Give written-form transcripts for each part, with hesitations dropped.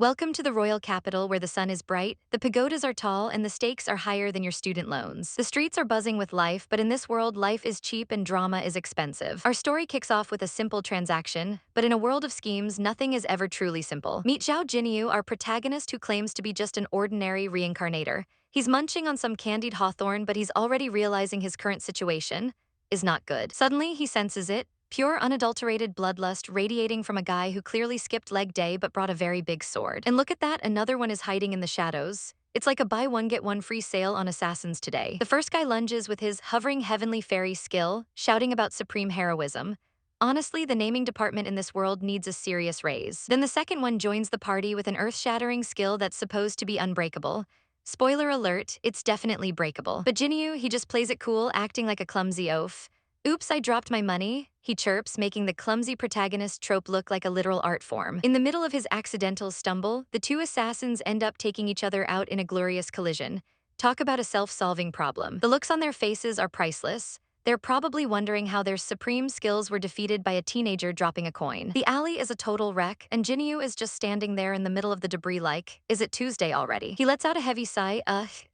Welcome to the royal capital where the sun is bright, the pagodas are tall, and the stakes are higher than your student loans. The streets are buzzing with life, but in this world, life is cheap and drama is expensive. Our story kicks off with a simple transaction, but in a world of schemes, nothing is ever truly simple. Meet Zhao Jinyu, our protagonist who claims to be just an ordinary reincarnator. He's munching on some candied hawthorn, but he's already realizing his current situation is not good. Suddenly, he senses it. Pure, unadulterated bloodlust radiating from a guy who clearly skipped leg day but brought a very big sword. And look at that, another one is hiding in the shadows. It's like a buy one get one free sale on assassins today. The first guy lunges with his hovering heavenly fairy skill, shouting about supreme heroism. Honestly, the naming department in this world needs a serious raise. Then the second one joins the party with an earth-shattering skill that's supposed to be unbreakable. Spoiler alert, it's definitely breakable. But Jinyu, he just plays it cool, acting like a clumsy oaf. Oops, I dropped my money, he chirps, making the clumsy protagonist trope look like a literal art form. In the middle of his accidental stumble, the two assassins end up taking each other out in a glorious collision. Talk about a self-solving problem. The looks on their faces are priceless. They're probably wondering how their supreme skills were defeated by a teenager dropping a coin. The alley is a total wreck, and Jinyu is just standing there in the middle of the debris like, is it Tuesday already? He lets out a heavy sigh,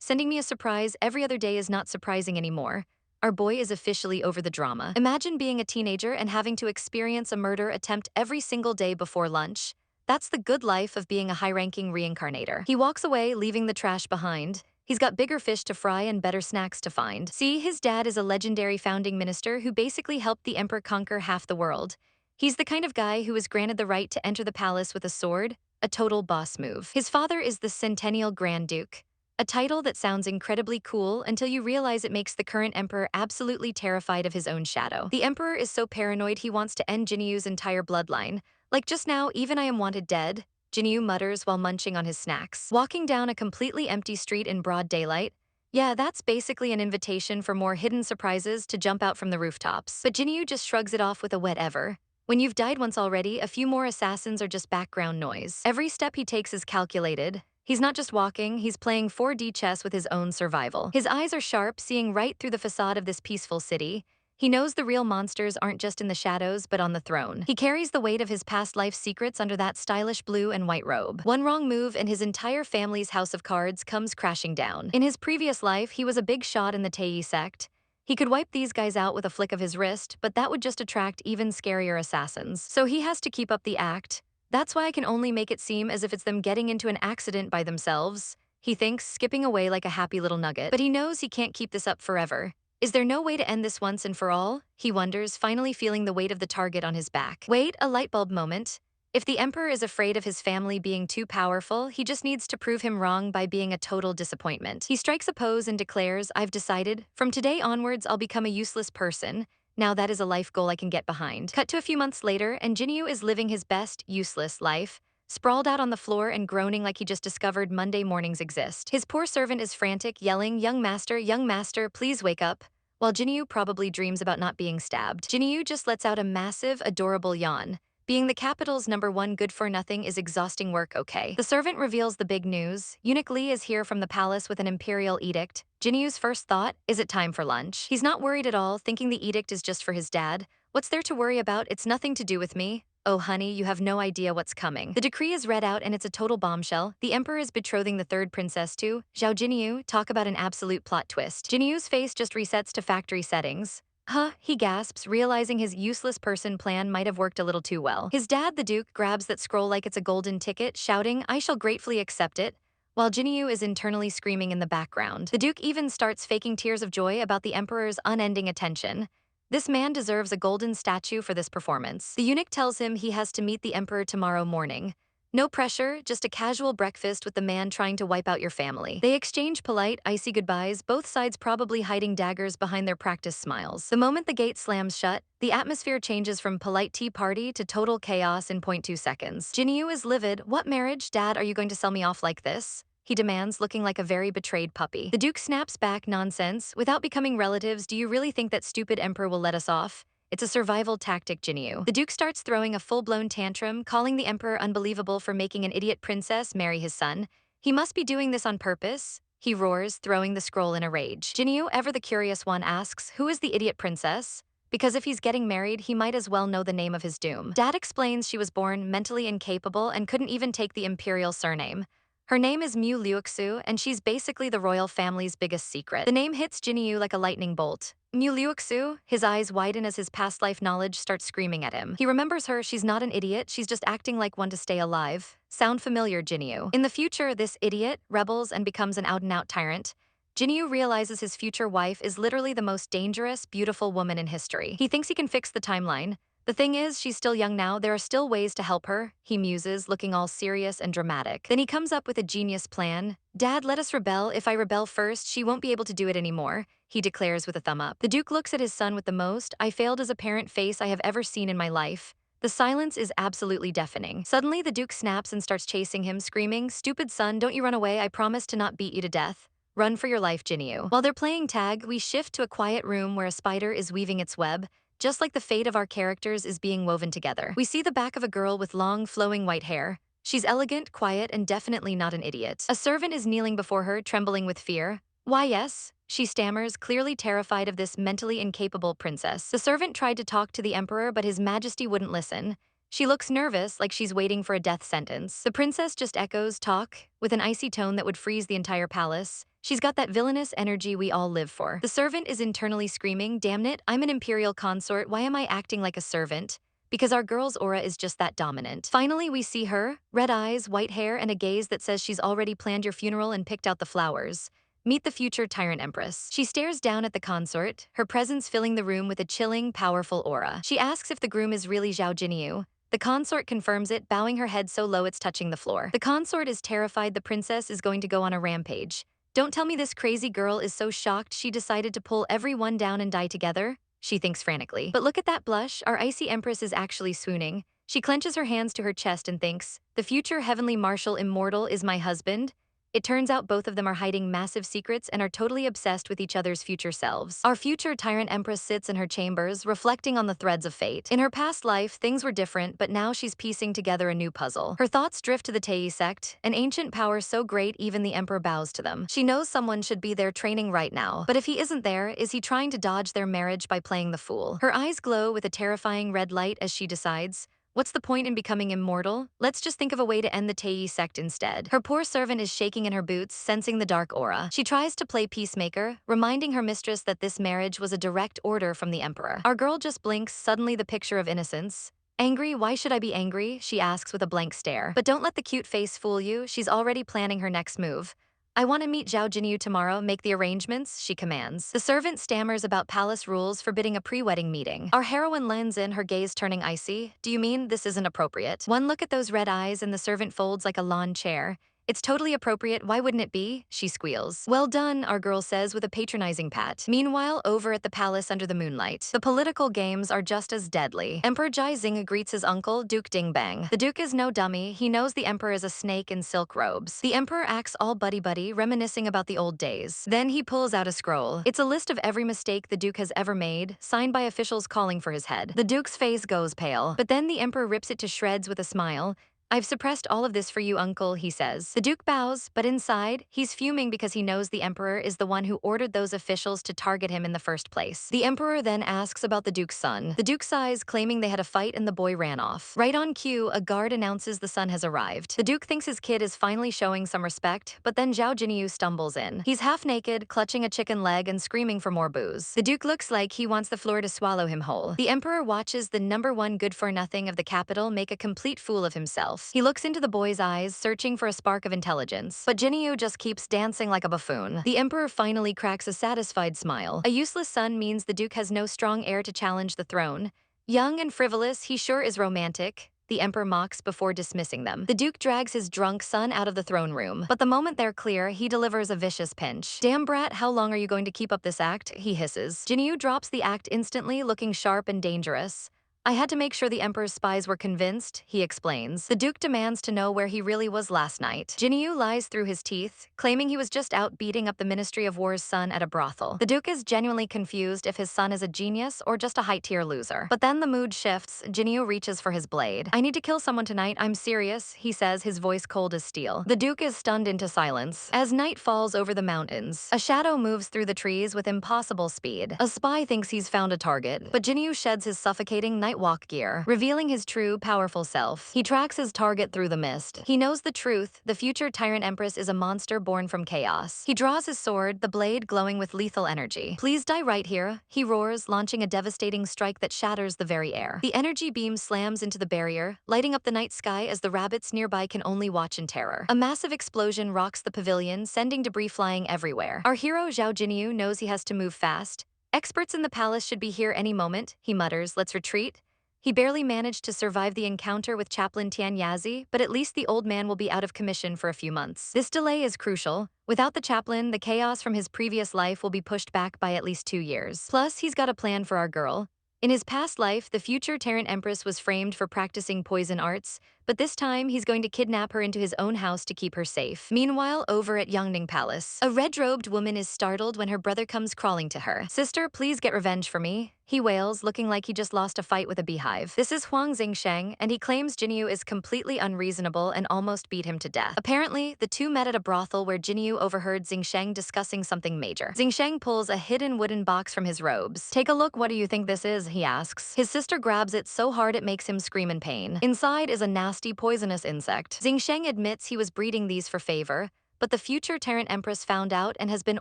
sending me a surprise every other day is not surprising anymore. Our boy is officially over the drama. Imagine being a teenager and having to experience a murder attempt every single day before lunch. That's the good life of being a high-ranking reincarnator. He walks away, leaving the trash behind. He's got bigger fish to fry and better snacks to find. See, his dad is a legendary founding minister who basically helped the emperor conquer half the world. He's the kind of guy who was granted the right to enter the palace with a sword, a total boss move. His father is the Centennial Grand Duke. A title that sounds incredibly cool until you realize it makes the current emperor absolutely terrified of his own shadow. The emperor is so paranoid he wants to end Jinyu's entire bloodline. Like just now, even I am wanted dead, Jinyu mutters while munching on his snacks. Walking down a completely empty street in broad daylight, yeah, that's basically an invitation for more hidden surprises to jump out from the rooftops. But Jinyu just shrugs it off with a whatever. When you've died once already, a few more assassins are just background noise. Every step he takes is calculated. He's not just walking, he's playing 4D chess with his own survival. His eyes are sharp, seeing right through the facade of this peaceful city. He knows the real monsters aren't just in the shadows, but on the throne. He carries the weight of his past life secrets under that stylish blue and white robe. One wrong move and his entire family's house of cards comes crashing down. In his previous life, he was a big shot in the Tei sect. He could wipe these guys out with a flick of his wrist, but that would just attract even scarier assassins. So he has to keep up the act. That's why I can only make it seem as if it's them getting into an accident by themselves, he thinks, skipping away like a happy little nugget. But he knows he can't keep this up forever. Is there no way to end this once and for all? He wonders, finally feeling the weight of the target on his back. Wait, a light bulb moment. If the emperor is afraid of his family being too powerful, he just needs to prove him wrong by being a total disappointment. He strikes a pose and declares, I've decided, from today onwards I'll become a useless person. Now that is a life goal I can get behind. Cut to a few months later, and Jinyu is living his best, useless life, sprawled out on the floor and groaning like he just discovered Monday mornings exist. His poor servant is frantic, yelling, young master, please wake up. While Jinyu probably dreams about not being stabbed, Jinyu just lets out a massive, adorable yawn. Being the capital's #1 good-for-nothing is exhausting work, okay? The servant reveals the big news. Eunuch Lee is here from the palace with an imperial edict. Jinyu's first thought, is it time for lunch? He's not worried at all, thinking the edict is just for his dad. What's there to worry about? It's nothing to do with me. Oh honey, you have no idea what's coming. The decree is read out and it's a total bombshell. The emperor is betrothing the third princess to Zhao Jinyu. Talk about an absolute plot twist. Jinyu's face just resets to factory settings. Huh, he gasps, realizing his useless person plan might have worked a little too well. His dad, the Duke, grabs that scroll like it's a golden ticket, shouting, I shall gratefully accept it, while Jinyu is internally screaming in the background. The Duke even starts faking tears of joy about the Emperor's unending attention. This man deserves a golden statue for this performance. The eunuch tells him he has to meet the Emperor tomorrow morning. No pressure, just a casual breakfast with the man trying to wipe out your family. They exchange polite, icy goodbyes, both sides probably hiding daggers behind their practiced smiles. The moment the gate slams shut, the atmosphere changes from polite tea party to total chaos in 0.2 seconds. Jinyu is livid. What marriage, Dad, are you going to sell me off like this? He demands, looking like a very betrayed puppy. The Duke snaps back, nonsense. Without becoming relatives, do you really think that stupid emperor will let us off? It's a survival tactic, Jinyu. The Duke starts throwing a full-blown tantrum, calling the Emperor unbelievable for making an idiot princess marry his son. He must be doing this on purpose, he roars, throwing the scroll in a rage. Jinyu, ever the curious one, asks, who is the idiot princess? because if he's getting married, he might as well know the name of his doom. Dad explains she was born mentally incapable and couldn't even take the imperial surname. Her name is Mu Liuxu, and she's basically the royal family's biggest secret. The name hits Jinyu like a lightning bolt. Mu Liuxu, his eyes widen as his past life knowledge starts screaming at him. He remembers her, she's not an idiot, she's just acting like one to stay alive. Sound familiar, Jinyu? In the future, this idiot rebels and becomes an out-and-out tyrant. Jinyu realizes his future wife is literally the most dangerous, beautiful woman in history. He thinks he can fix the timeline. The thing is, she's still young now, there are still ways to help her, he muses, looking all serious and dramatic. Then he comes up with a genius plan. Dad, let us rebel. If I rebel first, she won't be able to do it anymore, he declares with a thumb up. The Duke looks at his son with the most I failed as a parent face I have ever seen in my life. The silence is absolutely deafening. Suddenly, the Duke snaps and starts chasing him, screaming, "Stupid son, don't you run away, I promise to not beat you to death. Run for your life, Jinyu." While they're playing tag, we shift to a quiet room where a spider is weaving its web. Just like the fate of our characters is being woven together. We see the back of a girl with long, flowing white hair. She's elegant, quiet, and definitely not an idiot. A servant is kneeling before her, trembling with fear. "Why, yes," she stammers, clearly terrified of this mentally incapable princess. The servant tried to talk to the emperor, but his majesty wouldn't listen. She looks nervous, like she's waiting for a death sentence. The princess just echoes, "Talk," with an icy tone that would freeze the entire palace. She's got that villainous energy we all live for. The servant is internally screaming, "Damn it, I'm an imperial consort, why am I acting like a servant?" Because our girl's aura is just that dominant. Finally, we see her, red eyes, white hair, and a gaze that says she's already planned your funeral and picked out the flowers. Meet the future Tyrant Empress. She stares down at the consort, her presence filling the room with a chilling, powerful aura. She asks if the groom is really Zhao Jinyu. The consort confirms it, bowing her head so low it's touching the floor. The consort is terrified the princess is going to go on a rampage. "Don't tell me this crazy girl is so shocked she decided to pull everyone down and die together," she thinks frantically. But look at that blush, our icy empress is actually swooning. She clenches her hands to her chest and thinks, "The future heavenly marshal immortal is my husband?" It turns out both of them are hiding massive secrets and are totally obsessed with each other's future selves. Our future Tyrant Empress sits in her chambers, reflecting on the threads of fate. In her past life, things were different, but now she's piecing together a new puzzle. Her thoughts drift to the Tei sect, an ancient power so great even the emperor bows to them. She knows someone should be there training right now, but if he isn't there, is he trying to dodge their marriage by playing the fool? Her eyes glow with a terrifying red light as she decides, what's the point in becoming immortal? Let's just think of a way to end the Tei sect instead. Her poor servant is shaking in her boots, sensing the dark aura. She tries to play peacemaker, reminding her mistress that this marriage was a direct order from the emperor. Our girl just blinks, suddenly the picture of innocence. "Angry? Why should I be angry?" she asks with a blank stare. But don't let the cute face fool you, she's already planning her next move. "I want to meet Zhao Jinyu tomorrow, make the arrangements," she commands. The servant stammers about palace rules forbidding a pre-wedding meeting. Our heroine leans in, her gaze turning icy. "Do you mean this isn't appropriate?" One look at those red eyes and the servant folds like a lawn chair. "It's totally appropriate, why wouldn't it be?" she squeals. "Well done," our girl says with a patronizing pat. Meanwhile, over at the palace under the moonlight, the political games are just as deadly. Emperor Zhao Jinyu greets his uncle, Duke Dingbang. The Duke is no dummy, he knows the emperor is a snake in silk robes. The emperor acts all buddy-buddy, reminiscing about the old days. Then he pulls out a scroll. It's a list of every mistake the Duke has ever made, signed by officials calling for his head. The Duke's face goes pale, but then the emperor rips it to shreds with a smile. "I've suppressed all of this for you, uncle," he says. The Duke bows, but inside, he's fuming because he knows the emperor is the one who ordered those officials to target him in the first place. The emperor then asks about the Duke's son. The Duke sighs, claiming they had a fight and the boy ran off. Right on cue, a guard announces the son has arrived. The Duke thinks his kid is finally showing some respect, but then Zhao Jinyu stumbles in. He's half naked, clutching a chicken leg and screaming for more booze. The Duke looks like he wants the floor to swallow him whole. The emperor watches the #1 good-for-nothing of the capital make a complete fool of himself. He looks into the boy's eyes, searching for a spark of intelligence. But Jinyu just keeps dancing like a buffoon. The emperor finally cracks a satisfied smile. A useless son means the Duke has no strong heir to challenge the throne. Young and frivolous, he sure is romantic, the emperor mocks before dismissing them. The Duke drags his drunk son out of the throne room. But the moment they're clear, he delivers a vicious pinch. "Damn brat, how long are you going to keep up this act?" he hisses. Jinyu drops the act instantly, looking sharp and dangerous. I had to make sure the Emperor's spies were convinced, he explains. The Duke demands to know where he really was last night. Jinyu lies through his teeth, claiming he was just out beating up the Ministry of War's son at a brothel. The Duke is genuinely confused if his son is a genius or just a high-tier loser. But then the mood shifts, Jinyu reaches for his blade. I need to kill someone tonight, I'm serious, he says, his voice cold as steel. The Duke is stunned into silence. As night falls over the mountains, a shadow moves through the trees with impossible speed. A spy thinks he's found a target, but Jinyu sheds his suffocating nightwalk gear, revealing his true, powerful self. He tracks his target through the mist. He knows the truth, the future Tyrant Empress is a monster born from chaos. He draws his sword, the blade glowing with lethal energy. Please die right here, he roars, launching a devastating strike that shatters the very air. The energy beam slams into the barrier, lighting up the night sky as the rabbits nearby can only watch in terror. A massive explosion rocks the pavilion, sending debris flying everywhere. Our hero Zhao Jinyu knows he has to move fast. Experts in the palace should be here any moment, he mutters. Let's retreat. He barely managed to survive the encounter with Chaplain Tian Yazi, but at least the old man will be out of commission for a few months. This delay is crucial. Without the chaplain, the chaos from his previous life will be pushed back by at least 2 years. Plus, he's got a plan for our girl. In his past life, the future Tyrant Empress was framed for practicing poison arts, but this time he's going to kidnap her into his own house to keep her safe. Meanwhile, over at Yongning Palace, a red-robed woman is startled when her brother comes crawling to her. Sister, please get revenge for me, he wails, looking like he just lost a fight with a beehive. This is Huang Xingsheng, and he claims Jinyu is completely unreasonable and almost beat him to death. Apparently, the two met at a brothel where Jinyu overheard Xingsheng discussing something major. Xingsheng pulls a hidden wooden box from his robes. Take a look, what do you think this is, he asks. His sister grabs it so hard it makes him scream in pain. Inside is a nasty poisonous insect. Xingsheng admits he was breeding these for favor, but the future Tyrant Empress found out and has been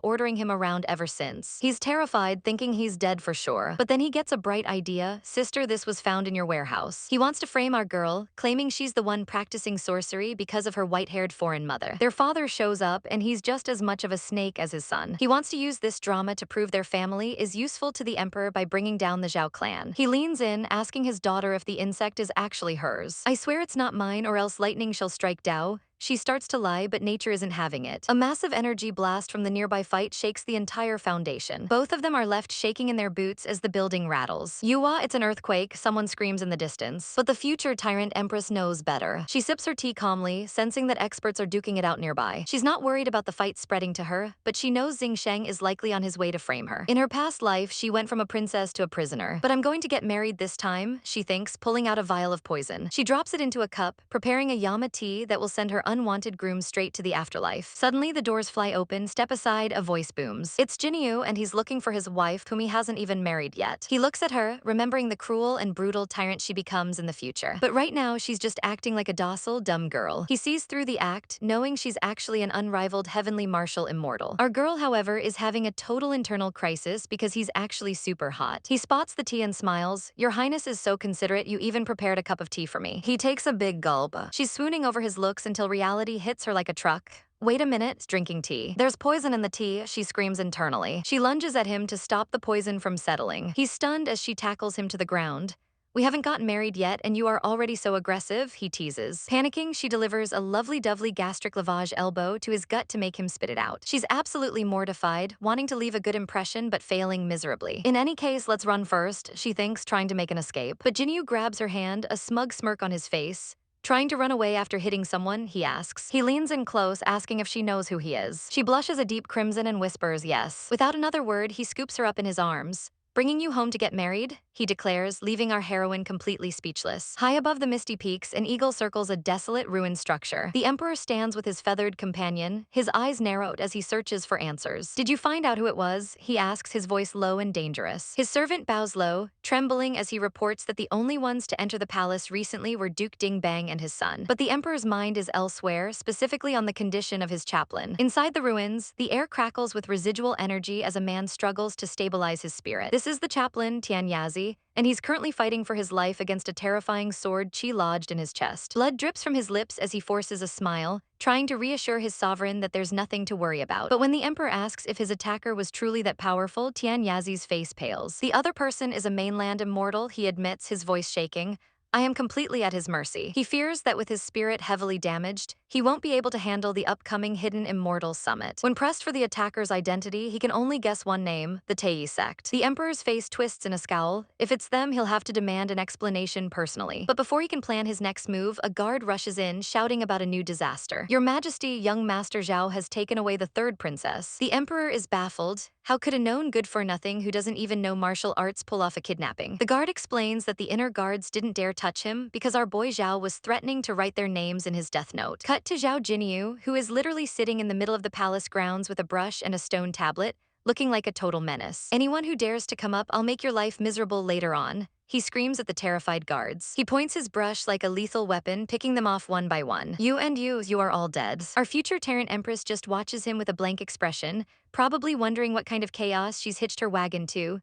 ordering him around ever since. He's terrified, thinking he's dead for sure. But then he gets a bright idea. Sister, this was found in your warehouse. He wants to frame our girl, claiming she's the one practicing sorcery because of her white-haired foreign mother. Their father shows up, and he's just as much of a snake as his son. He wants to use this drama to prove their family is useful to the Emperor by bringing down the Zhao clan. He leans in, asking his daughter if the insect is actually hers. I swear it's not mine or else lightning shall strike Dao. She starts to lie, but nature isn't having it. A massive energy blast from the nearby fight shakes the entire foundation. Both of them are left shaking in their boots as the building rattles. Yuwa, it's an earthquake, someone screams in the distance. But the future Tyrant Empress knows better. She sips her tea calmly, sensing that experts are duking it out nearby. She's not worried about the fight spreading to her, but she knows Xingsheng is likely on his way to frame her. In her past life, she went from a princess to a prisoner. But I'm going to get married this time, she thinks, pulling out a vial of poison. She drops it into a cup, preparing a Yama tea that will send her unwanted groom straight to the afterlife. Suddenly, the doors fly open, step aside, a voice booms. It's Jinyu, and he's looking for his wife, whom he hasn't even married yet. He looks at her, remembering the cruel and brutal tyrant she becomes in the future. But right now, she's just acting like a docile, dumb girl. He sees through the act, knowing she's actually an unrivaled heavenly martial immortal. Our girl, however, is having a total internal crisis because he's actually super hot. He spots the tea and smiles. Your Highness is so considerate, you even prepared a cup of tea for me. He takes a big gulp. She's swooning over his looks until reality hits her like a truck. Wait a minute, drinking tea. There's poison in the tea, she screams internally. She lunges at him to stop the poison from settling. He's stunned as she tackles him to the ground. We haven't gotten married yet, and you are already so aggressive, he teases. Panicking, she delivers a lovely-dovely gastric lavage elbow to his gut to make him spit it out. She's absolutely mortified, wanting to leave a good impression but failing miserably. In any case, let's run first, she thinks, trying to make an escape. But Jinyu grabs her hand, a smug smirk on his face. Trying to run away after hitting someone, he asks. He leans in close, asking if she knows who he is. She blushes a deep crimson and whispers yes. Without another word, he scoops her up in his arms. Bringing you home to get married, he declares, leaving our heroine completely speechless. High above the misty peaks, an eagle circles a desolate, ruined structure. The Emperor stands with his feathered companion, his eyes narrowed as he searches for answers. Did you find out who it was? He asks, his voice low and dangerous. His servant bows low, trembling as he reports that the only ones to enter the palace recently were Duke Dingbang and his son. But the Emperor's mind is elsewhere, specifically on the condition of his chaplain. Inside the ruins, the air crackles with residual energy as a man struggles to stabilize his spirit. This is the chaplain, Tian Yazi, and he's currently fighting for his life against a terrifying sword chi lodged in his chest. Blood drips from his lips as he forces a smile, trying to reassure his sovereign that there's nothing to worry about. But when the Emperor asks if his attacker was truly that powerful, Tian Yazi's face pales. The other person is a mainland immortal, he admits, his voice shaking. I am completely at his mercy. He fears that with his spirit heavily damaged, he won't be able to handle the upcoming Hidden Immortals Summit. When pressed for the attacker's identity, he can only guess one name, the Tei sect. The Emperor's face twists in a scowl. If it's them, he'll have to demand an explanation personally. But before he can plan his next move, a guard rushes in, shouting about a new disaster. Your Majesty, young Master Zhao has taken away the third princess. The Emperor is baffled. How could a known good-for-nothing who doesn't even know martial arts pull off a kidnapping? The guard explains that the inner guards didn't dare touch him because our boy Zhao was threatening to write their names in his death note. Cut to Zhao Jinyu, who is literally sitting in the middle of the palace grounds with a brush and a stone tablet, looking like a total menace. Anyone who dares to come up, I'll make your life miserable later on. He screams at the terrified guards. He points his brush like a lethal weapon, picking them off one by one. You are all dead. Our future Tyrant Empress just watches him with a blank expression, probably wondering what kind of chaos she's hitched her wagon to.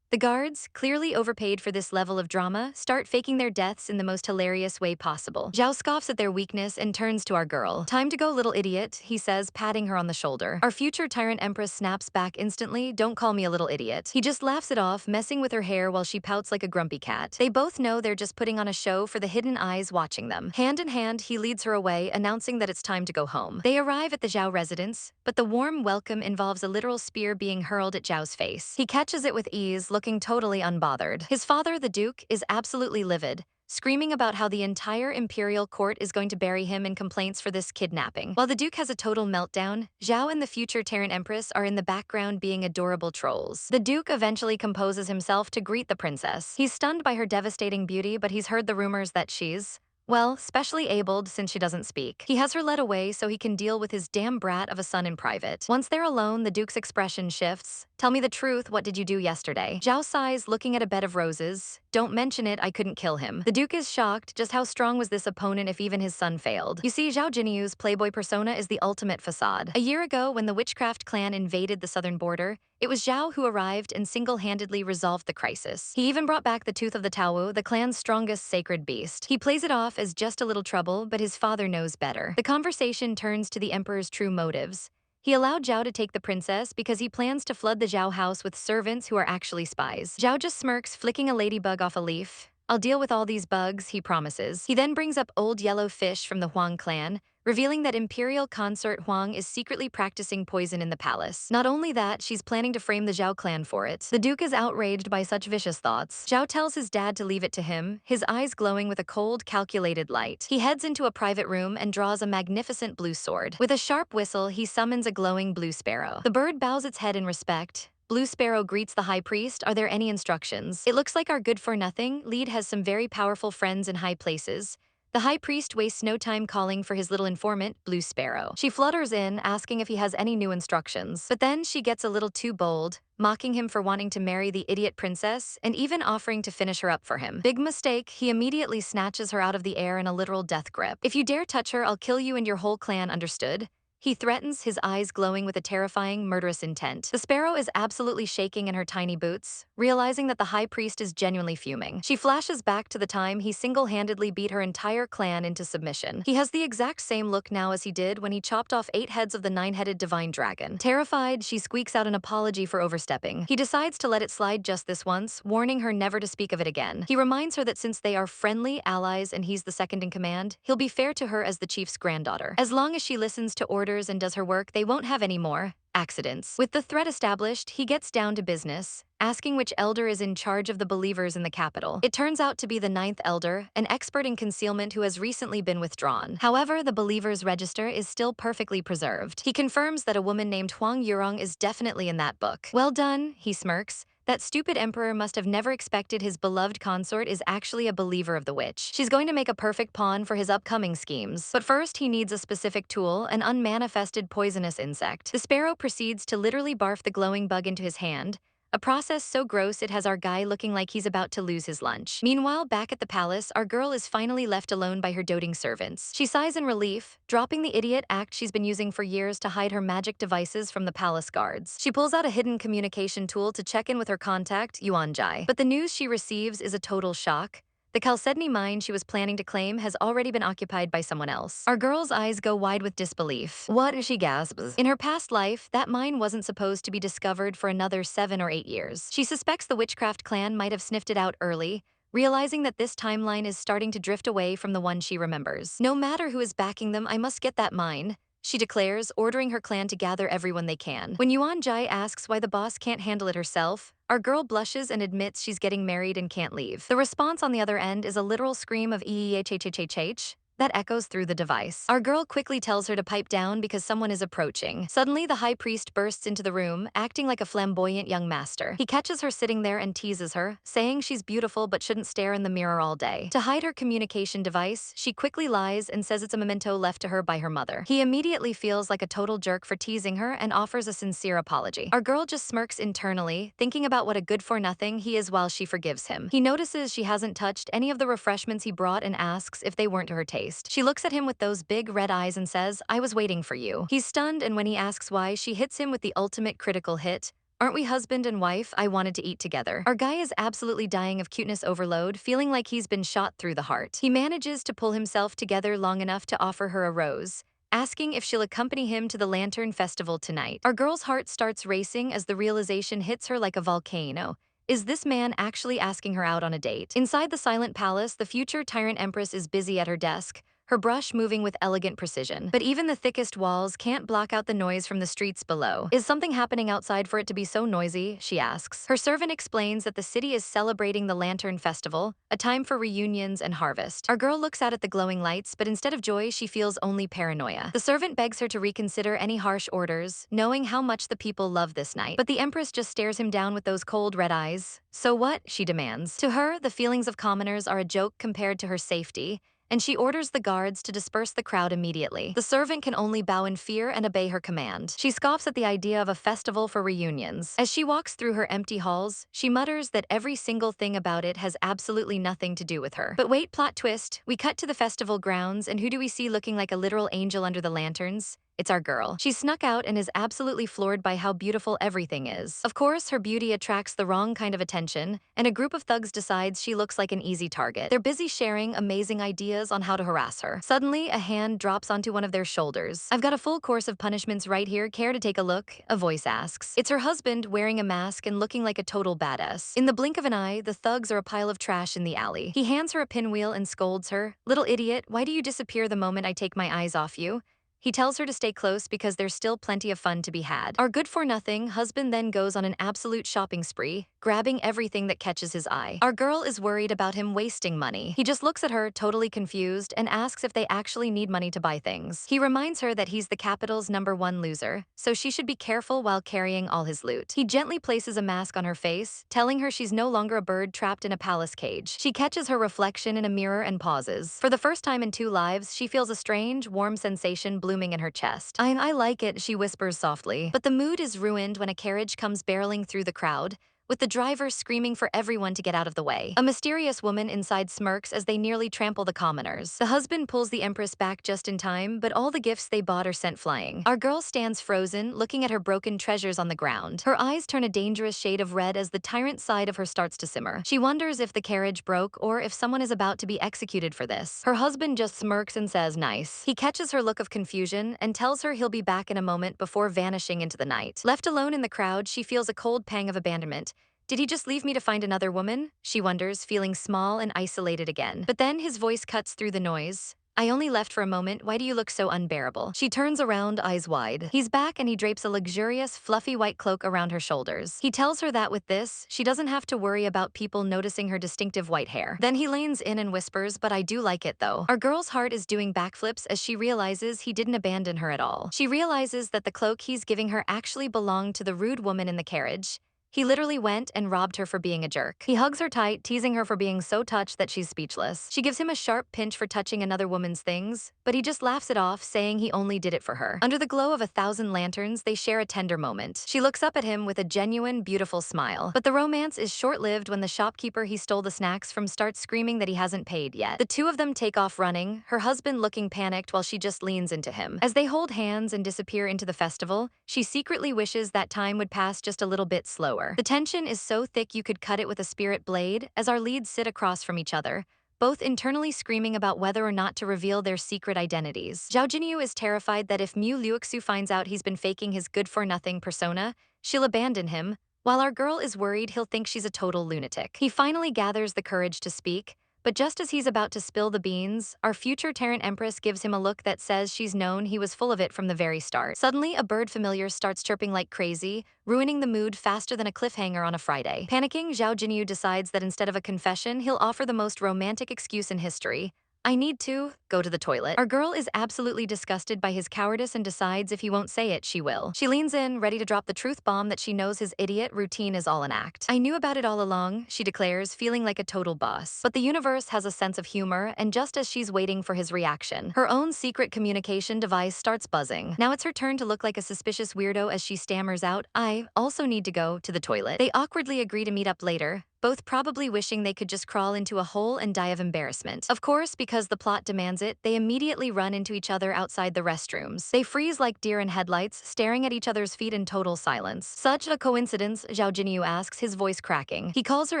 The guards, clearly overpaid for this level of drama, start faking their deaths in the most hilarious way possible. Zhao scoffs at their weakness and turns to our girl. Time to go, little idiot, he says, patting her on the shoulder. Our future Tyrant Empress snaps back instantly, don't call me a little idiot. He just laughs it off, messing with her hair while she pouts like a grumpy cat. They both know they're just putting on a show for the hidden eyes watching them. Hand in hand, he leads her away, announcing that it's time to go home. They arrive at the Zhao residence, but the warm welcome involves a literal spear being hurled at Zhao's face. He catches it with ease, looking totally unbothered. His father, the Duke, is absolutely livid, screaming about how the entire imperial court is going to bury him in complaints for this kidnapping. While the Duke has a total meltdown, Zhao and the future Tyrant Empress are in the background being adorable trolls. The Duke eventually composes himself to greet the princess. He's stunned by her devastating beauty, but he's heard the rumors that she's, well, specially abled since she doesn't speak. He has her led away so he can deal with his damn brat of a son in private. Once they're alone, the Duke's expression shifts. Tell me the truth, what did you do yesterday? Zhao sighs, looking at a bed of roses. Don't mention it, I couldn't kill him. The Duke is shocked. Just how strong was this opponent if even his son failed? You see, Zhao Jinyu's playboy persona is the ultimate facade. A year ago, when the witchcraft clan invaded the southern border, it was Zhao who arrived and single-handedly resolved the crisis. He even brought back the Tooth of the Taowu, the clan's strongest sacred beast. He plays it off as just a little trouble, but his father knows better. The conversation turns to the Emperor's true motives. He allowed Zhao to take the princess because he plans to flood the Zhao house with servants who are actually spies. Zhao just smirks, flicking a ladybug off a leaf. I'll deal with all these bugs, he promises. He then brings up old yellow fish from the Huang clan, revealing that Imperial Consort Huang is secretly practicing poison in the palace. Not only that, she's planning to frame the Zhao clan for it. The Duke is outraged by such vicious thoughts. Zhao tells his dad to leave it to him, his eyes glowing with a cold, calculated light. He heads into a private room and draws a magnificent blue sword. With a sharp whistle, he summons a glowing blue sparrow. The bird bows its head in respect. Blue Sparrow greets the High Priest. Are there any instructions? It looks like our good-for-nothing lead has some very powerful friends in high places. The High Priest wastes no time calling for his little informant, Blue Sparrow. She flutters in, asking if he has any new instructions. But then she gets a little too bold, mocking him for wanting to marry the idiot princess and even offering to finish her up for him. Big mistake, he immediately snatches her out of the air in a literal death grip. If you dare touch her, I'll kill you and your whole clan, understood? He threatens, his eyes glowing with a terrifying, murderous intent. The sparrow is absolutely shaking in her tiny boots, realizing that the High Priest is genuinely fuming. She flashes back to the time he single-handedly beat her entire clan into submission. He has the exact same look now as he did when he chopped off 8 heads of the 9-headed divine dragon. Terrified, she squeaks out an apology for overstepping. He decides to let it slide just this once, warning her never to speak of it again. He reminds her that since they are friendly allies and he's the second in command, he'll be fair to her as the chief's granddaughter. As long as she listens to orders and does her work, they won't have any more accidents. With the threat established, he gets down to business, asking which elder is in charge of the believers in the capital. It turns out to be the 9th elder, an expert in concealment who has recently been withdrawn. However, the believers' register is still perfectly preserved. He confirms that a woman named Huang Yurong is definitely in that book. Well done, he smirks. That stupid emperor must have never expected his beloved consort is actually a believer of the witch. She's going to make a perfect pawn for his upcoming schemes. But first, he needs a specific tool, an unmanifested poisonous insect. The sparrow proceeds to literally barf the glowing bug into his hand, a process so gross it has our guy looking like he's about to lose his lunch. Meanwhile, back at the palace, our girl is finally left alone by her doting servants. She sighs in relief, dropping the idiot act she's been using for years to hide her magic devices from the palace guards. She pulls out a hidden communication tool to check in with her contact, Yuan Jai. But the news she receives is a total shock. The Chalcedony mine she was planning to claim has already been occupied by someone else. Our girl's eyes go wide with disbelief. What? She gasps. In her past life, that mine wasn't supposed to be discovered for another 7 or 8 years. She suspects the witchcraft clan might have sniffed it out early, realizing that this timeline is starting to drift away from the one she remembers. No matter who is backing them, I must get that mine, she declares, ordering her clan to gather everyone they can. When Yuan Jai asks why the boss can't handle it herself, our girl blushes and admits she's getting married and can't leave. The response on the other end is a literal scream of EEHHHH that echoes through the device. Our girl quickly tells her to pipe down because someone is approaching. Suddenly, the high priest bursts into the room, acting like a flamboyant young master. He catches her sitting there and teases her, saying she's beautiful but shouldn't stare in the mirror all day. To hide her communication device, she quickly lies and says it's a memento left to her by her mother. He immediately feels like a total jerk for teasing her and offers a sincere apology. Our girl just smirks internally, thinking about what a good-for-nothing he is while she forgives him. He notices she hasn't touched any of the refreshments he brought and asks if they weren't to her taste. She looks at him with those big red eyes and says, "I was waiting for you." He's stunned, and when he asks why, she hits him with the ultimate critical hit. "Aren't we husband and wife? I wanted to eat together." Our guy is absolutely dying of cuteness overload, feeling like he's been shot through the heart. He manages to pull himself together long enough to offer her a rose, asking if she'll accompany him to the Lantern Festival tonight. Our girl's heart starts racing as the realization hits her like a volcano. Is this man actually asking her out on a date? Inside the silent palace, the future Tyrant Empress is busy at her desk, her brush moving with elegant precision. But even the thickest walls can't block out the noise from the streets below. Is something happening outside for it to be so noisy? She asks. Her servant explains that the city is celebrating the Lantern Festival, a time for reunions and harvest. Our girl looks out at the glowing lights, but instead of joy, she feels only paranoia. The servant begs her to reconsider any harsh orders, knowing how much the people love this night. But the Empress just stares him down with those cold red eyes. "So what?" she demands. To her, the feelings of commoners are a joke compared to her safety, and she orders the guards to disperse the crowd immediately. The servant can only bow in fear and obey her command. She scoffs at the idea of a festival for reunions. As she walks through her empty halls, she mutters that every single thing about it has absolutely nothing to do with her. But wait, plot twist, we cut to the festival grounds, and who do we see looking like a literal angel under the lanterns? It's our girl. She snuck out and is absolutely floored by how beautiful everything is. Of course, her beauty attracts the wrong kind of attention, and a group of thugs decides she looks like an easy target. They're busy sharing amazing ideas on how to harass her. Suddenly, a hand drops onto one of their shoulders. "I've got a full course of punishments right here. Care to take a look?" a voice asks. It's her husband, wearing a mask and looking like a total badass. In the blink of an eye, the thugs are a pile of trash in the alley. He hands her a pinwheel and scolds her. "Little idiot, why do you disappear the moment I take my eyes off you?" He tells her to stay close because there's still plenty of fun to be had. Our good-for-nothing husband then goes on an absolute shopping spree, grabbing everything that catches his eye. Our girl is worried about him wasting money. He just looks at her, totally confused, and asks if they actually need money to buy things. He reminds her that he's the capital's #1 loser, so she should be careful while carrying all his loot. He gently places a mask on her face, telling her she's no longer a bird trapped in a palace cage. She catches her reflection in a mirror and pauses. For the first time in 2 lives, she feels a strange, warm sensation blooming in her chest. I like it," she whispers softly. But the mood is ruined when a carriage comes barreling through the crowd, with the driver screaming for everyone to get out of the way. A mysterious woman inside smirks as they nearly trample the commoners. The husband pulls the Empress back just in time, but all the gifts they bought are sent flying. Our girl stands frozen, looking at her broken treasures on the ground. Her eyes turn a dangerous shade of red as the tyrant side of her starts to simmer. She wonders if the carriage broke or if someone is about to be executed for this. Her husband just smirks and says, "Nice." He catches her look of confusion and tells her he'll be back in a moment before vanishing into the night. Left alone in the crowd, she feels a cold pang of abandonment. Did he just leave me to find another woman? She wonders, feeling small and isolated again. But then his voice cuts through the noise. "I only left for a moment. Why do you look so unbearable?" She turns around, eyes wide. He's back and he drapes a luxurious, fluffy white cloak around her shoulders. He tells her that with this, she doesn't have to worry about people noticing her distinctive white hair. Then he leans in and whispers, "But I do like it though." Our girl's heart is doing backflips as she realizes he didn't abandon her at all. She realizes that the cloak he's giving her actually belonged to the rude woman in the carriage. He literally went and robbed her for being a jerk. He hugs her tight, teasing her for being so touched that she's speechless. She gives him a sharp pinch for touching another woman's things, but he just laughs it off, saying he only did it for her. Under the glow of 1,000 lanterns, they share a tender moment. She looks up at him with a genuine, beautiful smile. But the romance is short-lived when the shopkeeper he stole the snacks from starts screaming that he hasn't paid yet. The two of them take off running, her husband looking panicked while she just leans into him. As they hold hands and disappear into the festival, she secretly wishes that time would pass just a little bit slower. The tension is so thick you could cut it with a spirit blade as our leads sit across from each other, both internally screaming about whether or not to reveal their secret identities. Zhao Jinyu is terrified that if Mu Luoxu finds out he's been faking his good-for-nothing persona, she'll abandon him, While our girl is worried, he'll think she's a total lunatic. He finally gathers the courage to speak, but just as he's about to spill the beans, our future Tyrant Empress gives him a look that says she's known he was full of it from the very start. Suddenly, a bird familiar starts chirping like crazy, ruining the mood faster than a cliffhanger on a Friday. Panicking, Zhao Jinyu decides that instead of a confession, he'll offer the most romantic excuse in history. I need to go to the toilet. Our girl is absolutely disgusted by his cowardice and decides if he won't say it, she will. She leans in, ready to drop the truth bomb that she knows his idiot routine is all an act. I knew about it all along, she declares, feeling like a total boss. But the universe has a sense of humor, and just as she's waiting for his reaction, her own secret communication device starts buzzing. Now it's her turn to look like a suspicious weirdo as she stammers out, I also need to go to the toilet. They awkwardly agree to meet up later, both probably wishing they could just crawl into a hole and die of embarrassment. Of course, because the plot demands it, they immediately run into each other outside the restrooms. They freeze like deer in headlights, staring at each other's feet in total silence. Such a coincidence, Zhao Jinyu asks, his voice cracking. He calls her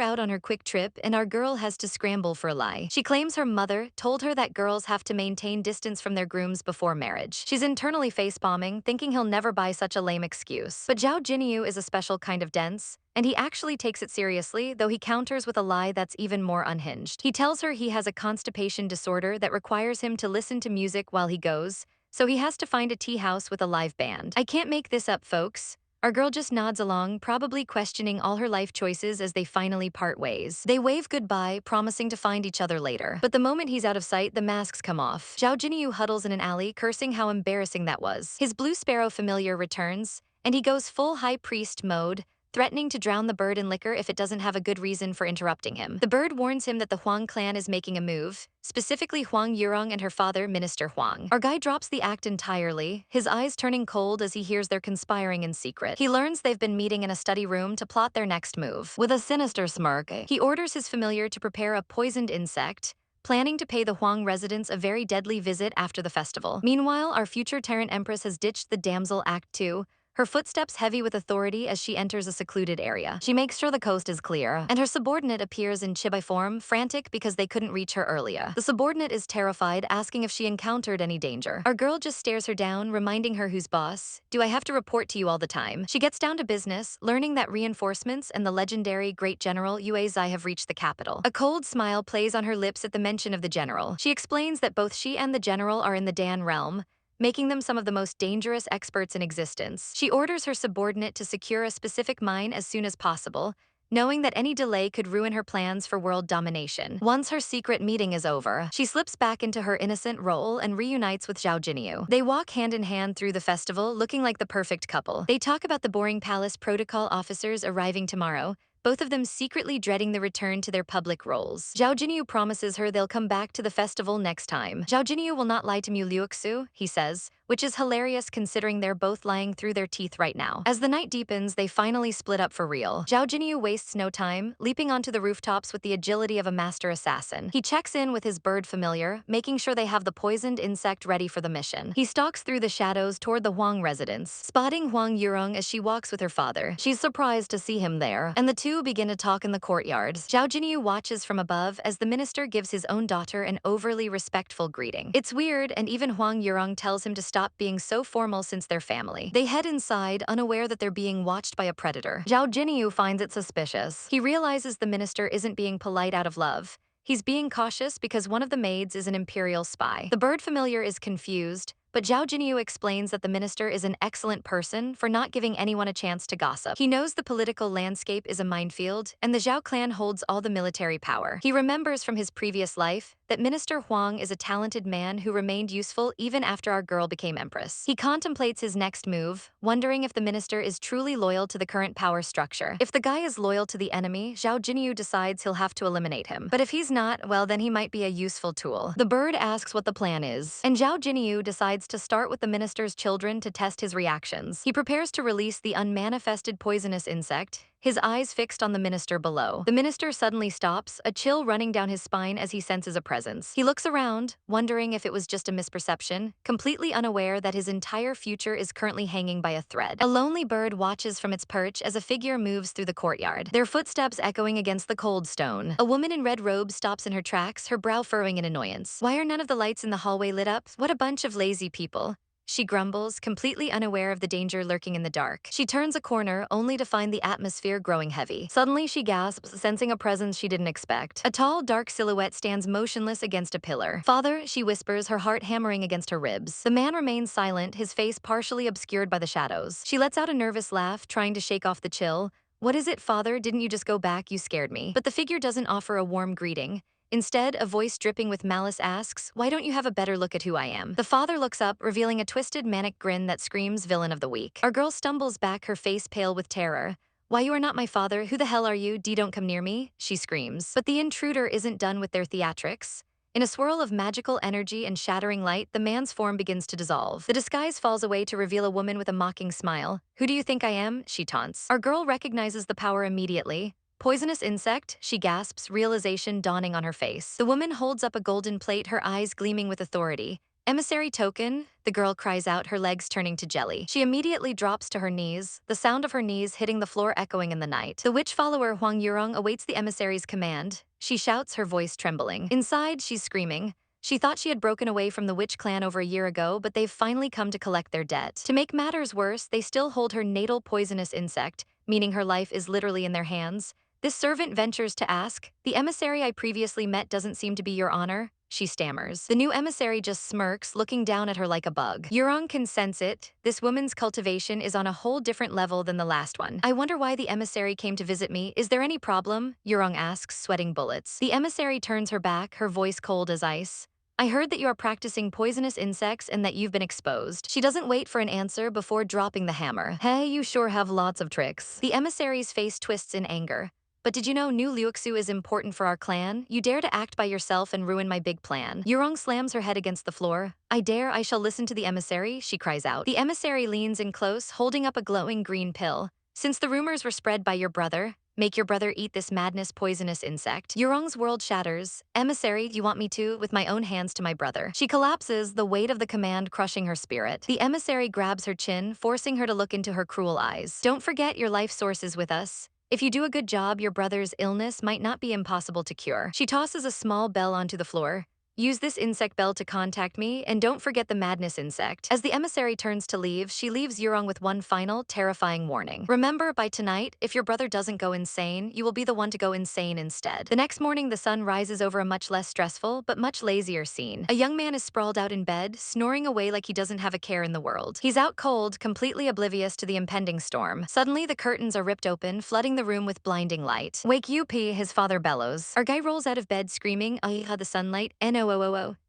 out on her quick trip, and our girl has to scramble for a lie. She claims her mother told her that girls have to maintain distance from their grooms before marriage. She's internally facepalming, thinking he'll never buy such a lame excuse. But Zhao Jinyu is a special kind of dense, and he actually takes it seriously, though he counters with a lie that's even more unhinged. He tells her he has a constipation disorder that requires him to listen to music while he goes, so he has to find a tea house with a live band. I can't make this up, folks. Our girl just nods along, probably questioning all her life choices as they finally part ways. They wave goodbye, promising to find each other later. But the moment he's out of sight, the masks come off. Zhao Jinyu huddles in an alley, cursing how embarrassing that was. His blue sparrow familiar returns, and he goes full high priest mode, threatening to drown the bird in liquor if it doesn't have a good reason for interrupting him. The bird warns him that the Huang clan is making a move, specifically Huang Yurong and her father, Minister Huang. Our guy drops the act entirely, his eyes turning cold as he hears they're conspiring in secret. He learns they've been meeting in a study room to plot their next move. With a sinister smirk, he orders his familiar to prepare a poisoned insect, planning to pay the Huang residents a very deadly visit after the festival. Meanwhile, our future Tyrant Empress has ditched the damsel Act 2, her footsteps heavy with authority as she enters a secluded area. She makes sure the coast is clear, and her subordinate appears in chibi form, frantic because they couldn't reach her earlier. The subordinate is terrified, asking if she encountered any danger. Our girl just stares her down, reminding her who's boss. Do I have to report to you all the time? She gets down to business, learning that reinforcements and the legendary Great General Yue Zai have reached the capital. A cold smile plays on her lips at the mention of the general. She explains that both she and the general are in the Dan realm, making them some of the most dangerous experts in existence. She orders her subordinate to secure a specific mine as soon as possible, knowing that any delay could ruin her plans for world domination. Once her secret meeting is over, she slips back into her innocent role and reunites with Zhao Jinyu. They walk hand in hand through the festival, looking like the perfect couple. They talk about the boring palace protocol officers arriving tomorrow, both of them secretly dreading the return to their public roles. Zhao Jinyu promises her they'll come back to the festival next time. Zhao Jinyu will not lie to Mu Liuxu, he says, which is hilarious considering they're both lying through their teeth right now. As the night deepens, they finally split up for real. Zhao Jinyu wastes no time, leaping onto the rooftops with the agility of a master assassin. He checks in with his bird familiar, making sure they have the poisoned insect ready for the mission. He stalks through the shadows toward the Huang residence, spotting Huang Yurong as she walks with her father. She's surprised to see him there, and the two begin to talk in the courtyard. Zhao Jinyu watches from above as the minister gives his own daughter an overly respectful greeting. It's weird, and even Huang Yurong tells him to stop being so formal since they're family. They head inside, unaware that they're being watched by a predator. Zhao Jinyu finds it suspicious. He realizes the minister isn't being polite out of love. He's being cautious because one of the maids is an imperial spy. The bird familiar is confused, but Zhao Jinyu explains that the minister is an excellent person for not giving anyone a chance to gossip. He knows the political landscape is a minefield, and the Zhao clan holds all the military power. He remembers from his previous life that Minister Huang is a talented man who remained useful even after our girl became Empress. He contemplates his next move, wondering if the minister is truly loyal to the current power structure. If the guy is loyal to the enemy, Zhao Jinyu decides he'll have to eliminate him. But if he's not, well, then he might be a useful tool. The bird asks what the plan is, and Zhao Jinyu decides to start with the minister's children to test his reactions. He prepares to release the unmanifested poisonous insect, his eyes fixed on the minister below. The minister suddenly stops, a chill running down his spine as he senses a presence. He looks around, wondering if it was just a misperception, completely unaware that his entire future is currently hanging by a thread. A lonely bird watches from its perch as a figure moves through the courtyard, their footsteps echoing against the cold stone. A woman in red robes stops in her tracks, her brow furrowing in annoyance. Why are none of the lights in the hallway lit up? What a bunch of lazy people. she grumbles, completely unaware of the danger lurking in the dark. She turns a corner, only to find the atmosphere growing heavy. Suddenly, she gasps, sensing a presence she didn't expect. A tall, dark silhouette stands motionless against a pillar. "Father," she whispers, her heart hammering against her ribs. The man remains silent, his face partially obscured by the shadows. She lets out a nervous laugh, trying to shake off the chill. "What is it, father? Didn't you just go back? You scared me." But the figure doesn't offer a warm greeting. Instead, a voice dripping with malice asks, "Why don't you have a better look at who I am?" The father looks up, revealing a twisted, manic grin that screams villain of the week. Our girl stumbles back, her face pale with terror. "Why, you are not my father. Who the hell are you? Don't come near me," she screams. But the intruder isn't done with their theatrics. In a swirl of magical energy and shattering light, the man's form begins to dissolve. The disguise falls away to reveal a woman with a mocking smile. "Who do you think I am?" she taunts. Our girl recognizes the power immediately. "Poisonous insect," she gasps, realization dawning on her face. The woman holds up a golden plate, her eyes gleaming with authority. "Emissary token," the girl cries out, her legs turning to jelly. She immediately drops to her knees, the sound of her knees hitting the floor echoing in the night. The witch follower Huang Yurong awaits the emissary's command. She shouts, her voice trembling. Inside, she's screaming. She thought she had broken away from the witch clan over a year ago, but they've finally come to collect their debt. To make matters worse, they still hold her natal poisonous insect, meaning her life is literally in their hands. This servant ventures to ask, "The emissary I previously met doesn't seem to be your honor," she stammers. The new emissary just smirks, looking down at her like a bug. Yurong can sense it. This woman's cultivation is on a whole different level than the last one. "I wonder why the emissary came to visit me. Is there any problem?" Yurong asks, sweating bullets. The emissary turns her back, her voice cold as ice. "I heard that you are practicing poisonous insects and that you've been exposed." She doesn't wait for an answer before dropping the hammer. "Hey, you sure have lots of tricks." The emissary's face twists in anger. "But did you know New Liuxu is important for our clan? You dare to act by yourself and ruin my big plan." Yurong slams her head against the floor. "I dare, I shall listen to the emissary," she cries out. The emissary leans in close, holding up a glowing green pill. "Since the rumors were spread by your brother, make your brother eat this madness poisonous insect." Yurong's world shatters. "Emissary, you want me to, with my own hands to my brother?" She collapses, the weight of the command crushing her spirit. The emissary grabs her chin, forcing her to look into her cruel eyes. "Don't forget your life source is with us. If you do a good job, your brother's illness might not be impossible to cure." She tosses a small bell onto the floor. "Use this insect bell to contact me, and don't forget the madness insect." As the emissary turns to leave, she leaves Yurong with one final, terrifying warning. "Remember, by tonight, if your brother doesn't go insane, you will be the one to go insane instead." The next morning, the sun rises over a much less stressful, but much lazier scene. A young man is sprawled out in bed, snoring away like he doesn't have a care in the world. He's out cold, completely oblivious to the impending storm. Suddenly, the curtains are ripped open, flooding the room with blinding light. "Wake you, P," his father bellows. Our guy rolls out of bed screaming, "Ah, the sunlight, no.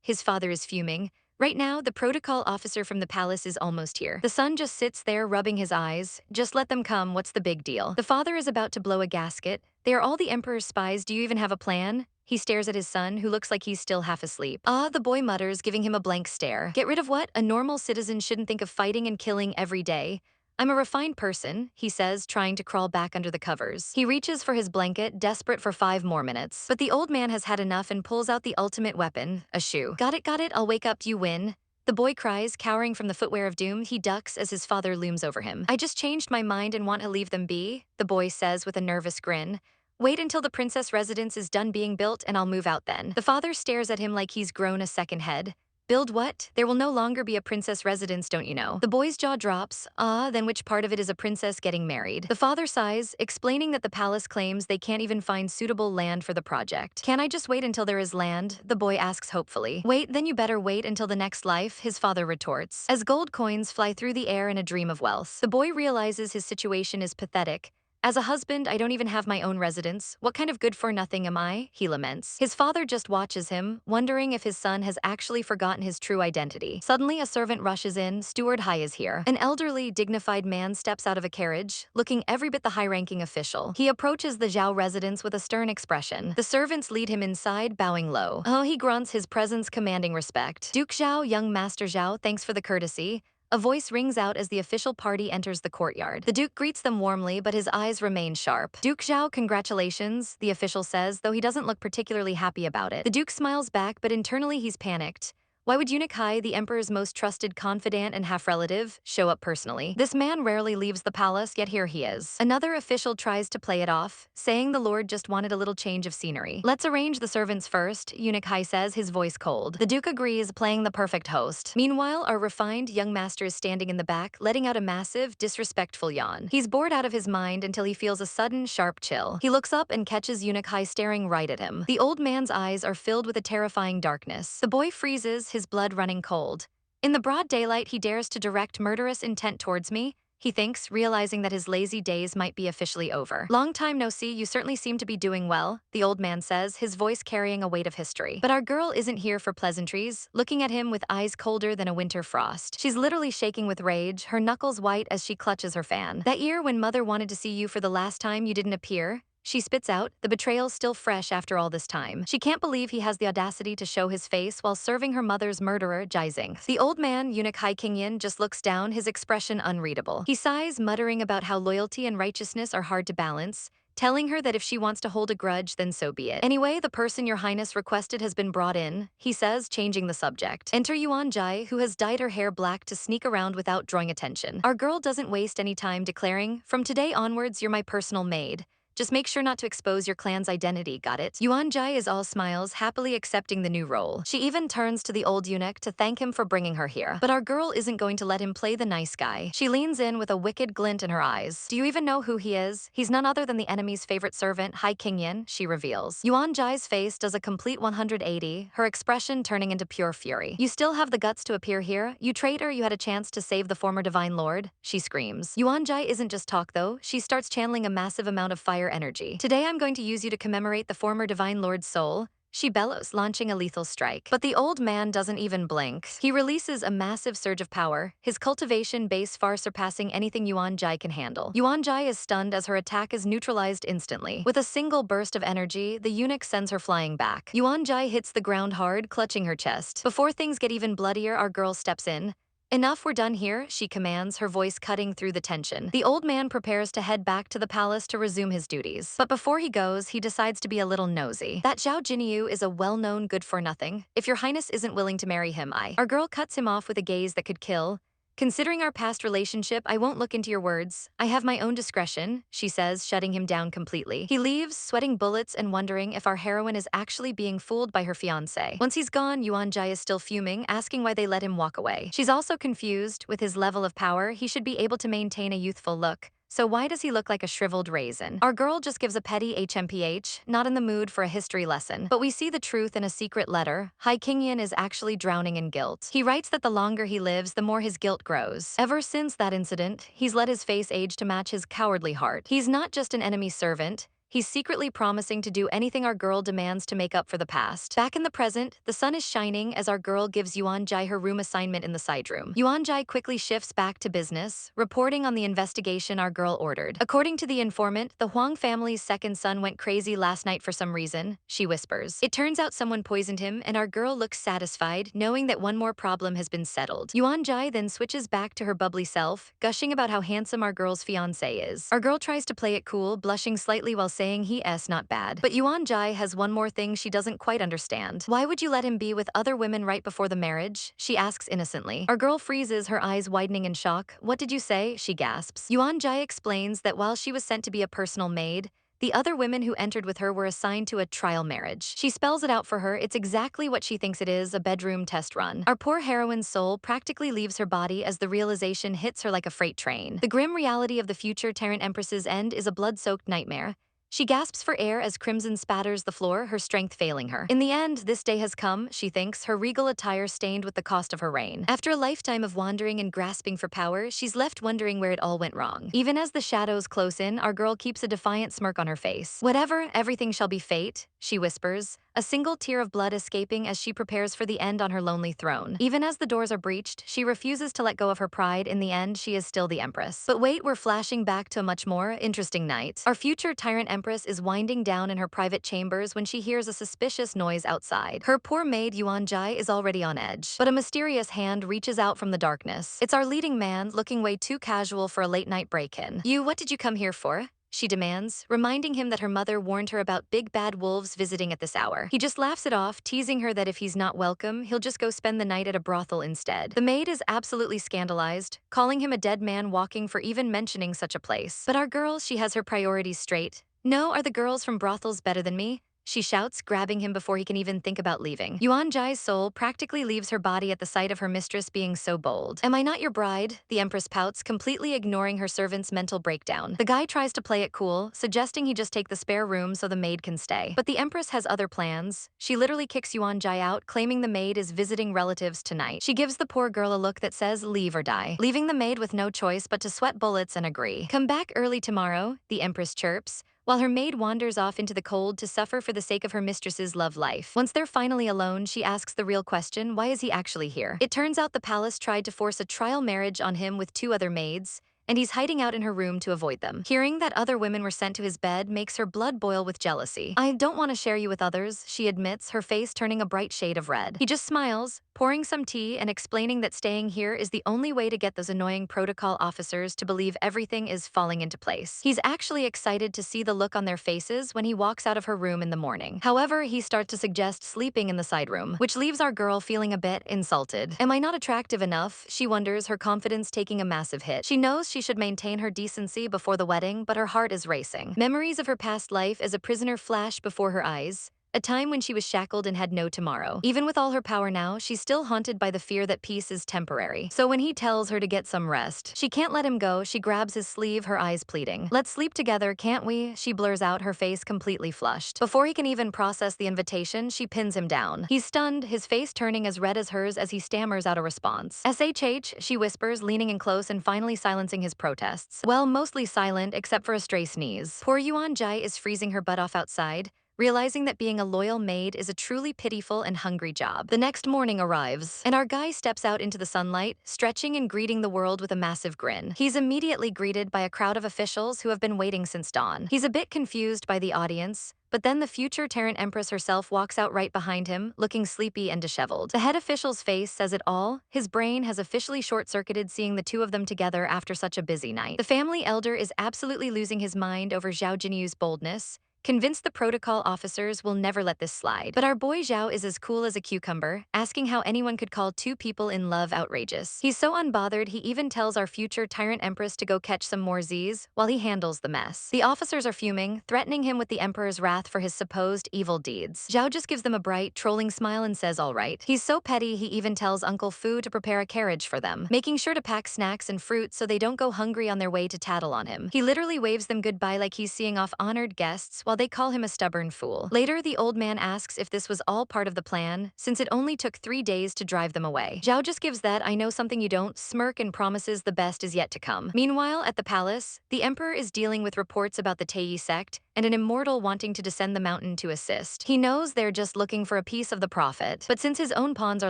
His father is fuming. Right now, the protocol officer from the palace is almost here. The son just sits there rubbing his eyes. "Just let them come, what's the big deal?" The father is about to blow a gasket. "They are all the Emperor's spies, do you even have a plan?" He stares at his son, who looks like he's still half asleep. "Ah," the boy mutters, giving him a blank stare. "Get rid of what? A normal citizen shouldn't think of fighting and killing every day." "I'm a refined person," he says, trying to crawl back under the covers. He reaches for his blanket, desperate for 5 more minutes. But the old man has had enough and pulls out the ultimate weapon, a shoe. Got it, I'll wake up, you win." The boy cries, cowering from the footwear of doom. He ducks as his father looms over him. "I just changed my mind and want to leave them be," the boy says with a nervous grin. "Wait until the princess residence is done being built and I'll move out then." The father stares at him like he's grown a second head. "Build what? There will no longer be a princess residence, don't you know?" The boy's jaw drops. "Ah, then which part of it is a princess getting married?" The father sighs, explaining that the palace claims they can't even find suitable land for the project. "Can I just wait until there is land?" the boy asks hopefully. "Wait, then you better wait until the next life," his father retorts. As gold coins fly through the air in a dream of wealth, the boy realizes his situation is pathetic. "As a husband, I don't even have my own residence. What kind of good-for-nothing am I?" he laments. His father just watches him, wondering if his son has actually forgotten his true identity. Suddenly, a servant rushes in. "Steward Hai is here." An elderly, dignified man steps out of a carriage, looking every bit the high-ranking official. He approaches the Zhao residence with a stern expression. The servants lead him inside, bowing low. Oh, he grunts, his presence commanding respect. "Duke Zhao, young Master Zhao, thanks for the courtesy." A voice rings out as the official party enters the courtyard. The Duke greets them warmly, but his eyes remain sharp. "Duke Zhao, congratulations," the official says, though he doesn't look particularly happy about it. The Duke smiles back, but internally he's panicked. Why would Eunuch Hai, the emperor's most trusted confidant and half-relative, show up personally? This man rarely leaves the palace, yet here he is. Another official tries to play it off, saying the lord just wanted a little change of scenery. Let's arrange the servants first, Eunuch Hai says, his voice cold. The duke agrees, playing the perfect host. Meanwhile, our refined young master is standing in the back, letting out a massive, disrespectful yawn. He's bored out of his mind until he feels a sudden, sharp chill. He looks up and catches Eunuch Hai staring right at him. The old man's eyes are filled with a terrifying darkness. The boy freezes, his blood running cold. In the broad daylight, he dares to direct murderous intent towards me, he thinks, realizing that his lazy days might be officially over. Long time no see, you certainly seem to be doing well, the old man says, his voice carrying a weight of history. But our girl isn't here for pleasantries, looking at him with eyes colder than a winter frost. She's literally shaking with rage, her knuckles white as she clutches her fan. That year when mother wanted to see you for the last time, you didn't appear. She spits out, the betrayal still fresh after all this time. She can't believe he has the audacity to show his face while serving her mother's murderer, Jizing. The old man, Eunuch Hai Qingyan, just looks down, his expression unreadable. He sighs, muttering about how loyalty and righteousness are hard to balance, telling her that if she wants to hold a grudge, then so be it. Anyway, the person your highness requested has been brought in, he says, changing the subject. Enter Yuan Jai, who has dyed her hair black to sneak around without drawing attention. Our girl doesn't waste any time declaring, from today onwards, you're my personal maid. Just make sure not to expose your clan's identity, got it? Yuan Jai is all smiles, happily accepting the new role. She even turns to the old eunuch to thank him for bringing her here. But our girl isn't going to let him play the nice guy. She leans in with a wicked glint in her eyes. Do you even know who he is? He's none other than the enemy's favorite servant, Hai Qingyan, she reveals. Yuan Jai's face does a complete 180, her expression turning into pure fury. You still have the guts to appear here? You traitor, you had a chance to save the former divine lord, she screams. Yuan Jai isn't just talk though, she starts channeling a massive amount of fire energy. Today I'm going to use you to commemorate the former divine lord's soul, she bellows, launching a lethal strike. But the old man doesn't even blink. He releases a massive surge of power, his cultivation base far surpassing anything Yuan Jai can handle. Yuan Jai is stunned as her attack is neutralized instantly. With a single burst of energy, the eunuch sends her flying back. Yuan Jai hits the ground hard, clutching her chest. Before things get even bloodier, our girl steps in. Enough, we're done here, she commands, her voice cutting through the tension. The old man prepares to head back to the palace to resume his duties. But before he goes, he decides to be a little nosy. That Zhao Jinyu is a well-known good-for-nothing. If your highness isn't willing to marry him, Our girl cuts him off with a gaze that could kill. Considering our past relationship, I won't look into your words. I have my own discretion, she says, shutting him down completely. He leaves, sweating bullets and wondering if our heroine is actually being fooled by her fiancé. Once he's gone, Yuan Jai is still fuming, asking why they let him walk away. She's also confused. With his level of power, he should be able to maintain a youthful look. So why does he look like a shriveled raisin? Our girl just gives a petty HMPH, not in the mood for a history lesson. But we see the truth in a secret letter. Hai Qingyan is actually drowning in guilt. He writes that the longer he lives, the more his guilt grows. Ever since that incident, he's let his face age to match his cowardly heart. He's not just an enemy's servant. He's secretly promising to do anything our girl demands to make up for the past. Back in the present, the sun is shining as our girl gives Yuan Jai her room assignment in the side room. Yuan Jai quickly shifts back to business, reporting on the investigation our girl ordered. According to the informant, the Huang family's second son went crazy last night for some reason, she whispers. It turns out someone poisoned him, and our girl looks satisfied, knowing that one more problem has been settled. Yuan Jai then switches back to her bubbly self, gushing about how handsome our girl's fiancé is. Our girl tries to play it cool, blushing slightly while saying he's not bad. But Yuan Jai has one more thing she doesn't quite understand. Why would you let him be with other women right before the marriage? She asks innocently. Our girl freezes, her eyes widening in shock. What did you say? She gasps. Yuan Jai explains that while she was sent to be a personal maid, the other women who entered with her were assigned to a trial marriage. She spells it out for her. It's exactly what she thinks it is, a bedroom test run. Our poor heroine's soul practically leaves her body as the realization hits her like a freight train. The grim reality of the future Tyrant Empress's end is a blood-soaked nightmare. She gasps for air as crimson spatters the floor, her strength failing her. In the end, this day has come, she thinks, her regal attire stained with the cost of her reign. After a lifetime of wandering and grasping for power, she's left wondering where it all went wrong. Even as the shadows close in, our girl keeps a defiant smirk on her face. Whatever, everything shall be fate, she whispers, a single tear of blood escaping as she prepares for the end on her lonely throne. Even as the doors are breached, she refuses to let go of her pride. In the end, she is still the Empress. But wait, we're flashing back to a much more interesting night. Our future Tyrant Empress is winding down in her private chambers when she hears a suspicious noise outside. Her poor maid Yuan Jai is already on edge. But a mysterious hand reaches out from the darkness. It's our leading man, looking way too casual for a late-night break-in. What did you come here for? she demands, reminding him that her mother warned her about big bad wolves visiting at this hour. He just laughs it off, teasing her that if he's not welcome, he'll just go spend the night at a brothel instead. The maid is absolutely scandalized, calling him a dead man walking for even mentioning such a place. But our girl, she has her priorities straight. No, are the girls from brothels better than me? She shouts, grabbing him before he can even think about leaving. Yuan Jai's soul practically leaves her body at the sight of her mistress being so bold. Am I not your bride? The Empress pouts, completely ignoring her servant's mental breakdown. The guy tries to play it cool, suggesting he just take the spare room so the maid can stay. But the Empress has other plans. She literally kicks Yuan Jai out, claiming the maid is visiting relatives tonight. She gives the poor girl a look that says leave or die, leaving the maid with no choice but to sweat bullets and agree. Come back early tomorrow, the Empress chirps, while her maid wanders off into the cold to suffer for the sake of her mistress's love life. Once they're finally alone, she asks the real question, why is he actually here? It turns out the palace tried to force a trial marriage on him with 2 other maids, and he's hiding out in her room to avoid them. Hearing that other women were sent to his bed makes her blood boil with jealousy. I don't want to share you with others, she admits, her face turning a bright shade of red. He just smiles, pouring some tea and explaining that staying here is the only way to get those annoying protocol officers to believe everything is falling into place. He's actually excited to see the look on their faces when he walks out of her room in the morning. However, he starts to suggest sleeping in the side room, which leaves our girl feeling a bit insulted. Am I not attractive enough? She wonders, her confidence taking a massive hit. She knows she should maintain her decency before the wedding, but her heart is racing. Memories of her past life as a prisoner flash before her eyes, a time when she was shackled and had no tomorrow. Even with all her power now, she's still haunted by the fear that peace is temporary. So when he tells her to get some rest, she can't let him go. She grabs his sleeve, her eyes pleading. Let's sleep together, can't we? She blurs out, her face completely flushed. Before he can even process the invitation, she pins him down. He's stunned, his face turning as red as hers as he stammers out a response. SHH, she whispers, leaning in close and finally silencing his protests. Well, mostly silent, except for a stray sneeze. Poor Yuan Jai is freezing her butt off outside, realizing that being a loyal maid is a truly pitiful and hungry job. The next morning arrives, and our guy steps out into the sunlight, stretching and greeting the world with a massive grin. He's immediately greeted by a crowd of officials who have been waiting since dawn. He's a bit confused by the audience, but then the future Tyrant Empress herself walks out right behind him, looking sleepy and disheveled. The head official's face says it all. His brain has officially short-circuited seeing the 2 of them together after such a busy night. The family elder is absolutely losing his mind over Zhao Jinyu's boldness, convinced the protocol officers will never let this slide. But our boy Zhao is as cool as a cucumber, asking how anyone could call 2 people in love outrageous. He's so unbothered he even tells our future Tyrant Empress to go catch some more Z's while he handles the mess. The officers are fuming, threatening him with the Emperor's wrath for his supposed evil deeds. Zhao just gives them a bright, trolling smile and says all right. He's so petty he even tells Uncle Fu to prepare a carriage for them, making sure to pack snacks and fruit so they don't go hungry on their way to tattle on him. He literally waves them goodbye like he's seeing off honored guests while they call him a stubborn fool. Later, the old man asks if this was all part of the plan, since it only took 3 days to drive them away. Zhao just gives that I know something you don't smirk and promises the best is yet to come. Meanwhile, at the palace, the emperor is dealing with reports about the Tei sect and an immortal wanting to descend the mountain to assist. He knows they're just looking for a piece of the profit, but since his own pawns are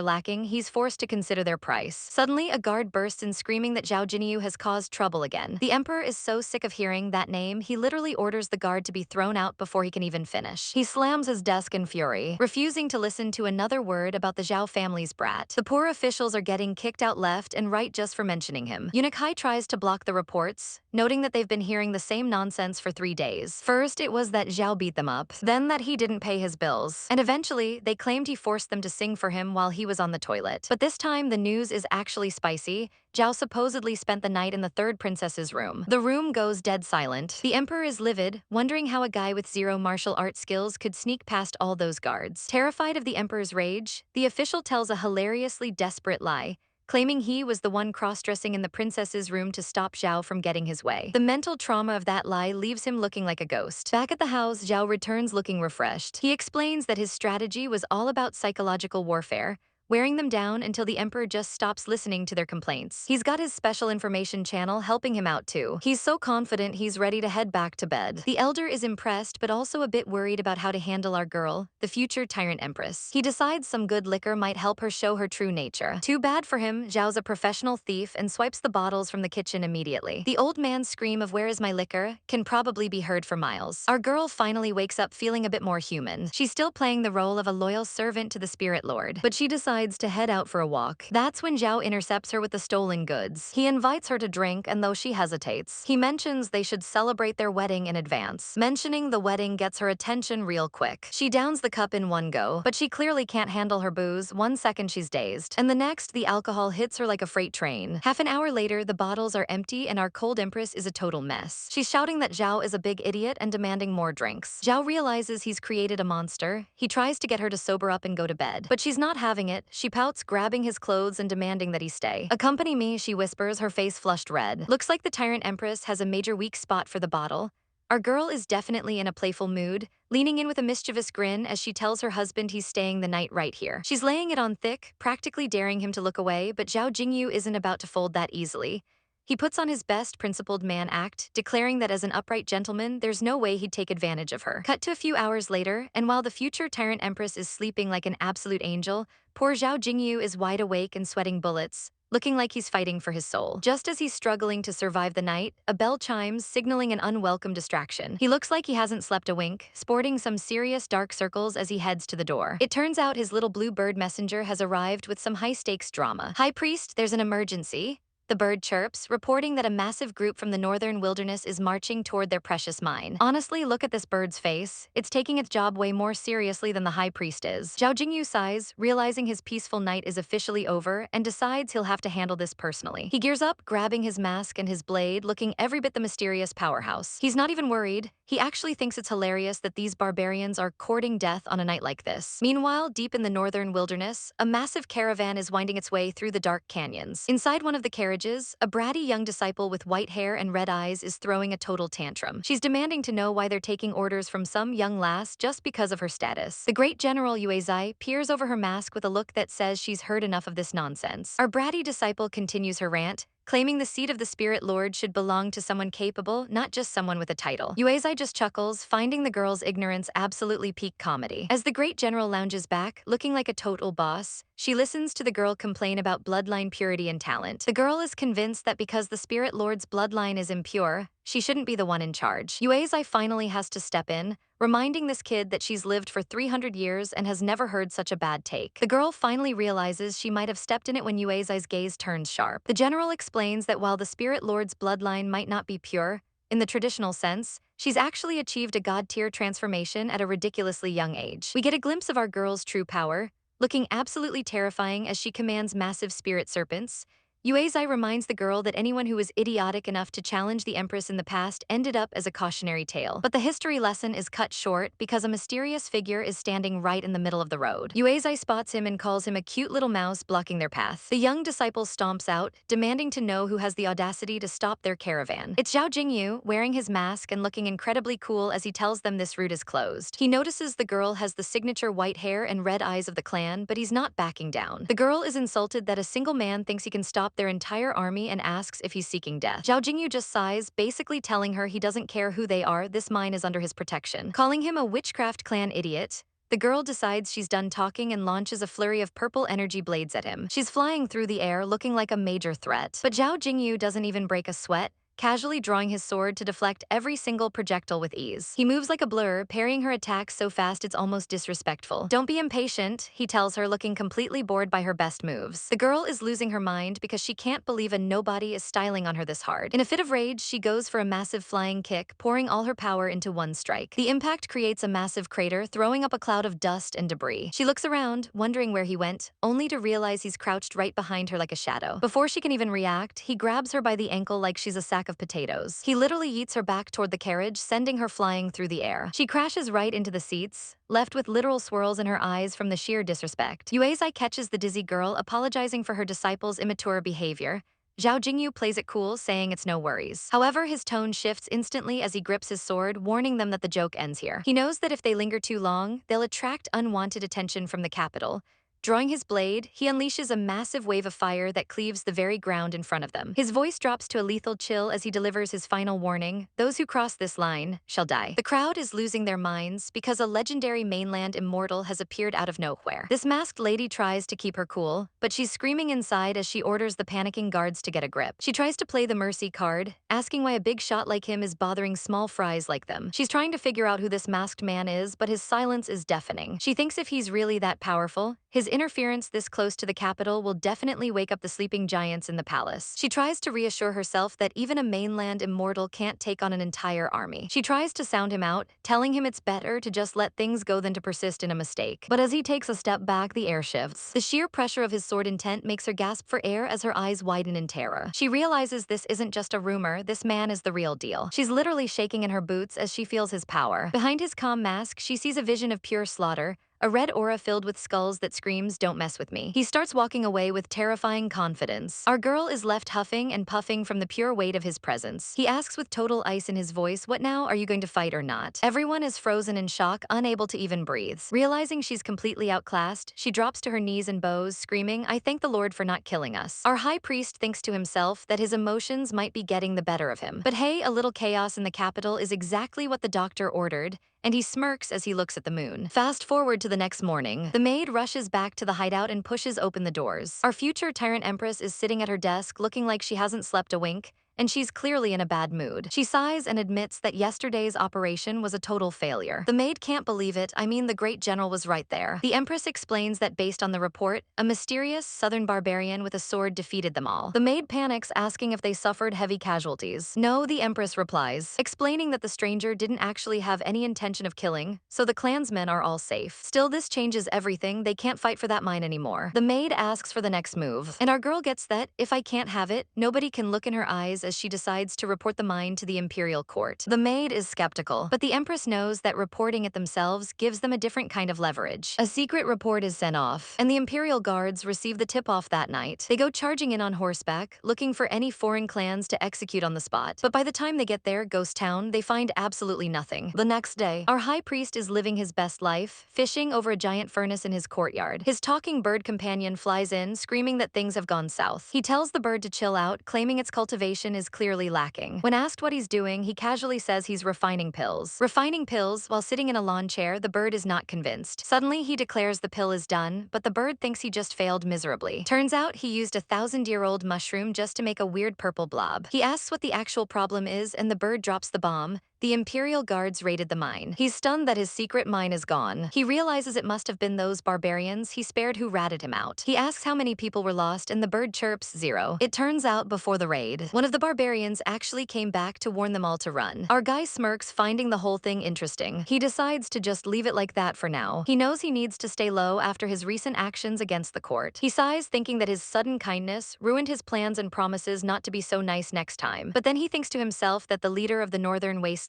lacking, he's forced to consider their price. Suddenly, a guard bursts in screaming that Zhao Jinyu has caused trouble again. The emperor is so sick of hearing that name, he literally orders the guard to be thrown out before he can even finish. He slams his desk in fury, refusing to listen to another word about the Zhao family's brat. The poor officials are getting kicked out left and right just for mentioning him. Eunuch Hai tries to block the reports, noting that they've been hearing the same nonsense for 3 days. First, it was that Zhao beat them up, then that he didn't pay his bills, and eventually, they claimed he forced them to sing for him while he was on the toilet. But this time, the news is actually spicy. Zhao supposedly spent the night in the 3rd princess's room. The room goes dead silent. The emperor is livid, wondering how a guy with 0 martial art skills could sneak past all those guards. Terrified of the emperor's rage, the official tells a hilariously desperate lie, claiming he was the one cross-dressing in the princess's room to stop Zhao from getting his way. The mental trauma of that lie leaves him looking like a ghost. Back at the house, Zhao returns looking refreshed. He explains that his strategy was all about psychological warfare, wearing them down until the emperor just stops listening to their complaints. He's got his special information channel helping him out too. He's so confident he's ready to head back to bed. The elder is impressed but also a bit worried about how to handle our girl, the future Tyrant Empress. He decides some good liquor might help her show her true nature. Too bad for him, Zhao's a professional thief and swipes the bottles from the kitchen immediately. The old man's scream of "Where is my liquor?" can probably be heard for miles. Our girl finally wakes up feeling a bit more human. She's still playing the role of a loyal servant to the spirit lord, but she decides decides to head out for a walk. That's when Zhao intercepts her with the stolen goods. He invites her to drink, and though she hesitates, he mentions they should celebrate their wedding in advance. Mentioning the wedding gets her attention real quick. She downs the cup in one go, but she clearly can't handle her booze. 1 second she's dazed, and the next, the alcohol hits her like a freight train. Half an hour later, the bottles are empty and our cold Empress is a total mess. She's shouting that Zhao is a big idiot and demanding more drinks. Zhao realizes he's created a monster. He tries to get her to sober up and go to bed, but she's not having it. She pouts, grabbing his clothes and demanding that he stay. "Accompany me," she whispers, her face flushed red. Looks like the Tyrant Empress has a major weak spot for the bottle. Our girl is definitely in a playful mood, leaning in with a mischievous grin as she tells her husband he's staying the night right here. She's laying it on thick, practically daring him to look away, but Zhao Jinyu isn't about to fold that easily. He puts on his best principled man act, declaring that as an upright gentleman, there's no way he'd take advantage of her. Cut to a few hours later, and while the future Tyrant Empress is sleeping like an absolute angel, poor Zhao Jinyu is wide awake and sweating bullets, looking like he's fighting for his soul. Just as he's struggling to survive the night, a bell chimes, signaling an unwelcome distraction. He looks like he hasn't slept a wink, sporting some serious dark circles as he heads to the door. It turns out his little blue bird messenger has arrived with some high-stakes drama. "High Priest, there's an emergency." The bird chirps, reporting that a massive group from the northern wilderness is marching toward their precious mine. Honestly, look at this bird's face. It's taking its job way more seriously than the High Priest is. Zhao Jinyu sighs, realizing his peaceful night is officially over, and decides he'll have to handle this personally. He gears up, grabbing his mask and his blade, looking every bit the mysterious powerhouse. He's not even worried. He actually thinks it's hilarious that these barbarians are courting death on a night like this. Meanwhile, deep in the northern wilderness, a massive caravan is winding its way through the dark canyons. Inside one of the carriages, a bratty young disciple with white hair and red eyes is throwing a total tantrum. She's demanding to know why they're taking orders from some young lass just because of her status. The great General Yuezai peers over her mask with a look that says she's heard enough of this nonsense. Our bratty disciple continues her rant, claiming the seat of the Spirit Lord should belong to someone capable, not just someone with a title. Yuezai just chuckles, finding the girl's ignorance absolutely peak comedy. As the great general lounges back, looking like a total boss, she listens to the girl complain about bloodline purity and talent. The girl is convinced that because the Spirit Lord's bloodline is impure, she shouldn't be the one in charge. Yuezai finally has to step in, reminding this kid that she's lived for 300 years and has never heard such a bad take. The girl finally realizes she might have stepped in it when Yuezai's gaze turns sharp. The general explains that while the Spirit Lord's bloodline might not be pure, in the traditional sense, she's actually achieved a god-tier transformation at a ridiculously young age. We get a glimpse of our girl's true power, looking absolutely terrifying as she commands massive spirit serpents. Yuezai reminds the girl that anyone who was idiotic enough to challenge the Empress in the past ended up as a cautionary tale. But the history lesson is cut short because a mysterious figure is standing right in the middle of the road. Yuezai spots him and calls him a cute little mouse blocking their path. The young disciple stomps out, demanding to know who has the audacity to stop their caravan. It's Zhao Jinyu, wearing his mask and looking incredibly cool as he tells them this route is closed. He notices the girl has the signature white hair and red eyes of the clan, but he's not backing down. The girl is insulted that a single man thinks he can stop their entire army and asks if he's seeking death. Zhao Jinyu just sighs, basically telling her he doesn't care who they are, this mine is under his protection. Calling him a witchcraft clan idiot, the girl decides she's done talking and launches a flurry of purple energy blades at him. She's flying through the air, looking like a major threat. But Zhao Jinyu doesn't even break a sweat, casually drawing his sword to deflect every single projectile with ease. He moves like a blur, parrying her attacks so fast it's almost disrespectful. "Don't be impatient," he tells her, looking completely bored by her best moves. The girl is losing her mind because she can't believe a nobody is styling on her this hard. In a fit of rage, she goes for a massive flying kick, pouring all her power into one strike. The impact creates a massive crater, throwing up a cloud of dust and debris. She looks around, wondering where he went, only to realize he's crouched right behind her like a shadow. Before she can even react, he grabs her by the ankle like she's a sack of potatoes. He literally yeets her back toward the carriage, sending her flying through the air. She crashes right into the seats, left with literal swirls in her eyes from the sheer disrespect. Yuezai catches the dizzy girl, apologizing for her disciple's immature behavior. Zhao Jinyu plays it cool, saying it's no worries. However, his tone shifts instantly as he grips his sword, warning them that the joke ends here. He knows that if they linger too long, they'll attract unwanted attention from the capital. Drawing his blade, he unleashes a massive wave of fire that cleaves the very ground in front of them. His voice drops to a lethal chill as he delivers his final warning: those who cross this line shall die. The crowd is losing their minds because a legendary mainland immortal has appeared out of nowhere. This masked lady tries to keep her cool, but she's screaming inside as she orders the panicking guards to get a grip. She tries to play the mercy card, asking why a big shot like him is bothering small fries like them. She's trying to figure out who this masked man is, but his silence is deafening. She thinks if he's really that powerful, his His interference this close to the capital will definitely wake up the sleeping giants in the palace. She tries to reassure herself that even a mainland immortal can't take on an entire army. She tries to sound him out, telling him it's better to just let things go than to persist in a mistake. But as he takes a step back, the air shifts. The sheer pressure of his sword intent makes her gasp for air as her eyes widen in terror. She realizes this isn't just a rumor, this man is the real deal. She's literally shaking in her boots as she feels his power. Behind his calm mask, she sees a vision of pure slaughter, a red aura filled with skulls that screams, "Don't mess with me." He starts walking away with terrifying confidence. Our girl is left huffing and puffing from the pure weight of his presence. He asks with total ice in his voice, "What now? Are you going to fight or not?" Everyone is frozen in shock, unable to even breathe. Realizing she's completely outclassed, she drops to her knees and bows, screaming, "I thank the Lord for not killing us." Our high priest thinks to himself that his emotions might be getting the better of him. But hey, a little chaos in the capital is exactly what the doctor ordered, and he smirks as he looks at the moon. Fast forward to the next morning. The maid rushes back to the hideout and pushes open the doors. Our future Tyrant Empress is sitting at her desk looking like she hasn't slept a wink, and she's clearly in a bad mood. She sighs and admits that yesterday's operation was a total failure. The maid can't believe it. I mean, the great general was right there. The Empress explains that based on the report, a mysterious southern barbarian with a sword defeated them all. The maid panics, asking if they suffered heavy casualties. No, the Empress replies, explaining that the stranger didn't actually have any intention of killing, so the clansmen are all safe. Still, this changes everything. They can't fight for that mine anymore. The maid asks for the next move, and our girl gets that if I can't have it, nobody can look in her eyes as she decides to report the mine to the imperial court. The maid is skeptical, but the Empress knows that reporting it themselves gives them a different kind of leverage. A secret report is sent off, and the imperial guards receive the tip-off that night. They go charging in on horseback, looking for any foreign clans to execute on the spot. But by the time they get there, Ghost Town, they find absolutely nothing. The next day, our high priest is living his best life, fishing over a giant furnace in his courtyard. His talking bird companion flies in, screaming that things have gone south. He tells the bird to chill out, claiming its cultivation is clearly lacking. When asked what he's doing, he casually says he's refining pills. Refining pills while sitting in a lawn chair, the bird is not convinced. Suddenly, he declares the pill is done, but the bird thinks he just failed miserably. Turns out he used a 1,000-year-old mushroom just to make a weird purple blob. He asks what the actual problem is, and the bird drops the bomb. The Imperial Guards raided the mine. He's stunned that his secret mine is gone. He realizes it must have been those barbarians he spared who ratted him out. He asks how many people were lost, and the bird chirps 0. It turns out before the raid, one of the barbarians actually came back to warn them all to run. Our guy smirks, finding the whole thing interesting. He decides to just leave it like that for now. He knows he needs to stay low after his recent actions against the court. He sighs, thinking that his sudden kindness ruined his plans and promises not to be so nice next time. But then he thinks to himself that the leader of the Northern Wasteland,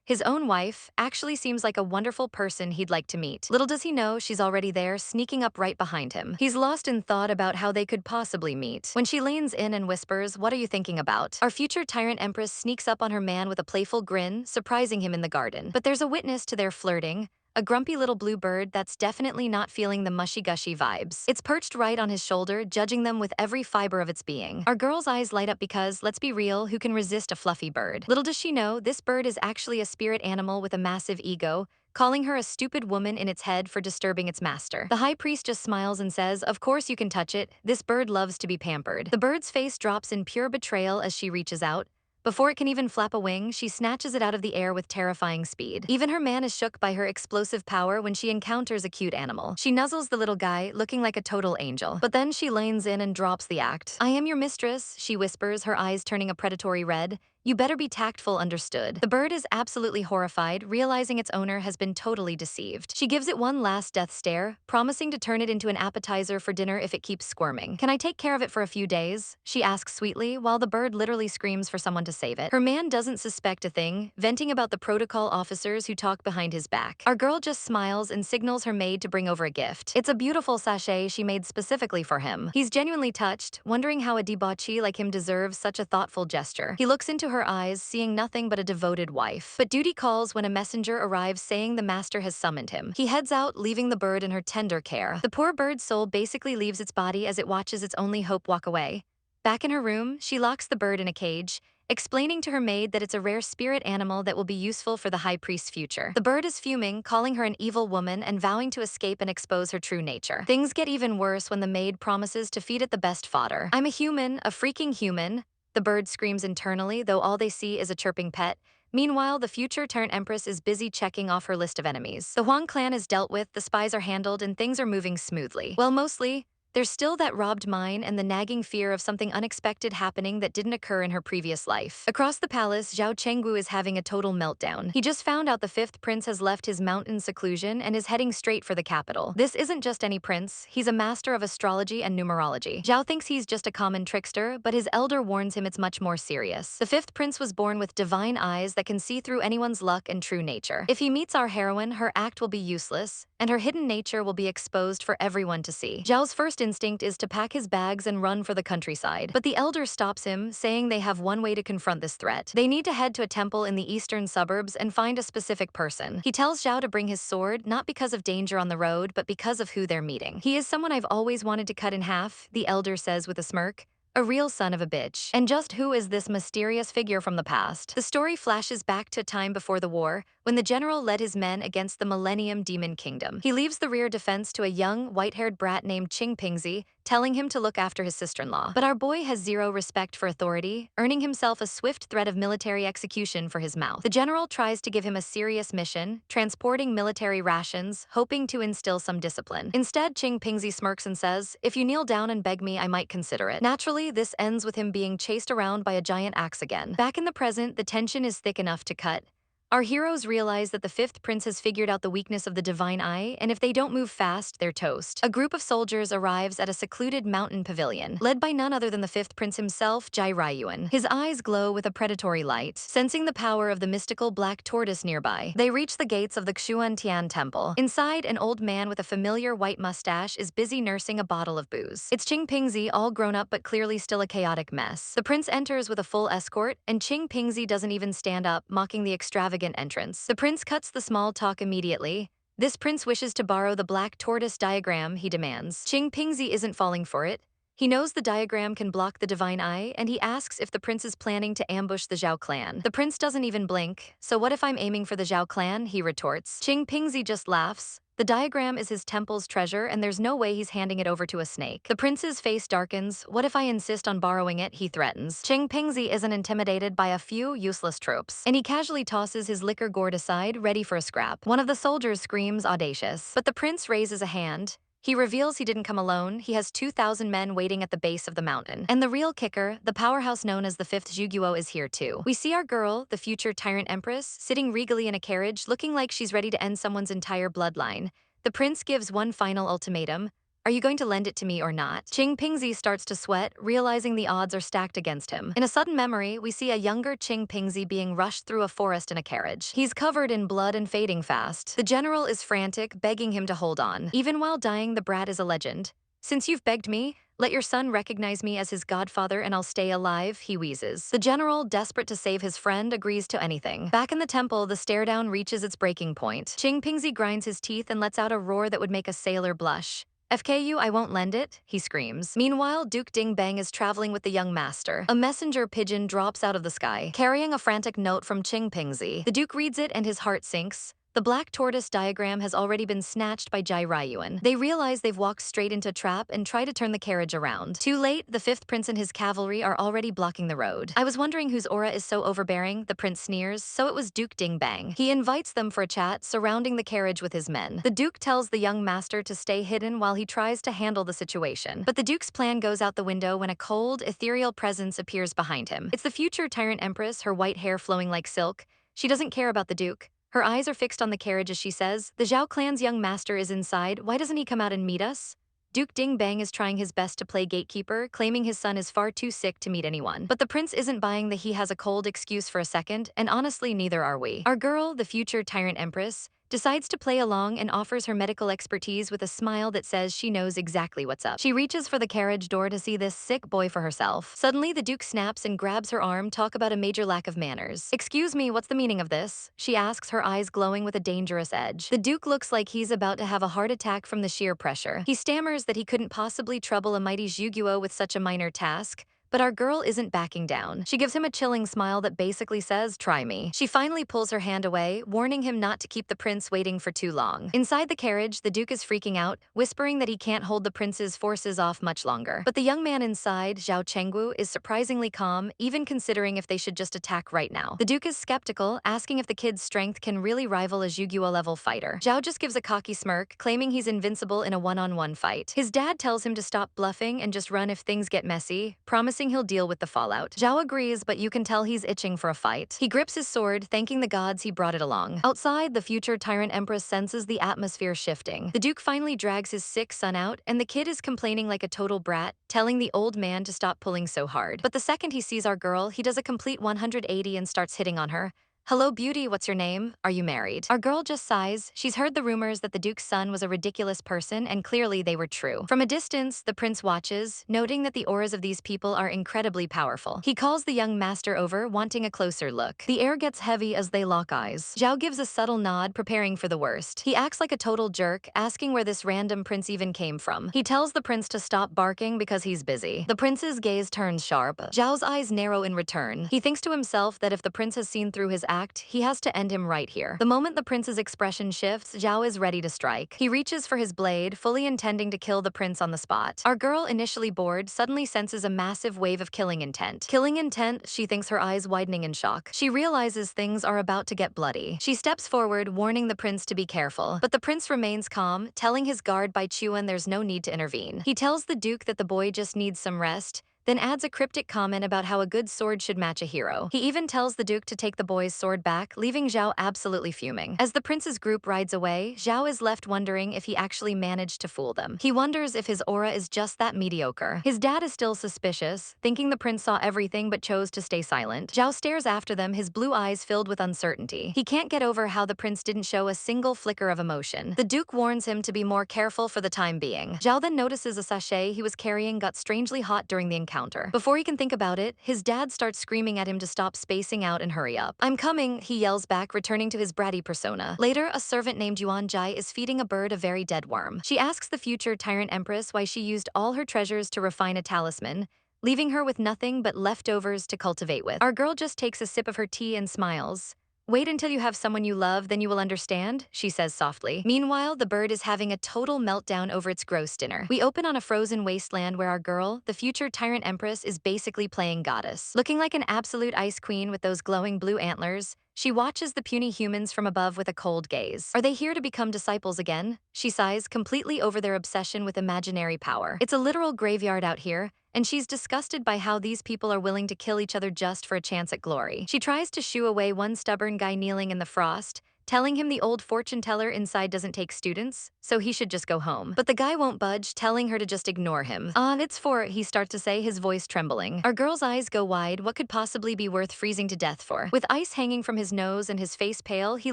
his own wife, actually seems like a wonderful person he'd like to meet. Little does he know she's already there, sneaking up right behind him. He's lost in thought about how they could possibly meet, when she leans in and whispers, "What are you thinking about?" Our future Tyrant Empress sneaks up on her man with a playful grin, surprising him in the garden. But there's a witness to their flirting. A grumpy little blue bird that's definitely not feeling the mushy-gushy vibes. It's perched right on his shoulder, judging them with every fiber of its being. Our girl's eyes light up because, let's be real, who can resist a fluffy bird? Little does she know, this bird is actually a spirit animal with a massive ego, calling her a stupid woman in its head for disturbing its master. The high priest just smiles and says, "Of course you can touch it. This bird loves to be pampered." The bird's face drops in pure betrayal as she reaches out. Before it can even flap a wing, she snatches it out of the air with terrifying speed. Even her man is shook by her explosive power when she encounters a cute animal. She nuzzles the little guy, looking like a total angel. But then she leans in and drops the act. "I am your mistress," she whispers, her eyes turning a predatory red. "You better be tactful, understood." The bird is absolutely horrified, realizing its owner has been totally deceived. She gives it one last death stare, promising to turn it into an appetizer for dinner if it keeps squirming. "Can I take care of it for a few days?" she asks sweetly, while the bird literally screams for someone to save it. Her man doesn't suspect a thing, venting about the protocol officers who talk behind his back. Our girl just smiles and signals her maid to bring over a gift. It's a beautiful sachet she made specifically for him. He's genuinely touched, wondering how a debauchee like him deserves such a thoughtful gesture. He looks into her eyes, seeing nothing but a devoted wife. But duty calls when a messenger arrives saying the master has summoned him. He heads out, leaving the bird in her tender care. The poor bird's soul basically leaves its body as it watches its only hope walk away. Back in her room, she locks the bird in a cage, explaining to her maid that it's a rare spirit animal that will be useful for the high priest's future. The bird is fuming, calling her an evil woman and vowing to escape and expose her true nature. Things get even worse when the maid promises to feed it the best fodder. "I'm a human, a freaking human," the bird screams internally, though all they see is a chirping pet. Meanwhile, the future turned Empress is busy checking off her list of enemies. The Huang clan is dealt with, the spies are handled, and things are moving smoothly. Well, mostly. There's still that robbed mine and the nagging fear of something unexpected happening that didn't occur in her previous life. Across the palace, Zhao Chenggu is having a total meltdown. He just found out the fifth prince has left his mountain seclusion and is heading straight for the capital. This isn't just any prince, he's a master of astrology and numerology. Zhao thinks he's just a common trickster, but his elder warns him it's much more serious. The fifth prince was born with divine eyes that can see through anyone's luck and true nature. If he meets our heroine, her act will be useless, and her hidden nature will be exposed for everyone to see. Zhao's first instinct is to pack his bags and run for the countryside. But the elder stops him, saying they have one way to confront this threat. They need to head to a temple in the eastern suburbs and find a specific person. He tells Zhao to bring his sword, not because of danger on the road, but because of who they're meeting. He is someone I've always wanted to cut in half, the elder says with a smirk. A real son of a bitch. And just who is this mysterious figure from the past? The story flashes back to time before the war, when the general led his men against the Millennium Demon Kingdom. He leaves the rear defense to a young, white-haired brat named Qing Pingzi, telling him to look after his sister-in-law. But our boy has zero respect for authority, earning himself a swift threat of military execution for his mouth. The general tries to give him a serious mission, transporting military rations, hoping to instill some discipline. Instead, Qing Pingzi smirks and says, "If you kneel down and beg me, I might consider it." Naturally, this ends with him being chased around by a giant axe again. Back in the present, the tension is thick enough to cut. Our heroes realize that the fifth prince has figured out the weakness of the divine eye, and if they don't move fast, they're toast. A group of soldiers arrives at a secluded mountain pavilion, led by none other than the fifth prince himself, Jai Ryuan. His eyes glow with a predatory light, sensing the power of the mystical black tortoise nearby. They reach the gates of the Xuan Tian temple. Inside, an old man with a familiar white mustache is busy nursing a bottle of booze. It's Qing Pingzi, all grown up but clearly still a chaotic mess. The prince enters with a full escort, and Qing Pingzi doesn't even stand up, mocking the extravagant entrance. The prince cuts the small talk immediately. This prince wishes to borrow the black tortoise diagram, he demands. Qing Pingzi isn't falling for it. He knows the diagram can block the divine eye, and he asks if the prince is planning to ambush the Zhao clan. The prince doesn't even blink. "So what if I'm aiming for the Zhao clan?" he retorts. Qing Pingzi just laughs. The diagram is his temple's treasure, and there's no way he's handing it over to a snake. The prince's face darkens. "What if I insist on borrowing it?" he threatens. Qing Pingzi isn't intimidated by a few useless tropes, and he casually tosses his liquor gourd aside, ready for a scrap. One of the soldiers screams, audacious. But the prince raises a hand. He reveals he didn't come alone. He has 2,000 men waiting at the base of the mountain. And the real kicker, the powerhouse known as the Fifth Zhuguo, is here too. We see our girl, the future Tyrant Empress, sitting regally in a carriage, looking like she's ready to end someone's entire bloodline. The prince gives one final ultimatum. "Are you going to lend it to me or not?" Qing Pingzi starts to sweat, realizing the odds are stacked against him. In a sudden memory, we see a younger Qing Pingzi being rushed through a forest in a carriage. He's covered in blood and fading fast. The general is frantic, begging him to hold on. Even while dying, the brat is a legend. "Since you've begged me, let your son recognize me as his godfather and I'll stay alive," he wheezes. The general, desperate to save his friend, agrees to anything. Back in the temple, the stare-down reaches its breaking point. Qing Pingzi grinds his teeth and lets out a roar that would make a sailor blush. "FKU, I won't lend it," he screams. Meanwhile, Duke Ding Bang is traveling with the young master. A messenger pigeon drops out of the sky, carrying a frantic note from Qing Pingzi. The Duke reads it and his heart sinks. The black tortoise diagram has already been snatched by Jai Ryuan. They realize they've walked straight into a trap and try to turn the carriage around. Too late, the fifth prince and his cavalry are already blocking the road. "I was wondering whose aura is so overbearing," the prince sneers. So it was Duke Ding Bang. He invites them for a chat, surrounding the carriage with his men. The Duke tells the young master to stay hidden while he tries to handle the situation. But the Duke's plan goes out the window when a cold, ethereal presence appears behind him. It's the future Tyrant Empress, her white hair flowing like silk. She doesn't care about the Duke. Her eyes are fixed on the carriage as she says, "The Zhao clan's young master is inside. Why doesn't he come out and meet us?" Duke Ding Bang is trying his best to play gatekeeper, claiming his son is far too sick to meet anyone. But the prince isn't buying the "he has a cold" excuse for a second, and honestly, neither are we. Our girl, the future Tyrant Empress, decides to play along and offers her medical expertise with a smile that says she knows exactly what's up. She reaches for the carriage door to see this sick boy for herself. Suddenly, the Duke snaps and grabs her arm, talk about a major lack of manners. "Excuse me, what's the meaning of this?" she asks, her eyes glowing with a dangerous edge. The Duke looks like he's about to have a heart attack from the sheer pressure. He stammers that he couldn't possibly trouble a mighty Zhuguo with such a minor task, But our girl isn't backing down. She gives him a chilling smile that basically says, "Try me." She finally pulls her hand away, warning him not to keep the prince waiting for too long. Inside the carriage, the Duke is freaking out, whispering that he can't hold the prince's forces off much longer. But the young man inside, Zhao Chenggu, is surprisingly calm, even considering if they should just attack right now. The Duke is skeptical, asking if the kid's strength can really rival a Yu-Gi-Oh level fighter. Zhao just gives a cocky smirk, claiming he's invincible in a one-on-one fight. His dad tells him to stop bluffing and just run if things get messy, promising he'll deal with the fallout. Zhao agrees, but you can tell he's itching for a fight. He grips his sword, thanking the gods he brought it along. Outside, the future Tyrant Empress senses the atmosphere shifting. The Duke finally drags his sick son out, and the kid is complaining like a total brat, telling the old man to stop pulling so hard. But the second he sees our girl, he does a complete 180 and starts hitting on her. "Hello, beauty, what's your name? Are you married?" Our girl just sighs. She's heard the rumors that the Duke's son was a ridiculous person, and clearly they were true. From a distance, the prince watches, noting that the auras of these people are incredibly powerful. He calls the young master over, wanting a closer look. The air gets heavy as they lock eyes. Zhao gives a subtle nod, preparing for the worst. He acts like a total jerk, asking where this random prince even came from. He tells the prince to stop barking because he's busy. The prince's gaze turns sharp. Zhao's eyes narrow in return. He thinks to himself that if the prince has seen through his act, he has to end him right here. The moment the prince's expression shifts, Zhao is ready to strike. He reaches for his blade, fully intending to kill the prince on the spot. Our girl, initially bored, suddenly senses a massive wave of killing intent. Killing intent, she thinks, her eyes widening in shock. She realizes things are about to get bloody. She steps forward, warning the prince to be careful. But the prince remains calm, telling his guard Bai Chuan there's no need to intervene. He tells the Duke that the boy just needs some rest, then adds a cryptic comment about how a good sword should match a hero. He even tells the Duke to take the boy's sword back, leaving Zhao absolutely fuming. As the prince's group rides away, Zhao is left wondering if he actually managed to fool them. He wonders if his aura is just that mediocre. His dad is still suspicious, thinking the prince saw everything but chose to stay silent. Zhao stares after them, his blue eyes filled with uncertainty. He can't get over how the prince didn't show a single flicker of emotion. The Duke warns him to be more careful for the time being. Zhao then notices a sachet he was carrying got strangely hot during the encounter. Before he can think about it, his dad starts screaming at him to stop spacing out and hurry up. "I'm coming," he yells back, returning to his bratty persona. Later, a servant named Yuan Jai is feeding a bird a very dead worm. She asks the future Tyrant Empress why she used all her treasures to refine a talisman, leaving her with nothing but leftovers to cultivate with. Our girl just takes a sip of her tea and smiles. "Wait until you have someone you love, then you will understand," she says softly. Meanwhile, the bird is having a total meltdown over its gross dinner. We open on a frozen wasteland where our girl, the future Tyrant Empress, is basically playing goddess. Looking like an absolute ice queen with those glowing blue antlers, she watches the puny humans from above with a cold gaze. Are they here to become disciples again? She sighs, completely over their obsession with imaginary power. It's a literal graveyard out here, and she's disgusted by how these people are willing to kill each other just for a chance at glory. She tries to shoo away one stubborn guy kneeling in the frost, telling him the old fortune teller inside doesn't take students, so he should just go home. But the guy won't budge, telling her to just ignore him. It's for," he starts to say, his voice trembling. Our girl's eyes go wide. What could possibly be worth freezing to death for? With ice hanging from his nose and his face pale, he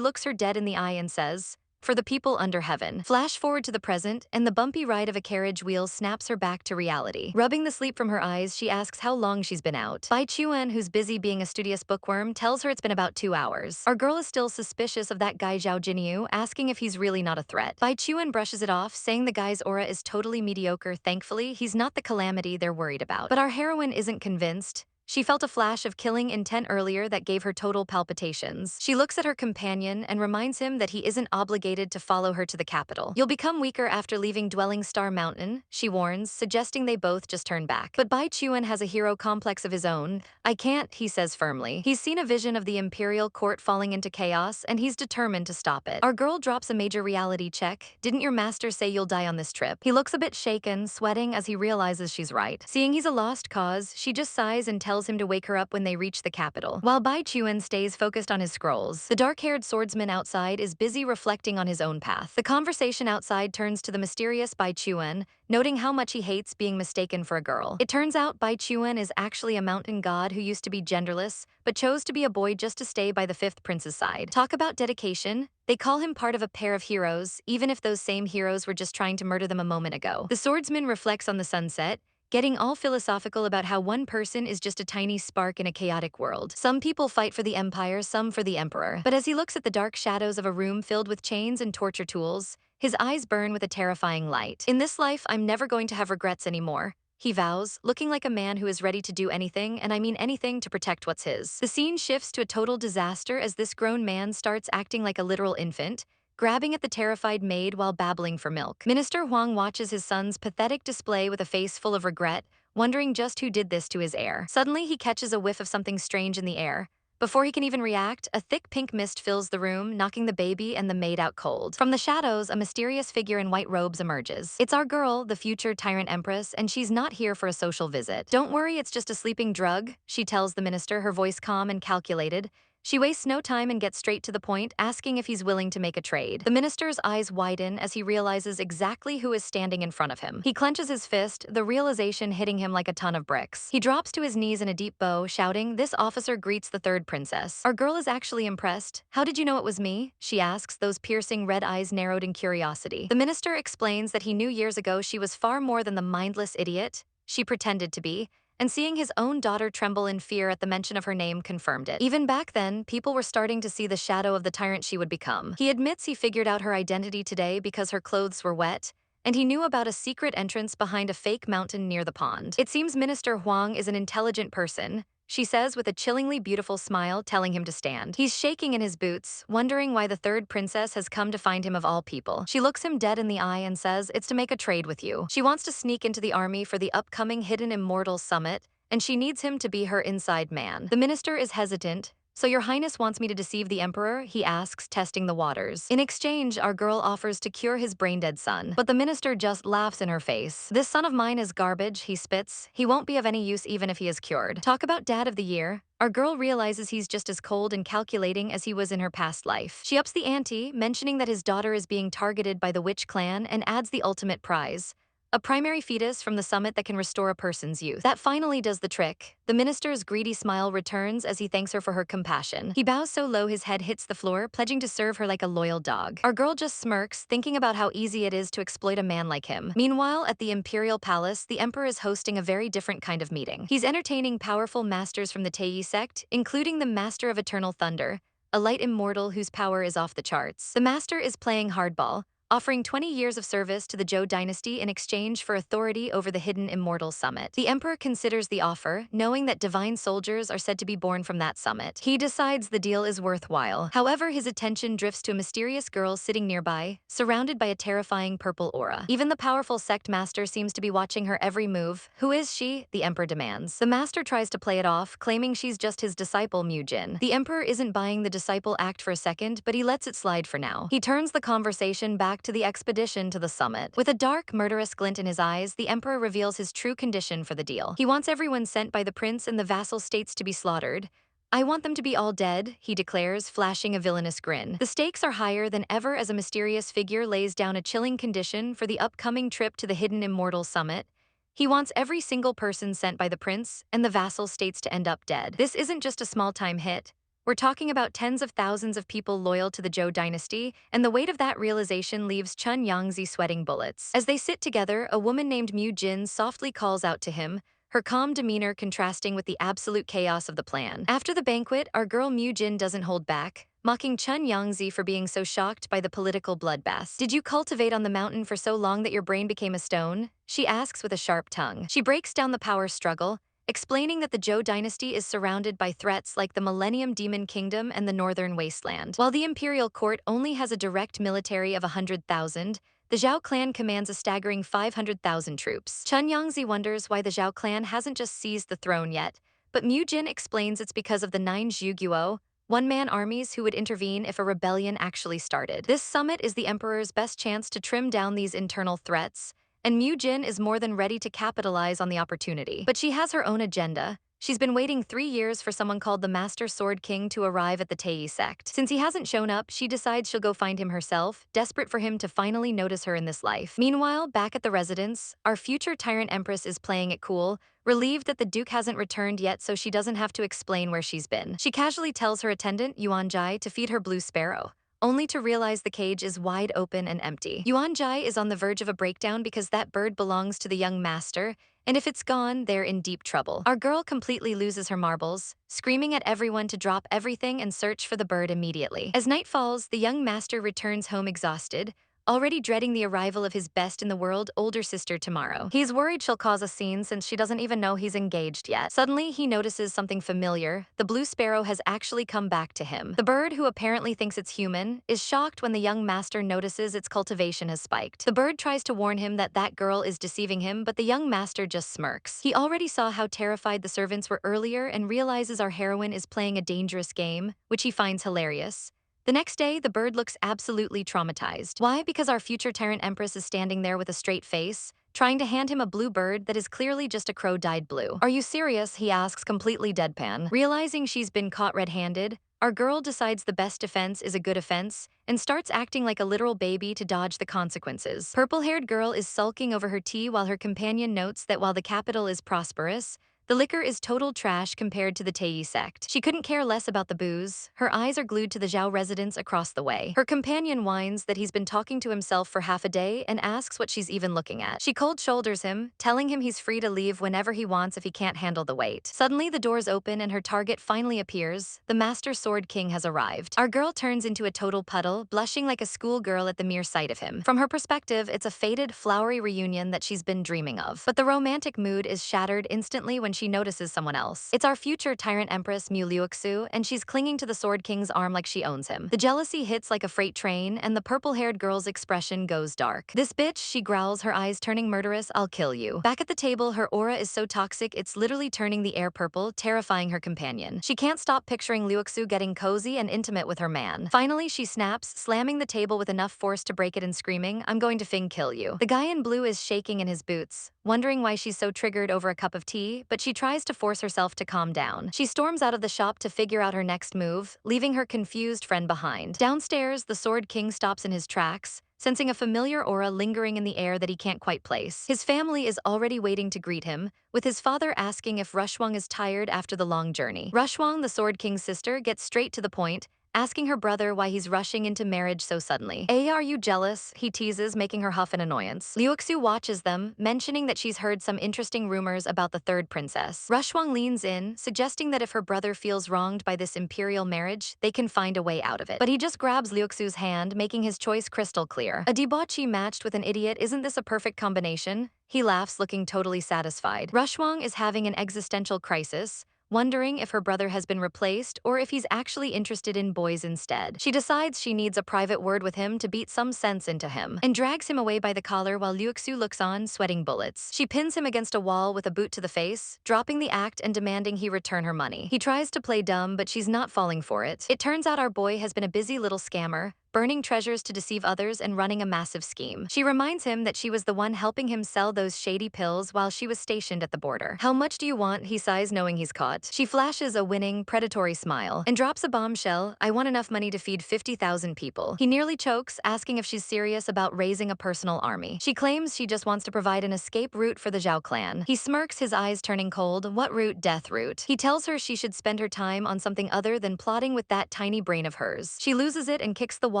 looks her dead in the eye and says, "For the people under heaven." Flash forward to the present, and the bumpy ride of a carriage wheel snaps her back to reality. Rubbing the sleep from her eyes, she asks how long she's been out. Bai Chuan, who's busy being a studious bookworm, tells her it's been about 2 hours. Our girl is still suspicious of that guy Zhao Jinyu, asking if he's really not a threat. Bai Chuan brushes it off, saying the guy's aura is totally mediocre. Thankfully, he's not the calamity they're worried about. But our heroine isn't convinced. She felt a flash of killing intent earlier that gave her total palpitations. She looks at her companion and reminds him that he isn't obligated to follow her to the capital. "You'll become weaker after leaving Dwelling Star Mountain," she warns, suggesting they both just turn back. But Bai Chuan has a hero complex of his own. "I can't," he says firmly. He's seen a vision of the imperial court falling into chaos, and he's determined to stop it. Our girl drops a major reality check. "Didn't your master say you'll die on this trip?" He looks a bit shaken, sweating as he realizes she's right. Seeing he's a lost cause, she just sighs and tells him to wake her up when they reach the capital. While Bai Chuan stays focused on his scrolls, the dark-haired swordsman outside is busy reflecting on his own path. The conversation outside turns to the mysterious Bai Chuan, noting how much he hates being mistaken for a girl. It turns out Bai Chuan is actually a mountain god who used to be genderless, but chose to be a boy just to stay by the fifth prince's side. Talk about dedication. They call him part of a pair of heroes, even if those same heroes were just trying to murder them a moment ago. The swordsman reflects on the sunset, getting all philosophical about how one person is just a tiny spark in a chaotic world. Some people fight for the empire, some for the emperor. But as he looks at the dark shadows of a room filled with chains and torture tools, his eyes burn with a terrifying light. "In this life, I'm never going to have regrets anymore," he vows, looking like a man who is ready to do anything, and I mean anything, to protect what's his. The scene shifts to a total disaster as this grown man starts acting like a literal infant, grabbing at the terrified maid while babbling for milk. Minister Huang watches his son's pathetic display with a face full of regret, wondering just who did this to his heir. Suddenly, he catches a whiff of something strange in the air. Before he can even react, a thick pink mist fills the room, knocking the baby and the maid out cold. From the shadows, a mysterious figure in white robes emerges. It's our girl, the future Tyrant Empress, and she's not here for a social visit. Don't worry, it's just a sleeping drug, she tells the minister, her voice calm and calculated. She wastes no time and gets straight to the point, asking if he's willing to make a trade. The minister's eyes widen as he realizes exactly who is standing in front of him. He clenches his fist, the realization hitting him like a ton of bricks. He drops to his knees in a deep bow, shouting, "This officer greets the third princess. Our girl is actually impressed. How did you know it was me?" she asks, those piercing red eyes narrowed in curiosity. The minister explains that he knew years ago she was far more than the mindless idiot she pretended to be, and seeing his own daughter tremble in fear at the mention of her name confirmed it. Even back then, people were starting to see the shadow of the tyrant she would become. He admits he figured out her identity today because her clothes were wet, and he knew about a secret entrance behind a fake mountain near the pond. It seems Minister Huang is an intelligent person, she says with a chillingly beautiful smile, telling him to stand. He's shaking in his boots, wondering why the third princess has come to find him of all people. She looks him dead in the eye and says, "It's to make a trade with you." She wants to sneak into the army for the upcoming Hidden Immortal Summit, and she needs him to be her inside man. The minister is hesitant. "So your highness wants me to deceive the emperor?" he asks, testing the waters. In exchange, our girl offers to cure his brain-dead son. But the minister just laughs in her face. "This son of mine is garbage," he spits. "He won't be of any use even if he is cured." Talk about dad of the year. Our girl realizes he's just as cold and calculating as he was in her past life. She ups the ante, mentioning that his daughter is being targeted by the witch clan, and adds the ultimate prize: a primary fetus from the summit that can restore a person's youth. That finally does the trick. The minister's greedy smile returns as he thanks her for her compassion. He bows so low his head hits the floor, pledging to serve her like a loyal dog. Our girl just smirks, thinking about how easy it is to exploit a man like him. Meanwhile, at the imperial palace, the emperor is hosting a very different kind of meeting. He's entertaining powerful masters from the Tei sect, including the Master of Eternal Thunder, a light immortal whose power is off the charts. The master is playing hardball, offering 20 years of service to the Zhou dynasty in exchange for authority over the Hidden Immortal Summit. The emperor considers the offer, knowing that divine soldiers are said to be born from that summit. He decides the deal is worthwhile. However, his attention drifts to a mysterious girl sitting nearby, surrounded by a terrifying purple aura. Even the powerful sect master seems to be watching her every move. "Who is she?" the emperor demands. The master tries to play it off, claiming she's just his disciple Mu-jin. The emperor isn't buying the disciple act for a second, but he lets it slide for now. He turns the conversation back to the expedition to the summit. With a dark, murderous glint in his eyes, the emperor reveals his true condition for the deal. He wants everyone sent by the prince and the vassal states to be slaughtered. "I want them to be all dead," he declares, flashing a villainous grin. The stakes are higher than ever as a mysterious figure lays down a chilling condition for the upcoming trip to the Hidden Immortal Summit. He wants every single person sent by the prince and the vassal states to end up dead. This isn't just a small-time hit. We're talking about tens of thousands of people loyal to the Zhou dynasty, and the weight of that realization leaves Chun Yangzi sweating bullets. As they sit together, a woman named Mu Jin softly calls out to him, her calm demeanor contrasting with the absolute chaos of the plan. After the banquet, our girl Mu Jin doesn't hold back, mocking Chun Yangzi for being so shocked by the political bloodbath. "Did you cultivate on the mountain for so long that your brain became a stone?" she asks with a sharp tongue. She breaks down the power struggle, explaining that the Zhou dynasty is surrounded by threats like the Millennium Demon Kingdom and the Northern Wasteland. While the imperial court only has a direct military of 100,000, the Zhao clan commands a staggering 500,000 troops. Chun Yangzi wonders why the Zhao clan hasn't just seized the throne yet, but Mu Jin explains it's because of the 9 Zhuguo, one-man armies who would intervene if a rebellion actually started. This summit is the emperor's best chance to trim down these internal threats, and Mu Jin is more than ready to capitalize on the opportunity. But she has her own agenda. She's been waiting 3 years for someone called the Master Sword King to arrive at the Tei sect. Since he hasn't shown up, she decides she'll go find him herself, desperate for him to finally notice her in this life. Meanwhile, back at the residence, our future Tyrant Empress is playing it cool, relieved that the Duke hasn't returned yet so she doesn't have to explain where she's been. She casually tells her attendant, Yuan Jai, to feed her blue sparrow, only to realize the cage is wide open and empty. Yuan Jai is on the verge of a breakdown because that bird belongs to the young master, and if it's gone, they're in deep trouble. Our girl completely loses her marbles, screaming at everyone to drop everything and search for the bird immediately. As night falls, the young master returns home exhausted, already dreading the arrival of his best-in-the-world older sister tomorrow. He's worried she'll cause a scene since she doesn't even know he's engaged yet. Suddenly, he notices something familiar. The blue sparrow has actually come back to him. The bird, who apparently thinks it's human, is shocked when the young master notices its cultivation has spiked. The bird tries to warn him that that girl is deceiving him, but the young master just smirks. He already saw how terrified the servants were earlier and realizes our heroine is playing a dangerous game, which he finds hilarious. The next day, the bird looks absolutely traumatized. Why? Because our future Tyrant Empress is standing there with a straight face, trying to hand him a blue bird that is clearly just a crow dyed blue. "Are you serious?" he asks, completely deadpan. Realizing she's been caught red-handed, our girl decides the best defense is a good offense and starts acting like a literal baby to dodge the consequences. Purple-haired girl is sulking over her tea while her companion notes that while the capital is prosperous, the liquor is total trash compared to the Tei sect. She couldn't care less about the booze. Her eyes are glued to the Zhao residence across the way. Her companion whines that he's been talking to himself for half a day and asks what she's even looking at. She cold shoulders him, telling him he's free to leave whenever he wants if he can't handle the weight. Suddenly, the doors open and her target finally appears. The Master Sword King has arrived. Our girl turns into a total puddle, blushing like a schoolgirl at the mere sight of him. From her perspective, it's a fated, flowery reunion that she's been dreaming of. But the romantic mood is shattered instantly when she notices someone else. It's our future Tyrant Empress Mu Liuxu, and she's clinging to the Sword King's arm like she owns him. The jealousy hits like a freight train, and the purple-haired girl's expression goes dark. "This bitch," she growls, her eyes turning murderous, "I'll kill you." Back at the table, her aura is so toxic it's literally turning the air purple, terrifying her companion. She can't stop picturing Liuxu getting cozy and intimate with her man. Finally, she snaps, slamming the table with enough force to break it and screaming, "I'm going to kill you." The guy in blue is shaking in his boots, wondering why she's so triggered over a cup of tea, but she tries to force herself to calm down. She storms out of the shop to figure out her next move, leaving her confused friend behind. Downstairs, the Sword King stops in his tracks, sensing a familiar aura lingering in the air that he can't quite place. His family is already waiting to greet him, with his father asking if Rushwang is tired after the long journey. Rushwang, the Sword King's sister, gets straight to the point, asking her brother why he's rushing into marriage so suddenly. Are you jealous?" he teases, making her huff in annoyance. Liuxu watches them, mentioning that she's heard some interesting rumors about the third princess. Rushwang leans in, suggesting that if her brother feels wronged by this imperial marriage, they can find a way out of it. But he just grabs Liuxu's hand, making his choice crystal clear. A debauchee matched with an idiot, isn't this a perfect combination? He laughs, looking totally satisfied. Rushwang is having an existential crisis, wondering if her brother has been replaced or if he's actually interested in boys instead. She decides she needs a private word with him to beat some sense into him, and drags him away by the collar while Liuxu looks on, sweating bullets. She pins him against a wall with a boot to the face, dropping the act and demanding he return her money. He tries to play dumb, but she's not falling for it. It turns out our boy has been a busy little scammer, burning treasures to deceive others and running a massive scheme. She reminds him that she was the one helping him sell those shady pills while she was stationed at the border. "How much do you want?" he sighs, knowing he's caught. She flashes a winning, predatory smile and drops a bombshell. "I want enough money to feed 50,000 people." He nearly chokes, asking if she's serious about raising a personal army. She claims she just wants to provide an escape route for the Zhao clan. He smirks, his eyes turning cold. "What route?" "Death route." He tells her she should spend her time on something other than plotting with that tiny brain of hers. She loses it and kicks the wall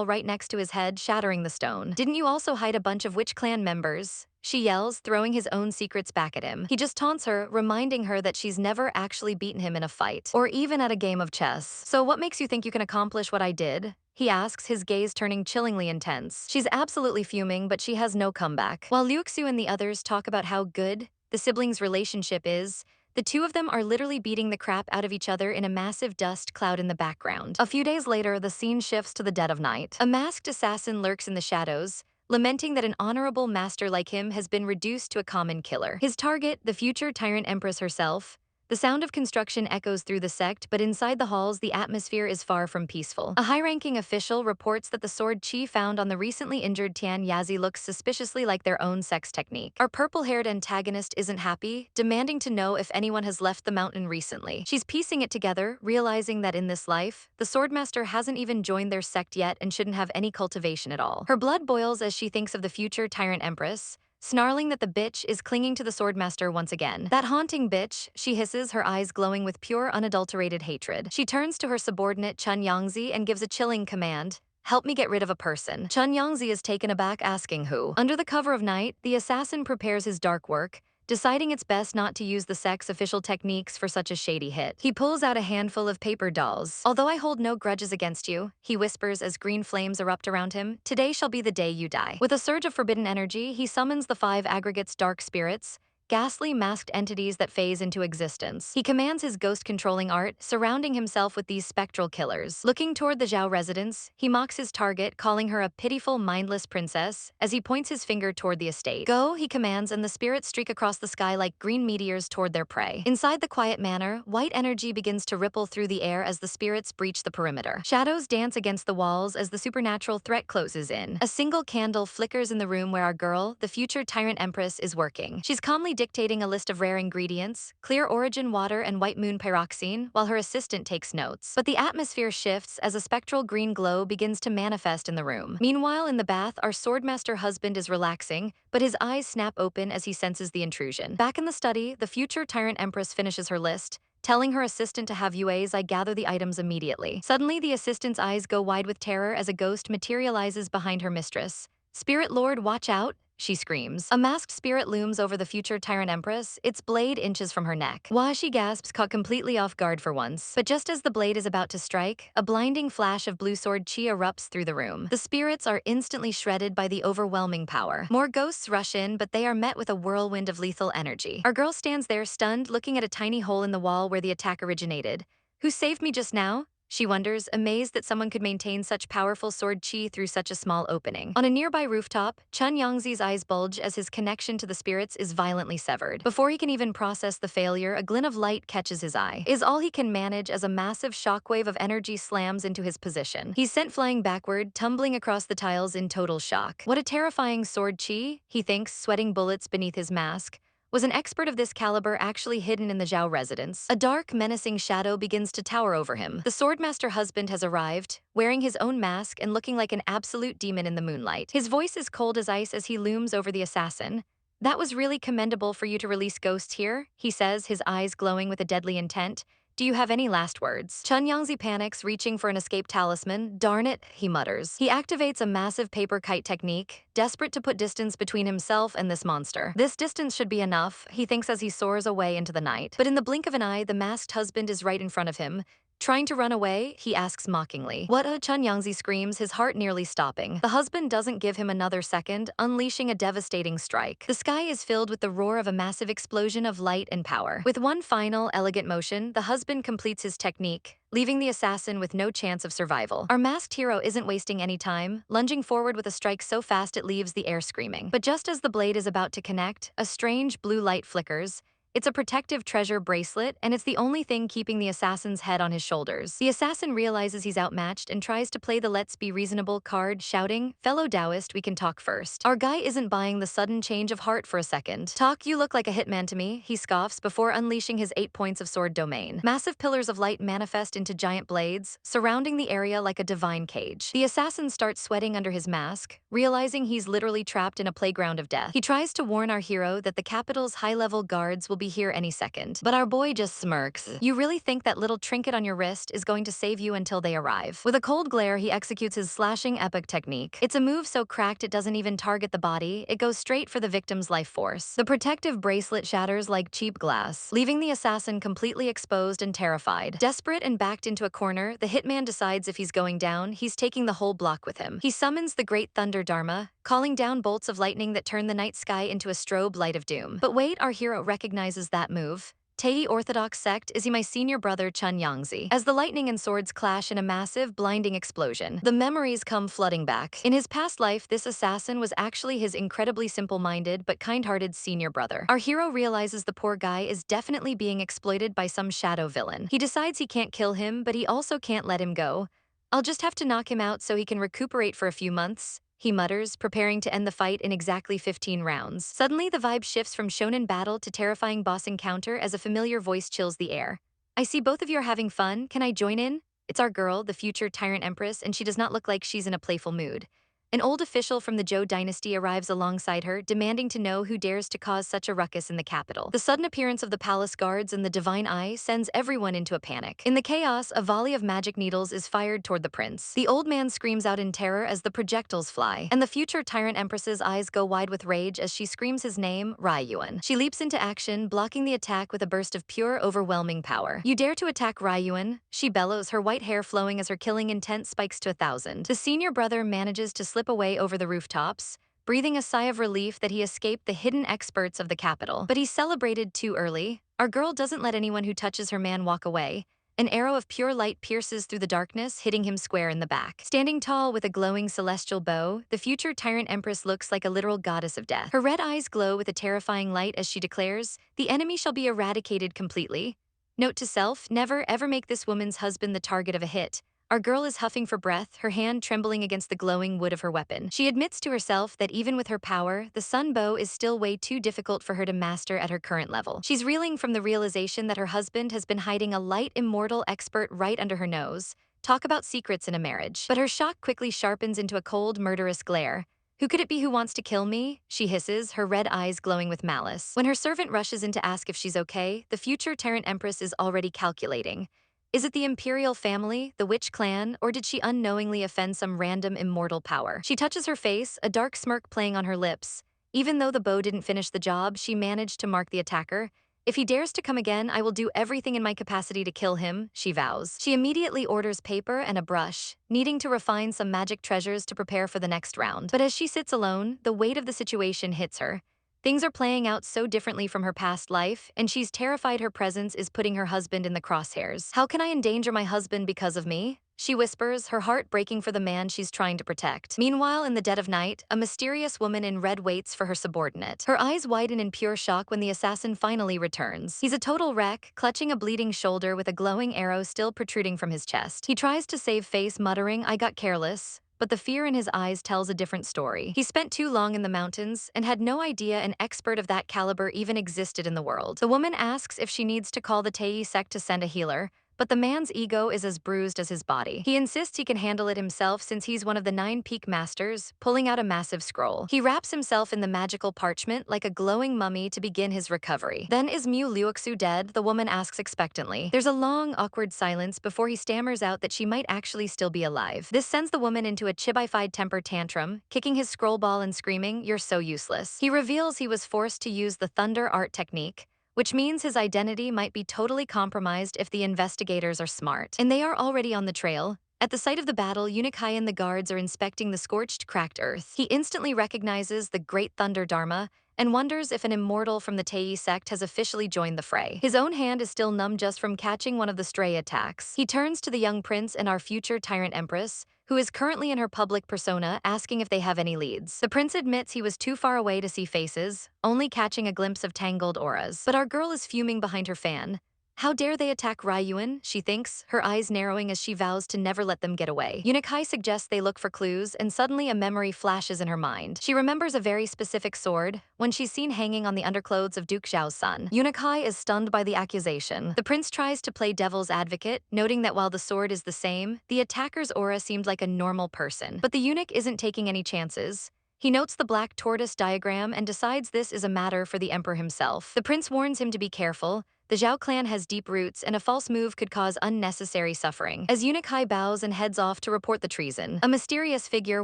right next to his head, shattering the stone. "Didn't you also hide a bunch of witch clan members?" she yells, throwing his own secrets back at him. He just taunts her, reminding her that she's never actually beaten him in a fight, or even at a game of chess. "So what makes you think you can accomplish what I did?" he asks, his gaze turning chillingly intense. She's absolutely fuming, but she has no comeback. While Liuxu and the others talk about how good the siblings' relationship is, the two of them are literally beating the crap out of each other in a massive dust cloud in the background. A few days later, the scene shifts to the dead of night. A masked assassin lurks in the shadows, lamenting that an honorable master like him has been reduced to a common killer. His target, the future Tyrant Empress herself. The sound of construction echoes through the sect, but inside the halls, the atmosphere is far from peaceful. A high-ranking official reports that the sword chi found on the recently injured Tian Yazi looks suspiciously like their own sex technique. Our purple-haired antagonist isn't happy, demanding to know if anyone has left the mountain recently. She's piecing it together, realizing that in this life, the swordmaster hasn't even joined their sect yet and shouldn't have any cultivation at all. Her blood boils as she thinks of the future Tyrant Empress, snarling that the bitch is clinging to the swordmaster once again. "That haunting bitch," she hisses, her eyes glowing with pure, unadulterated hatred. She turns to her subordinate Chun Yangzi and gives a chilling command. "Help me get rid of a person." Chun Yangzi is taken aback, asking who. Under the cover of night, the assassin prepares his dark work, deciding it's best not to use the sect's official techniques for such a shady hit. He pulls out a handful of paper dolls. Although I hold no grudges against you, he whispers as green flames erupt around him, today shall be the day you die. With a surge of forbidden energy, he summons the 5 aggregates dark spirits, ghastly masked entities that phase into existence. He commands his ghost-controlling art, surrounding himself with these spectral killers. Looking toward the Zhao residence, he mocks his target, calling her a pitiful, mindless princess, as he points his finger toward the estate. Go, he commands, and the spirits streak across the sky like green meteors toward their prey. Inside the quiet manor, white energy begins to ripple through the air as the spirits breach the perimeter. Shadows dance against the walls as the supernatural threat closes in. A single candle flickers in the room where our girl, the future Tyrant Empress, is working. She's calmly dictating a list of rare ingredients, clear origin water and white moon pyroxene, while her assistant takes notes. But the atmosphere shifts as a spectral green glow begins to manifest in the room. Meanwhile, in the bath, our swordmaster husband is relaxing, but his eyes snap open as he senses the intrusion. Back in the study, the future Tyrant Empress finishes her list, telling her assistant to have UAs I gather the items immediately. Suddenly, the assistant's eyes go wide with terror as a ghost materializes behind her mistress. Spirit Lord, watch out, she screams. A masked spirit looms over the future Tyrant Empress, its blade inches from her neck. Wah, she gasps, caught completely off guard for once. But just as the blade is about to strike, a blinding flash of blue sword chi erupts through the room. The spirits are instantly shredded by the overwhelming power. More ghosts rush in, but they are met with a whirlwind of lethal energy. Our girl stands there stunned, looking at a tiny hole in the wall where the attack originated. Who saved me just now? She wonders, amazed that someone could maintain such powerful sword chi through such a small opening. On a nearby rooftop, Chun Yangzi's eyes bulge as his connection to the spirits is violently severed. Before he can even process the failure, a glint of light catches his eye. Is all he can manage as a massive shockwave of energy slams into his position. He's sent flying backward, tumbling across the tiles in total shock. What a terrifying sword chi, he thinks, sweating bullets beneath his mask. Was an expert of this caliber actually hidden in the Zhao residence? A dark, menacing shadow begins to tower over him. The swordmaster husband has arrived, wearing his own mask and looking like an absolute demon in the moonlight. His voice is cold as ice as he looms over the assassin. That was really commendable for you to release ghosts here, he says, his eyes glowing with a deadly intent. Do you have any last words? Chun Yangzi panics, reaching for an escape talisman. Darn it, he mutters. He activates a massive paper kite technique, desperate to put distance between himself and this monster. This distance should be enough, he thinks as he soars away into the night. But in the blink of an eye, the masked husband is right in front of him. Trying to run away, he asks mockingly. What a Chun Yangzi screams, his heart nearly stopping. The husband doesn't give him another second, unleashing a devastating strike. The sky is filled with the roar of a massive explosion of light and power. With one final, elegant motion, the husband completes his technique, leaving the assassin with no chance of survival. Our masked hero isn't wasting any time, lunging forward with a strike so fast it leaves the air screaming. But just as the blade is about to connect, a strange blue light flickers. It's a protective treasure bracelet, and it's the only thing keeping the assassin's head on his shoulders. The assassin realizes he's outmatched and tries to play the let's be reasonable card, shouting, fellow Taoist, we can talk first. Our guy isn't buying the sudden change of heart for a second. Talk, you look like a hitman to me, he scoffs before unleashing his 8 points of sword domain. Massive pillars of light manifest into giant blades, surrounding the area like a divine cage. The assassin starts sweating under his mask, realizing he's literally trapped in a playground of death. He tries to warn our hero that the capital's high-level guards will be here any second. But our boy just smirks. You really think that little trinket on your wrist is going to save you until they arrive? With a cold glare, he executes his slashing epic technique. It's a move so cracked it doesn't even target the body, it goes straight for the victim's life force. The protective bracelet shatters like cheap glass, leaving the assassin completely exposed and terrified. Desperate and backed into a corner, the hitman decides if he's going down, he's taking the whole block with him. He summons the Great Thunder Dharma, calling down bolts of lightning that turn the night sky into a strobe light of doom. But wait, our hero recognizes that move. Tei Orthodox sect, is he my senior brother Chun Yangzi? As the lightning and swords clash in a massive, blinding explosion, the memories come flooding back. In his past life, this assassin was actually his incredibly simple-minded but kind-hearted senior brother. Our hero realizes the poor guy is definitely being exploited by some shadow villain. He decides he can't kill him, but he also can't let him go. I'll just have to knock him out so he can recuperate for a few months, he mutters, preparing to end the fight in exactly 15 rounds. Suddenly, the vibe shifts from shonen battle to terrifying boss encounter as a familiar voice chills the air. I see both of you are having fun, can I join in? It's our girl, the future Tyrant Empress, and she does not look like she's in a playful mood. An old official from the Zhou dynasty arrives alongside her, demanding to know who dares to cause such a ruckus in the capital. The sudden appearance of the palace guards and the divine eye sends everyone into a panic. In the chaos, a volley of magic needles is fired toward the prince. The old man screams out in terror as the projectiles fly, and the future Tyrant Empress's eyes go wide with rage as she screams his name, Ryuan. She leaps into action, blocking the attack with a burst of pure, overwhelming power. "You dare to attack Ryuan?" she bellows, her white hair flowing as her killing intent spikes to 1,000. The senior brother manages to slip away over the rooftops, breathing a sigh of relief that he escaped the hidden experts of the capital. But he celebrated too early. Our girl doesn't let anyone who touches her man walk away. An arrow of pure light pierces through the darkness, hitting him square in the back. Standing tall with a glowing celestial bow, the future Tyrant Empress looks like a literal goddess of death. Her red eyes glow with a terrifying light as she declares, "The enemy shall be eradicated completely." Note to self, never ever make this woman's husband the target of a hit. Our girl is huffing for breath, her hand trembling against the glowing wood of her weapon. She admits to herself that even with her power, the sun bow is still way too difficult for her to master at her current level. She's reeling from the realization that her husband has been hiding a light immortal expert right under her nose. Talk about secrets in a marriage. But her shock quickly sharpens into a cold, murderous glare. "Who could it be who wants to kill me?" she hisses, her red eyes glowing with malice. When her servant rushes in to ask if she's okay, the future Tyrant Empress is already calculating. Is it the imperial family, the witch clan, or did she unknowingly offend some random immortal power? She touches her face, a dark smirk playing on her lips. Even though the bow didn't finish the job, she managed to mark the attacker. "If he dares to come again, I will do everything in my capacity to kill him," she vows. She immediately orders paper and a brush, needing to refine some magic treasures to prepare for the next round. But as she sits alone, the weight of the situation hits her. Things are playing out so differently from her past life, and she's terrified her presence is putting her husband in the crosshairs. "How can I endanger my husband because of me?" she whispers, her heart breaking for the man she's trying to protect. Meanwhile, in the dead of night, a mysterious woman in red waits for her subordinate. Her eyes widen in pure shock when the assassin finally returns. He's a total wreck, clutching a bleeding shoulder with a glowing arrow still protruding from his chest. He tries to save face, muttering, "I got careless." But the fear in his eyes tells a different story. He spent too long in the mountains and had no idea an expert of that caliber even existed in the world. The woman asks if she needs to call the Tei sect to send a healer, but the man's ego is as bruised as his body. He insists he can handle it himself since he's one of the 9 peak masters, pulling out a massive scroll. He wraps himself in the magical parchment like a glowing mummy to begin his recovery. "Then is Mu Liuxu dead?" the woman asks expectantly. There's a long, awkward silence before he stammers out that she might actually still be alive. This sends the woman into a chibified temper tantrum, kicking his scroll ball and screaming, "You're so useless." He reveals he was forced to use the thunder art technique, which means his identity might be totally compromised if the investigators are smart. And they are already on the trail. At the site of the battle, Unikai and the guards are inspecting the scorched, cracked earth. He instantly recognizes the Great Thunder Dharma and wonders if an immortal from the Tei sect has officially joined the fray. His own hand is still numb just from catching one of the stray attacks. He turns to the young prince and our future Tyrant Empress, who is currently in her public persona, asking if they have any leads. The prince admits he was too far away to see faces, only catching a glimpse of tangled auras. But our girl is fuming behind her fan. How dare they attack Ryuan, she thinks, her eyes narrowing as she vows to never let them get away. Unikai suggests they look for clues, and suddenly a memory flashes in her mind. She remembers a very specific sword, one she's seen hanging on the underclothes of Duke Zhao's son. Unikai is stunned by the accusation. The prince tries to play devil's advocate, noting that while the sword is the same, the attacker's aura seemed like a normal person. But the eunuch isn't taking any chances. He notes the black tortoise diagram and decides this is a matter for the emperor himself. The prince warns him to be careful. The Zhao clan has deep roots, and a false move could cause unnecessary suffering. As Unikai bows and heads off to report the treason, a mysterious figure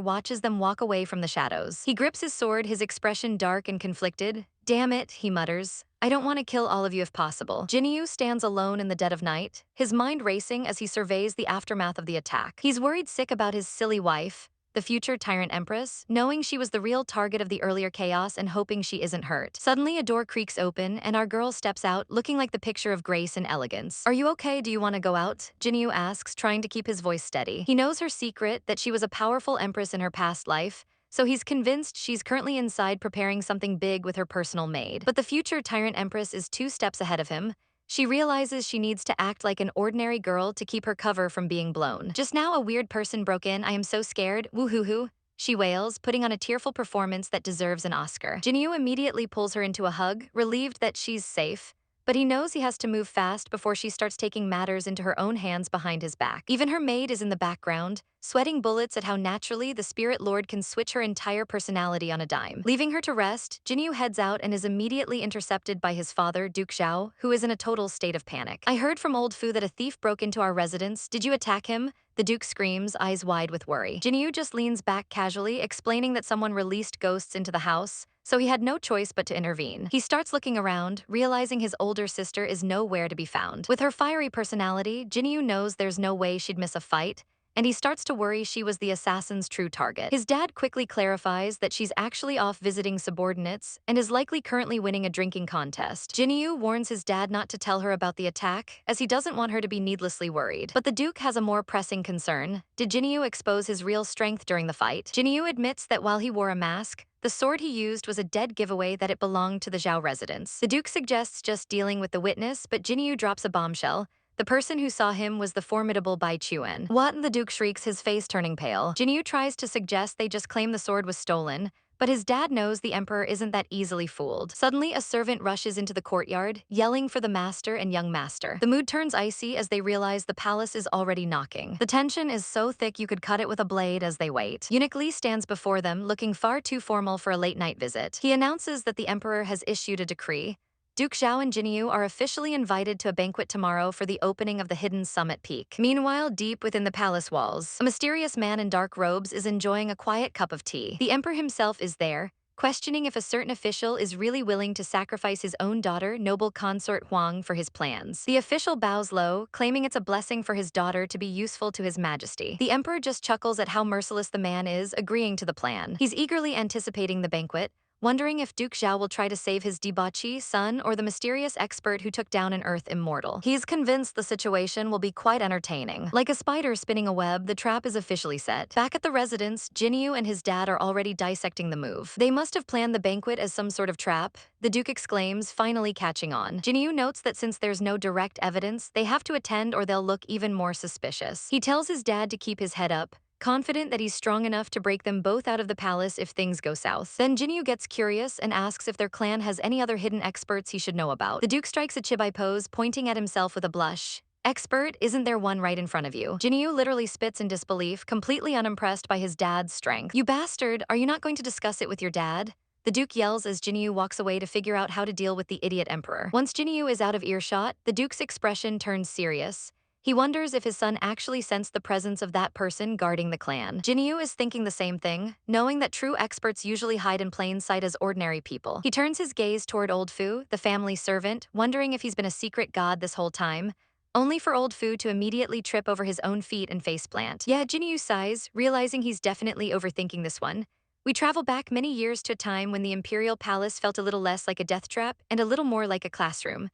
watches them walk away from the shadows. He grips his sword, his expression dark and conflicted. "Damn it," he mutters. "I don't want to kill all of you if possible." Jinyu stands alone in the dead of night, his mind racing as he surveys the aftermath of the attack. He's worried sick about his silly wife, the future Tyrant Empress, knowing she was the real target of the earlier chaos and hoping she isn't hurt. Suddenly, a door creaks open, and our girl steps out, looking like the picture of grace and elegance. "Are you okay? Do you want to go out?" Jinyu asks, trying to keep his voice steady. He knows her secret, that she was a powerful empress in her past life, so he's convinced she's currently inside preparing something big with her personal maid. But the future Tyrant Empress is 2 steps ahead of him. She realizes she needs to act like an ordinary girl to keep her cover from being blown. "Just now a weird person broke in, I am so scared, woo-hoo-hoo," she wails, putting on a tearful performance that deserves an Oscar. Jinyu immediately pulls her into a hug, relieved that she's safe, but he knows he has to move fast before she starts taking matters into her own hands behind his back. Even her maid is in the background, sweating bullets at how naturally the Spirit Lord can switch her entire personality on a dime. Leaving her to rest, Jinyu heads out and is immediately intercepted by his father, Duke Zhao, who is in a total state of panic. "I heard from old Fu that a thief broke into our residence. Did you attack him?" The Duke screams, eyes wide with worry. Jinyu just leans back casually, explaining that someone released ghosts into the house, so he had no choice but to intervene. He starts looking around, realizing his older sister is nowhere to be found. With her fiery personality, Jinyu knows there's no way she'd miss a fight, and he starts to worry she was the assassin's true target. His dad quickly clarifies that she's actually off visiting subordinates and is likely currently winning a drinking contest. Jinyu warns his dad not to tell her about the attack, as he doesn't want her to be needlessly worried. But the Duke has a more pressing concern. Did Jinyu expose his real strength during the fight? Jinyu admits that while he wore a mask, the sword he used was a dead giveaway that it belonged to the Zhao residence. The Duke suggests just dealing with the witness, but Jinyu drops a bombshell. The person who saw him was the formidable Bai Chuan. "What?" The Duke shrieks, his face turning pale. Jinyu tries to suggest they just claim the sword was stolen, but his dad knows the Emperor isn't that easily fooled. Suddenly, a servant rushes into the courtyard, yelling for the master and young master. The mood turns icy as they realize the palace is already knocking. The tension is so thick you could cut it with a blade as they wait. Eunuch Li stands before them, looking far too formal for a late-night visit. He announces that the Emperor has issued a decree. Duke Zhao and Jinyu are officially invited to a banquet tomorrow for the opening of the hidden summit peak. Meanwhile, deep within the palace walls, a mysterious man in dark robes is enjoying a quiet cup of tea. The Emperor himself is there, questioning if a certain official is really willing to sacrifice his own daughter, noble consort Huang, for his plans. The official bows low, claiming it's a blessing for his daughter to be useful to his majesty. The Emperor just chuckles at how merciless the man is, agreeing to the plan. He's eagerly anticipating the banquet, wondering if Duke Zhao will try to save his debauchee son or the mysterious expert who took down an Earth immortal. He's convinced the situation will be quite entertaining. Like a spider spinning a web, the trap is officially set. Back at the residence, Jinyu and his dad are already dissecting the move. They must have planned the banquet as some sort of trap, the Duke exclaims, finally catching on. Jinyu notes that since there's no direct evidence, they have to attend or they'll look even more suspicious. He tells his dad to keep his head up, confident that he's strong enough to break them both out of the palace if things go south. Then Jinyu gets curious and asks if their clan has any other hidden experts he should know about. The Duke strikes a chibai pose, pointing at himself with a blush. "Expert, isn't there one right in front of you?" Jinyu literally spits in disbelief, completely unimpressed by his dad's strength. "You bastard, are you not going to discuss it with your dad?" The Duke yells as Jinyu walks away to figure out how to deal with the idiot Emperor. Once Jinyu is out of earshot, the Duke's expression turns serious. He wonders if his son actually sensed the presence of that person guarding the clan. Jinyu is thinking the same thing, knowing that true experts usually hide in plain sight as ordinary people. He turns his gaze toward old Fu, the family servant, wondering if he's been a secret god this whole time, only for old Fu to immediately trip over his own feet and faceplant. Yeah, Jinyu sighs, realizing he's definitely overthinking this one. We travel back many years to a time when the Imperial Palace felt a little less like a death trap and a little more like a classroom.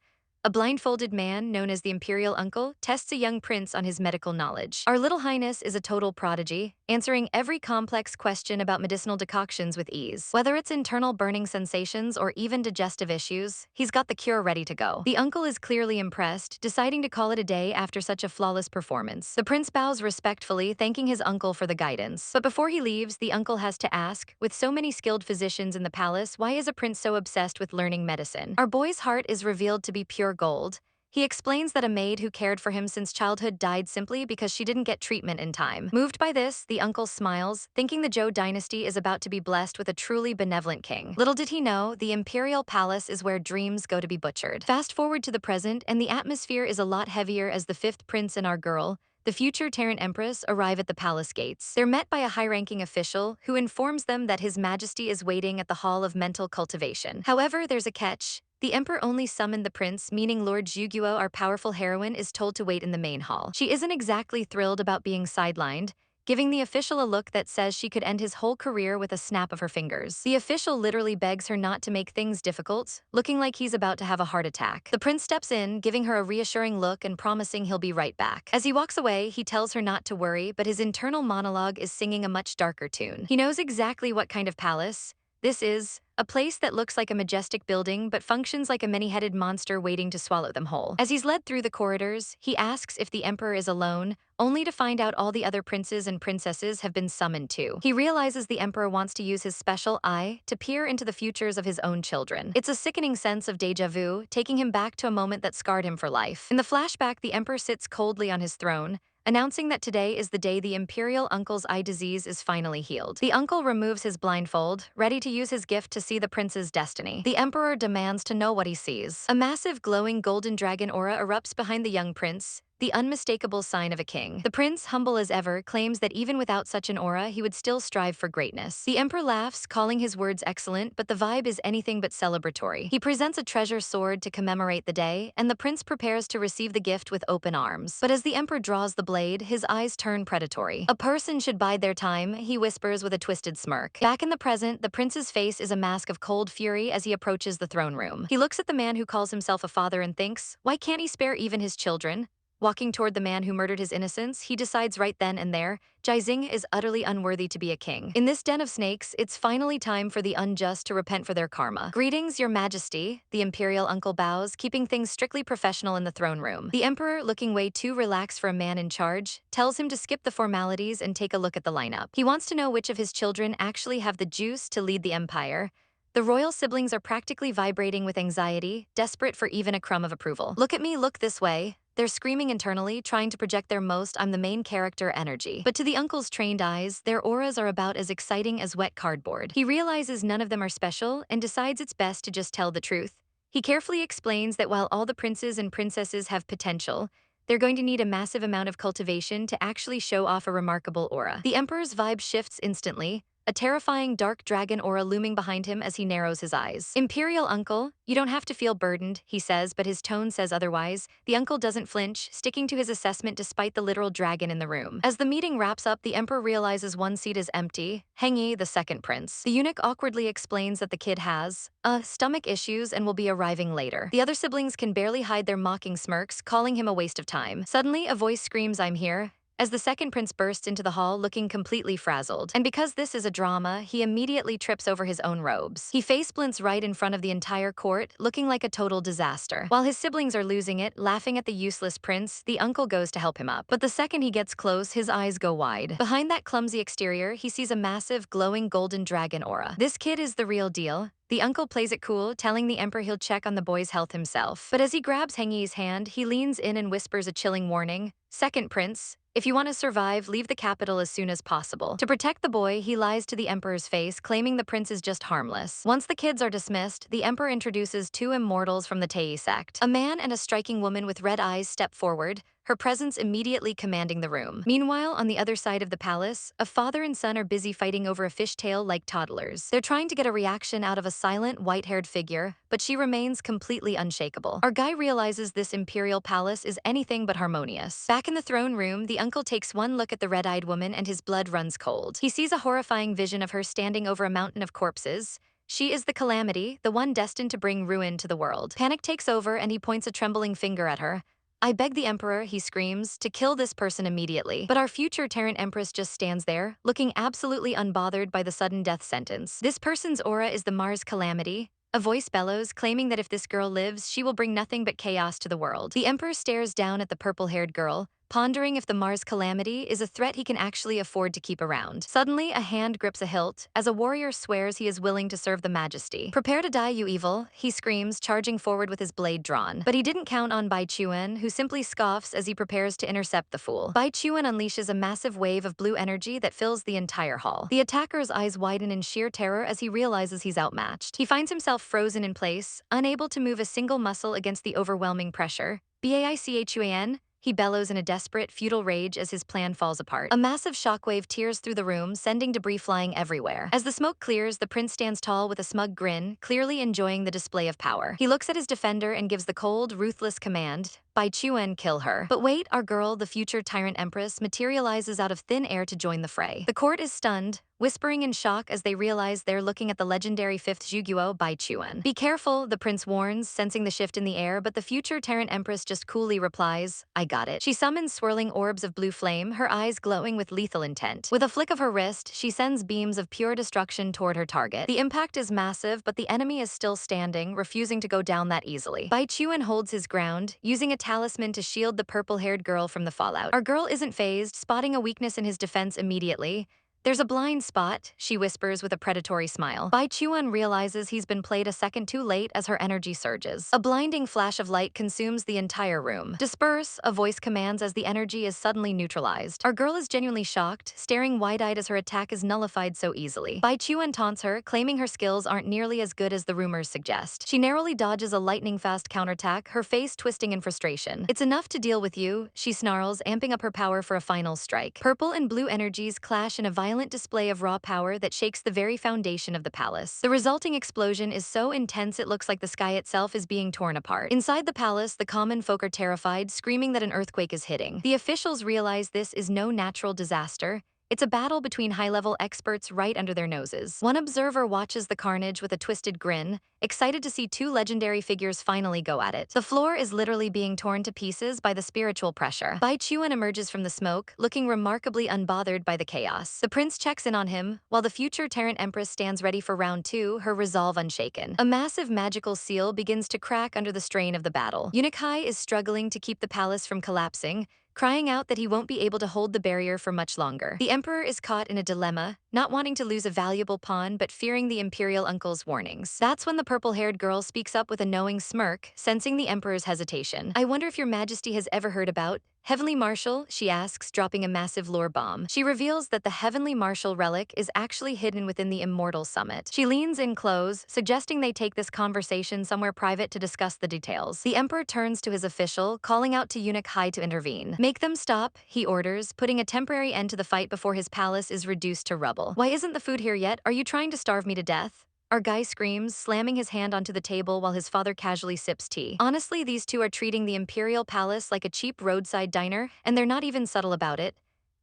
A blindfolded man, known as the Imperial Uncle, tests a young prince on his medical knowledge. Our Little Highness is a total prodigy, answering every complex question about medicinal decoctions with ease. Whether it's internal burning sensations or even digestive issues, he's got the cure ready to go. The uncle is clearly impressed, deciding to call it a day after such a flawless performance. The prince bows respectfully, thanking his uncle for the guidance. But before he leaves, the uncle has to ask, with so many skilled physicians in the palace, why is a prince so obsessed with learning medicine? Our boy's heart is revealed to be pure gold. He explains that a maid who cared for him since childhood died simply because she didn't get treatment in time. Moved by this, the uncle smiles, thinking the Zhou dynasty is about to be blessed with a truly benevolent king. Little did he know, the Imperial Palace is where dreams go to be butchered. Fast forward to the present, and the atmosphere is a lot heavier as the fifth prince and our girl, the future Tyrant Empress, arrive at the palace gates. They're met by a high-ranking official who informs them that His Majesty is waiting at the Hall of Mental Cultivation. However, there's a catch. The Emperor only summoned the prince, meaning Lord Zhuguo, our powerful heroine, is told to wait in the main hall. She isn't exactly thrilled about being sidelined, giving the official a look that says she could end his whole career with a snap of her fingers. The official literally begs her not to make things difficult, looking like he's about to have a heart attack. The prince steps in, giving her a reassuring look and promising he'll be right back. As he walks away, he tells her not to worry, but his internal monologue is singing a much darker tune. He knows exactly what kind of palace this is, a place that looks like a majestic building but functions like a many-headed monster waiting to swallow them whole. As he's led through the corridors, he asks if the Emperor is alone, only to find out all the other princes and princesses have been summoned too. He realizes the Emperor wants to use his special eye to peer into the futures of his own children. It's a sickening sense of déjà vu, taking him back to a moment that scarred him for life. In the flashback, the Emperor sits coldly on his throne, announcing that today is the day the imperial uncle's eye disease is finally healed. The uncle removes his blindfold, ready to use his gift to see the prince's destiny. The emperor demands to know what he sees. A massive glowing golden dragon aura erupts behind the young prince, the unmistakable sign of a king. The prince, humble as ever, claims that even without such an aura, he would still strive for greatness. The emperor laughs, calling his words excellent, but the vibe is anything but celebratory. He presents a treasure sword to commemorate the day, and the prince prepares to receive the gift with open arms. But as the emperor draws the blade, his eyes turn predatory. A person should bide their time, he whispers with a twisted smirk. Back in the present, the prince's face is a mask of cold fury as he approaches the throne room. He looks at the man who calls himself a father and thinks, why can't he spare even his children? Walking toward the man who murdered his innocence, he decides right then and there, Zhao is utterly unworthy to be a king. In this den of snakes, it's finally time for the unjust to repent for their karma. Greetings, your majesty, the imperial uncle bows, keeping things strictly professional in the throne room. The emperor, looking way too relaxed for a man in charge, tells him to skip the formalities and take a look at the lineup. He wants to know which of his children actually have the juice to lead the empire. The royal siblings are practically vibrating with anxiety, desperate for even a crumb of approval. Look at me, look this way. They're screaming internally, trying to project their most I'm the main character energy. But to the uncle's trained eyes, their auras are about as exciting as wet cardboard. He realizes none of them are special and decides it's best to just tell the truth. He carefully explains that while all the princes and princesses have potential, they're going to need a massive amount of cultivation to actually show off a remarkable aura. The emperor's vibe shifts instantly, a terrifying dark dragon aura looming behind him as he narrows his eyes. Imperial uncle, you don't have to feel burdened, he says, but his tone says otherwise. The uncle doesn't flinch, sticking to his assessment despite the literal dragon in the room. As the meeting wraps up, the emperor realizes one seat is empty. Hengi, the second prince. The eunuch awkwardly explains that the kid has stomach issues and will be arriving later. The other siblings can barely hide their mocking smirks, calling him a waste of time. Suddenly, a voice screams, I'm here, as the second prince bursts into the hall looking completely frazzled. And because this is a drama, he immediately trips over his own robes. He face-splints right in front of the entire court, looking like a total disaster. While his siblings are losing it, laughing at the useless prince, the uncle goes to help him up. But the second he gets close, his eyes go wide. Behind that clumsy exterior, he sees a massive, glowing golden dragon aura. This kid is the real deal. The uncle plays it cool, telling the emperor he'll check on the boy's health himself. But as he grabs Hengi's hand, he leans in and whispers a chilling warning. Second prince, if you want to survive, leave the capital as soon as possible. To protect the boy, he lies to the emperor's face, claiming the prince is just harmless. Once the kids are dismissed, the emperor introduces two immortals from the Tei sect. A man and a striking woman with red eyes step forward, her presence immediately commanding the room. Meanwhile, on the other side of the palace, a father and son are busy fighting over a fishtail like toddlers. They're trying to get a reaction out of a silent, white-haired figure, but she remains completely unshakable. Our guy realizes this imperial palace is anything but harmonious. Back in the throne room, the uncle takes one look at the red-eyed woman and his blood runs cold. He sees a horrifying vision of her standing over a mountain of corpses. She is the calamity, the one destined to bring ruin to the world. Panic takes over and he points a trembling finger at her. I beg the emperor, he screams, to kill this person immediately. But our future Tyrant Empress just stands there, looking absolutely unbothered by the sudden death sentence. This person's aura is the Mars calamity. A voice bellows, claiming that if this girl lives, she will bring nothing but chaos to the world. The emperor stares down at the purple-haired girl, pondering if the Mars calamity is a threat he can actually afford to keep around. Suddenly, a hand grips a hilt, as a warrior swears he is willing to serve the majesty. Prepare to die, you evil, he screams, charging forward with his blade drawn. But he didn't count on Bai Chuan, who simply scoffs as he prepares to intercept the fool. Bai Chuan unleashes a massive wave of blue energy that fills the entire hall. The attacker's eyes widen in sheer terror as he realizes he's outmatched. He finds himself frozen in place, unable to move a single muscle against the overwhelming pressure. Baichuan, he bellows in a desperate, futile rage as his plan falls apart. A massive shockwave tears through the room, sending debris flying everywhere. As the smoke clears, the prince stands tall with a smug grin, clearly enjoying the display of power. He looks at his defender and gives the cold, ruthless command, Bai Chuan, kill her. But wait, our girl, the future Tyrant Empress, materializes out of thin air to join the fray. The court is stunned, whispering in shock as they realize they're looking at the legendary fifth Zhuguo, Bai Chuan. Be careful, the prince warns, sensing the shift in the air, but the future Tyrant Empress just coolly replies, I got it. She summons swirling orbs of blue flame, her eyes glowing with lethal intent. With a flick of her wrist, she sends beams of pure destruction toward her target. The impact is massive, but the enemy is still standing, refusing to go down that easily. Bai Chuan holds his ground, using a talisman to shield the purple-haired girl from the fallout. Our girl isn't phased, spotting a weakness in his defense immediately. There's a blind spot, she whispers with a predatory smile. Bai Chuan realizes he's been played a second too late as her energy surges. A blinding flash of light consumes the entire room. Disperse, a voice commands as the energy is suddenly neutralized. Our girl is genuinely shocked, staring wide-eyed as her attack is nullified so easily. Bai Chuan taunts her, claiming her skills aren't nearly as good as the rumors suggest. She narrowly dodges a lightning-fast counterattack, her face twisting in frustration. It's enough to deal with you, she snarls, amping up her power for a final strike. Purple and blue energies clash in a violent display of raw power that shakes the very foundation of the palace. The resulting explosion is so intense it looks like the sky itself is being torn apart. Inside the palace, the common folk are terrified, screaming that an earthquake is hitting. The officials realize this is no natural disaster. It's a battle between high-level experts right under their noses. One observer watches the carnage with a twisted grin, excited to see two legendary figures finally go at it. The floor is literally being torn to pieces by the spiritual pressure. Bai Chuan emerges from the smoke, looking remarkably unbothered by the chaos. The prince checks in on him, while the future Tyrant Empress stands ready for round 2, her resolve unshaken. A massive magical seal begins to crack under the strain of the battle. Unikai is struggling to keep the palace from collapsing, crying out that he won't be able to hold the barrier for much longer. The emperor is caught in a dilemma, not wanting to lose a valuable pawn but fearing the imperial uncle's warnings. That's when the purple-haired girl speaks up with a knowing smirk, sensing the emperor's hesitation. I wonder if your majesty has ever heard about Heavenly Marshal, she asks, dropping a massive lore bomb. She reveals that the Heavenly Marshal relic is actually hidden within the Immortal Summit. She leans in close, suggesting they take this conversation somewhere private to discuss the details. The emperor turns to his official, calling out to Eunuch Hai to intervene. Make them stop, he orders, putting a temporary end to the fight before his palace is reduced to rubble. Why isn't the food here yet? Are you trying to starve me to death? Our guy screams, slamming his hand onto the table while his father casually sips tea. Honestly, these two are treating the Imperial Palace like a cheap roadside diner, and they're not even subtle about it.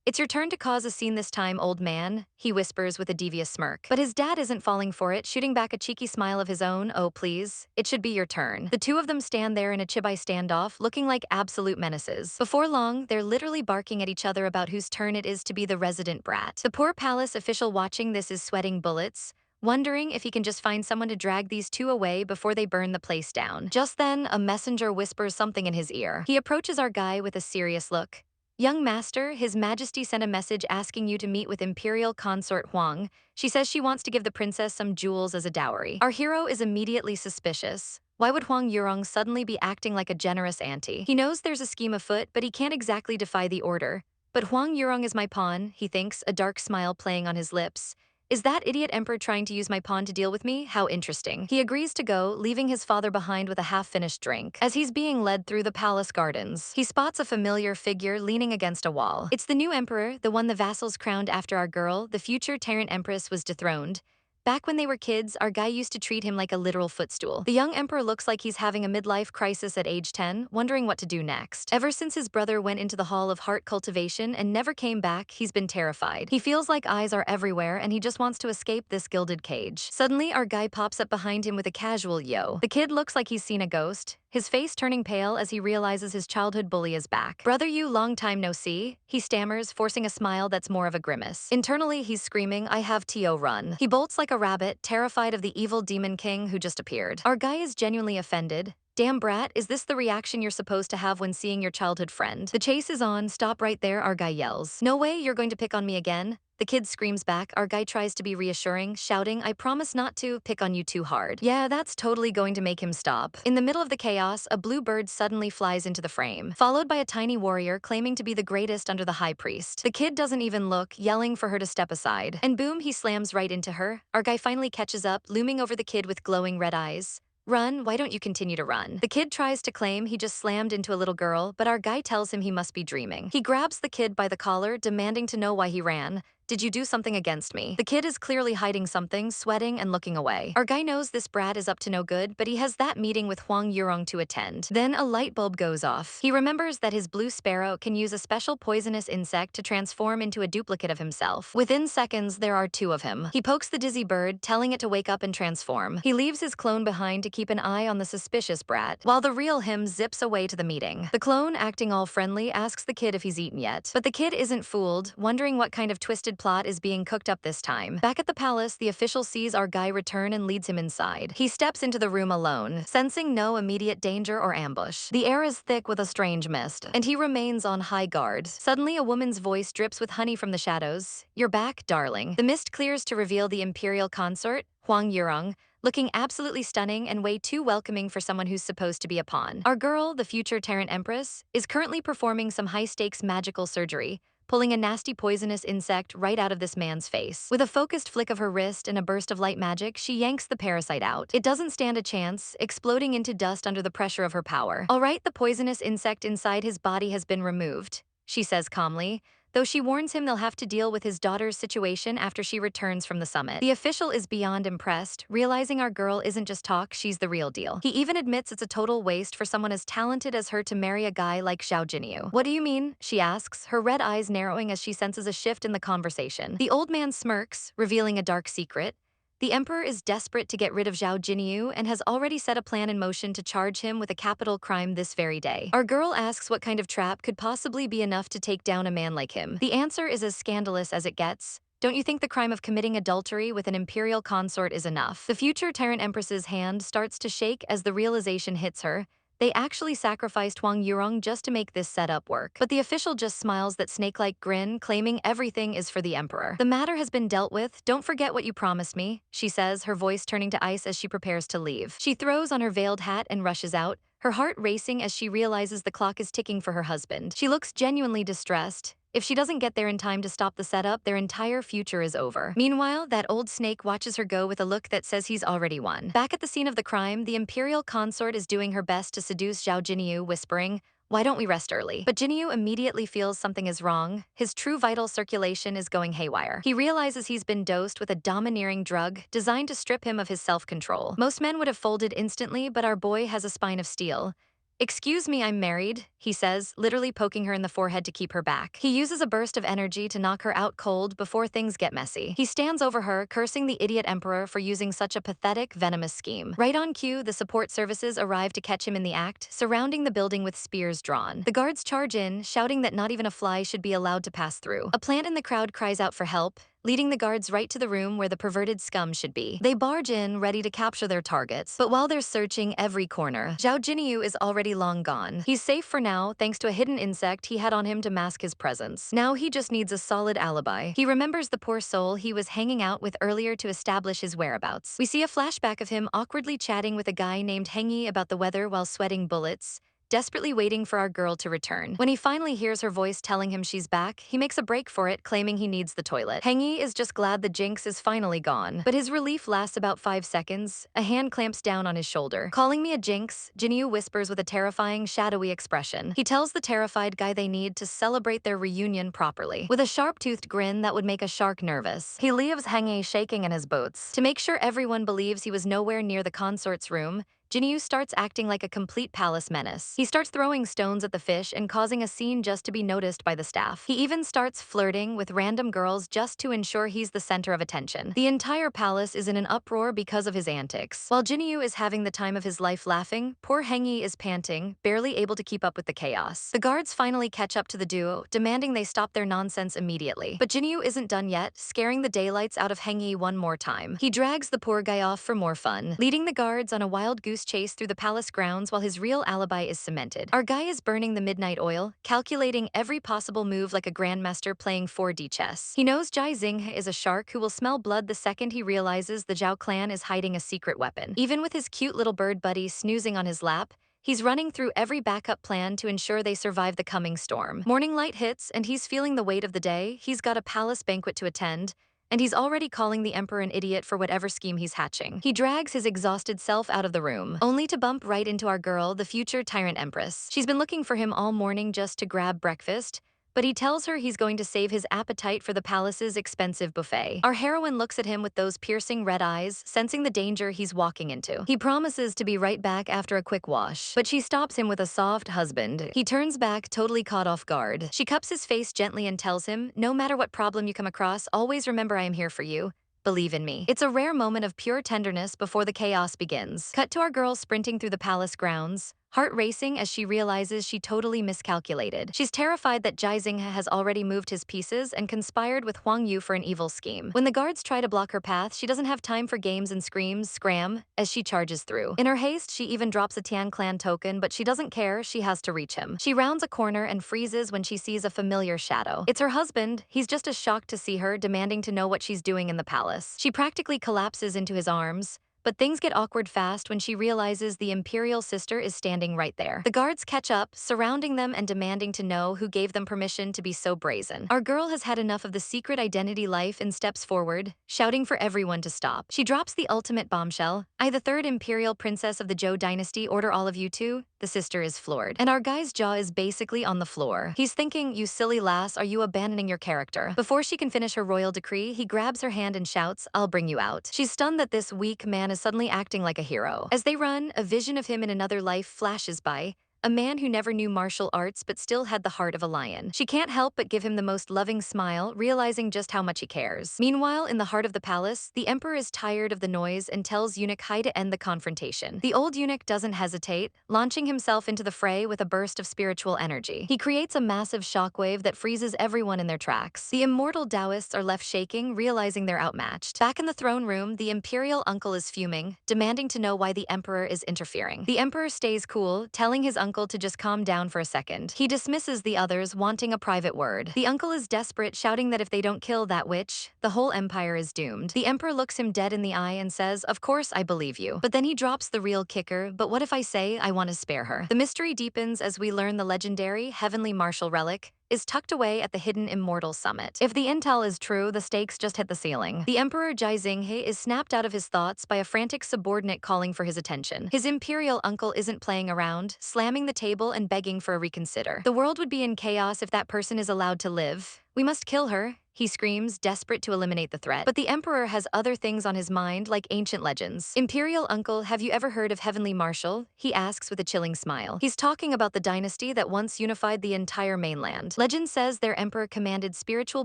It's your turn to cause a scene this time, old man, he whispers with a devious smirk. But his dad isn't falling for it, shooting back a cheeky smile of his own. Oh, please. It should be your turn. The two of them stand there in a chibai standoff, looking like absolute menaces. Before long, they're literally barking at each other about whose turn it is to be the resident brat. The poor palace official watching this is sweating bullets, wondering if he can just find someone to drag these two away before they burn the place down. Just then, a messenger whispers something in his ear. He approaches our guy with a serious look. Young master, His Majesty sent a message asking you to meet with Imperial Consort Huang. She says she wants to give the princess some jewels as a dowry. Our hero is immediately suspicious. Why would Huang Yurong suddenly be acting like a generous auntie? He knows there's a scheme afoot, but he can't exactly defy the order. But Huang Yurong is my pawn, he thinks, a dark smile playing on his lips. Is that idiot emperor trying to use my pawn to deal with me? How interesting. He agrees to go, leaving his father behind with a half-finished drink. As he's being led through the palace gardens, he spots a familiar figure leaning against a wall. It's the new emperor, the one the vassals crowned after our girl, the future Tyrant Empress, was dethroned. Back when they were kids, our guy used to treat him like a literal footstool. The young emperor looks like he's having a midlife crisis at age 10, wondering what to do next. Ever since his brother went into the Hall of Heart Cultivation and never came back, he's been terrified. He feels like eyes are everywhere and he just wants to escape this gilded cage. Suddenly, our guy pops up behind him with a casual yo. The kid looks like he's seen a ghost, his face turning pale as he realizes his childhood bully is back. Brother you, long time no see, he stammers, forcing a smile that's more of a grimace. Internally, he's screaming, I have T.O. run. He bolts like a rabbit, terrified of the evil demon king who just appeared. Our guy is genuinely offended. Damn brat, is this the reaction you're supposed to have when seeing your childhood friend? The chase is on, stop right there, our guy yells. No way, you're going to pick on me again? The kid screams back. Our guy tries to be reassuring, shouting, I promise not to pick on you too hard. Yeah, that's totally going to make him stop. In the middle of the chaos, a blue bird suddenly flies into the frame, followed by a tiny warrior claiming to be the greatest under the high priest. The kid doesn't even look, yelling for her to step aside. And boom, he slams right into her. Our guy finally catches up, looming over the kid with glowing red eyes. Run, why don't you continue to run? The kid tries to claim he just slammed into a little girl, but our guy tells him he must be dreaming. He grabs the kid by the collar, demanding to know why he ran. Did you do something against me? The kid is clearly hiding something, sweating and looking away. Our guy knows this brat is up to no good, but he has that meeting with Huang Yurong to attend. Then a light bulb goes off. He remembers that his blue sparrow can use a special poisonous insect to transform into a duplicate of himself. Within seconds, there are two of him. He pokes the dizzy bird, telling it to wake up and transform. He leaves his clone behind to keep an eye on the suspicious brat, while the real him zips away to the meeting. The clone, acting all friendly, asks the kid if he's eaten yet. But the kid isn't fooled, wondering what kind of twisted plot is being cooked up this time. Back at the palace, the official sees our guy return and leads him inside. He steps into the room alone, sensing no immediate danger or ambush. The air is thick with a strange mist, and he remains on high guard. Suddenly, a woman's voice drips with honey from the shadows. "You're back, darling." The mist clears to reveal the imperial consort, Huang Yurong, looking absolutely stunning and way too welcoming for someone who's supposed to be a pawn. Our girl, the future Tyrant Empress, is currently performing some high-stakes magical surgery, pulling a nasty poisonous insect right out of this man's face. With a focused flick of her wrist and a burst of light magic, she yanks the parasite out. It doesn't stand a chance, exploding into dust under the pressure of her power. "All right, the poisonous insect inside his body has been removed," she says calmly, though she warns him they'll have to deal with his daughter's situation after she returns from the summit. The official is beyond impressed, realizing our girl isn't just talk, she's the real deal. He even admits it's a total waste for someone as talented as her to marry a guy like Zhao Jinyu. "What do you mean?" she asks, her red eyes narrowing as she senses a shift in the conversation. The old man smirks, revealing a dark secret. The emperor is desperate to get rid of Zhao Jinyu and has already set a plan in motion to charge him with a capital crime this very day. Our girl asks what kind of trap could possibly be enough to take down a man like him. The answer is as scandalous as it gets. "Don't you think the crime of committing adultery with an imperial consort is enough?" The future Tyrant Empress's hand starts to shake as the realization hits her. They actually sacrificed Huang Yurong just to make this setup work. But the official just smiles that snake-like grin, claiming everything is for the emperor. "The matter has been dealt with. Don't forget what you promised me," she says, her voice turning to ice as she prepares to leave. She throws on her veiled hat and rushes out, her heart racing as she realizes the clock is ticking for her husband. She looks genuinely distressed. If she doesn't get there in time to stop the setup, their entire future is over. Meanwhile, that old snake watches her go with a look that says he's already won. Back at the scene of the crime, the imperial consort is doing her best to seduce Zhao Jinyu, whispering, "Why don't we rest early?" But Jinyu immediately feels something is wrong. His true vital circulation is going haywire. He realizes he's been dosed with a domineering drug designed to strip him of his self-control. Most men would have folded instantly, but our boy has a spine of steel. "Excuse me, I'm married," he says, literally poking her in the forehead to keep her back. He uses a burst of energy to knock her out cold before things get messy. He stands over her, cursing the idiot emperor for using such a pathetic, venomous scheme. Right on cue, the support services arrive to catch him in the act, surrounding the building with spears drawn. The guards charge in, shouting that not even a fly should be allowed to pass through. A plant in the crowd cries out for help, leading the guards right to the room where the perverted scum should be. They barge in, ready to capture their targets. But while they're searching every corner, Zhao Jinyu is already long gone. He's safe for now, thanks to a hidden insect he had on him to mask his presence. Now he just needs a solid alibi. He remembers the poor soul he was hanging out with earlier to establish his whereabouts. We see a flashback of him awkwardly chatting with a guy named Hengi about the weather while sweating bullets, desperately waiting for our girl to return. When he finally hears her voice telling him she's back, he makes a break for it, claiming he needs the toilet. Hengi is just glad the jinx is finally gone, but his relief lasts about 5 seconds. A hand clamps down on his shoulder. "Calling me a jinx," Jinyu whispers with a terrifying, shadowy expression. He tells the terrified guy they need to celebrate their reunion properly. With a sharp-toothed grin that would make a shark nervous, he leaves Hengi shaking in his boots. To make sure everyone believes he was nowhere near the consort's room, Jinyu starts acting like a complete palace menace. He starts throwing stones at the fish and causing a scene just to be noticed by the staff. He even starts flirting with random girls just to ensure he's the center of attention. The entire palace is in an uproar because of his antics. While Jinyu is having the time of his life laughing, poor Hengi is panting, barely able to keep up with the chaos. The guards finally catch up to the duo, demanding they stop their nonsense immediately. But Jinyu isn't done yet, scaring the daylights out of Hengi one more time. He drags the poor guy off for more fun, leading the guards on a wild goose chase through the palace grounds while his real alibi is cemented. Our guy is burning the midnight oil, calculating every possible move like a grandmaster playing 4D chess. He knows Zhao Jinyu is a shark who will smell blood the second he realizes the Zhao clan is hiding a secret weapon. Even with his cute little bird buddy snoozing on his lap, he's running through every backup plan to ensure they survive the coming storm. Morning light hits, and he's feeling the weight of the day. He's got a palace banquet to attend, and he's already calling the emperor an idiot for whatever scheme he's hatching. He drags his exhausted self out of the room, only to bump right into our girl, the future Tyrant Empress. She's been looking for him all morning just to grab breakfast, but he tells her he's going to save his appetite for the palace's expensive buffet. Our heroine looks at him with those piercing red eyes, sensing the danger he's walking into. He promises to be right back after a quick wash, but she stops him with a soft husband. He turns back, totally caught off guard. She cups his face gently and tells him, "No matter what problem you come across, always remember I am here for you. Believe in me." It's a rare moment of pure tenderness before the chaos begins. Cut to our girl sprinting through the palace grounds, heart racing as she realizes she totally miscalculated. She's terrified that Zhao Jinyu has already moved his pieces and conspired with Huang Yu for an evil scheme. When the guards try to block her path, she doesn't have time for games and screams, scram, as she charges through. In her haste, she even drops a Tian clan token, but she doesn't care, she has to reach him. She rounds a corner and freezes when she sees a familiar shadow. It's her husband. He's just as shocked to see her, demanding to know what she's doing in the palace. She practically collapses into his arms, but things get awkward fast when she realizes the Imperial sister is standing right there. The guards catch up, surrounding them and demanding to know who gave them permission to be so brazen. Our girl has had enough of the secret identity life and steps forward, shouting for everyone to stop. She drops the ultimate bombshell. I, the third Imperial princess of the Zhou dynasty, order all of you to. The sister is floored. And our guy's jaw is basically on the floor. He's thinking, you silly lass, are you abandoning your character? Before she can finish her royal decree, he grabs her hand and shouts, I'll bring you out. She's stunned that this weak man is suddenly acting like a hero. As they run, a vision of him in another life flashes by, a man who never knew martial arts but still had the heart of a lion. She can't help but give him the most loving smile, realizing just how much he cares. Meanwhile, in the heart of the palace, the emperor is tired of the noise and tells eunuch Hai to end the confrontation. The old eunuch doesn't hesitate, launching himself into the fray with a burst of spiritual energy. He creates a massive shockwave that freezes everyone in their tracks. The immortal Taoists are left shaking, realizing they're outmatched. Back in the throne room, the imperial uncle is fuming, demanding to know why the emperor is interfering. The emperor stays cool, telling his uncle to just calm down for a second. He dismisses the others, wanting a private word. The uncle is desperate, shouting that if they don't kill that witch, the whole empire is doomed. The emperor looks him dead in the eye and says, of course I believe you. But then he drops the real kicker, but what if I say I want to spare her? The mystery deepens as we learn the legendary heavenly martial relic is tucked away at the hidden immortal summit. If the intel is true, the stakes just hit the ceiling. The Emperor Zhao Jinyu is snapped out of his thoughts by a frantic subordinate calling for his attention. His imperial uncle isn't playing around, slamming the table and begging for a reconsider. The world would be in chaos if that person is allowed to live. We must kill her, he screams, desperate to eliminate the threat. But the Emperor has other things on his mind, like ancient legends. Imperial uncle, have you ever heard of Heavenly Marshal? He asks with a chilling smile. He's talking about the dynasty that once unified the entire mainland. Legend says their emperor commanded spiritual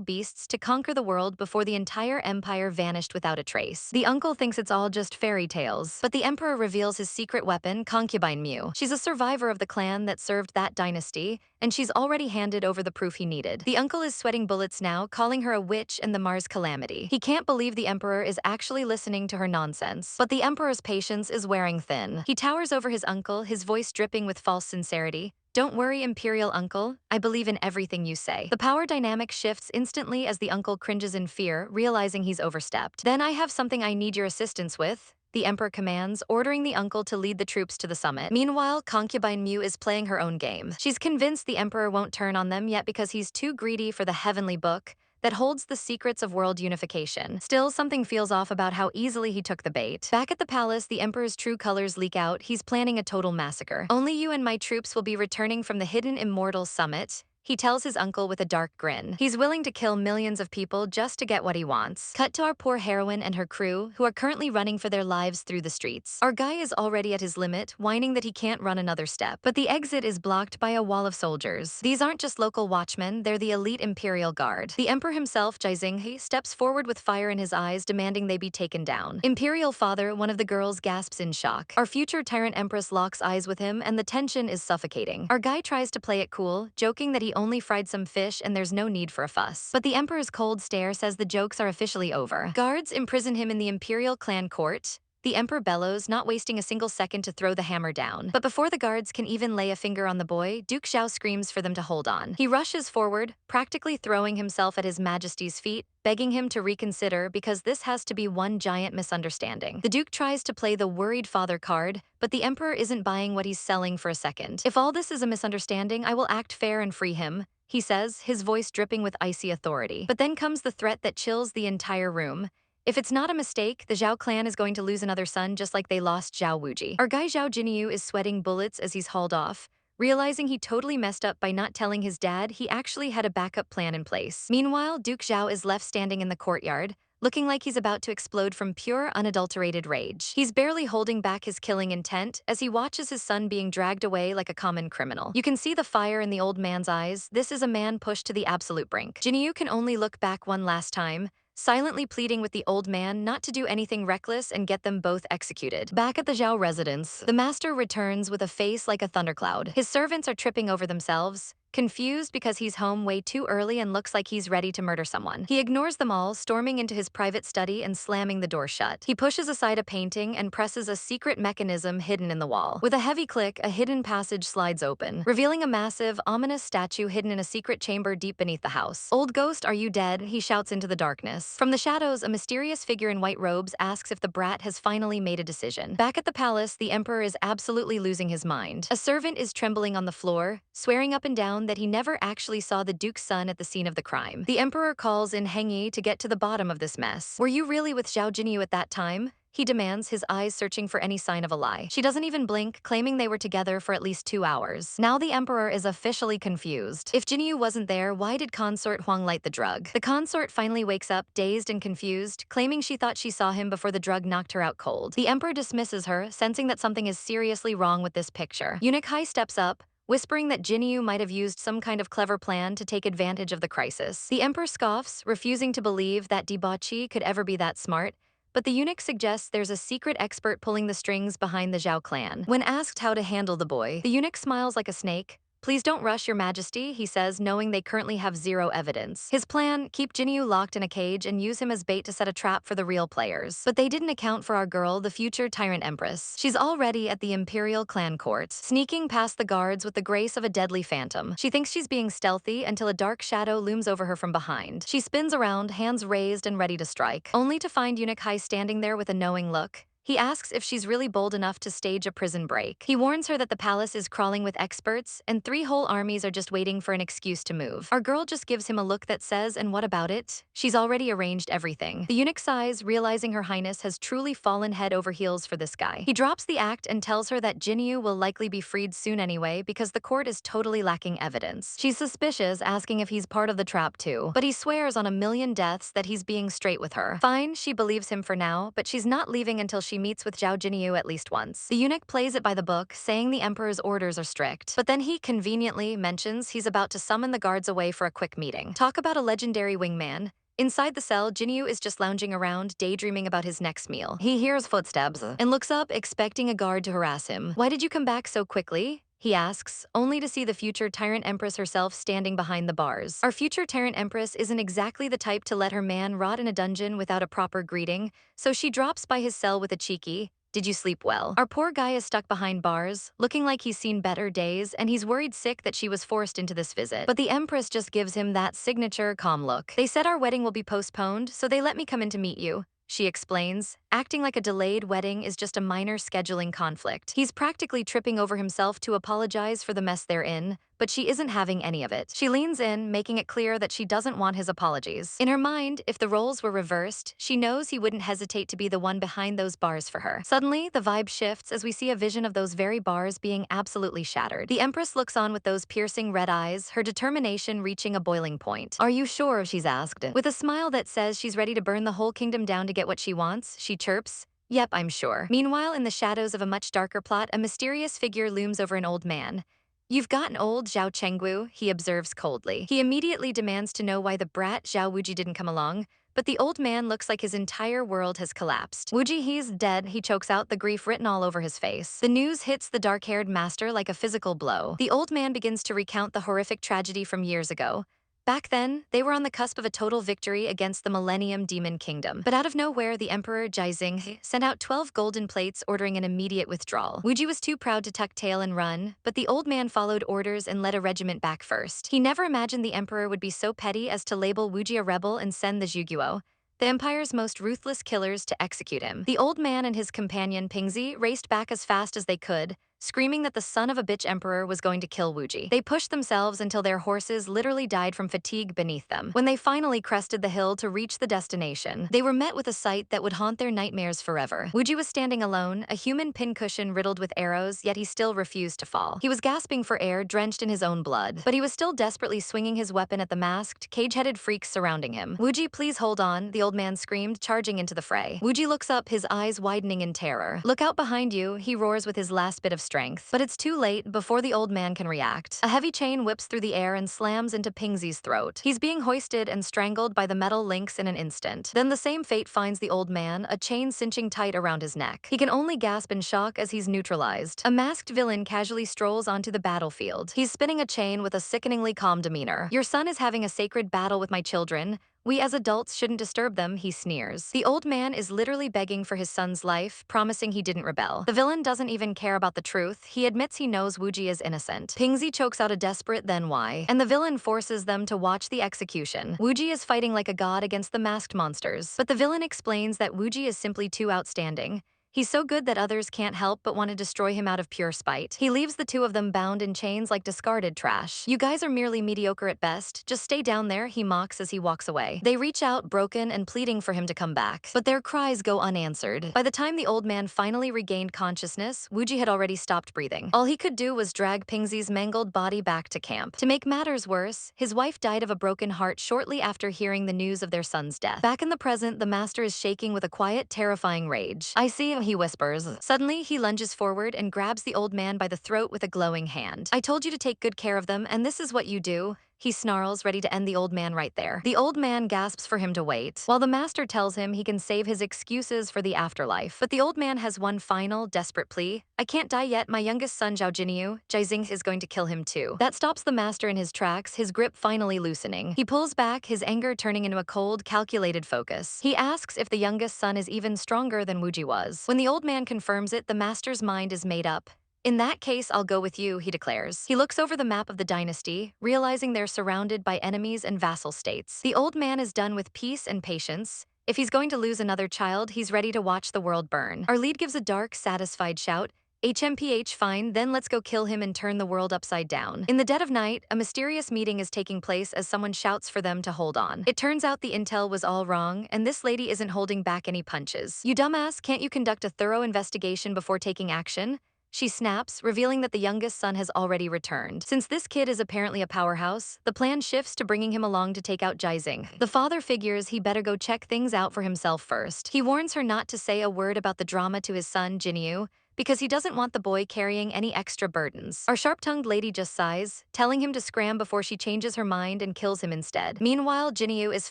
beasts to conquer the world before the entire empire vanished without a trace. The uncle thinks it's all just fairy tales, but the emperor reveals his secret weapon, concubine Mew. She's a survivor of the clan that served that dynasty, and she's already handed over the proof he needed. The uncle is sweating bullets now, calling her a witch and the Mars calamity. He can't believe the emperor is actually listening to her nonsense. But the emperor's patience is wearing thin. He towers over his uncle, his voice dripping with false sincerity. Don't worry, Imperial Uncle, I believe in everything you say. The power dynamic shifts instantly as the uncle cringes in fear, realizing he's overstepped. Then I have something I need your assistance with, the emperor commands, ordering the uncle to lead the troops to the summit. Meanwhile, concubine Mew is playing her own game. She's convinced the emperor won't turn on them yet because he's too greedy for the heavenly book that holds the secrets of world unification. Still, something feels off about how easily he took the bait. Back at the palace, the emperor's true colors leak out. He's planning a total massacre. Only you and my troops will be returning from the hidden immortal summit, he tells his uncle with a dark grin. He's willing to kill millions of people just to get what he wants. Cut to our poor heroine and her crew, who are currently running for their lives through the streets. Our guy is already at his limit, whining that he can't run another step. But the exit is blocked by a wall of soldiers. These aren't just local watchmen, they're the elite Imperial Guard. The Emperor himself, Zhao Jinyu, steps forward with fire in his eyes, demanding they be taken down. Imperial Father, one of the girls, gasps in shock. Our future Tyrant Empress locks eyes with him, and the tension is suffocating. Our guy tries to play it cool, joking that he only fried some fish and there's no need for a fuss. But the Emperor's cold stare says the jokes are officially over. Guards imprison him in the Imperial clan court. The Emperor bellows, not wasting a single second to throw the hammer down. But before the guards can even lay a finger on the boy, Duke Zhao screams for them to hold on. He rushes forward, practically throwing himself at His Majesty's feet, begging him to reconsider because this has to be one giant misunderstanding. The Duke tries to play the worried father card, but the Emperor isn't buying what he's selling for a second. If all this is a misunderstanding, I will act fair and free him, he says, his voice dripping with icy authority. But then comes the threat that chills the entire room. If it's not a mistake, the Zhao clan is going to lose another son just like they lost Zhao Wuji. Our guy Zhao Jinyu is sweating bullets as he's hauled off, realizing he totally messed up by not telling his dad he actually had a backup plan in place. Meanwhile, Duke Zhao is left standing in the courtyard, looking like he's about to explode from pure, unadulterated rage. He's barely holding back his killing intent as he watches his son being dragged away like a common criminal. You can see the fire in the old man's eyes. This is a man pushed to the absolute brink. Jinyu can only look back one last time, silently pleading with the old man not to do anything reckless and get them both executed. Back at the Zhao residence, the master returns with a face like a thundercloud. His servants are tripping over themselves, confused because he's home way too early and looks like he's ready to murder someone. He ignores them all, storming into his private study and slamming the door shut. He pushes aside a painting and presses a secret mechanism hidden in the wall. With a heavy click, a hidden passage slides open, revealing a massive, ominous statue hidden in a secret chamber deep beneath the house. "Old ghost, are you dead?" he shouts into the darkness. From the shadows, a mysterious figure in white robes asks if the brat has finally made a decision. Back at the palace, the emperor is absolutely losing his mind. A servant is trembling on the floor, swearing up and down that he never actually saw the duke's son at the scene of the crime. The emperor calls in Heng Yi to get to the bottom of this mess. "Were you really with Zhao Jinyu at that time?" he demands, his eyes searching for any sign of a lie. She doesn't even blink, claiming they were together for at least 2 hours. Now the emperor is officially confused. If Jinyu wasn't there, why did consort Huang light the drug? The consort finally wakes up, dazed and confused, claiming she thought she saw him before the drug knocked her out cold. The emperor dismisses her, sensing that something is seriously wrong with this picture. Eunuch Hai steps up, whispering that Jinyu might have used some kind of clever plan to take advantage of the crisis. The emperor scoffs, refusing to believe that debauchee could ever be that smart, but the eunuch suggests there's a secret expert pulling the strings behind the Zhao clan. When asked how to handle the boy, the eunuch smiles like a snake. "Please don't rush, your majesty," he says, knowing they currently have zero evidence. His plan, keep Jinyu locked in a cage and use him as bait to set a trap for the real players. But they didn't account for our girl, the future Tyrant Empress. She's already at the Imperial clan court, sneaking past the guards with the grace of a deadly phantom. She thinks she's being stealthy until a dark shadow looms over her from behind. She spins around, hands raised and ready to strike, only to find Eunuch Hai standing there with a knowing look. He asks if she's really bold enough to stage a prison break. He warns her that the palace is crawling with experts, and 3 whole armies are just waiting for an excuse to move. Our girl just gives him a look that says, "And what about it?" She's already arranged everything. The eunuch sighs, realizing her highness has truly fallen head over heels for this guy. He drops the act and tells her that Jinyu will likely be freed soon anyway because the court is totally lacking evidence. She's suspicious, asking if he's part of the trap too, but he swears on a million deaths that he's being straight with her. Fine, she believes him for now, but she's not leaving until she meets with Zhao Jinyu at least once. The eunuch plays it by the book, saying the emperor's orders are strict. But then he conveniently mentions he's about to summon the guards away for a quick meeting. Talk about a legendary wingman. Inside the cell, Jinyu is just lounging around, daydreaming about his next meal. He hears footsteps and looks up, expecting a guard to harass him. "Why did you come back so quickly?" he asks, only to see the future Tyrant Empress herself standing behind the bars. Our future Tyrant Empress isn't exactly the type to let her man rot in a dungeon without a proper greeting, so she drops by his cell with a cheeky, "Did you sleep well?" Our poor guy is stuck behind bars, looking like he's seen better days, and he's worried sick that she was forced into this visit. But the Empress just gives him that signature calm look. "They said our wedding will be postponed, so they let me come in to meet you," she explains, acting like a delayed wedding is just a minor scheduling conflict. He's practically tripping over himself to apologize for the mess they're in, but she isn't having any of it. She leans in, making it clear that she doesn't want his apologies. In her mind, if the roles were reversed, she knows he wouldn't hesitate to be the one behind those bars for her. Suddenly, the vibe shifts as we see a vision of those very bars being absolutely shattered. The Empress looks on with those piercing red eyes, her determination reaching a boiling point. "Are you sure?" she's asked. With a smile that says she's ready to burn the whole kingdom down to get what she wants, she chirps, "Yep, I'm sure." Meanwhile, in the shadows of a much darker plot, a mysterious figure looms over an old man. "You've gotten old, Zhao Chenggu," he observes coldly. He immediately demands to know why the brat Zhao Wuji didn't come along, but the old man looks like his entire world has collapsed. "Wuji, he's dead," he chokes out, the grief written all over his face. The news hits the dark-haired master like a physical blow. The old man begins to recount the horrific tragedy from years ago. Back then, they were on the cusp of a total victory against the Millennium Demon Kingdom. But out of nowhere, the Emperor Jiaxing sent out 12 golden plates ordering an immediate withdrawal. Wuji was too proud to tuck tail and run, but the old man followed orders and led a regiment back first. He never imagined the Emperor would be so petty as to label Wuji a rebel and send the Zhuguo, the Empire's most ruthless killers, to execute him. The old man and his companion Pingzi raced back as fast as they could, screaming that the son of a bitch emperor was going to kill Wuji. They pushed themselves until their horses literally died from fatigue beneath them. When they finally crested the hill to reach the destination, they were met with a sight that would haunt their nightmares forever. Wuji was standing alone, a human pincushion riddled with arrows, yet he still refused to fall. He was gasping for air, drenched in his own blood, but he was still desperately swinging his weapon at the masked, cage-headed freaks surrounding him. "Wuji, please hold on," the old man screamed, charging into the fray. Wuji looks up, his eyes widening in terror. "Look out behind you," he roars with his last bit of strength. But it's too late before the old man can react. A heavy chain whips through the air and slams into Pingzi's throat. He's being hoisted and strangled by the metal links in an instant. Then the same fate finds the old man, a chain cinching tight around his neck. He can only gasp in shock as he's neutralized. A masked villain casually strolls onto the battlefield. He's spinning a chain with a sickeningly calm demeanor. "Your son is having a sacred battle with my children. We as adults shouldn't disturb them," he sneers. The old man is literally begging for his son's life, promising he didn't rebel. The villain doesn't even care about the truth. He admits he knows Wuji is innocent. Pingzi chokes out a desperate "then why?" and the villain forces them to watch the execution. Wuji is fighting like a god against the masked monsters, but the villain explains that Wuji is simply too outstanding. He's so good that others can't help but want to destroy him out of pure spite. He leaves the two of them bound in chains like discarded trash. "You guys are merely mediocre at best. Just stay down there," he mocks as he walks away. They reach out, broken and pleading for him to come back, but their cries go unanswered. By the time the old man finally regained consciousness, Wuji had already stopped breathing. All he could do was drag Pingzi's mangled body back to camp. To make matters worse, his wife died of a broken heart shortly after hearing the news of their son's death. Back in the present, the master is shaking with a quiet, terrifying rage. "I see," he whispers. Suddenly, he lunges forward and grabs the old man by the throat with a glowing hand. "I told you to take good care of them, and this is what you do," he snarls, ready to end the old man right there. The old man gasps for him to wait, while the master tells him he can save his excuses for the afterlife. But the old man has one final, desperate plea. "I can't die yet. My youngest son, Zhao Jinyu, Jizing, is going to kill him too." That stops the master in his tracks, his grip finally loosening. He pulls back, his anger turning into a cold, calculated focus. He asks if the youngest son is even stronger than Wuji was. When the old man confirms it, the master's mind is made up. "In that case, I'll go with you," he declares. He looks over the map of the dynasty, realizing they're surrounded by enemies and vassal states. The old man is done with peace and patience. If he's going to lose another child, he's ready to watch the world burn. Our lead gives a dark, satisfied shout. "HMPH, fine, then let's go kill him and turn the world upside down." In the dead of night, a mysterious meeting is taking place as someone shouts for them to hold on. It turns out the intel was all wrong, and this lady isn't holding back any punches. "You dumbass, can't you conduct a thorough investigation before taking action?" she snaps, revealing that the youngest son has already returned. Since this kid is apparently a powerhouse, the plan shifts to bringing him along to take out Jizing. The father figures he better go check things out for himself first. He warns her not to say a word about the drama to his son, Jinyu, because he doesn't want the boy carrying any extra burdens. Our sharp-tongued lady just sighs, telling him to scram before she changes her mind and kills him instead. Meanwhile, Jinyu is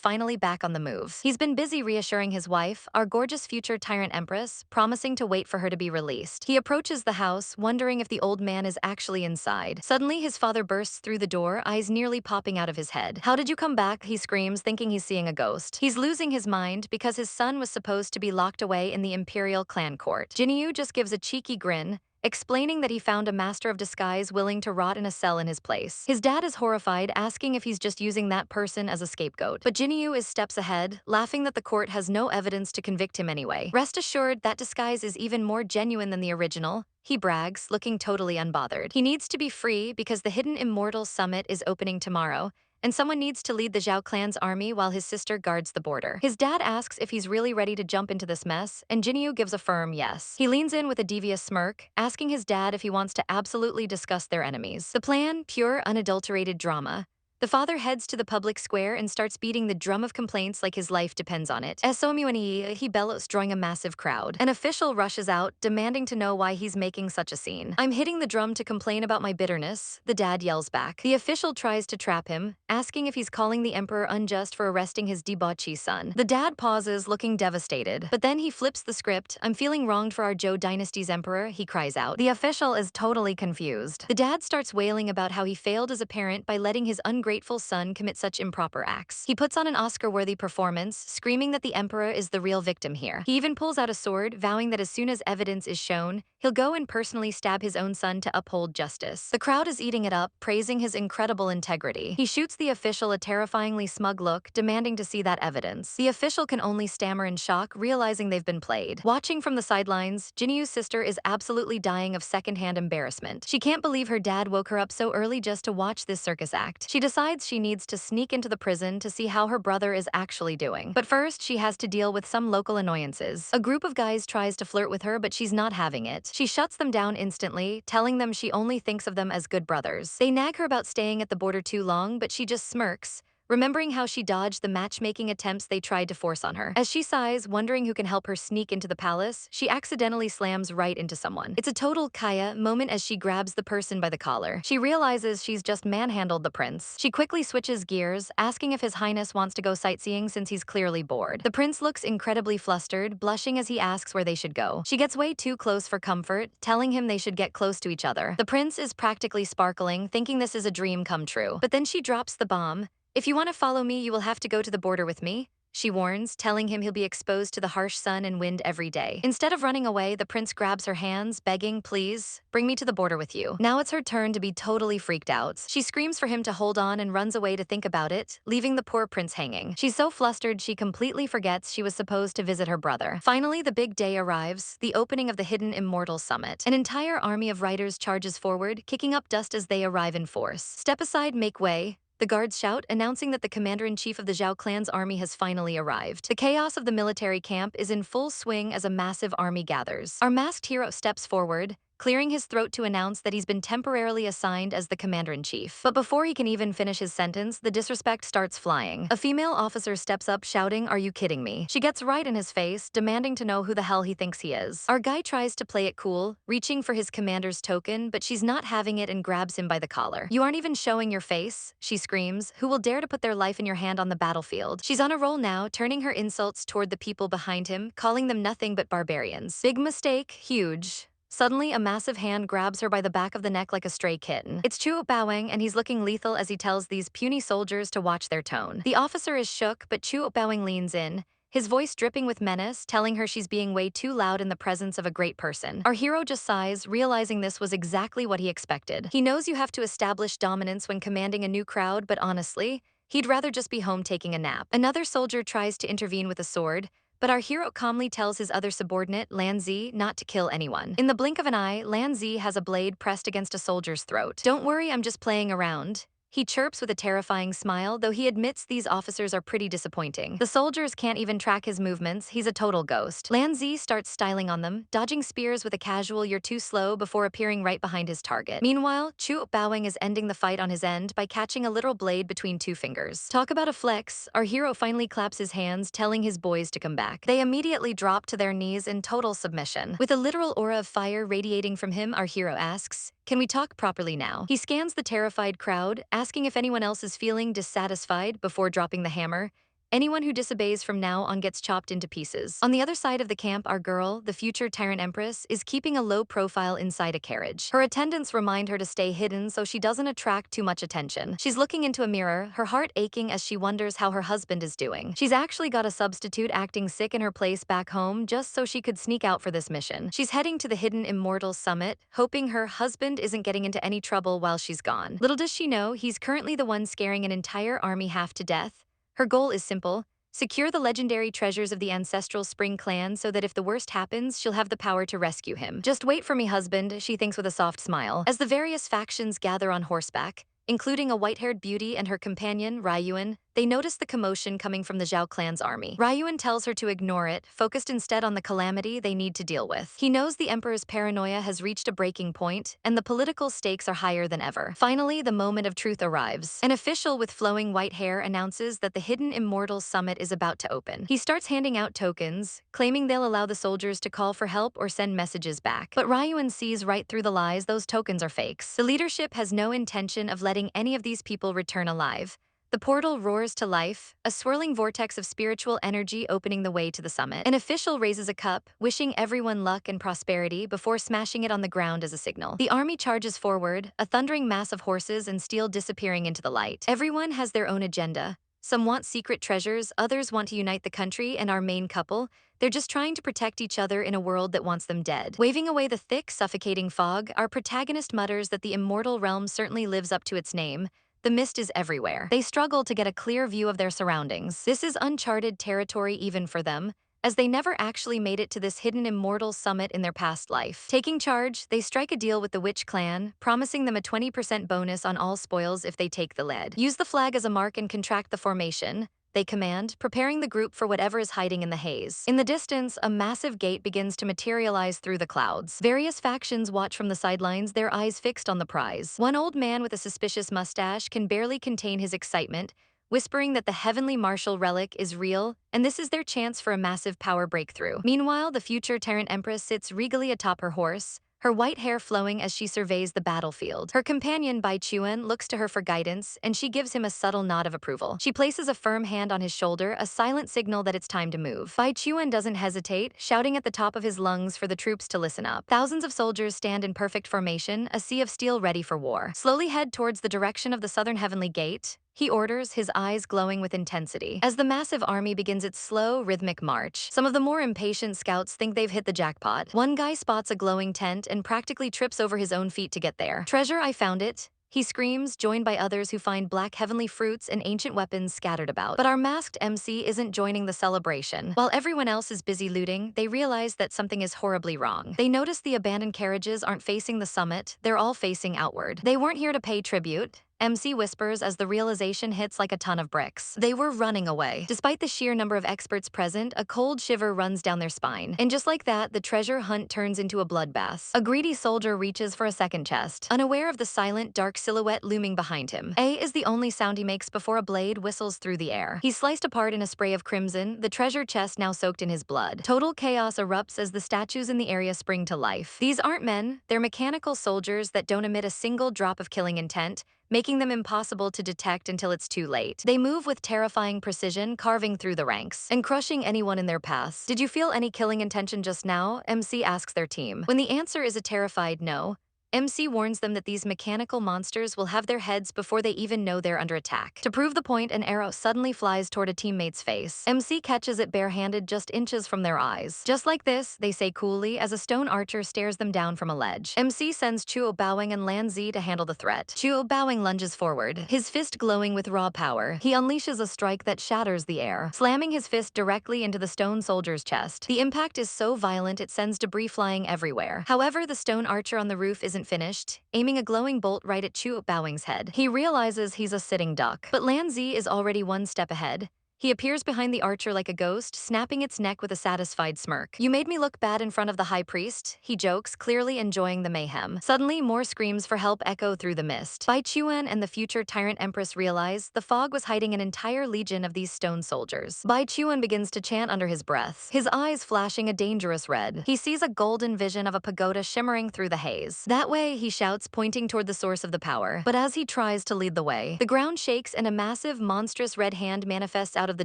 finally back on the move. He's been busy reassuring his wife, our gorgeous future Tyrant Empress, promising to wait for her to be released. He approaches the house, wondering if the old man is actually inside. Suddenly, his father bursts through the door, eyes nearly popping out of his head. "How did you come back?" he screams, thinking he's seeing a ghost. He's losing his mind because his son was supposed to be locked away in the Imperial clan court. Jinyu just gives a cheeky grin, explaining that he found a master of disguise willing to rot in a cell in his place. His dad is horrified, asking if he's just using that person as a scapegoat. But Jinyu is steps ahead, laughing that the court has no evidence to convict him anyway. "Rest assured, that disguise is even more genuine than the original," he brags, looking totally unbothered. He needs to be free because the Hidden Immortal Summit is opening tomorrow, and someone needs to lead the Zhao clan's army while his sister guards the border. His dad asks if he's really ready to jump into this mess, and Jinyu gives a firm yes. He leans in with a devious smirk, asking his dad if he wants to absolutely discuss their enemies. The plan, pure, unadulterated drama. The father heads to the public square and starts beating the drum of complaints like his life depends on it. "Somuani," he bellows, drawing a massive crowd. An official rushes out, demanding to know why he's making such a scene. "I'm hitting the drum to complain about my bitterness," the dad yells back. The official tries to trap him, asking if he's calling the emperor unjust for arresting his debauchee son. The dad pauses, looking devastated, but then he flips the script. "I'm feeling wronged for our Zhou dynasty's emperor," he cries out. The official is totally confused. The dad starts wailing about how he failed as a parent by letting his ungrateful son commit such improper acts. He puts on an Oscar-worthy performance, screaming that the emperor is the real victim here. He even pulls out a sword, vowing that as soon as evidence is shown, he'll go and personally stab his own son to uphold justice. The crowd is eating it up, praising his incredible integrity. He shoots the official a terrifyingly smug look, demanding to see that evidence. The official can only stammer in shock, realizing they've been played. Watching from the sidelines, Jinyu's sister is absolutely dying of secondhand embarrassment. She can't believe her dad woke her up so early just to watch this circus act. She decides she needs to sneak into the prison to see how her brother is actually doing. But first, she has to deal with some local annoyances. A group of guys tries to flirt with her, but she's not having it. She shuts them down instantly, telling them she only thinks of them as good brothers. They nag her about staying at the border too long, but she just smirks, remembering how she dodged the matchmaking attempts they tried to force on her. As she sighs, wondering who can help her sneak into the palace, she accidentally slams right into someone. It's a total Kaya moment as she grabs the person by the collar. She realizes she's just manhandled the prince. She quickly switches gears, asking if His Highness wants to go sightseeing since he's clearly bored. The prince looks incredibly flustered, blushing as he asks where they should go. She gets way too close for comfort, telling him they should get close to each other. The prince is practically sparkling, thinking this is a dream come true. But then she drops the bomb. If you want to follow me, you will have to go to the border with me, she warns, telling him he'll be exposed to the harsh sun and wind every day. Instead of running away, the prince grabs her hands, begging, please, bring me to the border with you. Now it's her turn to be totally freaked out. She screams for him to hold on and runs away to think about it, leaving the poor prince hanging. She's so flustered she completely forgets she was supposed to visit her brother. Finally, the big day arrives, the opening of the Hidden Immortal Summit. An entire army of riders charges forward, kicking up dust as they arrive in force. Step aside, make way, the guards shout, announcing that the commander-in-chief of the Zhao clan's army has finally arrived. The chaos of the military camp is in full swing as a massive army gathers. Our masked hero steps forward, clearing his throat to announce that he's been temporarily assigned as the commander-in-chief. But before he can even finish his sentence, the disrespect starts flying. A female officer steps up shouting, "Are you kidding me?" She gets right in his face, demanding to know who the hell he thinks he is. Our guy tries to play it cool, reaching for his commander's token, but she's not having it and grabs him by the collar. "You aren't even showing your face," she screams. "Who will dare to put their life in your hand on the battlefield?" She's on a roll now, turning her insults toward the people behind him, calling them nothing but barbarians. Big mistake, huge. Suddenly, a massive hand grabs her by the back of the neck like a stray kitten. It's Chuo Bowing, and he's looking lethal as he tells these puny soldiers to watch their tone. The officer is shook, but Chuo Bowing leans in, his voice dripping with menace, telling her she's being way too loud in the presence of a great person. Our hero just sighs, realizing this was exactly what he expected. He knows you have to establish dominance when commanding a new crowd, but honestly, he'd rather just be home taking a nap. Another soldier tries to intervene with a sword, but our hero calmly tells his other subordinate, Lan Zi, not to kill anyone. In the blink of an eye, Lan Zi has a blade pressed against a soldier's throat. "Don't worry, I'm just playing around," he chirps with a terrifying smile, though he admits these officers are pretty disappointing. The soldiers can't even track his movements, he's a total ghost. Lan Zi starts styling on them, dodging spears with a casual "you're too slow" before appearing right behind his target. Meanwhile, Chu Baowing is ending the fight on his end by catching a literal blade between two fingers. Talk about a flex, our hero finally claps his hands, telling his boys to come back. They immediately drop to their knees in total submission. With a literal aura of fire radiating from him, our hero asks, "Can we talk properly now?" He scans the terrified crowd, asking if anyone else is feeling dissatisfied before dropping the hammer. Anyone who disobeys from now on gets chopped into pieces. On the other side of the camp, our girl, the future Tyrant Empress, is keeping a low profile inside a carriage. Her attendants remind her to stay hidden so she doesn't attract too much attention. She's looking into a mirror, her heart aching as she wonders how her husband is doing. She's actually got a substitute acting sick in her place back home just so she could sneak out for this mission. She's heading to the Hidden Immortal Summit, hoping her husband isn't getting into any trouble while she's gone. Little does she know, he's currently the one scaring an entire army half to death. Her goal is simple: secure the legendary treasures of the ancestral Spring clan so that if the worst happens, she'll have the power to rescue him. "Just wait for me, husband," she thinks with a soft smile. As the various factions gather on horseback, including a white-haired beauty and her companion, Ryuan, they notice the commotion coming from the Zhao clan's army. Ryuan tells her to ignore it, focused instead on the calamity they need to deal with. He knows the Emperor's paranoia has reached a breaking point, and the political stakes are higher than ever. Finally, the moment of truth arrives. An official with flowing white hair announces that the Hidden Immortal Summit is about to open. He starts handing out tokens, claiming they'll allow the soldiers to call for help or send messages back. But Ryuan sees right through the lies, those tokens are fakes. The leadership has no intention of letting any of these people return alive. The portal roars to life, a swirling vortex of spiritual energy opening the way to the summit. An official raises a cup, wishing everyone luck and prosperity before smashing it on the ground as a signal. The army charges forward, a thundering mass of horses and steel disappearing into the light. Everyone has their own agenda. Some want secret treasures, others want to unite the country, and our main couple, they're just trying to protect each other in a world that wants them dead. Waving away the thick, suffocating fog, our protagonist mutters that the immortal realm certainly lives up to its name. The mist is everywhere. They struggle to get a clear view of their surroundings. This is uncharted territory even for them, as they never actually made it to this hidden immortal summit in their past life. Taking charge, they strike a deal with the Witch clan, promising them a 20% bonus on all spoils if they take the lead. Use the flag as a mark and contract the formation, they command, preparing the group for whatever is hiding in the haze. In the distance, a massive gate begins to materialize through the clouds. Various factions watch from the sidelines, their eyes fixed on the prize. One old man with a suspicious mustache can barely contain his excitement, whispering that the heavenly martial relic is real, and this is their chance for a massive power breakthrough. Meanwhile, the future Tyrant Empress sits regally atop her horse, her white hair flowing as she surveys the battlefield. Her companion, Bai Chuan, looks to her for guidance, and she gives him a subtle nod of approval. She places a firm hand on his shoulder, a silent signal that it's time to move. Bai Chuan doesn't hesitate, shouting at the top of his lungs for the troops to listen up. Thousands of soldiers stand in perfect formation, a sea of steel ready for war. Slowly head towards the direction of the southern heavenly gate, he orders, his eyes glowing with intensity. As the massive army begins its slow, rhythmic march, some of the more impatient scouts think they've hit the jackpot. One guy spots a glowing tent and practically trips over his own feet to get there. "Treasure, I found it," he screams, joined by others who find black heavenly fruits and ancient weapons scattered about. But our masked MC isn't joining the celebration. While everyone else is busy looting, they realize that something is horribly wrong. They notice the abandoned carriages aren't facing the summit, they're all facing outward. They weren't here to pay tribute, MC whispers as the realization hits like a ton of bricks. They were running away. Despite the sheer number of experts present, a cold shiver runs down their spine. And just like that, the treasure hunt turns into a bloodbath. A greedy soldier reaches for a second chest, unaware of the silent, dark silhouette looming behind him. A is the only sound he makes before a blade whistles through the air. He's sliced apart in a spray of crimson, the treasure chest now soaked in his blood. Total chaos erupts as the statues in the area spring to life. These aren't men, they're mechanical soldiers that don't emit a single drop of killing intent, making them impossible to detect until it's too late. They move with terrifying precision, carving through the ranks and crushing anyone in their paths. "Did you feel any killing intention just now?" MC asks their team. When the answer is a terrified no, MC warns them that these mechanical monsters will have their heads before they even know they're under attack. To prove the point, an arrow suddenly flies toward a teammate's face. MC catches it barehanded just inches from their eyes. "Just like this," they say coolly as a stone archer stares them down from a ledge. MC sends Chuo Bowing and Lan Zi to handle the threat. Chuo Bowing lunges forward, his fist glowing with raw power. He unleashes a strike that shatters the air, slamming his fist directly into the stone soldier's chest. The impact is so violent it sends debris flying everywhere. However, the stone archer on the roof isn't finished, aiming a glowing bolt right at Chuo Bowing's head. He realizes he's a sitting duck, but Lan Zi is already one step ahead. He appears behind the archer like a ghost, snapping its neck with a satisfied smirk. "You made me look bad in front of the high priest," he jokes, clearly enjoying the mayhem. Suddenly, more screams for help echo through the mist. Bai Chuan and the future Tyrant Empress realize the fog was hiding an entire legion of these stone soldiers. Bai Chuan begins to chant under his breath, his eyes flashing a dangerous red. He sees a golden vision of a pagoda shimmering through the haze. "That way," he shouts, pointing toward the source of the power. But as he tries to lead the way, the ground shakes and a massive, monstrous red hand manifests out of the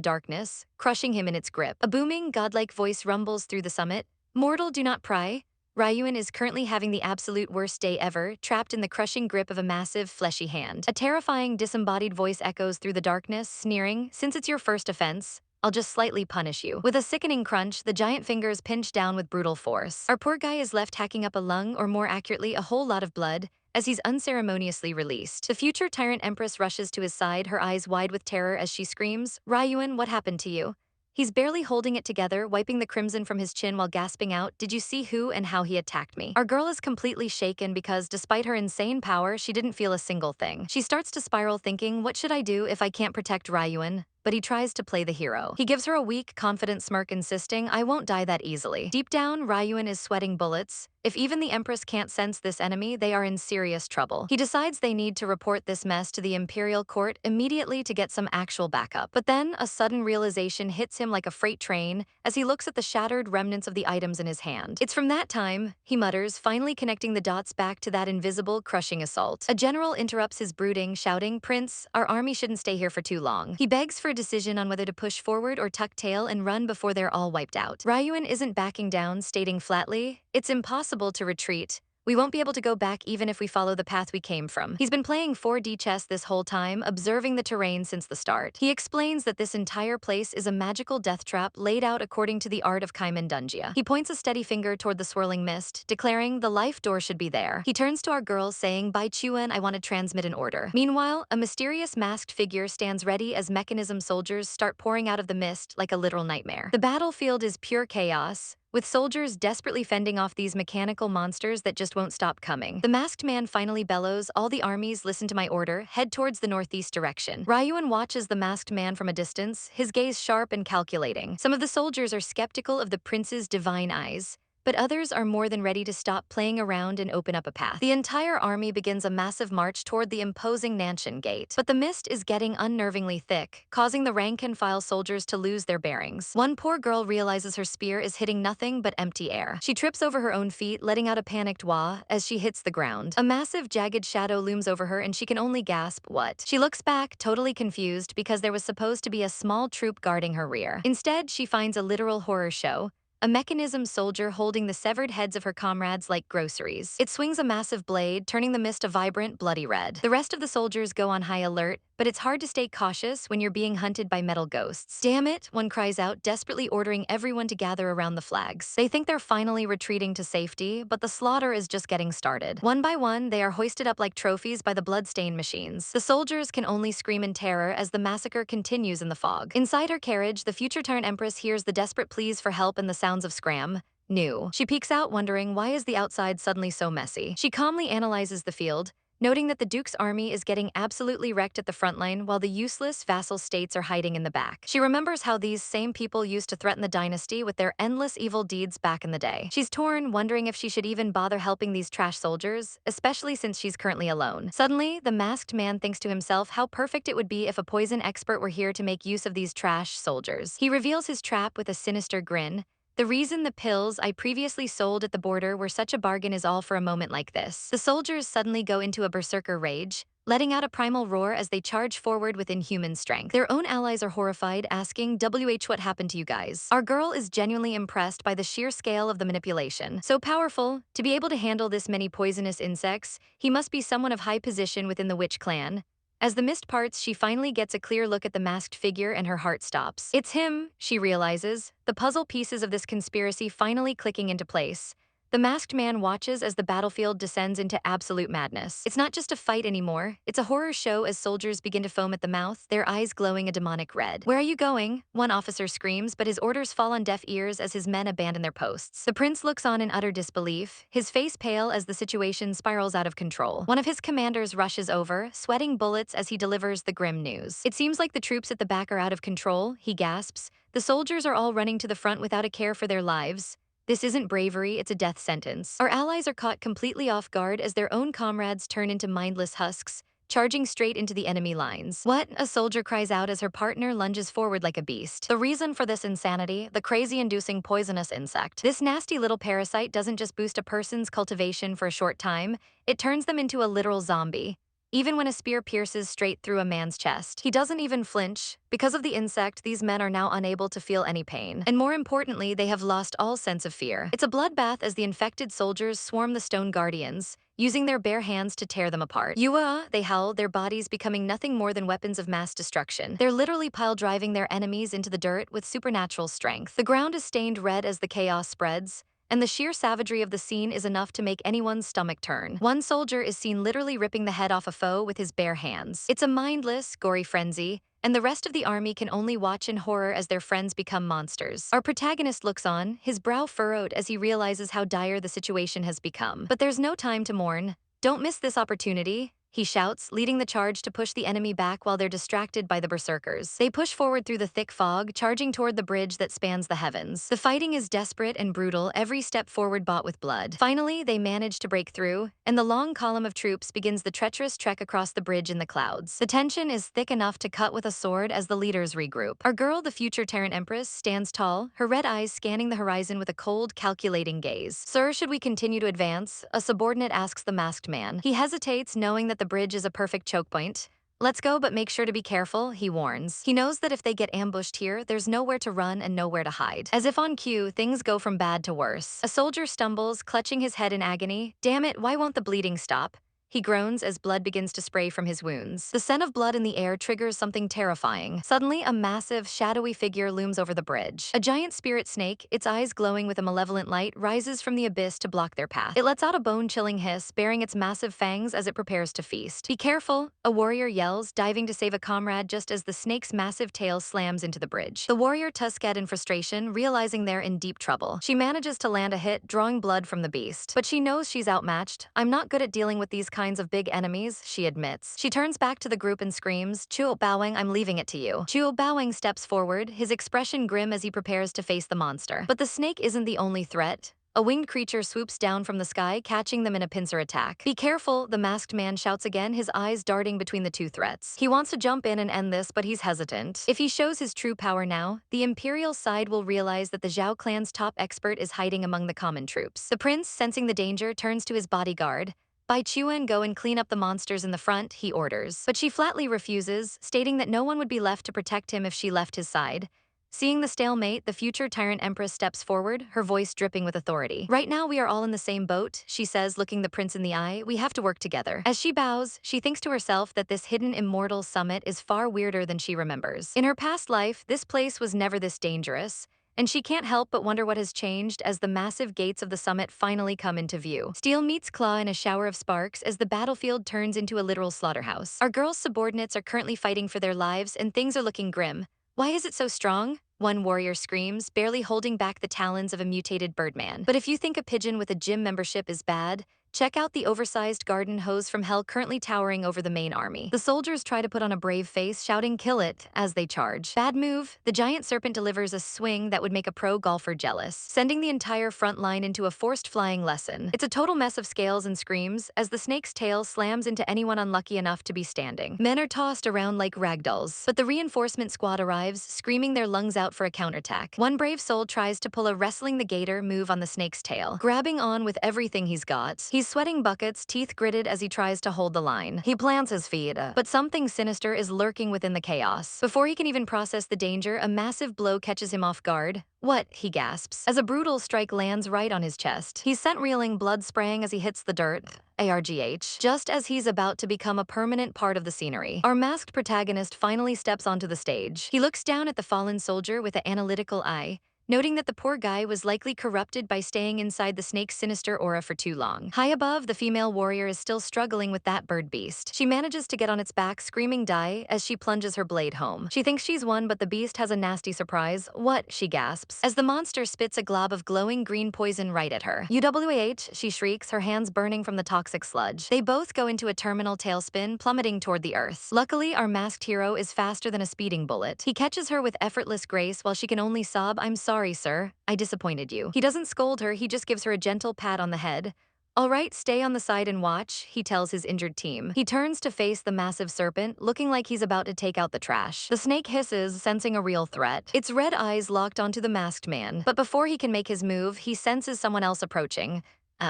darkness, crushing him in its grip. A booming, godlike voice rumbles through the summit. "Mortal, do not pry. Ryuan is currently having the absolute worst day ever, trapped in the crushing grip of a massive, fleshy hand." A terrifying, disembodied voice echoes through the darkness, sneering, "Since it's your first offense, I'll just slightly punish you." With a sickening crunch, the giant fingers pinch down with brutal force. Our poor guy is left hacking up a lung, or more accurately, a whole lot of blood, as he's unceremoniously released. The future Tyrant Empress rushes to his side, her eyes wide with terror as she screams, "Ryuan, what happened to you?" He's barely holding it together, wiping the crimson from his chin while gasping out, "Did you see who and how he attacked me?" Our girl is completely shaken because, despite her insane power, she didn't feel a single thing. She starts to spiral, thinking, "What should I do if I can't protect Ryuan?" But he tries to play the hero. He gives her a weak, confident smirk, insisting, "I won't die that easily." Deep down, Ryuan is sweating bullets. If even the Empress can't sense this enemy, they are in serious trouble. He decides they need to report this mess to the Imperial Court immediately to get some actual backup. But then, a sudden realization hits him like a freight train as he looks at the shattered remnants of the items in his hand. "It's from that time," he mutters, finally connecting the dots back to that invisible, crushing assault. A general interrupts his brooding, shouting, "Prince, our army shouldn't stay here for too long." He begs for a decision on whether to push forward or tuck tail and run before they're all wiped out. Ryuan isn't backing down, stating flatly, "It's impossible to retreat. We won't be able to go back even if we follow the path we came from." He's been playing 4D chess this whole time, observing the terrain since the start. He explains that this entire place is a magical death trap laid out according to the art of Kaiman Dunjia. He points a steady finger toward the swirling mist, declaring the life door should be there. He turns to our girl, saying, "Bai Chuan, I want to transmit an order." Meanwhile, a mysterious masked figure stands ready as mechanism soldiers start pouring out of the mist like a literal nightmare. The battlefield is pure chaos, with soldiers desperately fending off these mechanical monsters that just won't stop coming. The masked man finally bellows, "All the armies, listen to my order, head towards the northeast direction." Ryuan watches the masked man from a distance, his gaze sharp and calculating. Some of the soldiers are skeptical of the prince's divine eyes, but others are more than ready to stop playing around and open up a path. The entire army begins a massive march toward the imposing Nanshan Gate, but the mist is getting unnervingly thick, causing the rank-and-file soldiers to lose their bearings. One poor girl realizes her spear is hitting nothing but empty air. She trips over her own feet, letting out a panicked wah as she hits the ground. A massive, jagged shadow looms over her and she can only gasp, "What?" She looks back, totally confused, because there was supposed to be a small troop guarding her rear. Instead, she finds a literal horror show, a mechanism soldier holding the severed heads of her comrades like groceries. It swings a massive blade, turning the mist a vibrant, bloody red. The rest of the soldiers go on high alert, but it's hard to stay cautious when you're being hunted by metal ghosts. "Damn it," one cries out, desperately ordering everyone to gather around the flags. They think they're finally retreating to safety, but the slaughter is just getting started. One by one, they are hoisted up like trophies by the bloodstain machines. The soldiers can only scream in terror as the massacre continues in the fog. Inside her carriage, the future Tyrant Empress hears the desperate pleas for help and the sounds of scram. New. She peeks out, wondering why is the outside suddenly so messy. She calmly analyzes the field, noting that the Duke's army is getting absolutely wrecked at the front line while the useless vassal states are hiding in the back. She remembers how these same people used to threaten the dynasty with their endless evil deeds back in the day. She's torn, wondering if she should even bother helping these trash soldiers, especially since she's currently alone. Suddenly, the masked man thinks to himself how perfect it would be if a poison expert were here to make use of these trash soldiers. He reveals his trap with a sinister grin. "The reason the pills I previously sold at the border were such a bargain is all for a moment like this." The soldiers suddenly go into a berserker rage, letting out a primal roar as they charge forward with inhuman strength. Their own allies are horrified, asking, "What happened to you guys?" Our girl is genuinely impressed by the sheer scale of the manipulation. So powerful, to be able to handle this many poisonous insects, he must be someone of high position within the witch clan. As the mist parts, she finally gets a clear look at the masked figure and her heart stops. It's him, she realizes, the puzzle pieces of this conspiracy finally clicking into place. The masked man watches as the battlefield descends into absolute madness. It's not just a fight anymore, it's a horror show as soldiers begin to foam at the mouth, their eyes glowing a demonic red. "Where are you going?" one officer screams, but his orders fall on deaf ears as his men abandon their posts. The prince looks on in utter disbelief, his face pale as the situation spirals out of control. One of his commanders rushes over, sweating bullets as he delivers the grim news. "It seems like the troops at the back are out of control," he gasps. "The soldiers are all running to the front without a care for their lives. This isn't bravery, it's a death sentence." Our allies are caught completely off guard as their own comrades turn into mindless husks, charging straight into the enemy lines. "What?" a soldier cries out as her partner lunges forward like a beast. The reason for this insanity, the crazy-inducing poisonous insect. This nasty little parasite doesn't just boost a person's cultivation for a short time, it turns them into a literal zombie. Even when a spear pierces straight through a man's chest, he doesn't even flinch. Because of the insect, these men are now unable to feel any pain. And more importantly, they have lost all sense of fear. It's a bloodbath as the infected soldiers swarm the stone guardians, using their bare hands to tear them apart. "Yua!" they howl, their bodies becoming nothing more than weapons of mass destruction. They're literally pile-driving their enemies into the dirt with supernatural strength. The ground is stained red as the chaos spreads, and the sheer savagery of the scene is enough to make anyone's stomach turn. One soldier is seen literally ripping the head off a foe with his bare hands. It's a mindless, gory frenzy, and the rest of the army can only watch in horror as their friends become monsters. Our protagonist looks on, his brow furrowed as he realizes how dire the situation has become. But there's no time to mourn. "Don't miss this opportunity," he shouts, leading the charge to push the enemy back while they're distracted by the berserkers. They push forward through the thick fog, charging toward the bridge that spans the heavens. The fighting is desperate and brutal, every step forward bought with blood. Finally, they manage to break through, and the long column of troops begins the treacherous trek across the bridge in the clouds. The tension is thick enough to cut with a sword as the leaders regroup. Our girl, the future Tyrant Empress, stands tall, her red eyes scanning the horizon with a cold, calculating gaze. "Sir, should we continue to advance?" a subordinate asks the masked man. He hesitates, knowing that the bridge is a perfect choke point. "Let's go, but make sure to be careful," he warns. He knows that if they get ambushed here, there's nowhere to run and nowhere to hide. As if on cue, things go from bad to worse. A soldier stumbles, clutching his head in agony. "Damn it, why won't the bleeding stop?" He groans as blood begins to spray from his wounds. The scent of blood in the air triggers something terrifying. Suddenly, a massive, shadowy figure looms over the bridge. A giant spirit snake, its eyes glowing with a malevolent light, rises from the abyss to block their path. It lets out a bone-chilling hiss, baring its massive fangs as it prepares to feast. "Be careful," a warrior yells, diving to save a comrade just as the snake's massive tail slams into the bridge. The warrior tusks in frustration, realizing they're in deep trouble. She manages to land a hit, drawing blood from the beast. But she knows she's outmatched. "I'm not good at dealing with these kinds of big enemies," she admits. She turns back to the group and screams, "Chuo Bowing, I'm leaving it to you." Chuo Bowing steps forward, his expression grim as he prepares to face the monster. But the snake isn't the only threat. A winged creature swoops down from the sky, catching them in a pincer attack. Be careful, the masked man shouts again, his eyes darting between the two threats. He wants to jump in and end this, but he's hesitant. If he shows his true power now, the Imperial side will realize that the Zhao clan's top expert is hiding among the common troops. The prince, sensing the danger, turns to his bodyguard. Bai Chuan, go and clean up the monsters in the front, he orders. But she flatly refuses, stating that no one would be left to protect him if she left his side. Seeing the stalemate, the future Tyrant Empress steps forward, her voice dripping with authority. Right now we are all in the same boat, she says, looking the prince in the eye. We have to work together. As she bows, she thinks to herself that this hidden immortal summit is far weirder than she remembers. In her past life, this place was never this dangerous, and she can't help but wonder what has changed as the massive gates of the summit finally come into view. Steel meets claw in a shower of sparks as the battlefield turns into a literal slaughterhouse. Our girls' subordinates are currently fighting for their lives, and things are looking grim. Why is it so strong? One warrior screams, barely holding back the talons of a mutated birdman. But if you think a pigeon with a gym membership is bad, check out the oversized garden hose from hell currently towering over the main army. The soldiers try to put on a brave face, shouting "kill it" as they charge. Bad move, the giant serpent delivers a swing that would make a pro golfer jealous, sending the entire front line into a forced flying lesson. It's a total mess of scales and screams as the snake's tail slams into anyone unlucky enough to be standing. Men are tossed around like ragdolls, but the reinforcement squad arrives, screaming their lungs out for a counterattack. One brave soul tries to pull a wrestling the gator move on the snake's tail, grabbing on with everything he's got. He's sweating buckets, teeth gritted as he tries to hold the line. He plants his feet, but something sinister is lurking within the chaos. Before he can even process the danger, a massive blow catches him off guard. What? He gasps, as a brutal strike lands right on his chest. He's sent reeling, blood spraying as he hits the dirt. ARGH. Just as he's about to become a permanent part of the scenery, our masked protagonist finally steps onto the stage. He looks down at the fallen soldier with an analytical eye, noting that the poor guy was likely corrupted by staying inside the snake's sinister aura for too long. High above, the female warrior is still struggling with that bird beast. She manages to get on its back, screaming die, as she plunges her blade home. She thinks she's won, but the beast has a nasty surprise. What? She gasps, as the monster spits a glob of glowing green poison right at her. UWH, she shrieks, her hands burning from the toxic sludge. They both go into a terminal tailspin, plummeting toward the earth. Luckily, our masked hero is faster than a speeding bullet. He catches her with effortless grace while she can only sob, "I'm sorry, sir. I disappointed you." He doesn't scold her, he just gives her a gentle pat on the head. "All right, stay on the side and watch," he tells his injured team. He turns to face the massive serpent, looking like he's about to take out the trash. The snake hisses, sensing a real threat. Its red eyes locked onto the masked man. But before he can make his move, he senses someone else approaching.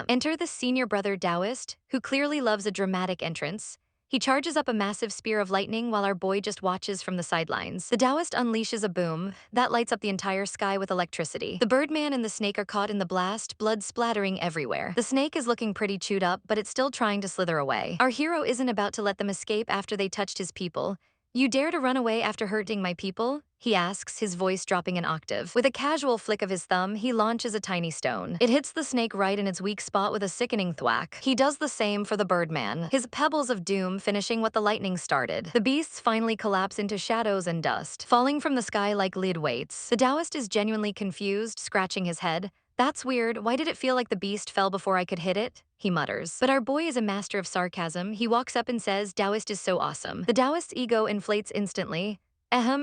Enter the senior brother Taoist, who clearly loves a dramatic entrance. He charges up a massive spear of lightning while our boy just watches from the sidelines. The Taoist unleashes a boom that lights up the entire sky with electricity. The birdman and the snake are caught in the blast, blood splattering everywhere. The snake is looking pretty chewed up, but it's still trying to slither away. Our hero isn't about to let them escape after they touched his people. "You dare to run away after hurting my people?" he asks, his voice dropping an octave. With a casual flick of his thumb, he launches a tiny stone. It hits the snake right in its weak spot with a sickening thwack. He does the same for the birdman, his pebbles of doom finishing what the lightning started. The beasts finally collapse into shadows and dust, falling from the sky like lid weights. The Taoist is genuinely confused, scratching his head. "That's weird. Why did it feel like the beast fell before I could hit it?" he mutters. But our boy is a master of sarcasm. He walks up and says, "Taoist is so awesome." The Taoist's ego inflates instantly.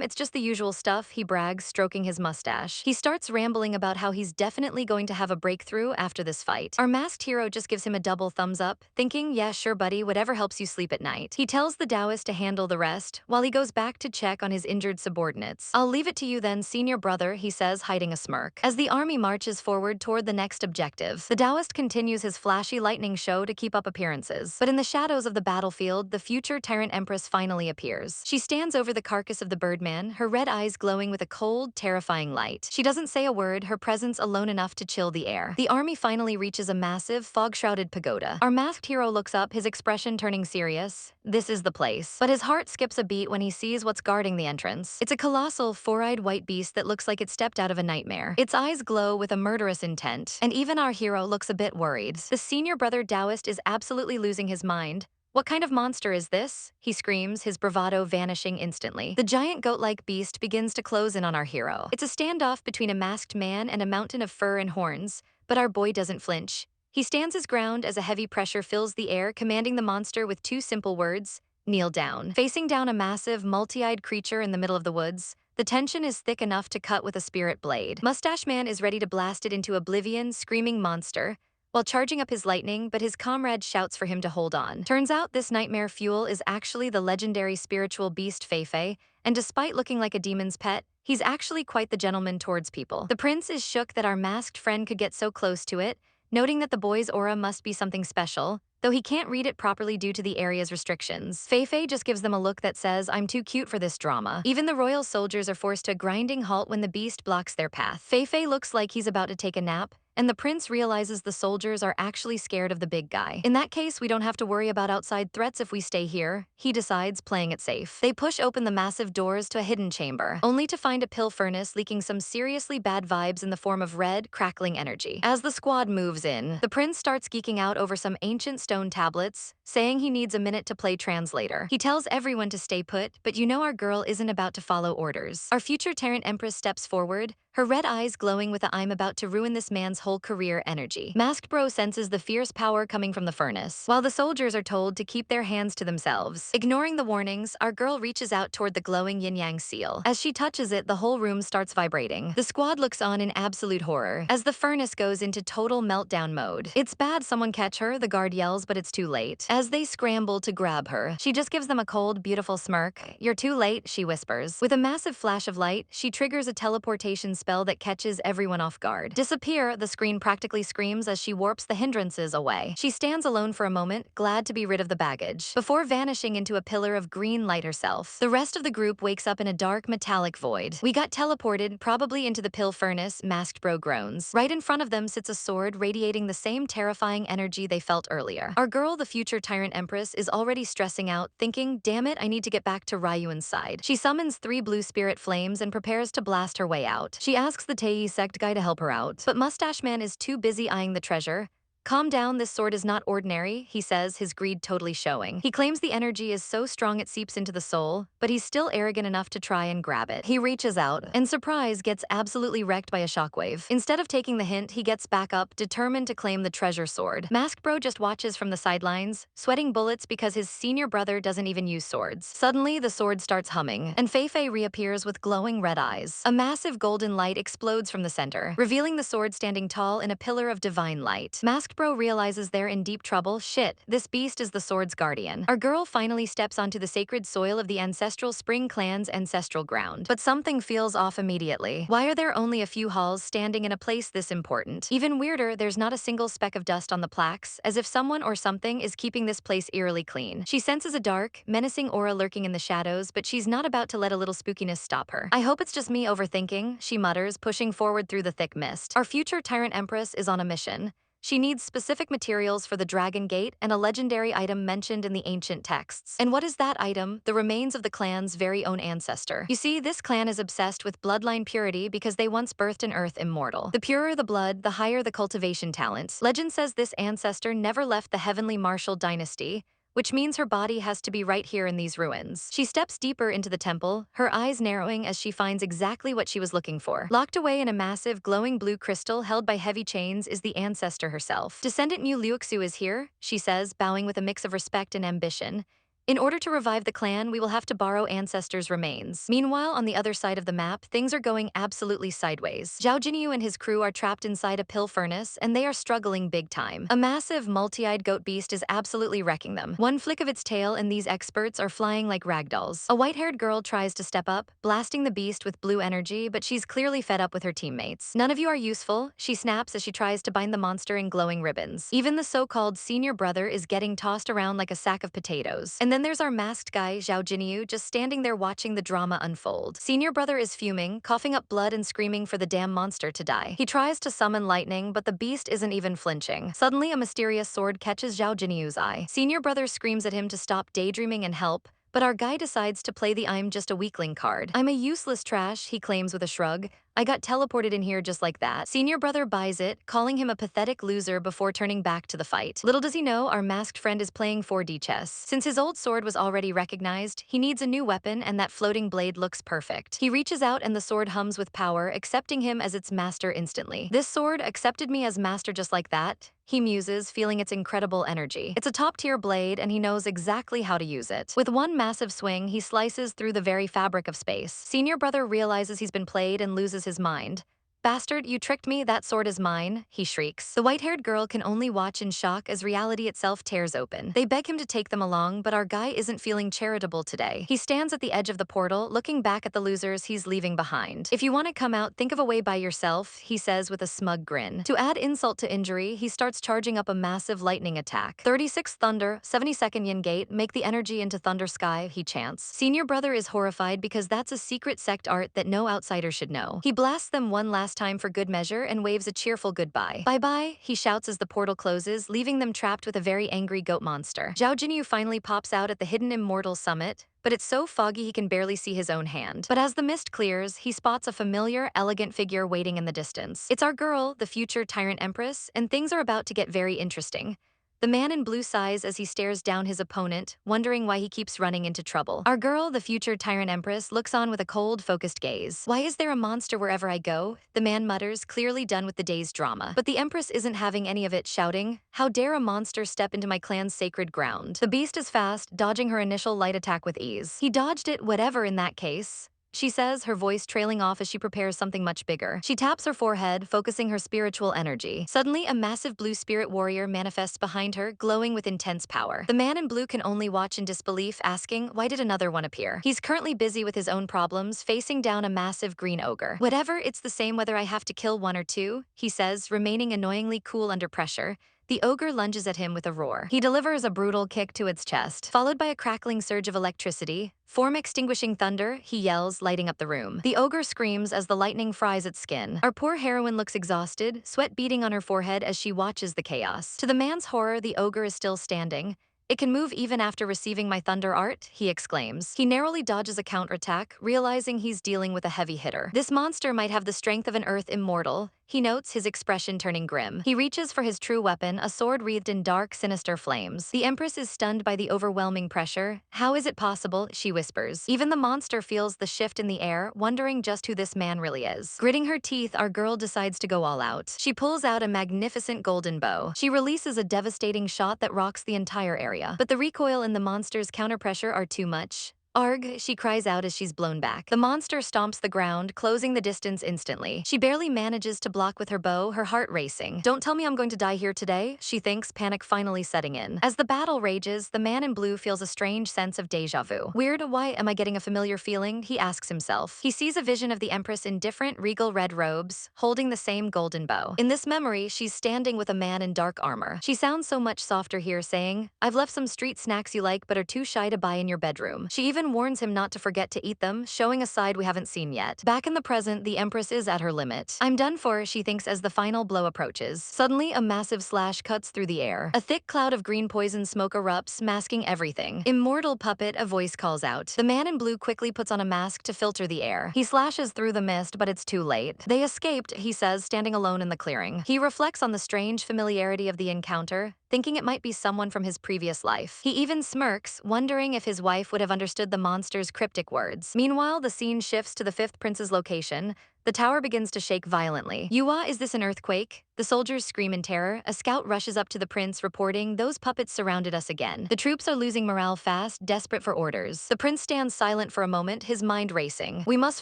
It's just the usual stuff," he brags, stroking his mustache. He starts rambling about how he's definitely going to have a breakthrough after this fight. Our masked hero just gives him a double thumbs up, thinking, "Yeah, sure, buddy, whatever helps you sleep at night." He tells the Taoist to handle the rest, while he goes back to check on his injured subordinates. "I'll leave it to you then, senior brother," he says, hiding a smirk. As the army marches forward toward the next objective, the Taoist continues his flashy lightning show to keep up appearances. But in the shadows of the battlefield, the future Tyrant Empress finally appears. She stands over the carcass of the birdman, her red eyes glowing with a cold, terrifying light. She doesn't say a word, her presence alone enough to chill the air. The army finally reaches a massive, fog-shrouded pagoda. Our masked hero looks up, his expression turning serious. This is the place. But his heart skips a beat when he sees what's guarding the entrance. It's a colossal, four-eyed white beast that looks like it stepped out of a nightmare. Its eyes glow with a murderous intent, and even our hero looks a bit worried. The senior brother Taoist is absolutely losing his mind. "What kind of monster is this?" he screams, his bravado vanishing instantly. The giant goat-like beast begins to close in on our hero. It's a standoff between a masked man and a mountain of fur and horns, but our boy doesn't flinch. He stands his ground as a heavy pressure fills the air, commanding the monster with two simple words: kneel down. Facing down a massive, multi-eyed creature in the middle of the woods, The tension is thick enough to cut with a spirit blade. Mustache Man is ready to blast it into oblivion, screaming monster, while charging up his lightning, but his comrade shouts for him to hold on. Turns out this nightmare fuel is actually the legendary spiritual beast Fei, and despite looking like a demon's pet, he's actually quite the gentleman towards people. The prince is shook that our masked friend could get so close to it, noting that the boy's aura must be something special, though he can't read it properly due to the area's restrictions. Fei just gives them a look that says, "I'm too cute for this drama." Even the royal soldiers are forced to a grinding halt when the beast blocks their path. Fei looks like he's about to take a nap, and the prince realizes the soldiers are actually scared of the big guy. In that case, we don't have to worry about outside threats if we stay here, he decides, playing it safe. They push open the massive doors to a hidden chamber, only to find a pill furnace leaking some seriously bad vibes in the form of red, crackling energy. As the squad moves in, the prince starts geeking out over some ancient stone tablets, saying he needs a minute to play translator. He tells everyone to stay put, but you know our girl isn't about to follow orders. Our future Tyrant Empress steps forward, her red eyes glowing with a "I'm about to ruin this man's whole career" energy. Masked Bro senses the fierce power coming from the furnace, while the soldiers are told to keep their hands to themselves. Ignoring the warnings, our girl reaches out toward the glowing yin-yang seal. As she touches it, the whole room starts vibrating. The squad looks on in absolute horror, as the furnace goes into total meltdown mode. "It's bad, someone catch her," the guard yells, but it's too late. As they scramble to grab her, she just gives them a cold, beautiful smirk. "You're too late," she whispers. With a massive flash of light, she triggers a teleportation spell that catches everyone off guard. "Disappear," the screen practically screams as she warps the hindrances away. She stands alone for a moment, glad to be rid of the baggage, before vanishing into a pillar of green light herself. The rest of the group wakes up in a dark, metallic void. "We got teleported, probably into the pill furnace," Masked Bro groans. Right in front of them sits a sword radiating the same terrifying energy they felt earlier. Our girl, the future Tyrant Empress, is already stressing out, thinking, "Damn it, I need to get back to Ryuan's side." She summons 3 blue spirit flames and prepares to blast her way out. She asks the Tei sect guy to help her out, but Mustache Man is too busy eyeing the treasure. "Calm down, this sword is not ordinary," he says, his greed totally showing. He claims the energy is so strong it seeps into the soul, but he's still arrogant enough to try and grab it. He reaches out, and surprise, gets absolutely wrecked by a shockwave. Instead of taking the hint, he gets back up, determined to claim the treasure sword. Mask Bro just watches from the sidelines, sweating bullets because his senior brother doesn't even use swords. Suddenly, the sword starts humming, and Fei reappears with glowing red eyes. A massive golden light explodes from the center, revealing the sword standing tall in a pillar of divine light. Mask Bro realizes they're in deep trouble. Shit, this beast is the sword's guardian. Our girl finally steps onto the sacred soil of the ancestral Spring clan's ancestral ground. But something feels off immediately. Why are there only a few halls standing in a place this important? Even weirder, there's not a single speck of dust on the plaques, as if someone or something is keeping this place eerily clean. She senses a dark, menacing aura lurking in the shadows, but she's not about to let a little spookiness stop her. "I hope it's just me overthinking," she mutters, pushing forward through the thick mist. Our future Tyrant Empress is on a mission. She needs specific materials for the Dragon Gate and a legendary item mentioned in the ancient texts. And what is that item? The remains of the clan's very own ancestor. You see, this clan is obsessed with bloodline purity because they once birthed an earth immortal. The purer the blood, the higher the cultivation talent. Legend says this ancestor never left the heavenly martial dynasty, which means her body has to be right here in these ruins. She steps deeper into the temple, her eyes narrowing as she finds exactly what she was looking for. Locked away in a massive, glowing blue crystal held by heavy chains is the ancestor herself. "Descendant Mu Liuxu is here," she says, bowing with a mix of respect and ambition. "In order to revive the clan, we will have to borrow ancestors' remains." Meanwhile, on the other side of the map, things are going absolutely sideways. Zhao Jinyu and his crew are trapped inside a pill furnace, and they are struggling big time. A massive, multi-eyed goat beast is absolutely wrecking them. One flick of its tail and these experts are flying like ragdolls. A white-haired girl tries to step up, blasting the beast with blue energy, but she's clearly fed up with her teammates. "None of you are useful," she snaps as she tries to bind the monster in glowing ribbons. Even the so-called senior brother is getting tossed around like a sack of potatoes. And then there's our masked guy, Zhao Jinyu, just standing there watching the drama unfold. Senior brother is fuming, coughing up blood and screaming for the damn monster to die. He tries to summon lightning, but the beast isn't even flinching. Suddenly, a mysterious sword catches Zhao Jinyu's eye. Senior brother screams at him to stop daydreaming and help, but our guy decides to play the "I'm just a weakling" card. "I'm a useless trash," he claims with a shrug. I got teleported in here just like that. Senior brother buys it, calling him a pathetic loser before turning back to the fight. Little does he know our masked friend is playing 4D chess. Since his old sword was already recognized, he needs a new weapon and that floating blade looks perfect. He reaches out and the sword hums with power, accepting him as its master instantly. This sword accepted me as master just like that, he muses, feeling its incredible energy. It's a top-tier blade and he knows exactly how to use it. With one massive swing, he slices through the very fabric of space. Senior brother realizes he's been played and loses his mind. Bastard, you tricked me, that sword is mine, he shrieks. The white-haired girl can only watch in shock as reality itself tears open. They beg him to take them along, but our guy isn't feeling charitable today. He stands at the edge of the portal, looking back at the losers he's leaving behind. If you want to come out, think of a way by yourself, he says with a smug grin. To add insult to injury, he starts charging up a massive lightning attack. 36 thunder, 72nd yin gate, make the energy into thunder sky, he chants. Senior brother is horrified because that's a secret sect art that no outsider should know. He blasts them one last time for good measure and waves a cheerful goodbye. Bye-bye, he shouts as the portal closes, leaving them trapped with a very angry goat monster. Zhao Jinyu finally pops out at the hidden immortal summit, but it's so foggy he can barely see his own hand. But as the mist clears, he spots a familiar, elegant figure waiting in the distance. It's our girl, the future Tyrant Empress, and things are about to get very interesting. The man in blue sighs as he stares down his opponent, wondering why he keeps running into trouble. Our girl, the future Tyrant Empress, looks on with a cold, focused gaze. Why is there a monster wherever I go? The man mutters, clearly done with the day's drama. But the Empress isn't having any of it, shouting, how dare a monster step into my clan's sacred ground? The beast is fast, dodging her initial light attack with ease. He dodged it, whatever in that case, she says, her voice trailing off as she prepares something much bigger. She taps her forehead, focusing her spiritual energy. Suddenly, a massive blue spirit warrior manifests behind her, glowing with intense power. The man in blue can only watch in disbelief, asking, why did another one appear? He's currently busy with his own problems, facing down a massive green ogre. Whatever, it's the same whether I have to kill one or two, he says, remaining annoyingly cool under pressure. The ogre lunges at him with a roar. He delivers a brutal kick to its chest, followed by a crackling surge of electricity. Form extinguishing thunder, he yells, lighting up the room. The ogre screams as the lightning fries its skin. Our poor heroine looks exhausted, sweat beading on her forehead as she watches the chaos. To the man's horror, the ogre is still standing. It can move even after receiving my thunder art, he exclaims. He narrowly dodges a counterattack, realizing he's dealing with a heavy hitter. This monster might have the strength of an earth immortal, he notes, his expression turning grim. He reaches for his true weapon, a sword wreathed in dark, sinister flames. The Empress is stunned by the overwhelming pressure. How is it possible, she whispers. Even the monster feels the shift in the air, wondering just who this man really is. Gritting her teeth, our girl decides to go all out. She pulls out a magnificent golden bow. She releases a devastating shot that rocks the entire area. But the recoil and the monster's counterpressure are too much. Arg, she cries out as she's blown back. The monster stomps the ground, closing the distance instantly. She barely manages to block with her bow, her heart racing. Don't tell me I'm going to die here today, she thinks, panic finally setting in. As the battle rages, the man in blue feels a strange sense of deja vu. Weird, why am I getting a familiar feeling? He asks himself. He sees a vision of the Empress in different regal red robes, holding the same golden bow. In this memory, she's standing with a man in dark armor. She sounds so much softer here, saying, I've left some street snacks you like but are too shy to buy in your bedroom. She even warns him not to forget to eat them, showing a side we haven't seen yet. Back in the present, the Empress is at her limit. I'm done for, she thinks as the final blow approaches. Suddenly, a massive slash cuts through the air. A thick cloud of green poison smoke erupts, masking everything. Immortal puppet, a voice calls out. The man in blue quickly puts on a mask to filter the air. He slashes through the mist, but it's too late. They escaped, he says, standing alone in the clearing. He reflects on the strange familiarity of the encounter, thinking it might be someone from his previous life. He even smirks, wondering if his wife would have understood the monster's cryptic words. Meanwhile, the scene shifts to the fifth prince's location. The tower begins to shake violently. Yuwa, is this an earthquake? The soldiers scream in terror. A scout rushes up to the prince, reporting, those puppets surrounded us again. The troops are losing morale fast, desperate for orders. The prince stands silent for a moment, his mind racing. We must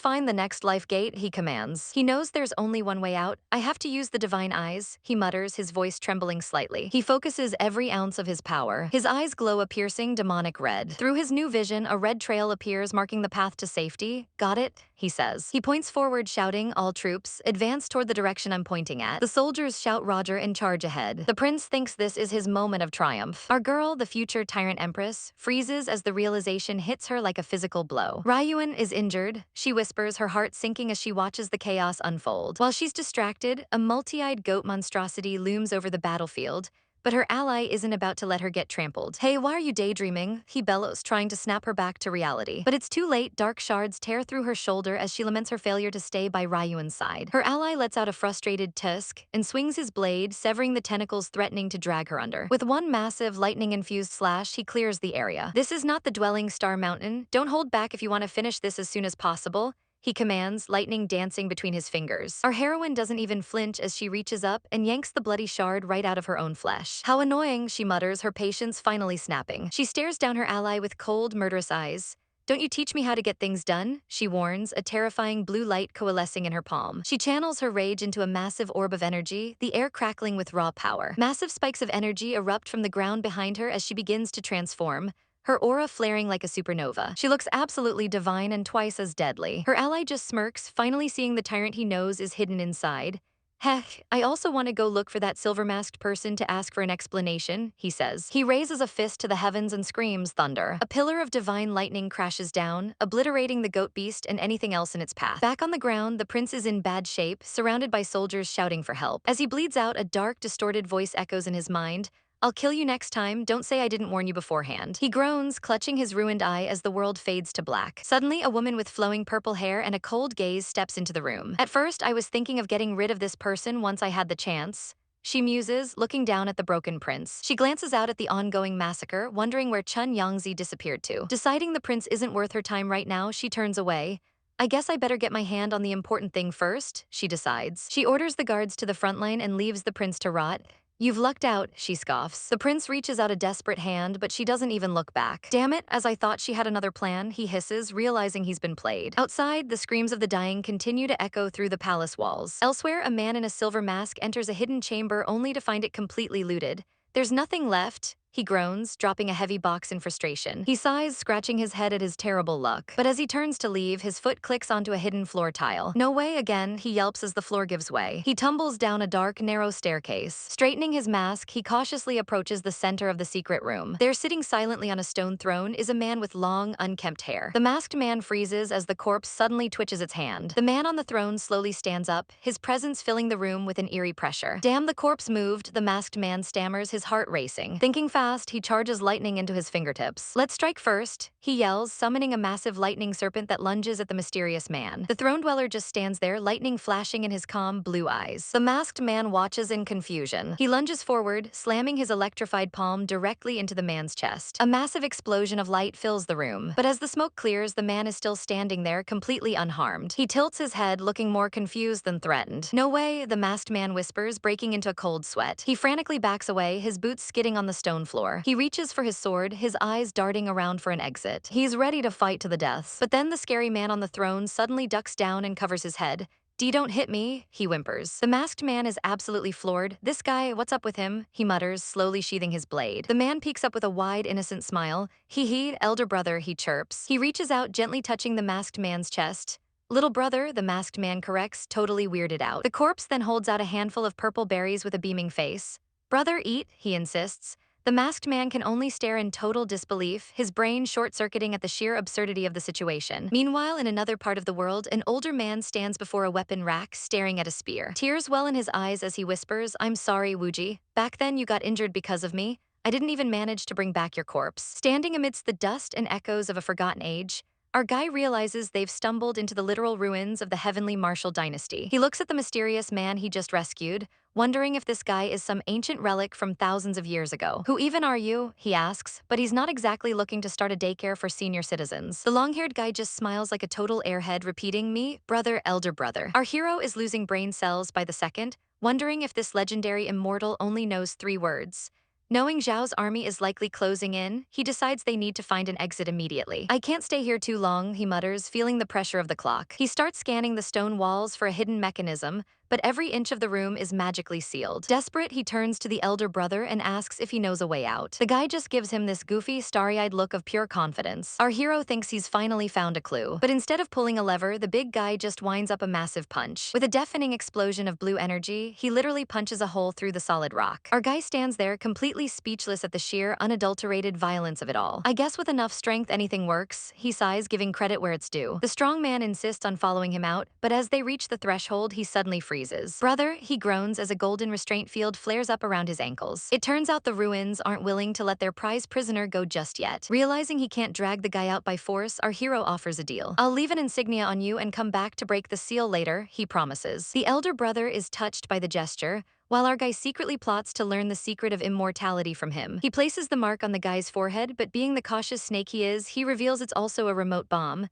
find the next life gate, he commands. He knows there's only one way out. I have to use the divine eyes, he mutters, his voice trembling slightly. He focuses every ounce of his power. His eyes glow a piercing, demonic red. Through his new vision, a red trail appears, marking the path to safety. Got it? He says. He points forward, shouting, all troops, advance toward the direction I'm pointing at. The soldiers shout Roger and charge ahead. The prince thinks this is his moment of triumph. Our girl, the future Tyrant Empress, freezes as the realization hits her like a physical blow. Ryuan is injured, she whispers, her heart sinking as she watches the chaos unfold. While she's distracted, a multi-eyed goat monstrosity looms over the battlefield. but her ally isn't about to let her get trampled. Hey, why are you daydreaming? He bellows, trying to snap her back to reality. But it's too late. Dark shards tear through her shoulder as she laments her failure to stay by Ryuan's side. Her ally lets out a frustrated tusk and swings his blade, severing the tentacles threatening to drag her under. With one massive lightning-infused slash, he clears the area. This is not the Dwelling Star Mountain. Don't hold back if you want to finish this as soon as possible, he commands, lightning dancing between his fingers. Our heroine doesn't even flinch as she reaches up and yanks the bloody shard right out of her own flesh. How annoying, she mutters, her patience finally snapping. She stares down her ally with cold, murderous eyes. Don't you teach me how to get things done, she warns, a terrifying blue light coalescing in her palm. She channels her rage into a massive orb of energy, the air crackling with raw power. Massive spikes of energy erupt from the ground behind her as she begins to transform, her aura flaring like a supernova. She looks absolutely divine and twice as deadly. Her ally just smirks, finally seeing the tyrant he knows is hidden inside. Heck, I also want to go look for that silver-masked person to ask for an explanation, he says. He raises a fist to the heavens and screams thunder. A pillar of divine lightning crashes down, obliterating the goat beast and anything else in its path. Back on the ground, the prince is in bad shape, surrounded by soldiers shouting for help. As he bleeds out, a dark, distorted voice echoes in his mind. I'll kill you next time, don't say I didn't warn you beforehand. He groans, clutching his ruined eye as the world fades to black. Suddenly, a woman with flowing purple hair and a cold gaze steps into the room. At first, I was thinking of getting rid of this person once I had the chance, she muses, looking down at the broken prince. She glances out at the ongoing massacre, wondering where Chun Yangzi disappeared to. Deciding the prince isn't worth her time right now, she turns away. I guess I better get my hand on the important thing first, she decides. She orders the guards to the front line and leaves the prince to rot. You've lucked out, she scoffs. The prince reaches out a desperate hand, but she doesn't even look back. Damn it, as I thought she had another plan, he hisses, realizing he's been played. Outside, the screams of the dying continue to echo through the palace walls. Elsewhere, a man in a silver mask enters a hidden chamber only to find it completely looted. There's nothing left, he groans, dropping a heavy box in frustration. He sighs, scratching his head at his terrible luck. But as he turns to leave, his foot clicks onto a hidden floor tile. No way again, he yelps as the floor gives way. He tumbles down a dark, narrow staircase. Straightening his mask, he cautiously approaches the center of the secret room. There, sitting silently on a stone throne, is a man with long, unkempt hair. The masked man freezes as the corpse suddenly twitches its hand. The man on the throne slowly stands up, his presence filling the room with an eerie pressure. Damn, the corpse moved, the masked man stammers, his heart racing. Thinking fast, he charges lightning into his fingertips. Let's strike first, he yells, summoning a massive lightning serpent that lunges at the mysterious man. The throne dweller just stands there, lightning flashing in his calm, blue eyes. The masked man watches in confusion. He lunges forward, slamming his electrified palm directly into the man's chest. A massive explosion of light fills the room. But as the smoke clears, the man is still standing there, completely unharmed. He tilts his head, looking more confused than threatened. No way, the masked man whispers, breaking into a cold sweat. He frantically backs away, his boots skidding on the stone floor. He reaches for his sword, his eyes darting around for an exit. He's ready to fight to the death. But then the scary man on the throne suddenly ducks down and covers his head. "D, don't hit me," he whimpers. The masked man is absolutely floored. "This guy, what's up with him?" he mutters, slowly sheathing his blade. The man peeks up with a wide, innocent smile. "Hee, elder brother," he chirps. He reaches out, gently touching the masked man's chest. "Little brother," the masked man corrects, totally weirded out. The corpse then holds out a handful of purple berries with a beaming face. "Brother, eat," he insists. The masked man can only stare in total disbelief, his brain short-circuiting at the sheer absurdity of the situation. Meanwhile, in another part of the world, an older man stands before a weapon rack, staring at a spear. Tears well in his eyes as he whispers, "I'm sorry, Wuji. Back then you got injured because of me. I didn't even manage to bring back your corpse." Standing amidst the dust and echoes of a forgotten age, our guy realizes they've stumbled into the literal ruins of the heavenly martial dynasty. He looks at the mysterious man he just rescued, wondering if this guy is some ancient relic from thousands of years ago. "Who even are you?" he asks, but he's not exactly looking to start a daycare for senior citizens. The long-haired guy just smiles like a total airhead, repeating, "Me, brother, elder brother." Our hero is losing brain cells by the second, wondering if this legendary immortal only knows 3 words. Knowing Zhao's army is likely closing in, he decides they need to find an exit immediately. "I can't stay here too long," he mutters, feeling the pressure of the clock. He starts scanning the stone walls for a hidden mechanism, but every inch of the room is magically sealed. Desperate, he turns to the elder brother and asks if he knows a way out. The guy just gives him this goofy, starry-eyed look of pure confidence. Our hero thinks he's finally found a clue. But instead of pulling a lever, the big guy just winds up a massive punch. With a deafening explosion of blue energy, he literally punches a hole through the solid rock. Our guy stands there, completely speechless at the sheer, unadulterated violence of it all. "I guess with enough strength anything works," he sighs, giving credit where it's due. The strong man insists on following him out, but as they reach the threshold, he suddenly freezes. freezes. Brother, he groans as a golden restraint field flares up around his ankles. It turns out the ruins aren't willing to let their prize prisoner go just yet. Realizing he can't drag the guy out by force, our hero offers a deal. I'll leave an insignia on you and come back to break the seal later, he promises. The elder brother is touched by the gesture, while our guy secretly plots to learn the secret of immortality from him. He places the mark on the guy's forehead, but being the cautious snake he is, he reveals it's also a remote bomb.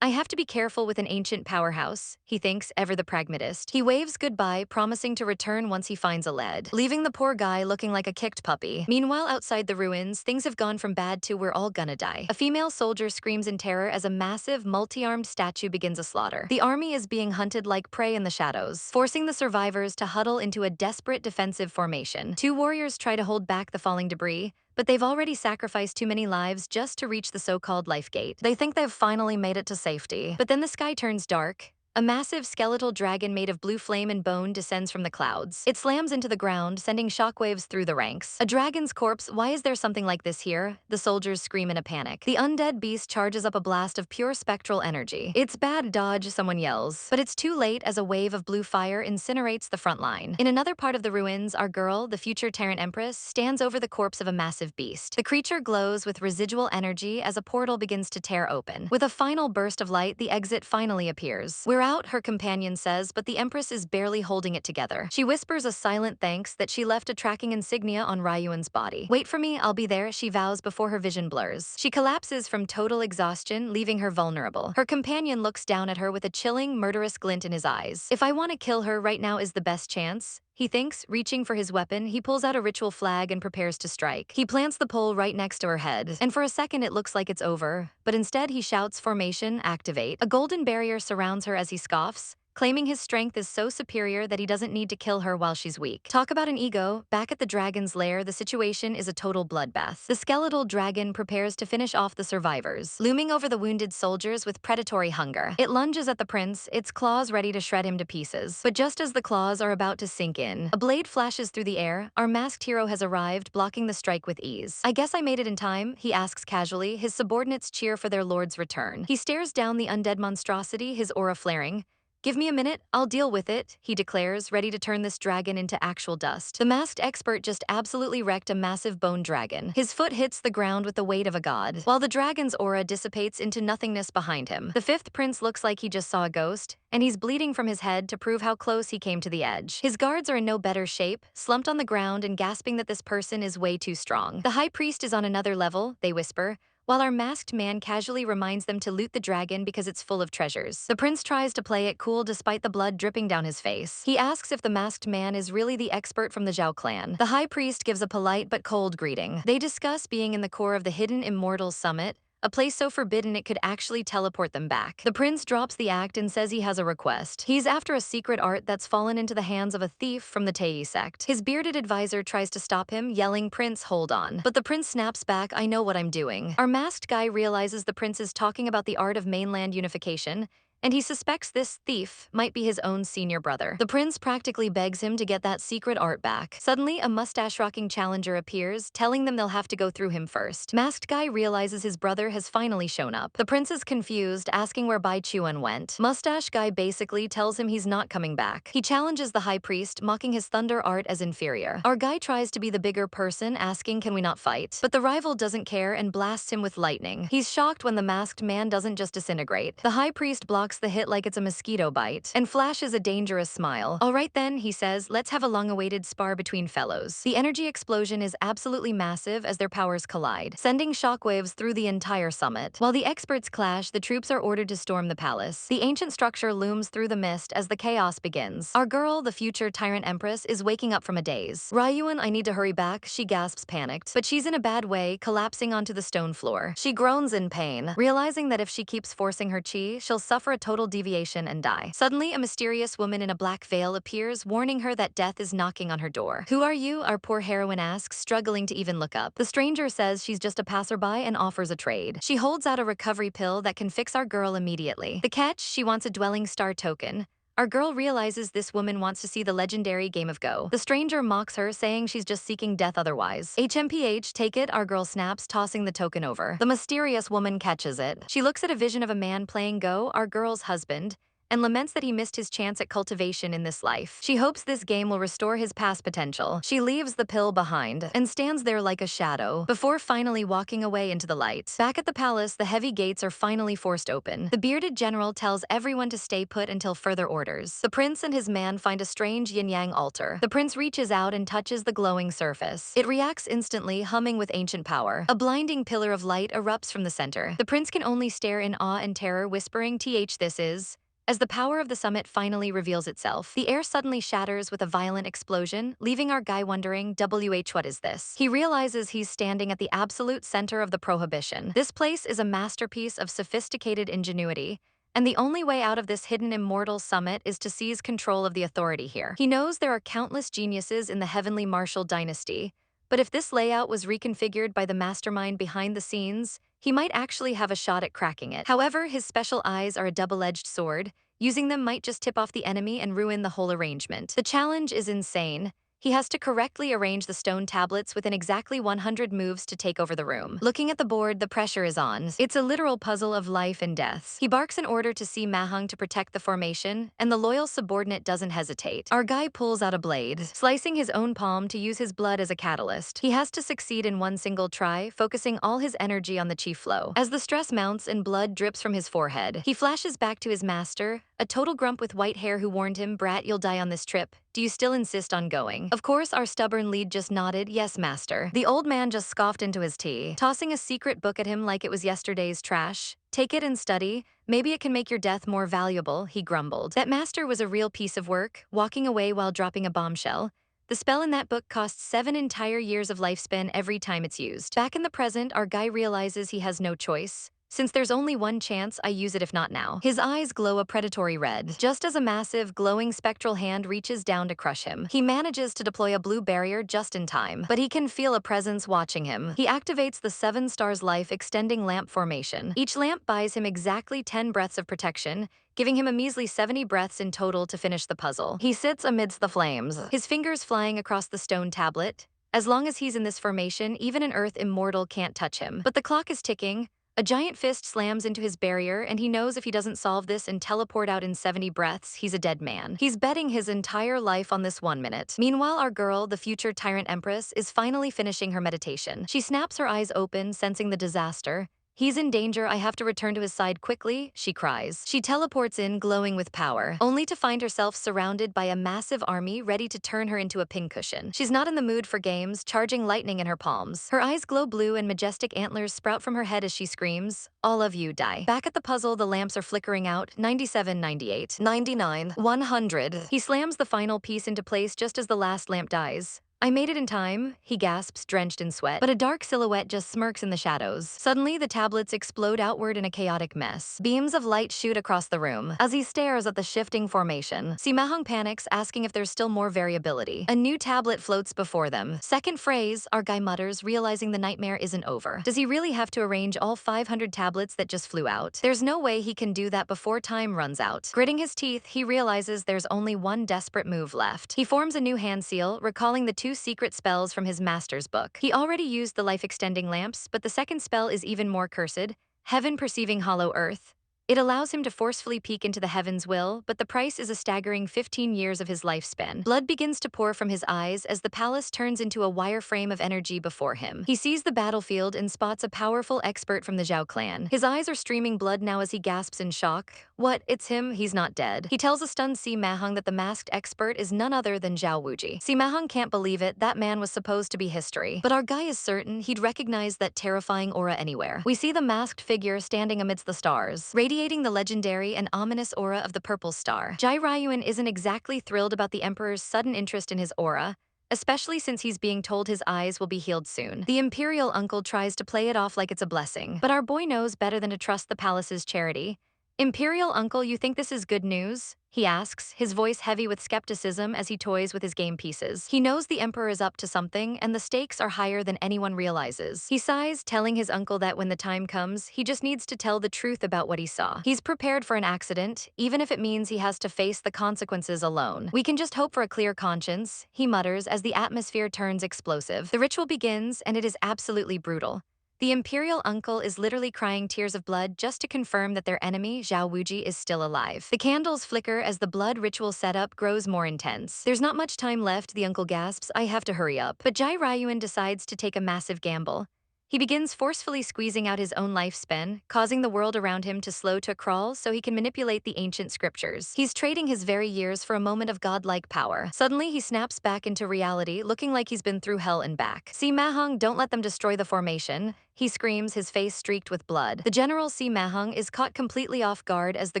I have to be careful with an ancient powerhouse, he thinks, ever the pragmatist. He waves goodbye, promising to return once he finds a lead, leaving the poor guy looking like a kicked puppy. Meanwhile, outside the ruins, things have gone from bad to we're all gonna die. A female soldier screams in terror as a massive, multi-armed statue begins a slaughter. The army is being hunted like prey in the shadows, forcing the survivors to huddle into a desperate defensive formation. Two warriors try to hold back the falling debris, but they've already sacrificed too many lives just to reach the so-called life gate. They think they've finally made it to safety. But then the sky turns dark. A massive skeletal dragon made of blue flame and bone descends from the clouds. It slams into the ground, sending shockwaves through the ranks. A dragon's corpse? Why is there something like this here? The soldiers scream in a panic. The undead beast charges up a blast of pure spectral energy. It's bad, dodge, someone yells. But it's too late as a wave of blue fire incinerates the front line. In another part of the ruins, our girl, the future Tyrant Empress, stands over the corpse of a massive beast. The creature glows with residual energy as a portal begins to tear open. With a final burst of light, the exit finally appears. We're out, her companion says, but the Empress is barely holding it together. She whispers a silent thanks that she left a tracking insignia on Ryuan's body. Wait for me, I'll be there, she vows before her vision blurs. She collapses from total exhaustion, leaving her vulnerable. Her companion looks down at her with a chilling, murderous glint in his eyes. If I want to kill her right now is the best chance, he thinks. Reaching for his weapon, he pulls out a ritual flag and prepares to strike. He plants the pole right next to her head, and for a second it looks like it's over, but instead he shouts, "Formation, activate." A golden barrier surrounds her as he scoffs, claiming his strength is so superior that he doesn't need to kill her while she's weak. Talk about an ego. Back at the dragon's lair, the situation is a total bloodbath. The skeletal dragon prepares to finish off the survivors, looming over the wounded soldiers with predatory hunger. It lunges at the prince, its claws ready to shred him to pieces. But just as the claws are about to sink in, a blade flashes through the air. Our masked hero has arrived, blocking the strike with ease. I guess I made it in time, he asks casually. His subordinates cheer for their lord's return. He stares down the undead monstrosity, his aura flaring. Give me a minute, I'll deal with it, he declares, ready to turn this dragon into actual dust. The masked expert just absolutely wrecked a massive bone dragon. His foot hits the ground with the weight of a god, while the dragon's aura dissipates into nothingness behind him. The fifth prince looks like he just saw a ghost, and he's bleeding from his head to prove how close he came to the edge. His guards are in no better shape, slumped on the ground and gasping that this person is way too strong. The high priest is on another level, they whisper, while our masked man casually reminds them to loot the dragon because it's full of treasures. The prince tries to play it cool despite the blood dripping down his face. He asks if the masked man is really the expert from the Zhao clan. The high priest gives a polite but cold greeting. They discuss being in the core of the hidden Immortals Summit, a place so forbidden it could actually teleport them back. The prince drops the act and says he has a request. He's after a secret art that's fallen into the hands of a thief from the Tei sect. His bearded advisor tries to stop him, yelling, "Prince, hold on." But the prince snaps back, "I know what I'm doing." Our masked guy realizes the prince is talking about the art of mainland unification, and he suspects this thief might be his own senior brother. The prince practically begs him to get that secret art back. Suddenly, a mustache-rocking challenger appears, telling them they'll have to go through him first. Masked guy realizes his brother has finally shown up. The prince is confused, asking where Bai Chuan went. Mustache guy basically tells him he's not coming back. He challenges the high priest, mocking his thunder art as inferior. Our guy tries to be the bigger person, asking, "Can we not fight?" But the rival doesn't care and blasts him with lightning. He's shocked when the masked man doesn't just disintegrate. The high priest blocks the hit like it's a mosquito bite, and flashes a dangerous smile. "All right then," he says, "let's have a long-awaited spar between fellows." The energy explosion is absolutely massive as their powers collide, sending shockwaves through the entire summit. While the experts clash, the troops are ordered to storm the palace. The ancient structure looms through the mist as the chaos begins. Our girl, the future Tyrant Empress, is waking up from a daze. "Ryuan, I need to hurry back," she gasps, panicked. But she's in a bad way, collapsing onto the stone floor. She groans in pain, realizing that if she keeps forcing her chi, she'll suffer a total deviation and die. Suddenly, a mysterious woman in a black veil appears, warning her that death is knocking on her door. "Who are you?" our poor heroine asks, struggling to even look up. The stranger says she's just a passerby and offers a trade. She holds out a recovery pill that can fix our girl immediately. The catch? She wants a dwelling star token. Our girl realizes this woman wants to see the legendary game of Go. The stranger mocks her, saying she's just seeking death otherwise. "HMPH, take it," our girl snaps, tossing the token over. The mysterious woman catches it. She looks at a vision of a man playing Go, our girl's husband, and laments that he missed his chance at cultivation in this life. She hopes this game will restore his past potential. She leaves the pill behind and stands there like a shadow before finally walking away into the light. Back at the palace, the heavy gates are finally forced open. The bearded general tells everyone to stay put until further orders. The prince and his man find a strange yin-yang altar. The prince reaches out and touches the glowing surface. It reacts instantly, humming with ancient power. A blinding pillar of light erupts from the center. The prince can only stare in awe and terror, whispering, this is. As the power of the summit finally reveals itself, the air suddenly shatters with a violent explosion, leaving our guy wondering, what is this? He realizes he's standing at the absolute center of the prohibition. This place is a masterpiece of sophisticated ingenuity, and the only way out of this hidden immortal summit is to seize control of the authority here. He knows there are countless geniuses in the heavenly martial dynasty, but if this layout was reconfigured by the mastermind behind the scenes, he might actually have a shot at cracking it. However, his special eyes are a double-edged sword. Using them might just tip off the enemy and ruin the whole arrangement. The challenge is insane. He has to correctly arrange the stone tablets within exactly 100 moves to take over the room. Looking at the board, the pressure is on. It's a literal puzzle of life and death. He barks an order to see Mahung to protect the formation, and the loyal subordinate doesn't hesitate. Our guy pulls out a blade, slicing his own palm to use his blood as a catalyst. He has to succeed in one single try, focusing all his energy on the chi flow. As the stress mounts and blood drips from his forehead, he flashes back to his master, a total grump with white hair who warned him, "Brat, you'll die on this trip. Do you still insist on going?" Of course, our stubborn lead just nodded, "Yes, master." The old man just scoffed into his tea, tossing a secret book at him like it was yesterday's trash. "Take it and study. Maybe it can make your death more valuable," he grumbled. That master was a real piece of work, walking away while dropping a bombshell. The spell in that book costs 7 entire years of lifespan every time it's used. Back in the present, our guy realizes he has no choice. "Since there's only one chance, I use it if not now." His eyes glow a predatory red, just as a massive, glowing spectral hand reaches down to crush him. He manages to deploy a blue barrier just in time, but he can feel a presence watching him. He activates the 7 stars life extending lamp formation. Each lamp buys him exactly 10 breaths of protection, giving him a measly 70 breaths in total to finish the puzzle. He sits amidst the flames, his fingers flying across the stone tablet. As long as he's in this formation, even an earth immortal can't touch him. But the clock is ticking. A giant fist slams into his barrier, and he knows if he doesn't solve this and teleport out in 70 breaths, he's a dead man. He's betting his entire life on this 1 minute. Meanwhile, our girl, the future Tyrant Empress, is finally finishing her meditation. She snaps her eyes open, sensing the disaster. "He's in danger, I have to return to his side quickly," she cries. She teleports in, glowing with power, only to find herself surrounded by a massive army ready to turn her into a pincushion. She's not in the mood for games, charging lightning in her palms. Her eyes glow blue and majestic antlers sprout from her head as she screams, "All of you die." Back at the puzzle, the lamps are flickering out, 97, 98, 99, 100. He slams the final piece into place just as the last lamp dies. "I made it in time," he gasps, drenched in sweat. But a dark silhouette just smirks in the shadows. Suddenly, the tablets explode outward in a chaotic mess. Beams of light shoot across the room. As he stares at the shifting formation, Simahung panics, asking if there's still more variability. A new tablet floats before them. Second phrase, our guy mutters, realizing the nightmare isn't over. Does he really have to arrange all 500 tablets that just flew out? There's no way he can do that before time runs out. Gritting his teeth, he realizes there's only one desperate move left. He forms a new hand seal, recalling the 2 secret spells from his master's book. He already used the life-extending lamps, but the second spell is even more cursed, Heaven Perceiving Hollow Earth. It allows him to forcefully peek into the heaven's will, but the price is a staggering 15 years of his lifespan. Blood begins to pour from his eyes as the palace turns into a wireframe of energy before him. He sees the battlefield and spots a powerful expert from the Zhao clan. His eyes are streaming blood now as he gasps in shock. "What? It's him? He's not dead." He tells a stunned Mahung that the masked expert is none other than Zhao Wuji. Mahung can't believe it, that man was supposed to be history. But our guy is certain he'd recognize that terrifying aura anywhere. We see the masked figure standing amidst the stars, radiating the legendary and ominous aura of the purple star. Jai Ryuan isn't exactly thrilled about the Emperor's sudden interest in his aura, especially since he's being told his eyes will be healed soon. The Imperial uncle tries to play it off like it's a blessing, but our boy knows better than to trust the palace's charity. "Imperial uncle, you think this is good news?" he asks, his voice heavy with skepticism as he toys with his game pieces. He knows the Emperor is up to something, and the stakes are higher than anyone realizes. He sighs, telling his uncle that when the time comes, he just needs to tell the truth about what he saw. He's prepared for an accident, even if it means he has to face the consequences alone. "We can just hope for a clear conscience," he mutters as the atmosphere turns explosive. The ritual begins, and it is absolutely brutal. The imperial uncle is literally crying tears of blood just to confirm that their enemy, Zhao Wuji, is still alive. The candles flicker as the blood ritual setup grows more intense. There's not much time left, the uncle gasps, I have to hurry up. But Jai Ryuan decides to take a massive gamble. He begins forcefully squeezing out his own lifespan, causing the world around him to slow to a crawl so he can manipulate the ancient scriptures. He's trading his very years for a moment of godlike power. Suddenly, he snaps back into reality, looking like he's been through hell and back. See Mahung, don't let them destroy the formation. He screams, his face streaked with blood. The general Si Mahung is caught completely off guard as the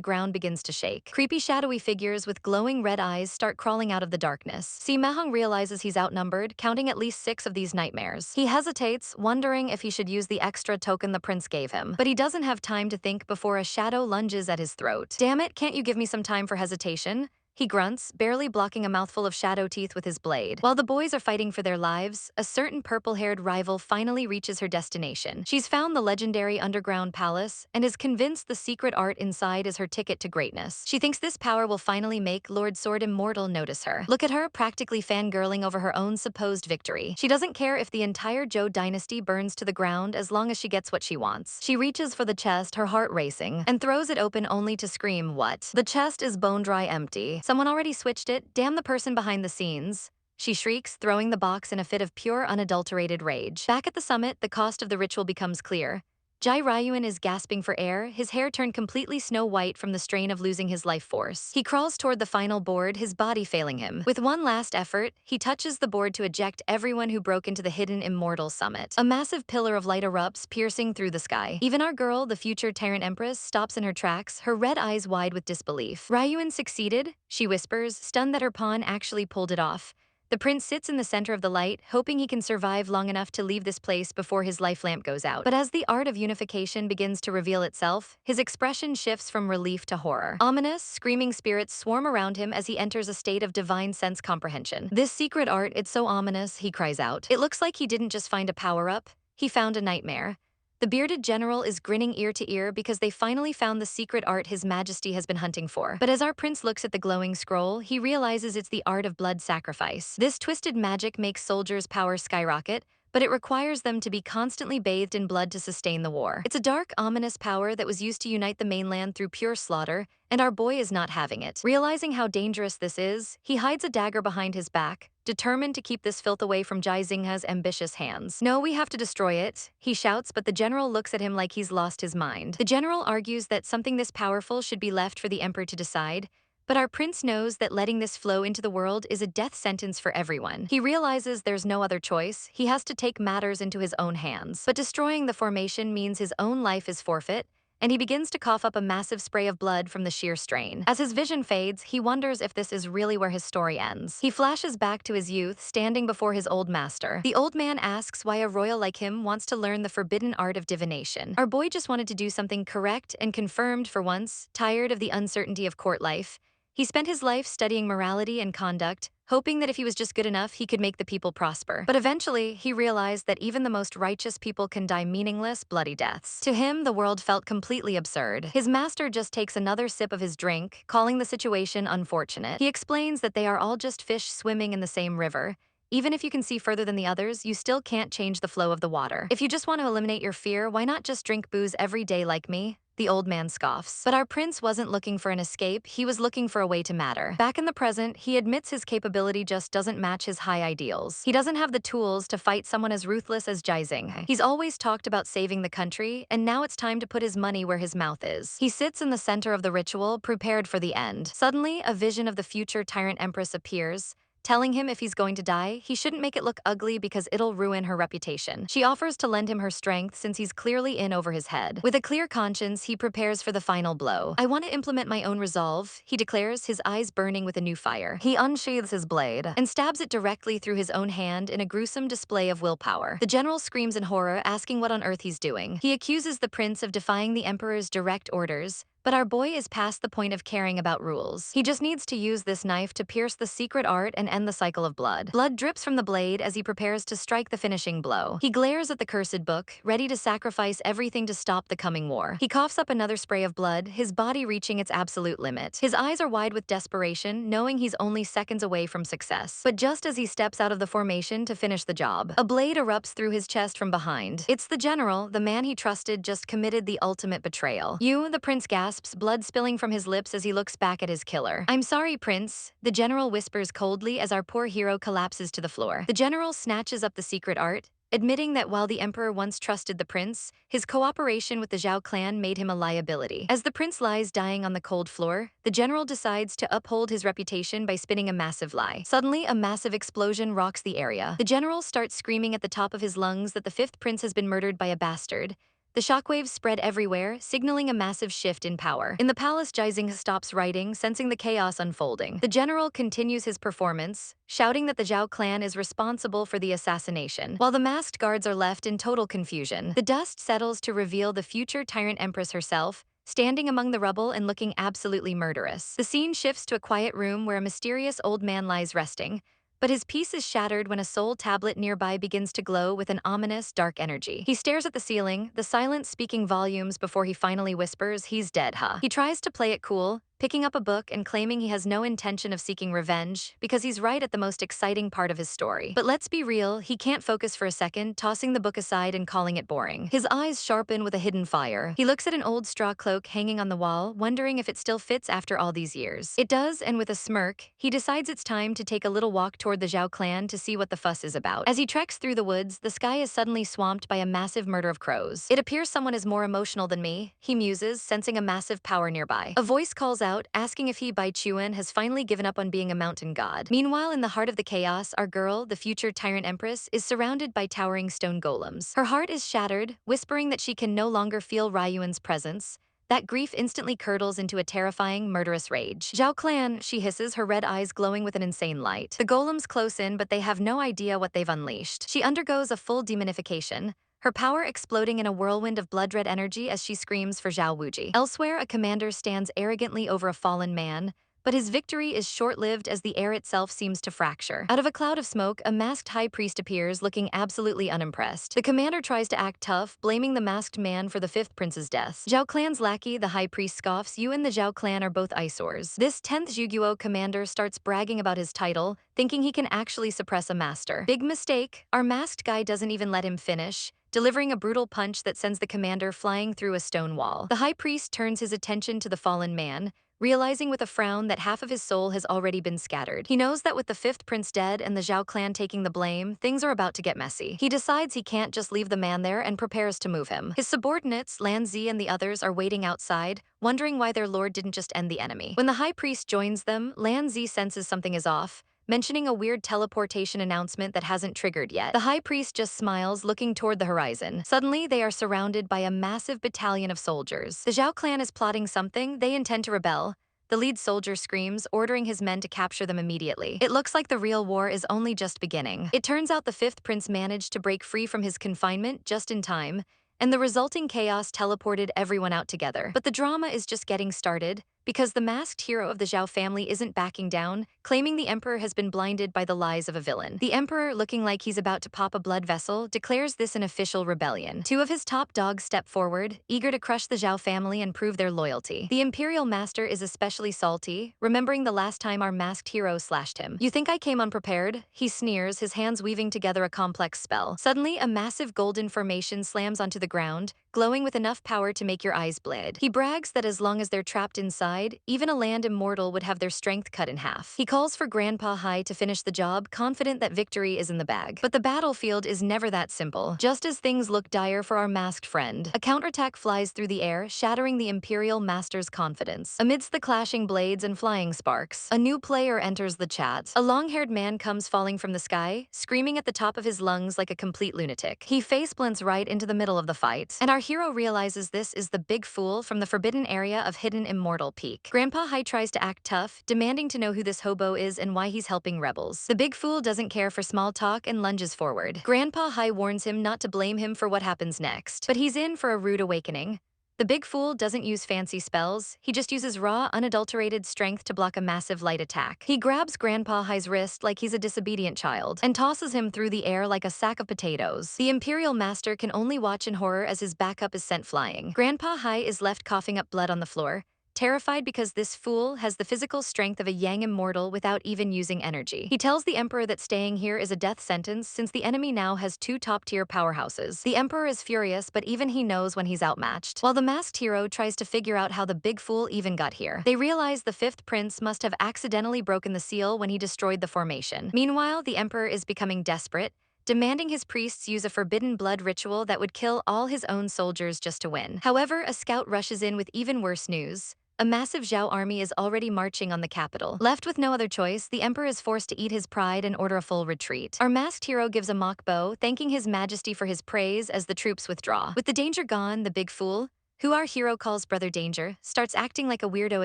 ground begins to shake. Creepy shadowy figures with glowing red eyes start crawling out of the darkness. Si Mahung realizes he's outnumbered, counting at least 6 of these nightmares. He hesitates, wondering if he should use the extra token the prince gave him. But he doesn't have time to think before a shadow lunges at his throat. Damn it, can't you give me some time for hesitation? He grunts, barely blocking a mouthful of shadow teeth with his blade. While the boys are fighting for their lives, a certain purple-haired rival finally reaches her destination. She's found the legendary underground palace and is convinced the secret art inside is her ticket to greatness. She thinks this power will finally make Lord Sword Immortal notice her. Look at her, practically fangirling over her own supposed victory. She doesn't care if the entire Zhou dynasty burns to the ground as long as she gets what she wants. She reaches for the chest, her heart racing, and throws it open only to scream, what? The chest is bone-dry empty. Someone already switched it, damn the person behind the scenes. She shrieks, throwing the box in a fit of pure, unadulterated rage. Back at the summit, the cost of the ritual becomes clear. Jai Ryuan is gasping for air, his hair turned completely snow-white from the strain of losing his life force. He crawls toward the final board, his body failing him. With one last effort, he touches the board to eject everyone who broke into the hidden immortal summit. A massive pillar of light erupts, piercing through the sky. Even our girl, the future Tyrant Empress, stops in her tracks, her red eyes wide with disbelief. Ryuan succeeded, she whispers, stunned that her pawn actually pulled it off. The prince sits in the center of the light, hoping he can survive long enough to leave this place before his life lamp goes out. But as the art of unification begins to reveal itself, his expression shifts from relief to horror. Ominous, screaming spirits swarm around him as he enters a state of divine sense comprehension. This secret art, it's so ominous, he cries out. It looks like he didn't just find a power-up, he found a nightmare. The bearded general is grinning ear to ear because they finally found the secret art His Majesty has been hunting for. But as our prince looks at the glowing scroll, he realizes it's the art of blood sacrifice. This twisted magic makes soldiers' power skyrocket, but it requires them to be constantly bathed in blood to sustain the war. It's a dark, ominous power that was used to unite the mainland through pure slaughter, and our boy is not having it. Realizing how dangerous this is, he hides a dagger behind his back, determined to keep this filth away from Jai Xinghe's ambitious hands. No, we have to destroy it, he shouts, but the general looks at him like he's lost his mind. The general argues that something this powerful should be left for the emperor to decide, but our prince knows that letting this flow into the world is a death sentence for everyone. He realizes there's no other choice, he has to take matters into his own hands. But destroying the formation means his own life is forfeit, and he begins to cough up a massive spray of blood from the sheer strain. As his vision fades, he wonders if this is really where his story ends. He flashes back to his youth, standing before his old master. The old man asks why a royal like him wants to learn the forbidden art of divination. Our boy just wanted to do something correct and confirmed for once, tired of the uncertainty of court life. He spent his life studying morality and conduct, hoping that if he was just good enough, he could make the people prosper. But eventually, he realized that even the most righteous people can die meaningless, bloody deaths. To him, the world felt completely absurd. His master just takes another sip of his drink, calling the situation unfortunate. He explains that they are all just fish swimming in the same river. Even if you can see further than the others, you still can't change the flow of the water. If you just want to eliminate your fear, why not just drink booze every day like me? The old man scoffs. But our prince wasn't looking for an escape, he was looking for a way to matter. Back in the present, he admits his capability just doesn't match his high ideals. He doesn't have the tools to fight someone as ruthless as Jai Xing. He's always talked about saving the country, and now it's time to put his money where his mouth is. He sits in the center of the ritual, prepared for the end. Suddenly, a vision of the future Tyrant Empress appears, telling him if he's going to die, he shouldn't make it look ugly because it'll ruin her reputation. She offers to lend him her strength since he's clearly in over his head. With a clear conscience, he prepares for the final blow. I want to implement my own resolve, he declares, his eyes burning with a new fire. He unsheathes his blade and stabs it directly through his own hand in a gruesome display of willpower. The general screams in horror, asking what on earth he's doing. He accuses the prince of defying the emperor's direct orders, But our boy is past the point of caring about rules. He just needs to use this knife to pierce the secret art and end the cycle of blood. Blood drips from the blade as he prepares to strike the finishing blow. He glares at the cursed book, ready to sacrifice everything to stop the coming war. He coughs up another spray of blood, his body reaching its absolute limit. His eyes are wide with desperation, knowing he's only seconds away from success. But just as he steps out of the formation to finish the job, a blade erupts through his chest from behind. It's the general, the man he trusted, just committed the ultimate betrayal. The prince gasps, blood spilling from his lips as he looks back at his killer. "I'm sorry, prince," the general whispers coldly as our poor hero collapses to the floor. The general snatches up the secret art, admitting that while the emperor once trusted the prince, his cooperation with the Zhao clan made him a liability. As the prince lies dying on the cold floor, the general decides to uphold his reputation by spinning a massive lie. Suddenly, a massive explosion rocks the area. The general starts screaming at the top of his lungs that the fifth prince has been murdered by a bastard. The shockwaves spread everywhere, signaling a massive shift in power. In the palace, Zhao Jinyu stops writing, sensing the chaos unfolding. The general continues his performance, shouting that the Zhao clan is responsible for the assassination, while the masked guards are left in total confusion. The dust settles to reveal the future Tyrant Empress herself, standing among the rubble and looking absolutely murderous. The scene shifts to a quiet room where a mysterious old man lies resting, but his peace is shattered when a soul tablet nearby begins to glow with an ominous, dark energy. He stares at the ceiling, the silence speaking volumes before he finally whispers, "He's dead, huh?" He tries to play it cool, picking up a book and claiming he has no intention of seeking revenge, because he's right at the most exciting part of his story. But let's be real, he can't focus for a second, tossing the book aside and calling it boring. His eyes sharpen with a hidden fire. He looks at an old straw cloak hanging on the wall, wondering if it still fits after all these years. It does, and with a smirk, he decides it's time to take a little walk toward the Zhao clan to see what the fuss is about. As he treks through the woods, the sky is suddenly swamped by a massive murder of crows. "It appears someone is more emotional than me," he muses, sensing a massive power nearby. A voice calls out, asking if he, Bai Chuan, has finally given up on being a mountain god. Meanwhile, in the heart of the chaos, our girl, the future Tyrant Empress, is surrounded by towering stone golems. Her heart is shattered, whispering that she can no longer feel Ryuan's presence. That grief instantly curdles into a terrifying, murderous rage. "Zhao clan," she hisses, her red eyes glowing with an insane light. The golems close in, but they have no idea what they've unleashed. She undergoes a full demonification, her power exploding in a whirlwind of blood-red energy as she screams for Zhao Wuji. Elsewhere, a commander stands arrogantly over a fallen man, but his victory is short-lived as the air itself seems to fracture. Out of a cloud of smoke, a masked high priest appears, looking absolutely unimpressed. The commander tries to act tough, blaming the masked man for the fifth prince's death. Zhao clan's lackey, the high priest, scoffs, "You and the Zhao clan are both eyesores." This 10th Zhuguo commander starts bragging about his title, thinking he can actually suppress a master. Big mistake, our masked guy doesn't even let him finish, delivering a brutal punch that sends the commander flying through a stone wall. The high priest turns his attention to the fallen man, realizing with a frown that half of his soul has already been scattered. He knows that with the fifth prince dead and the Zhao clan taking the blame, things are about to get messy. He decides he can't just leave the man there and prepares to move him. His subordinates, Lan Zi and the others, are waiting outside, wondering why their lord didn't just end the enemy. When the high priest joins them, Lan Zi senses something is off, mentioning a weird teleportation announcement that hasn't triggered yet. The high priest just smiles, looking toward the horizon. Suddenly, they are surrounded by a massive battalion of soldiers. The Zhao clan is plotting something, they intend to rebel. The lead soldier screams, ordering his men to capture them immediately. It looks like the real war is only just beginning. It turns out the fifth prince managed to break free from his confinement just in time, and the resulting chaos teleported everyone out together. But the drama is just getting started, because the masked hero of the Zhao family isn't backing down, claiming the emperor has been blinded by the lies of a villain. The emperor, looking like he's about to pop a blood vessel, declares this an official rebellion. Two of his top dogs step forward, eager to crush the Zhao family and prove their loyalty. The imperial master is especially salty, remembering the last time our masked hero slashed him. "You think I came unprepared?" He sneers, his hands weaving together a complex spell. Suddenly, a massive golden formation slams onto the ground, glowing with enough power to make your eyes bleed. He brags that as long as they're trapped inside, even a land immortal would have their strength cut in half. He calls for Grandpa Hai to finish the job, confident that victory is in the bag. But the battlefield is never that simple. Just as things look dire for our masked friend, a counterattack flies through the air, shattering the Imperial Master's confidence. Amidst the clashing blades and flying sparks, a new player enters the chat. A long-haired man comes falling from the sky, screaming at the top of his lungs like a complete lunatic. He face-plants right into the middle of the fight, and our hero realizes this is the big fool from the forbidden area of Hidden Immortal Peak. Grandpa Hai tries to act tough, demanding to know who this hobo is and why he's helping rebels. The big fool doesn't care for small talk and lunges forward. Grandpa Hai warns him not to blame him for what happens next, but he's in for a rude awakening. The big fool doesn't use fancy spells, he just uses raw, unadulterated strength to block a massive light attack. He grabs Grandpa Hai's wrist like he's a disobedient child and tosses him through the air like a sack of potatoes. The Imperial Master can only watch in horror as his backup is sent flying. Grandpa Hai is left coughing up blood on the floor, terrified because this fool has the physical strength of a Yang immortal without even using energy. He tells the Emperor that staying here is a death sentence since the enemy now has two top-tier powerhouses. The Emperor is furious, but even he knows when he's outmatched. While the masked hero tries to figure out how the big fool even got here, they realize the fifth prince must have accidentally broken the seal when he destroyed the formation. Meanwhile, the Emperor is becoming desperate, demanding his priests use a forbidden blood ritual that would kill all his own soldiers just to win. However, a scout rushes in with even worse news. A massive Zhao army is already marching on the capital. Left with no other choice, the Emperor is forced to eat his pride and order a full retreat. Our masked hero gives a mock bow, thanking his majesty for his praise as the troops withdraw. With the danger gone, the big fool, who our hero calls Brother Danger, starts acting like a weirdo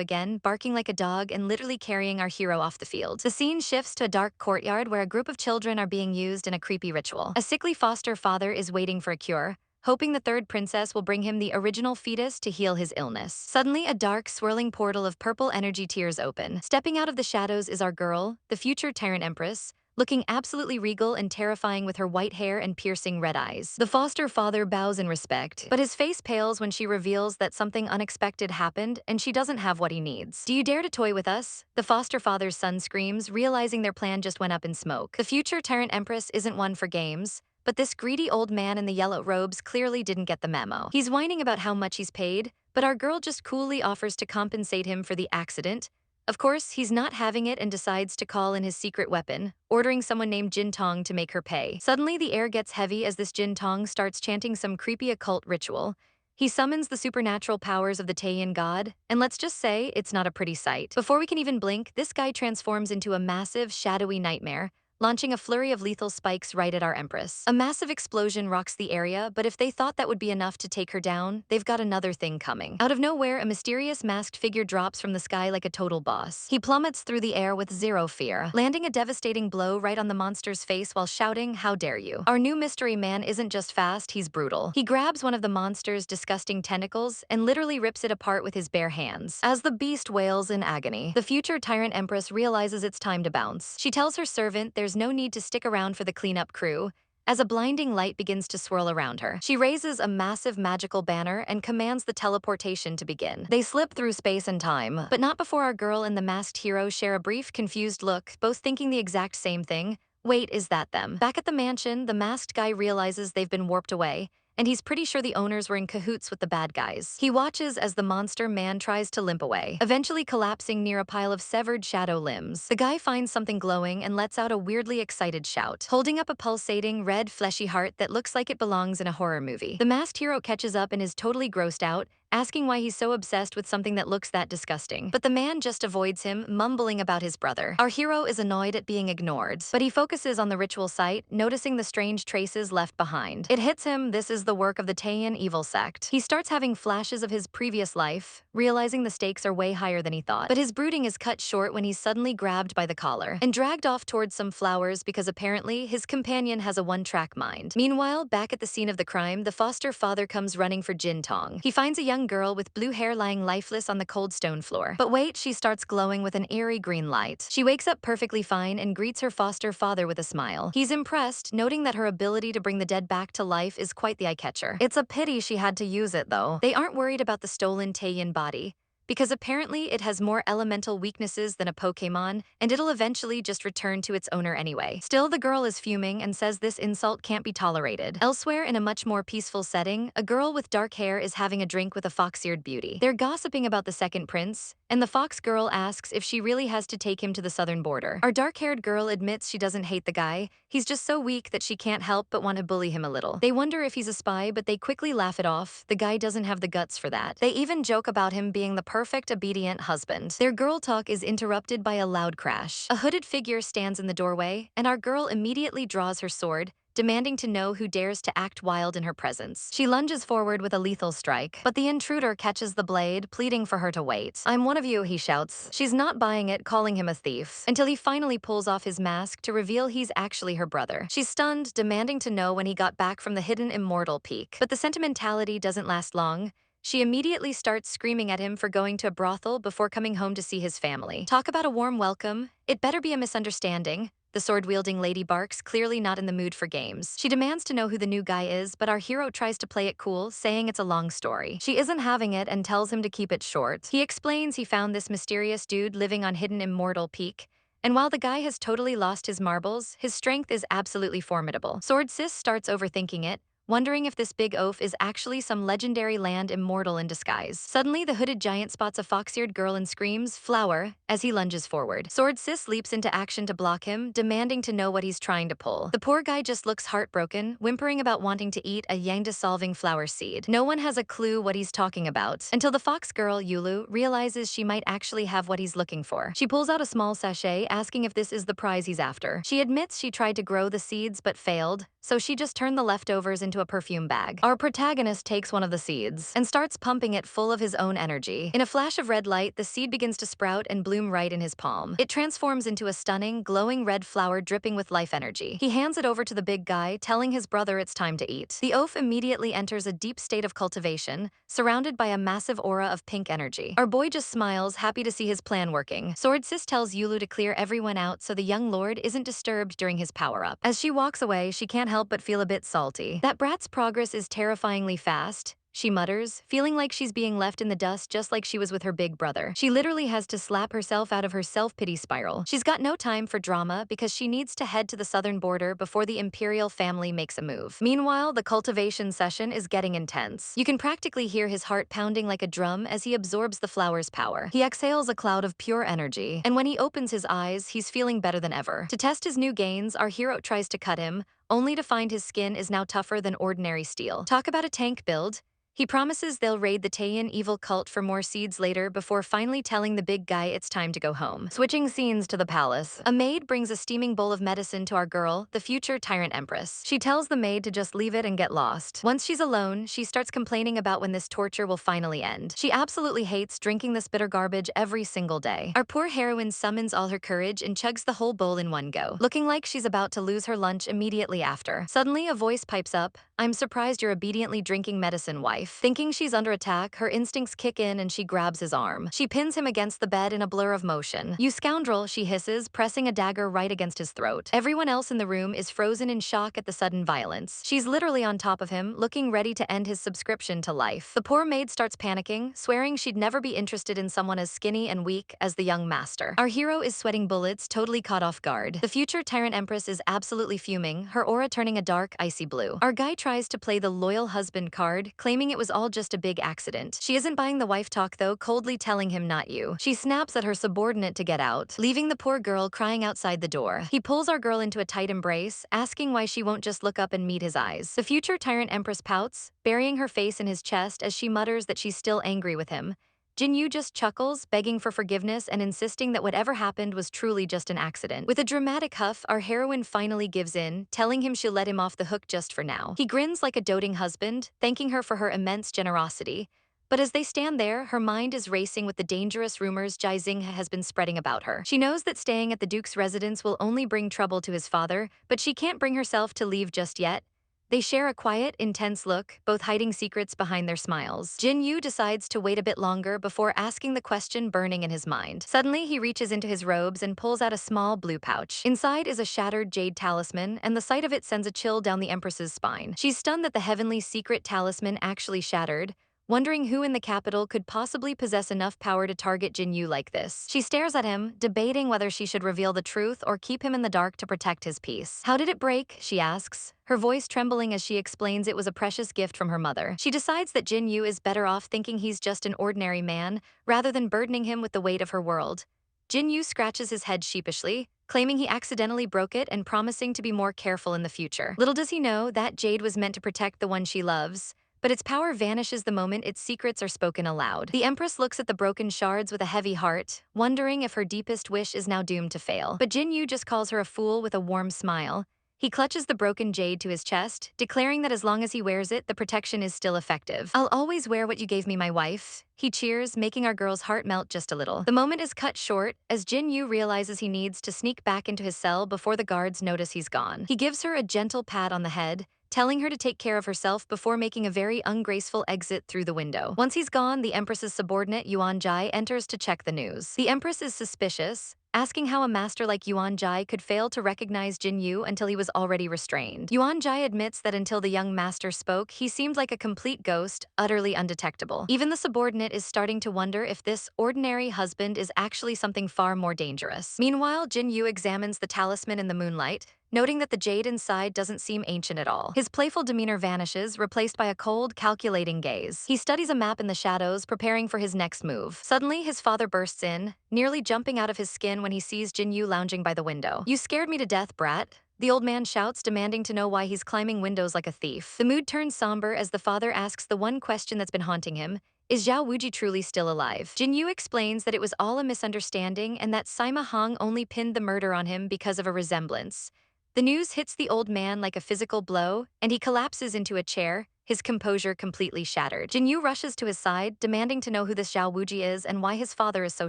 again, barking like a dog and literally carrying our hero off the field. The scene shifts to a dark courtyard where a group of children are being used in a creepy ritual. A sickly foster father is waiting for a cure, hoping the third princess will bring him the original fetus to heal his illness. Suddenly, a dark, swirling portal of purple energy tears open. Stepping out of the shadows is our girl, the future Tyrant Empress, looking absolutely regal and terrifying with her white hair and piercing red eyes. The foster father bows in respect, but his face pales when she reveals that something unexpected happened and she doesn't have what he needs. "Do you dare to toy with us?" the foster father's son screams, realizing their plan just went up in smoke. The future Tyrant Empress isn't one for games, but this greedy old man in the yellow robes clearly didn't get the memo. He's whining about how much he's paid, but our girl just coolly offers to compensate him for the accident. Of course, he's not having it and decides to call in his secret weapon, ordering someone named Jin Tong to make her pay. Suddenly, the air gets heavy as this Jin Tong starts chanting some creepy occult ritual. He summons the supernatural powers of the Taiyan god, and let's just say it's not a pretty sight. Before we can even blink, this guy transforms into a massive, shadowy nightmare, launching a flurry of lethal spikes right at our Empress. A massive explosion rocks the area, but if they thought that would be enough to take her down, they've got another thing coming. Out of nowhere, a mysterious masked figure drops from the sky like a total boss. He plummets through the air with zero fear, landing a devastating blow right on the monster's face while shouting, "How dare you?" Our new mystery man isn't just fast, he's brutal. He grabs one of the monster's disgusting tentacles and literally rips it apart with his bare hands. As the beast wails in agony, the future Tyrant Empress realizes it's time to bounce. She tells her servant there's no need to stick around for the cleanup crew, as a blinding light begins to swirl around her. She raises a massive magical banner and commands the teleportation to begin. They slip through space and time, but not before our girl and the masked hero share a brief, confused look, both thinking the exact same thing. Wait, is that them? Back at the mansion, the masked guy realizes they've been warped away, and he's pretty sure the owners were in cahoots with the bad guys. He watches as the monster man tries to limp away, eventually collapsing near a pile of severed shadow limbs. The guy finds something glowing and lets out a weirdly excited shout, holding up a pulsating, red, fleshy heart that looks like it belongs in a horror movie. The masked hero catches up and is totally grossed out, asking why he's so obsessed with something that looks that disgusting. But the man just avoids him, mumbling about his brother. Our hero is annoyed at being ignored, but he focuses on the ritual site, noticing the strange traces left behind. It hits him this is the work of the Taiyan evil sect. He starts having flashes of his previous life, realizing the stakes are way higher than he thought. But his brooding is cut short when he's suddenly grabbed by the collar and dragged off towards some flowers because apparently his companion has a one-track mind. Meanwhile, back at the scene of the crime, the foster father comes running for Jin Tong. He finds a young girl with blue hair lying lifeless on the cold stone floor. But wait, she starts glowing with an eerie green light. She wakes up perfectly fine and greets her foster father with a smile. He's impressed, noting that her ability to bring the dead back to life is quite the eye-catcher. It's a pity she had to use it, though. They aren't worried about the stolen Taiyan body, because apparently it has more elemental weaknesses than a Pokémon, and it'll eventually just return to its owner anyway. Still, the girl is fuming and says this insult can't be tolerated. Elsewhere, in a much more peaceful setting, a girl with dark hair is having a drink with a fox-eared beauty. They're gossiping about the second prince, and the fox girl asks if she really has to take him to the southern border. Our dark-haired girl admits she doesn't hate the guy, he's just so weak that she can't help but want to bully him a little. They wonder if he's a spy, but they quickly laugh it off. The guy doesn't have the guts for that. They even joke about him being the perfect obedient husband. Their girl talk is interrupted by a loud crash. A hooded figure stands in the doorway, and our girl immediately draws her sword, demanding to know who dares to act wild in her presence. She lunges forward with a lethal strike, but the intruder catches the blade, pleading for her to wait. "I'm one of you," he shouts. She's not buying it, calling him a thief, until he finally pulls off his mask to reveal he's actually her brother. She's stunned, demanding to know when he got back from the hidden immortal peak. But the sentimentality doesn't last long. She immediately starts screaming at him for going to a brothel before coming home to see his family. Talk about a warm welcome. It better be a misunderstanding. The sword-wielding lady barks, clearly not in the mood for games. She demands to know who the new guy is, but our hero tries to play it cool, saying it's a long story. She isn't having it and tells him to keep it short. He explains he found this mysterious dude living on hidden immortal peak, and while the guy has totally lost his marbles, his strength is absolutely formidable. Sword Sis starts overthinking it, wondering if this big oaf is actually some legendary land immortal in disguise. Suddenly, the hooded giant spots a fox-eared girl and screams, "Flower," as he lunges forward. Sword Sis leaps into action to block him, demanding to know what he's trying to pull. The poor guy just looks heartbroken, whimpering about wanting to eat a yang-dissolving flower seed. No one has a clue what he's talking about, until the fox girl, Yulu, realizes she might actually have what he's looking for. She pulls out a small sachet, asking if this is the prize he's after. She admits she tried to grow the seeds but failed, so she just turned the leftovers into a perfume bag. Our protagonist takes one of the seeds and starts pumping it full of his own energy. In a flash of red light, the seed begins to sprout and bloom right in his palm. It transforms into a stunning, glowing red flower dripping with life energy. He hands it over to the big guy, telling his brother it's time to eat. The oaf immediately enters a deep state of cultivation, surrounded by a massive aura of pink energy. Our boy just smiles, happy to see his plan working. Sword Sis tells Yulu to clear everyone out so the young lord isn't disturbed during his power-up. As she walks away, she can't help but feel a bit salty. That brat's progress is terrifyingly fast, she mutters, feeling like she's being left in the dust just like she was with her big brother. She literally has to slap herself out of her self-pity spiral. She's got no time for drama because she needs to head to the southern border before the imperial family makes a move. Meanwhile, the cultivation session is getting intense. You can practically hear his heart pounding like a drum as he absorbs the flower's power. He exhales a cloud of pure energy, and when he opens his eyes, he's feeling better than ever. To test his new gains, our hero tries to cut him, only to find his skin is now tougher than ordinary steel. Talk about a tank build. He promises they'll raid the Taiyan evil cult for more seeds later before finally telling the big guy it's time to go home. Switching scenes to the palace. A maid brings a steaming bowl of medicine to our girl, the future Tyrant Empress. She tells the maid to just leave it and get lost. Once she's alone, she starts complaining about when this torture will finally end. She absolutely hates drinking this bitter garbage every single day. Our poor heroine summons all her courage and chugs the whole bowl in one go, looking like she's about to lose her lunch immediately after. Suddenly, a voice pipes up, "I'm surprised you're obediently drinking medicine, wife." Thinking she's under attack, her instincts kick in and she grabs his arm. She pins him against the bed in a blur of motion. "You scoundrel," she hisses, pressing a dagger right against his throat. Everyone else in the room is frozen in shock at the sudden violence. She's literally on top of him, looking ready to end his subscription to life. The poor maid starts panicking, swearing she'd never be interested in someone as skinny and weak as the young master. Our hero is sweating bullets, totally caught off guard. The future Tyrant Empress is absolutely fuming, her aura turning a dark, icy blue. Our guy tries to play the loyal husband card, claiming it was all just a big accident. She isn't buying the wife talk though, coldly telling him not you. She snaps at her subordinate to get out, leaving the poor girl crying outside the door. He pulls our girl into a tight embrace, asking why she won't just look up and meet his eyes. The future Tyrant Empress pouts, burying her face in his chest as she mutters that she's still angry with him. Jinyu just chuckles, begging for forgiveness and insisting that whatever happened was truly just an accident. With a dramatic huff, our heroine finally gives in, telling him she'll let him off the hook just for now. He grins like a doting husband, thanking her for her immense generosity. But as they stand there, her mind is racing with the dangerous rumors Jai Xing has been spreading about her. She knows that staying at the Duke's residence will only bring trouble to his father, but she can't bring herself to leave just yet. They share a quiet, intense look, both hiding secrets behind their smiles. Jinyu decides to wait a bit longer before asking the question burning in his mind. Suddenly, he reaches into his robes and pulls out a small blue pouch. Inside is a shattered jade talisman, and the sight of it sends a chill down the Empress's spine. She's stunned that the heavenly secret talisman actually shattered, wondering who in the capital could possibly possess enough power to target Jinyu like this. She stares at him, debating whether she should reveal the truth or keep him in the dark to protect his peace. "How did it break?" she asks, her voice trembling as she explains it was a precious gift from her mother. She decides that Jinyu is better off thinking he's just an ordinary man, rather than burdening him with the weight of her world. Jinyu scratches his head sheepishly, claiming he accidentally broke it and promising to be more careful in the future. Little does he know that jade was meant to protect the one she loves, but its power vanishes the moment its secrets are spoken aloud. The Empress looks at the broken shards with a heavy heart, wondering if her deepest wish is now doomed to fail. But Jinyu just calls her a fool with a warm smile. He clutches the broken jade to his chest, declaring that as long as he wears it, the protection is still effective. "I'll always wear what you gave me, my wife." He cheers, making our girl's heart melt just a little. The moment is cut short as Jinyu realizes he needs to sneak back into his cell before the guards notice he's gone. He gives her a gentle pat on the head, telling her to take care of herself before making a very ungraceful exit through the window. Once he's gone, the Empress's subordinate Yuan Jai enters to check the news. The Empress is suspicious, asking how a master like Yuan Jai could fail to recognize Jinyu until he was already restrained. Yuan Jai admits that until the young master spoke, he seemed like a complete ghost, utterly undetectable. Even the subordinate is starting to wonder if this ordinary husband is actually something far more dangerous. Meanwhile, Jinyu examines the talisman in the moonlight, noting that the jade inside doesn't seem ancient at all. His playful demeanor vanishes, replaced by a cold, calculating gaze. He studies a map in the shadows, preparing for his next move. Suddenly, his father bursts in, nearly jumping out of his skin when he sees Jinyu lounging by the window. "You scared me to death, brat," the old man shouts, demanding to know why he's climbing windows like a thief. The mood turns somber as the father asks the one question that's been haunting him: is Zhao Wuji truly still alive? Jinyu explains that it was all a misunderstanding and that Sima Hong only pinned the murder on him because of a resemblance. The news hits the old man like a physical blow, and he collapses into a chair, his composure completely shattered. Jinyu rushes to his side, demanding to know who this Zhao Wuji is and why his father is so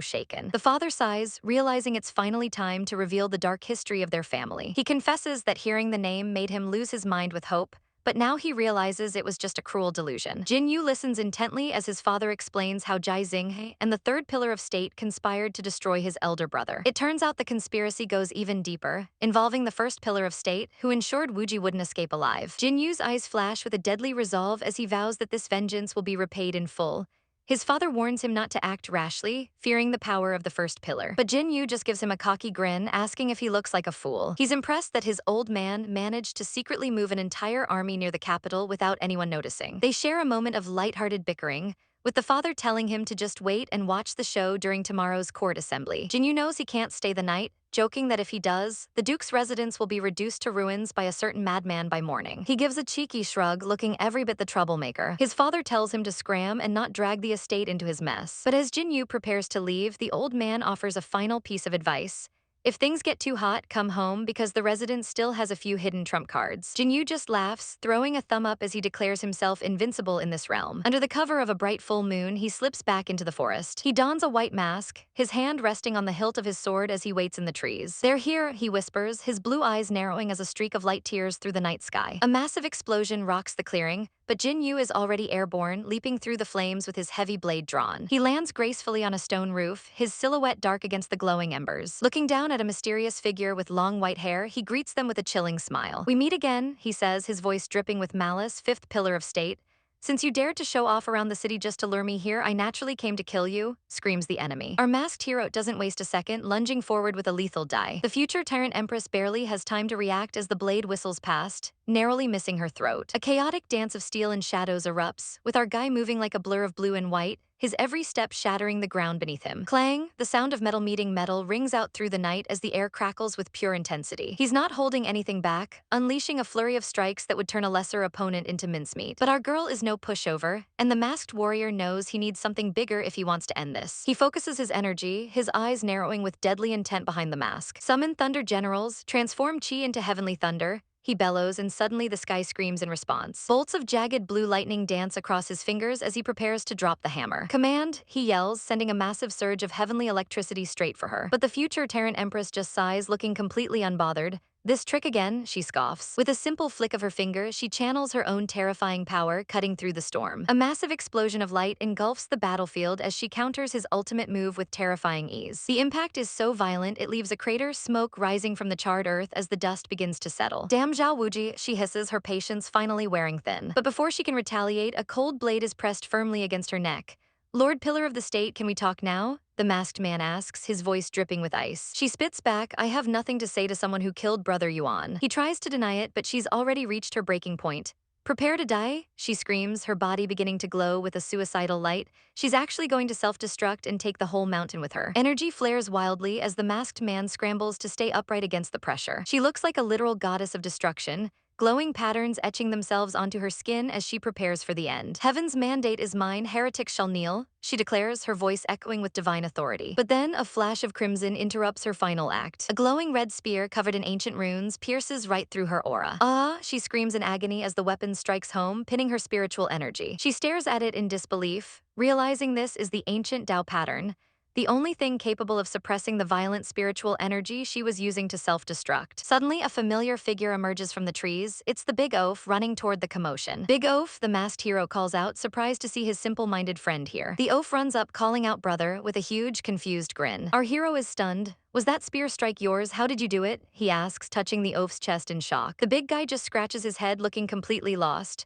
shaken. The father sighs, realizing it's finally time to reveal the dark history of their family. He confesses that hearing the name made him lose his mind with hope, but now he realizes it was just a cruel delusion. Jinyu listens intently as his father explains how Jai Xinghe and the third pillar of state conspired to destroy his elder brother. It turns out the conspiracy goes even deeper, involving the first pillar of state, who ensured Wuji wouldn't escape alive. Jinyu's eyes flash with a deadly resolve as he vows that this vengeance will be repaid in full. His father warns him not to act rashly, fearing the power of the first pillar. But Jinyu just gives him a cocky grin, asking if he looks like a fool. He's impressed that his old man managed to secretly move an entire army near the capital without anyone noticing. They share a moment of lighthearted bickering, with the father telling him to just wait and watch the show during tomorrow's court assembly. Jinyu knows he can't stay the night, joking that if he does, the Duke's residence will be reduced to ruins by a certain madman by morning. He gives a cheeky shrug, looking every bit the troublemaker. His father tells him to scram and not drag the estate into his mess. But as Jinyu prepares to leave, the old man offers a final piece of advice: if things get too hot, come home, because the residence still has a few hidden trump cards. Jinyu just laughs, throwing a thumb up as he declares himself invincible in this realm. Under the cover of a bright full moon, he slips back into the forest. He dons a white mask, his hand resting on the hilt of his sword as he waits in the trees. "They're here," he whispers, his blue eyes narrowing as a streak of light tears through the night sky. A massive explosion rocks the clearing, but Jinyu is already airborne, leaping through the flames with his heavy blade drawn. He lands gracefully on a stone roof, his silhouette dark against the glowing embers. Looking down at a mysterious figure with long white hair, he greets them with a chilling smile. "We meet again," he says, his voice dripping with malice, fifth pillar of state. "Since you dared to show off around the city just to lure me here, I naturally came to kill you," screams the enemy. Our masked hero doesn't waste a second, lunging forward with a lethal die. The future Tyrant Empress barely has time to react as the blade whistles past, narrowly missing her throat. A chaotic dance of steel and shadows erupts, with our guy moving like a blur of blue and white, his every step shattering the ground beneath him. Clang, the sound of metal meeting metal rings out through the night as the air crackles with pure intensity. He's not holding anything back, unleashing a flurry of strikes that would turn a lesser opponent into mincemeat. But our girl is no pushover, and the masked warrior knows he needs something bigger if he wants to end this. He focuses his energy, his eyes narrowing with deadly intent behind the mask. "Summon thunder generals, transform chi into heavenly thunder," he bellows, and suddenly the sky screams in response. Bolts of jagged blue lightning dance across his fingers as he prepares to drop the hammer. "Command," he yells, sending a massive surge of heavenly electricity straight for her. But the future Tyrant Empress just sighs, looking completely unbothered. "This trick again," she scoffs. With a simple flick of her finger, she channels her own terrifying power, cutting through the storm. A massive explosion of light engulfs the battlefield as she counters his ultimate move with terrifying ease. The impact is so violent it leaves a crater, smoke rising from the charred earth as the dust begins to settle. "Damn Zhao Wuji," she hisses, her patience finally wearing thin. But before she can retaliate, a cold blade is pressed firmly against her neck. "Lord Pillar of the State, can we talk now?" the masked man asks, his voice dripping with ice. She spits back, "I have nothing to say to someone who killed Brother Yuan." He tries to deny it, but she's already reached her breaking point. "Prepare to die?" she screams, her body beginning to glow with a suicidal light. She's actually going to self-destruct and take the whole mountain with her. Energy flares wildly as the masked man scrambles to stay upright against the pressure. She looks like a literal goddess of destruction, glowing patterns etching themselves onto her skin as she prepares for the end. "Heaven's mandate is mine, heretics shall kneel," she declares, her voice echoing with divine authority. But then a flash of crimson interrupts her final act. A glowing red spear covered in ancient runes pierces right through her aura. "Ah!" she screams in agony as the weapon strikes home, pinning her spiritual energy. She stares at it in disbelief, realizing this is the ancient Tao pattern. the only thing capable of suppressing the violent spiritual energy she was using to self-destruct. Suddenly, a familiar figure emerges from the trees. It's the Big Oaf running toward the commotion. Big Oaf, the masked hero calls out, surprised to see his simple-minded friend here. The Oaf runs up, calling out brother, with a huge, confused grin. Our hero is stunned. Was that spear strike yours? How did you do it? He asks, touching the Oaf's chest in shock. The big guy just scratches his head, looking completely lost.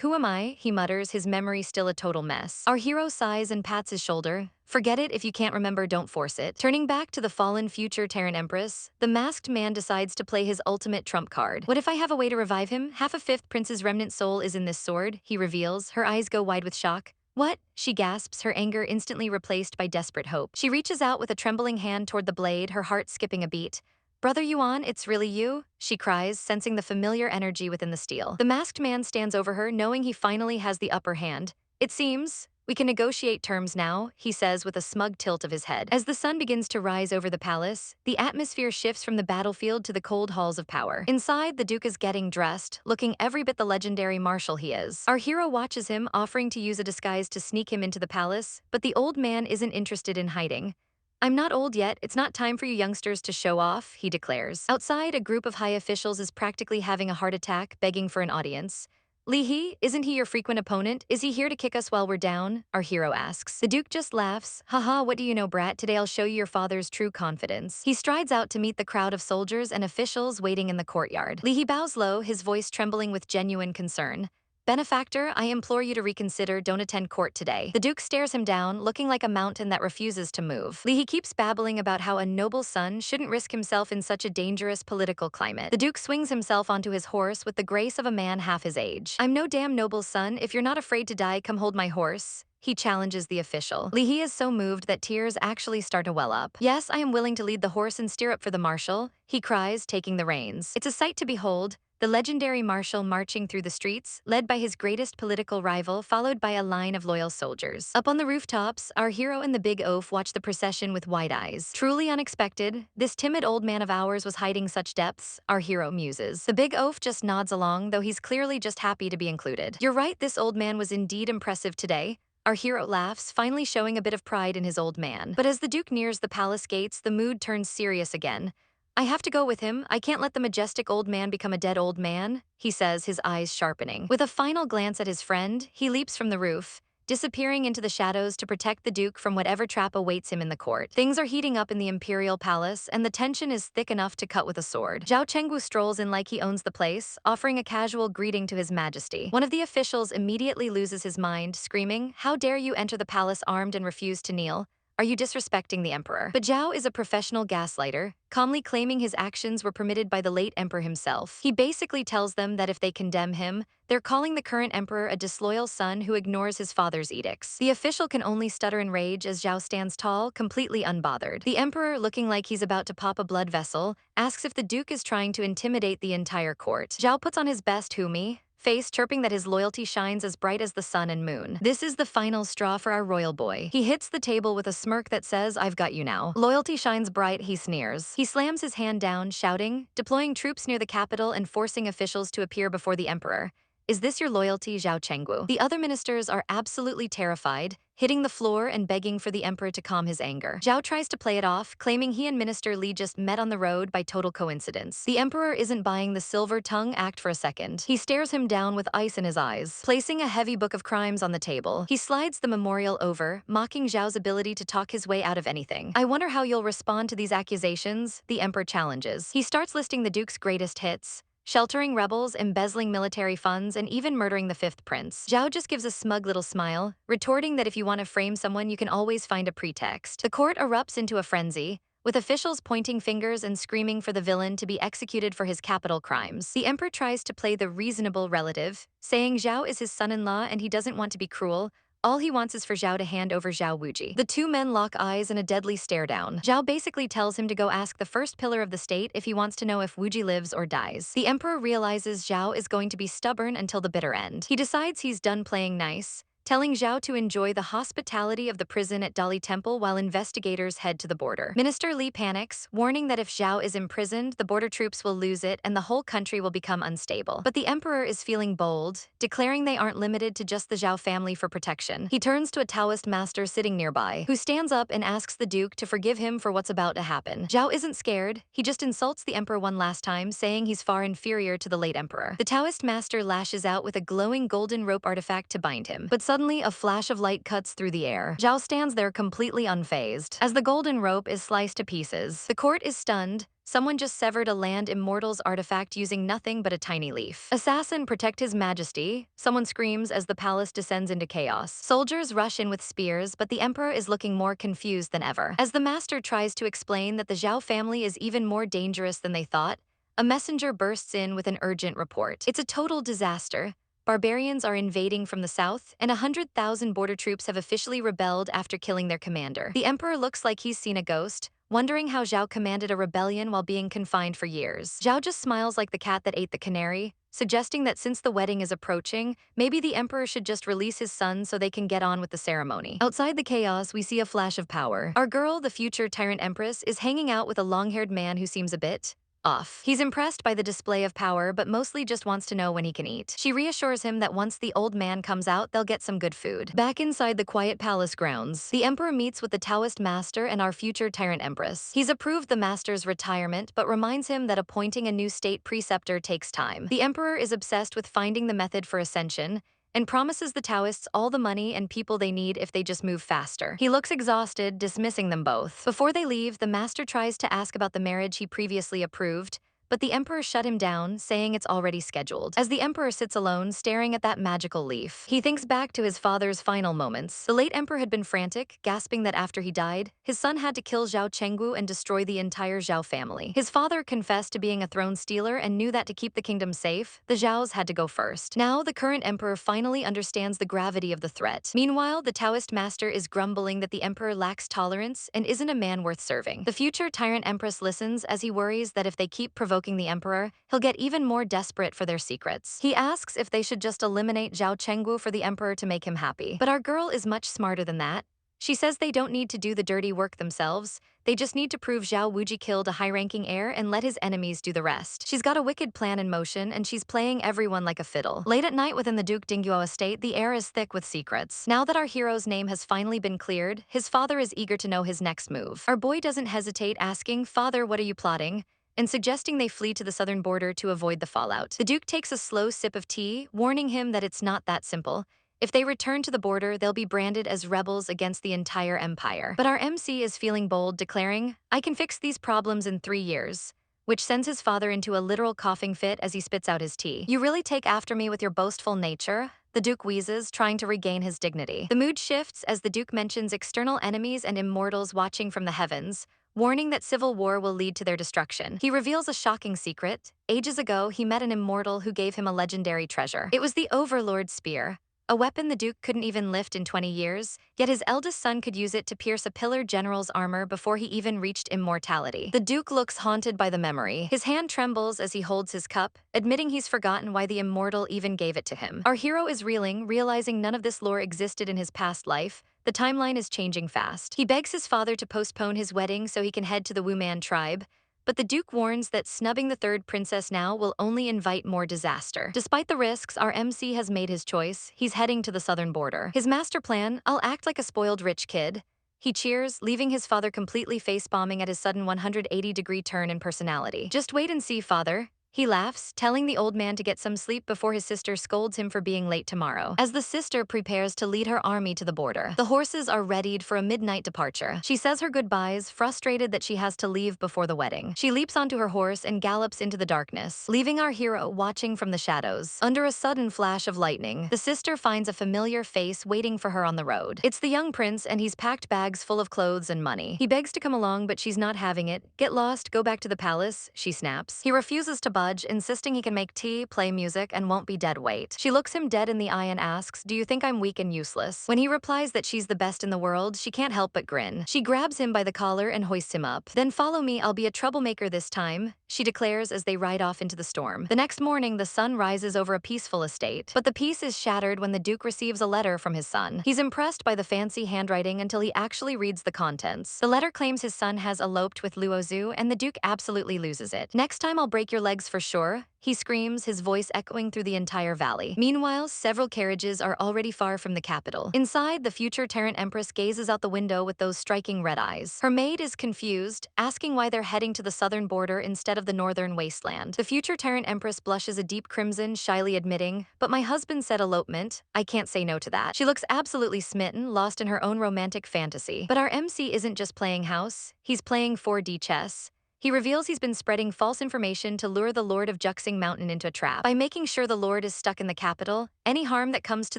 Who am I? He mutters, his memory still a total mess. Our hero sighs and pats his shoulder. Forget it, if you can't remember, don't force it. Turning back to the fallen future Tyrant Empress, the masked man decides to play his ultimate trump card. What if I have a way to revive him? Half a fifth prince's remnant soul is in this sword, he reveals. Her eyes go wide with shock. What? She gasps, her anger instantly replaced by desperate hope. She reaches out with a trembling hand toward the blade, her heart skipping a beat. Brother Yuan, it's really you? She cries, sensing the familiar energy within the steel. The masked man stands over her, knowing he finally has the upper hand. It seems we can negotiate terms now, he says with a smug tilt of his head. As the sun begins to rise over the palace, the atmosphere shifts from the battlefield to the cold halls of power. Inside, the Duke is getting dressed, looking every bit the legendary marshal he is. Our hero watches him, offering to use a disguise to sneak him into the palace, but the old man isn't interested in hiding. I'm not old yet, it's not time for you youngsters to show off, he declares. Outside, a group of high officials is practically having a heart attack, begging for an audience. Li He, isn't he your frequent opponent? Is he here to kick us while we're down? Our hero asks. The Duke just laughs. Haha, what do you know, brat? Today I'll show you your father's true confidence. He strides out to meet the crowd of soldiers and officials waiting in the courtyard. Li He bows low, his voice trembling with genuine concern. Benefactor, I implore you to reconsider, don't attend court today. The Duke stares him down, looking like a mountain that refuses to move. Li He keeps babbling about how a noble son shouldn't risk himself in such a dangerous political climate. The Duke swings himself onto his horse with the grace of a man half his age. I'm no damn noble son, if you're not afraid to die, come hold my horse. He challenges the official. Li He is so moved that tears actually start to well up. Yes, I am willing to lead the horse and stirrup for the marshal, he cries, taking the reins. It's a sight to behold. The legendary marshal marching through the streets, led by his greatest political rival, followed by a line of loyal soldiers. Up on the rooftops, our hero and the Big Oaf watch the procession with wide eyes. Truly unexpected, this timid old man of ours was hiding such depths, our hero muses. The Big Oaf just nods along, though he's clearly just happy to be included. You're right, this old man was indeed impressive today. Our hero laughs, finally showing a bit of pride in his old man. But as the Duke nears the palace gates, the mood turns serious again. I have to go with him. I can't let the majestic old man become a dead old man, he says, his eyes sharpening. With a final glance at his friend, he leaps from the roof, disappearing into the shadows to protect the Duke from whatever trap awaits him in the court. Things are heating up in the imperial palace, and the tension is thick enough to cut with a sword. Zhao Chengwu strolls in like he owns the place, offering a casual greeting to his majesty. One of the officials immediately loses his mind, screaming, "How dare you enter the palace armed and refuse to kneel? Are you disrespecting the emperor?" But Zhao is a professional gaslighter, calmly claiming his actions were permitted by the late emperor himself. He basically tells them that if they condemn him, they're calling the current emperor a disloyal son who ignores his father's edicts. The official can only stutter in rage as Zhao stands tall, completely unbothered. The emperor, looking like he's about to pop a blood vessel, asks if the Duke is trying to intimidate the entire court. Zhao puts on his best Humi face, chirping that his loyalty shines as bright as the sun and moon. This is the final straw for our royal boy. He hits the table with a smirk that says, "I've got you now." Loyalty shines bright, he sneers. He slams his hand down, shouting, deploying troops near the capital and forcing officials to appear before the emperor. Is this your loyalty, Zhao Chengwu? The other ministers are absolutely terrified, hitting the floor and begging for the emperor to calm his anger. Zhao tries to play it off, claiming he and Minister Li just met on the road by total coincidence. The emperor isn't buying the silver tongue act for a second. He stares him down with ice in his eyes. Placing a heavy book of crimes on the table, he slides the memorial over, mocking Zhao's ability to talk his way out of anything. I wonder how you'll respond to these accusations, the emperor challenges. He starts listing the Duke's greatest hits, sheltering rebels, embezzling military funds, and even murdering the fifth prince. Zhao just gives a smug little smile, retorting that if you want to frame someone, you can always find a pretext. The court erupts into a frenzy, with officials pointing fingers and screaming for the villain to be executed for his capital crimes. The emperor tries to play the reasonable relative, saying Zhao is his son-in-law and he doesn't want to be cruel. All he wants is for Zhao to hand over Zhao Wuji. The two men lock eyes in a deadly stare down. Zhao basically tells him to go ask the first pillar of the state if he wants to know if Wuji lives or dies. The emperor realizes Zhao is going to be stubborn until the bitter end. He decides he's done playing nice, telling Zhao to enjoy the hospitality of the prison at Dali Temple while investigators head to the border. Minister Li panics, warning that if Zhao is imprisoned, the border troops will lose it and the whole country will become unstable. But the emperor is feeling bold, declaring they aren't limited to just the Zhao family for protection. He turns to a Taoist master sitting nearby, who stands up and asks the duke to forgive him for what's about to happen. Zhao isn't scared, he just insults the emperor one last time, saying he's far inferior to the late emperor. The Taoist master lashes out with a glowing golden rope artifact to bind him. But suddenly, a flash of light cuts through the air. Zhao stands there completely unfazed. As the golden rope is sliced to pieces, the court is stunned. Someone just severed a land immortal's artifact using nothing but a tiny leaf. Assassin, protect his majesty, someone screams as the palace descends into chaos. Soldiers rush in with spears, but the emperor is looking more confused than ever. As the master tries to explain that the Zhao family is even more dangerous than they thought, a messenger bursts in with an urgent report. It's a total disaster. Barbarians are invading from the south, and 100,000 border troops have officially rebelled after killing their commander. The emperor looks like he's seen a ghost, wondering how Zhao commanded a rebellion while being confined for years. Zhao just smiles like the cat that ate the canary, suggesting that since the wedding is approaching, maybe the emperor should just release his son so they can get on with the ceremony. Outside the chaos, we see a flash of power. Our girl, the future Tyrant Empress, is hanging out with a long-haired man who seems a bit off. He's impressed by the display of power, but mostly just wants to know when he can eat. She reassures him that once the old man comes out, they'll get some good food. Back inside the quiet palace grounds, the emperor meets with the Taoist master and our future Tyrant Empress. He's approved the master's retirement, but reminds him that appointing a new state preceptor takes time. The emperor is obsessed with finding the method for ascension, and promises the Taoists all the money and people they need if they just move faster. He looks exhausted, dismissing them both. Before they leave, the master tries to ask about the marriage he previously approved, but the emperor shut him down, saying it's already scheduled. As the emperor sits alone, staring at that magical leaf, he thinks back to his father's final moments. The late emperor had been frantic, gasping that after he died, his son had to kill Zhao Chenggu and destroy the entire Zhao family. His father confessed to being a throne stealer and knew that to keep the kingdom safe, the Zhaos had to go first. Now, the current emperor finally understands the gravity of the threat. Meanwhile, the Taoist master is grumbling that the emperor lacks tolerance and isn't a man worth serving. The future Tyrant Empress listens as he worries that if they keep provoking the emperor, he'll get even more desperate for their secrets. He asks if they should just eliminate Zhao Chenggu for the emperor to make him happy. But our girl is much smarter than that. She says they don't need to do the dirty work themselves. They just need to prove Zhao Wuji killed a high-ranking heir and let his enemies do the rest. She's got a wicked plan in motion, and she's playing everyone like a fiddle. Late at night within the Duke Dingguo estate, the air is thick with secrets. Now that our hero's name has finally been cleared, his father is eager to know his next move. Our boy doesn't hesitate, asking, "Father, what are you plotting?" and suggesting they flee to the southern border to avoid the fallout. The Duke takes a slow sip of tea, warning him that it's not that simple. If they return to the border, they'll be branded as rebels against the entire empire. But our MC is feeling bold, declaring, "I can fix these problems in 3 years," which sends his father into a literal coughing fit as he spits out his tea. "You really take after me with your boastful nature?" The Duke wheezes, trying to regain his dignity. The mood shifts as the Duke mentions external enemies and immortals watching from the heavens, warning that civil war will lead to their destruction. He reveals a shocking secret. Ages ago, he met an immortal who gave him a legendary treasure. It was the Overlord's spear, a weapon the Duke couldn't even lift in 20 years, yet his eldest son could use it to pierce a pillar general's armor before he even reached immortality. The Duke looks haunted by the memory. His hand trembles as he holds his cup, admitting he's forgotten why the immortal even gave it to him. Our hero is reeling, realizing none of this lore existed in his past life. The timeline is changing fast. He begs his father to postpone his wedding so he can head to the Wuman tribe, but the Duke warns that snubbing the third princess now will only invite more disaster. Despite the risks, our MC has made his choice. He's heading to the southern border. His master plan: "I'll act like a spoiled rich kid." He cheers, leaving his father completely face-bombing at his sudden 180-degree turn in personality. "Just wait and see, father." He laughs, telling the old man to get some sleep before his sister scolds him for being late tomorrow. As the sister prepares to lead her army to the border, the horses are readied for a midnight departure. She says her goodbyes, frustrated that she has to leave before the wedding. She leaps onto her horse and gallops into the darkness, leaving our hero watching from the shadows. Under a sudden flash of lightning, the sister finds a familiar face waiting for her on the road. It's the young prince, and he's packed bags full of clothes and money. He begs to come along, but she's not having it. "Get lost, go back to the palace," she snaps. He refuses to budge, fudge, insisting he can make tea, play music, and won't be dead weight. She looks him dead in the eye and asks, "Do you think I'm weak and useless?" When he replies that she's the best in the world, she can't help but grin. She grabs him by the collar and hoists him up. "Then follow me, I'll be a troublemaker this time," she declares as they ride off into the storm. The next morning, the sun rises over a peaceful estate, but the peace is shattered when the Duke receives a letter from his son. He's impressed by the fancy handwriting until he actually reads the contents. The letter claims his son has eloped with Luozu, and the Duke absolutely loses it. "Next time I'll break your legs for sure," he screams, his voice echoing through the entire valley. Meanwhile, several carriages are already far from the capital. Inside, the future Tyrant Empress gazes out the window with those striking red eyes. Her maid is confused, asking why they're heading to the southern border instead of the northern wasteland. The future Tyrant Empress blushes a deep crimson, shyly admitting, "But my husband said elopement. I can't say no to that." She looks absolutely smitten, lost in her own romantic fantasy. But our MC isn't just playing house, he's playing 4D chess. He reveals he's been spreading false information to lure the Lord of Juxing Mountain into a trap. By making sure the Lord is stuck in the capital, any harm that comes to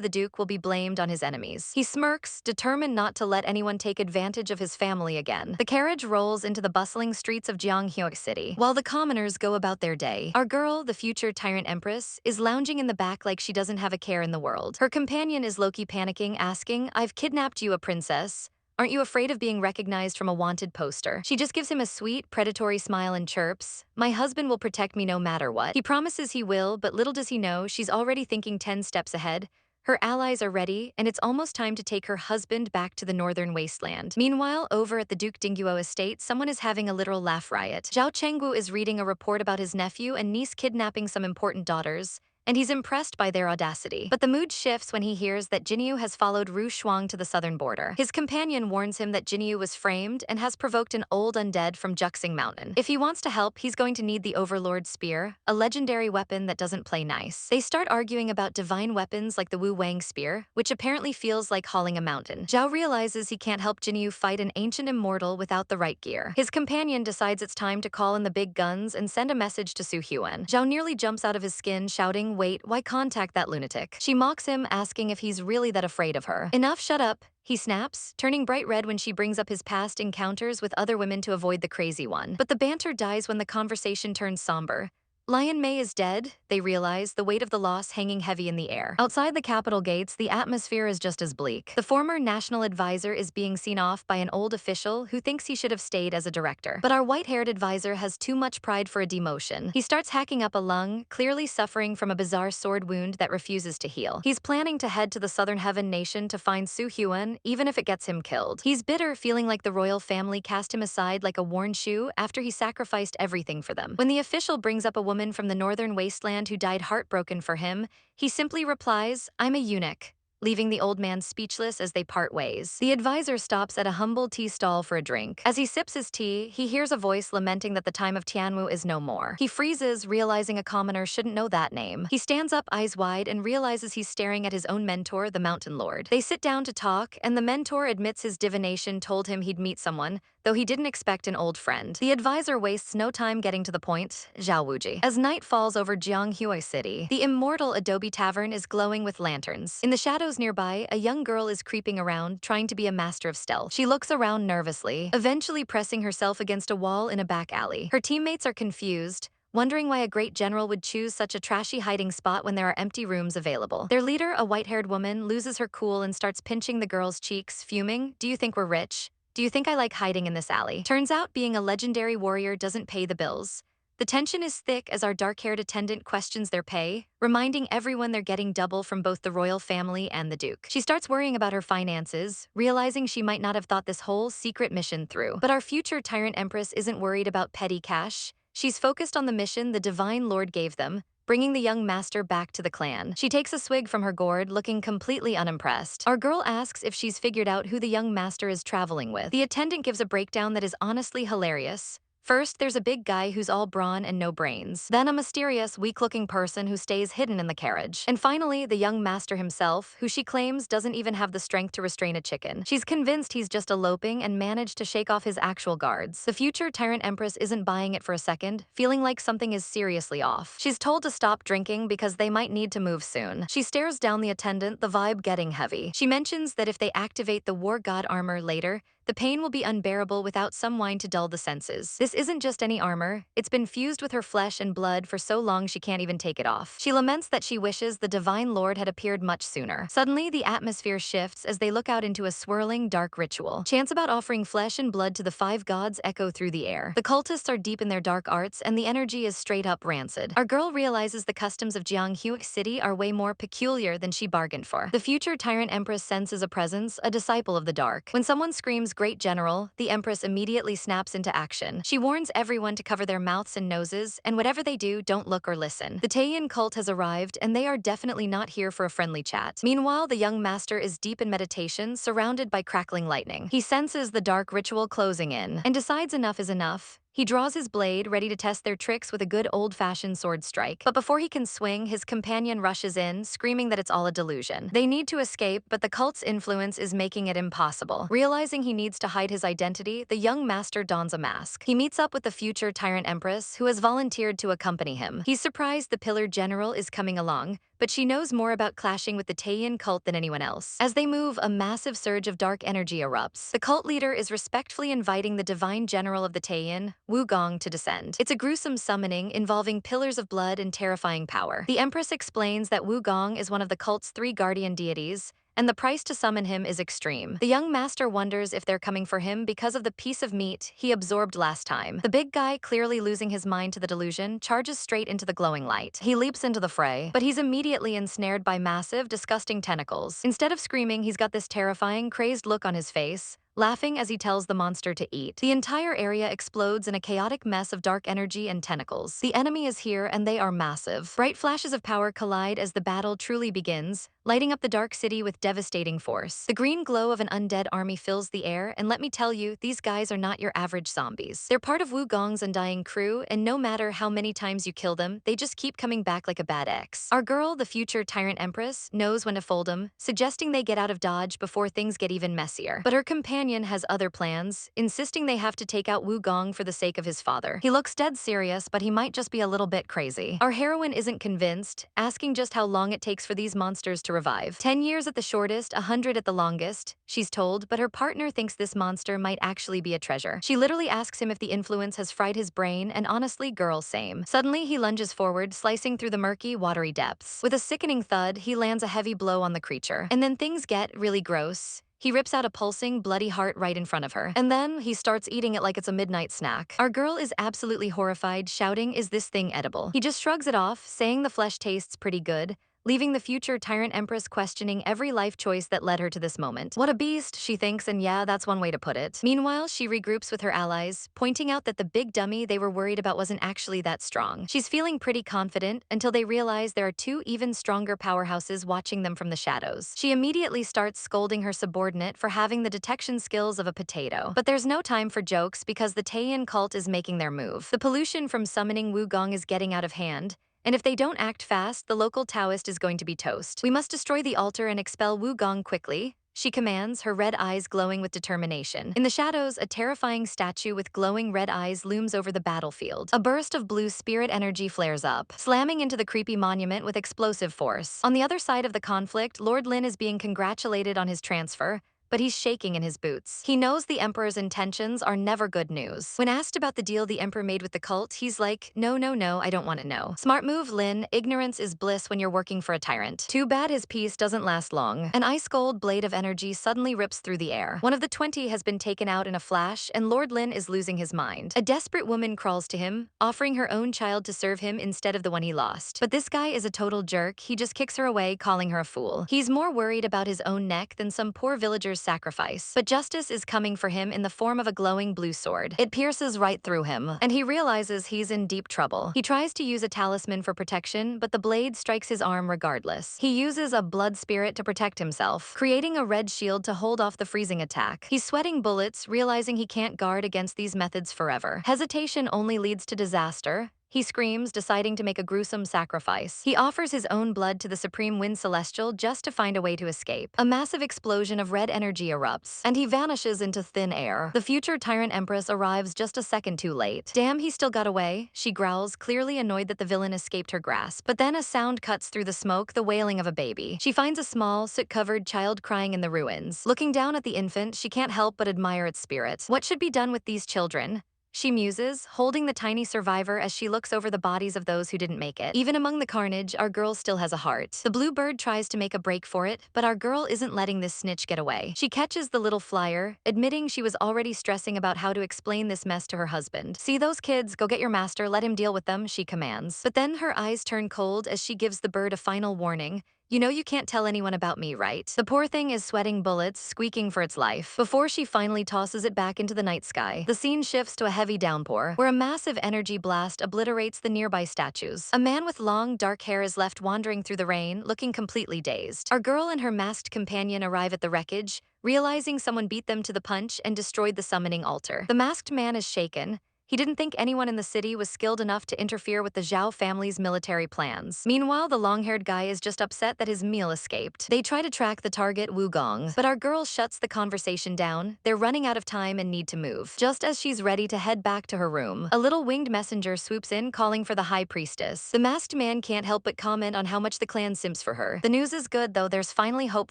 the Duke will be blamed on his enemies. He smirks, determined not to let anyone take advantage of his family again. The carriage rolls into the bustling streets of Jianghyou City, while the commoners go about their day. Our girl, the future Tyrant Empress, is lounging in the back like she doesn't have a care in the world. Her companion is low-key panicking, asking, "I've kidnapped you, a princess. Aren't you afraid of being recognized from a wanted poster?" She just gives him a sweet, predatory smile and chirps, "My husband will protect me no matter what." He promises he will, but little does he know she's already thinking 10 steps ahead. Her allies are ready, and it's almost time to take her husband back to the northern wasteland. Meanwhile, over at the Duke Dingguo estate, someone is having a literal laugh riot. Zhao Chenggu is reading a report about his nephew and niece kidnapping some important daughters, and he's impressed by their audacity. But the mood shifts when he hears that Jinyu has followed Ru Shuang to the southern border. His companion warns him that Jinyu was framed and has provoked an old undead from Juxing Mountain. If he wants to help, he's going to need the Overlord's Spear, a legendary weapon that doesn't play nice. They start arguing about divine weapons like the Wu Wang Spear, which apparently feels like hauling a mountain. Zhao realizes he can't help Jinyu fight an ancient immortal without the right gear. His companion decides it's time to call in the big guns and send a message to Su Huan. Zhao nearly jumps out of his skin, shouting, "Wait, why contact that lunatic?" She mocks him, asking if he's really that afraid of her. "Enough, shut up," he snaps, turning bright red when she brings up his past encounters with other women to avoid the crazy one. But the banter dies when the conversation turns somber. Lion Mei is dead, they realize, the weight of the loss hanging heavy in the air. Outside the capital gates, the atmosphere is just as bleak. The former national advisor is being seen off by an old official who thinks he should have stayed as a director. But our white-haired advisor has too much pride for a demotion. He starts hacking up a lung, clearly suffering from a bizarre sword wound that refuses to heal. He's planning to head to the Southern Heaven Nation to find Su Huan, even if it gets him killed. He's bitter, feeling like the royal family cast him aside like a worn shoe after he sacrificed everything for them. When the official brings up a woman from the northern wasteland who died heartbroken for him, he simply replies, "I'm a eunuch," leaving the old man speechless as they part ways. The advisor stops at a humble tea stall for a drink. As he sips his tea, he hears a voice lamenting that the time of Tianwu is no more. He freezes, realizing a commoner shouldn't know that name. He stands up, eyes wide, and realizes he's staring at his own mentor, the Mountain Lord. They sit down to talk, and the mentor admits his divination told him he'd meet someone, though he didn't expect an old friend. The advisor wastes no time getting to the point, Zhao Wuji. As night falls over Jianghyou City, the immortal Adobe Tavern is glowing with lanterns. In the shadows nearby, a young girl is creeping around, trying to be a master of stealth. She looks around nervously, eventually pressing herself against a wall in a back alley. Her teammates are confused, wondering why a great general would choose such a trashy hiding spot when there are empty rooms available. Their leader, a white-haired woman, loses her cool and starts pinching the girl's cheeks, fuming, "Do you think we're rich? Do you think I like hiding in this alley?" Turns out being a legendary warrior doesn't pay the bills. The tension is thick as our dark-haired attendant questions their pay, reminding everyone they're getting double from both the royal family and the Duke. She starts worrying about her finances, realizing she might not have thought this whole secret mission through. But our future Tyrant Empress isn't worried about petty cash. She's focused on the mission the Divine Lord gave them, bringing the young master back to the clan. She takes a swig from her gourd, looking completely unimpressed. Our girl asks if she's figured out who the young master is traveling with. The attendant gives a breakdown that is honestly hilarious. First, there's a big guy who's all brawn and no brains. Then a mysterious, weak-looking person who stays hidden in the carriage. And finally, the young master himself, who she claims doesn't even have the strength to restrain a chicken. She's convinced he's just eloping and managed to shake off his actual guards. The future Tyrant Empress isn't buying it for a second, feeling like something is seriously off. She's told to stop drinking because they might need to move soon. She stares down the attendant, the vibe getting heavy. She mentions that if they activate the war god armor later, The pain will be unbearable without some wine to dull the senses. This isn't just any armor, it's been fused with her flesh and blood for so long she can't even take it off. She laments that she wishes the Divine Lord had appeared much sooner. Suddenly, the atmosphere shifts as they look out into a swirling, dark ritual. Chants about offering flesh and blood to the 5 gods echo through the air. The cultists are deep in their dark arts, and the energy is straight up rancid. Our girl realizes the customs of Jianghu City are way more peculiar than she bargained for. The future Tyrant Empress senses a presence, a disciple of the dark. When someone screams "Great General," the Empress immediately snaps into action. She warns everyone to cover their mouths and noses, and whatever they do, don't look or listen. The Taiyan cult has arrived, and they are definitely not here for a friendly chat. Meanwhile, the young master is deep in meditation, surrounded by crackling lightning. He senses the dark ritual closing in, and decides enough is enough. He draws his blade, ready to test their tricks with a good old-fashioned sword strike. But before he can swing, his companion rushes in, screaming that it's all a delusion. They need to escape, but the cult's influence is making it impossible. Realizing he needs to hide his identity, the young master dons a mask. He meets up with the future Tyrant Empress, who has volunteered to accompany him. He's surprised the Pillar General is coming along, but she knows more about clashing with the Taiyan cult than anyone else. As they move, a massive surge of dark energy erupts. The cult leader is respectfully inviting the divine general of the Taiyan, Wugong, to descend. It's a gruesome summoning involving pillars of blood and terrifying power. The Empress explains that Wugong is one of the cult's 3 guardian deities, and the price to summon him is extreme. The young master wonders if they're coming for him because of the piece of meat he absorbed last time. The big guy, clearly losing his mind to the delusion, charges straight into the glowing light. He leaps into the fray, but he's immediately ensnared by massive, disgusting tentacles. Instead of screaming, he's got this terrifying, crazed look on his face, laughing as he tells the monster to eat. The entire area explodes in a chaotic mess of dark energy and tentacles. The enemy is here, and they are massive. Bright flashes of power collide as the battle truly begins, lighting up the dark city with devastating force. The green glow of an undead army fills the air, and let me tell you, these guys are not your average zombies. They're part of Wugong's undying crew, and no matter how many times you kill them, they just keep coming back like a bad ex. Our girl, the future Tyrant Empress, knows when to fold them, suggesting they get out of dodge before things get even messier. But her companion has other plans, insisting they have to take out Wugong for the sake of his father. He looks dead serious, but he might just be a little bit crazy. Our heroine isn't convinced, asking just how long it takes for these monsters to revive. 10 years at the shortest, 100 at the longest, she's told, but her partner thinks this monster might actually be a treasure. She literally asks him if the influence has fried his brain, and honestly, girl, same. Suddenly, he lunges forward, slicing through the murky, watery depths. With a sickening thud, he lands a heavy blow on the creature. And then things get really gross. He rips out a pulsing, bloody heart right in front of her. And then he starts eating it like it's a midnight snack. Our girl is absolutely horrified, shouting, "Is this thing edible?" He just shrugs it off, saying the flesh tastes pretty good, leaving the future Tyrant Empress questioning every life choice that led her to this moment. What a beast, she thinks, and yeah, that's one way to put it. Meanwhile, she regroups with her allies, pointing out that the big dummy they were worried about wasn't actually that strong. She's feeling pretty confident until they realize there are 2 even stronger powerhouses watching them from the shadows. She immediately starts scolding her subordinate for having the detection skills of a potato. But there's no time for jokes because the Taiyan cult is making their move. The pollution from summoning Wugong is getting out of hand, and if they don't act fast, the local Taoist is going to be toast. "We must destroy the altar and expel Wugong quickly," she commands, her red eyes glowing with determination. In the shadows, a terrifying statue with glowing red eyes looms over the battlefield. A burst of blue spirit energy flares up, slamming into the creepy monument with explosive force. On the other side of the conflict, Lord Lin is being congratulated on his transfer, but he's shaking in his boots. He knows the Emperor's intentions are never good news. When asked about the deal the Emperor made with the cult, he's like, no, I don't want to know. Smart move, Lin. Ignorance is bliss when you're working for a tyrant. Too bad his peace doesn't last long. An ice-cold blade of energy suddenly rips through the air. One of the 20 has been taken out in a flash, and Lord Lin is losing his mind. A desperate woman crawls to him, offering her own child to serve him instead of the one he lost. But this guy is a total jerk. He just kicks her away, calling her a fool. He's more worried about his own neck than some poor villager's sacrifice. But justice is coming for him in the form of a glowing blue sword. It pierces right through him, and he realizes he's in deep trouble. He tries to use a talisman for protection, but the blade strikes his arm regardless. He uses a blood spirit to protect himself, creating a red shield to hold off the freezing attack. He's sweating bullets, realizing he can't guard against these methods forever. Hesitation only leads to disaster, He screams, deciding to make a gruesome sacrifice. He offers his own blood to the Supreme Wind Celestial just to find a way to escape. A massive explosion of red energy erupts, and he vanishes into thin air. The future Tyrant Empress arrives just a second too late. Damn, he still got away, she growls, clearly annoyed that the villain escaped her grasp. But then a sound cuts through the smoke, the wailing of a baby. She finds a small, soot-covered child crying in the ruins. Looking down at the infant, she can't help but admire its spirit. What should be done with these children? She muses, holding the tiny survivor as she looks over the bodies of those who didn't make it. Even among the carnage, our girl still has a heart. The blue bird tries to make a break for it, but our girl isn't letting this snitch get away. She catches the little flyer, admitting she was already stressing about how to explain this mess to her husband. See those kids, go get your master, let him deal with them, she commands. But then her eyes turn cold as she gives the bird a final warning. You know you can't tell anyone about me, right? The poor thing is sweating bullets, squeaking for its life. Before she finally tosses it back into the night sky, the scene shifts to a heavy downpour, where a massive energy blast obliterates the nearby statues. A man with long, dark hair is left wandering through the rain, looking completely dazed. Our girl and her masked companion arrive at the wreckage, realizing someone beat them to the punch and destroyed the summoning altar. The masked man is shaken. He didn't think anyone in the city was skilled enough to interfere with the Zhao family's military plans. Meanwhile, the long-haired guy is just upset that his meal escaped. They try to track the target, Wugong, but our girl shuts the conversation down. They're running out of time and need to move. Just as she's ready to head back to her room, a little winged messenger swoops in, calling for the high priestess. The masked man can't help but comment on how much the clan simps for her. The news is good, though. There's finally hope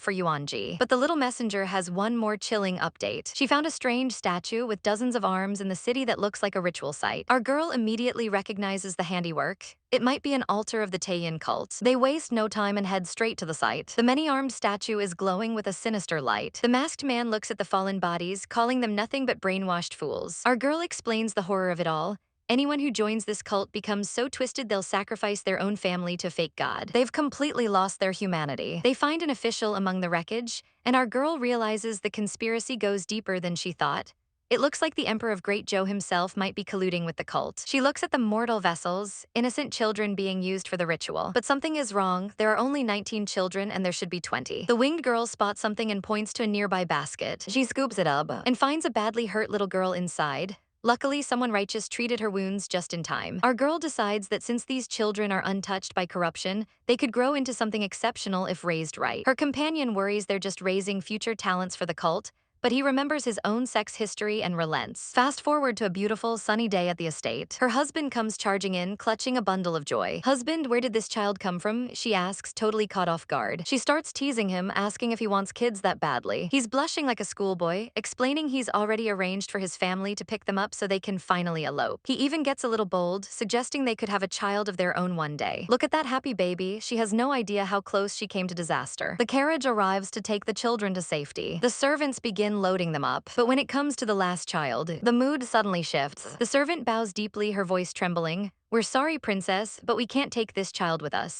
for Yuanji. But the little messenger has one more chilling update. She found a strange statue with dozens of arms in the city that looks like a ritual site. Our girl immediately recognizes the handiwork. It might be an altar of the Taiyin cult. They waste no time and head straight to the site. The many-armed statue is glowing with a sinister light. The masked man looks at the fallen bodies, calling them nothing but brainwashed fools. Our girl explains the horror of it all. Anyone who joins this cult becomes so twisted they'll sacrifice their own family to a fake god. They've completely lost their humanity. They find an official among the wreckage, and our girl realizes the conspiracy goes deeper than she thought. It looks like the Emperor of Great Zhou himself might be colluding with the cult. She looks at the mortal vessels, innocent children being used for the ritual. But something is wrong. There are only 19 children and there should be 20. The winged girl spots something and points to a nearby basket. She scoops it up and finds a badly hurt little girl inside. Luckily, someone righteous treated her wounds just in time. Our girl decides that since these children are untouched by corruption, they could grow into something exceptional if raised right. Her companion worries they're just raising future talents for the cult, but he remembers his own sex history and relents. Fast forward to a beautiful, sunny day at the estate. Her husband comes charging in, clutching a bundle of joy. Husband, where did this child come from? She asks, totally caught off guard. She starts teasing him, asking if he wants kids that badly. He's blushing like a schoolboy, explaining he's already arranged for his family to pick them up so they can finally elope. He even gets a little bold, suggesting they could have a child of their own one day. Look at that happy baby. She has no idea how close she came to disaster. The carriage arrives to take the children to safety. The servants begin loading them up. But when it comes to the last child, the mood suddenly shifts. The servant bows deeply, her voice trembling. We're sorry, princess, but we can't take this child with us.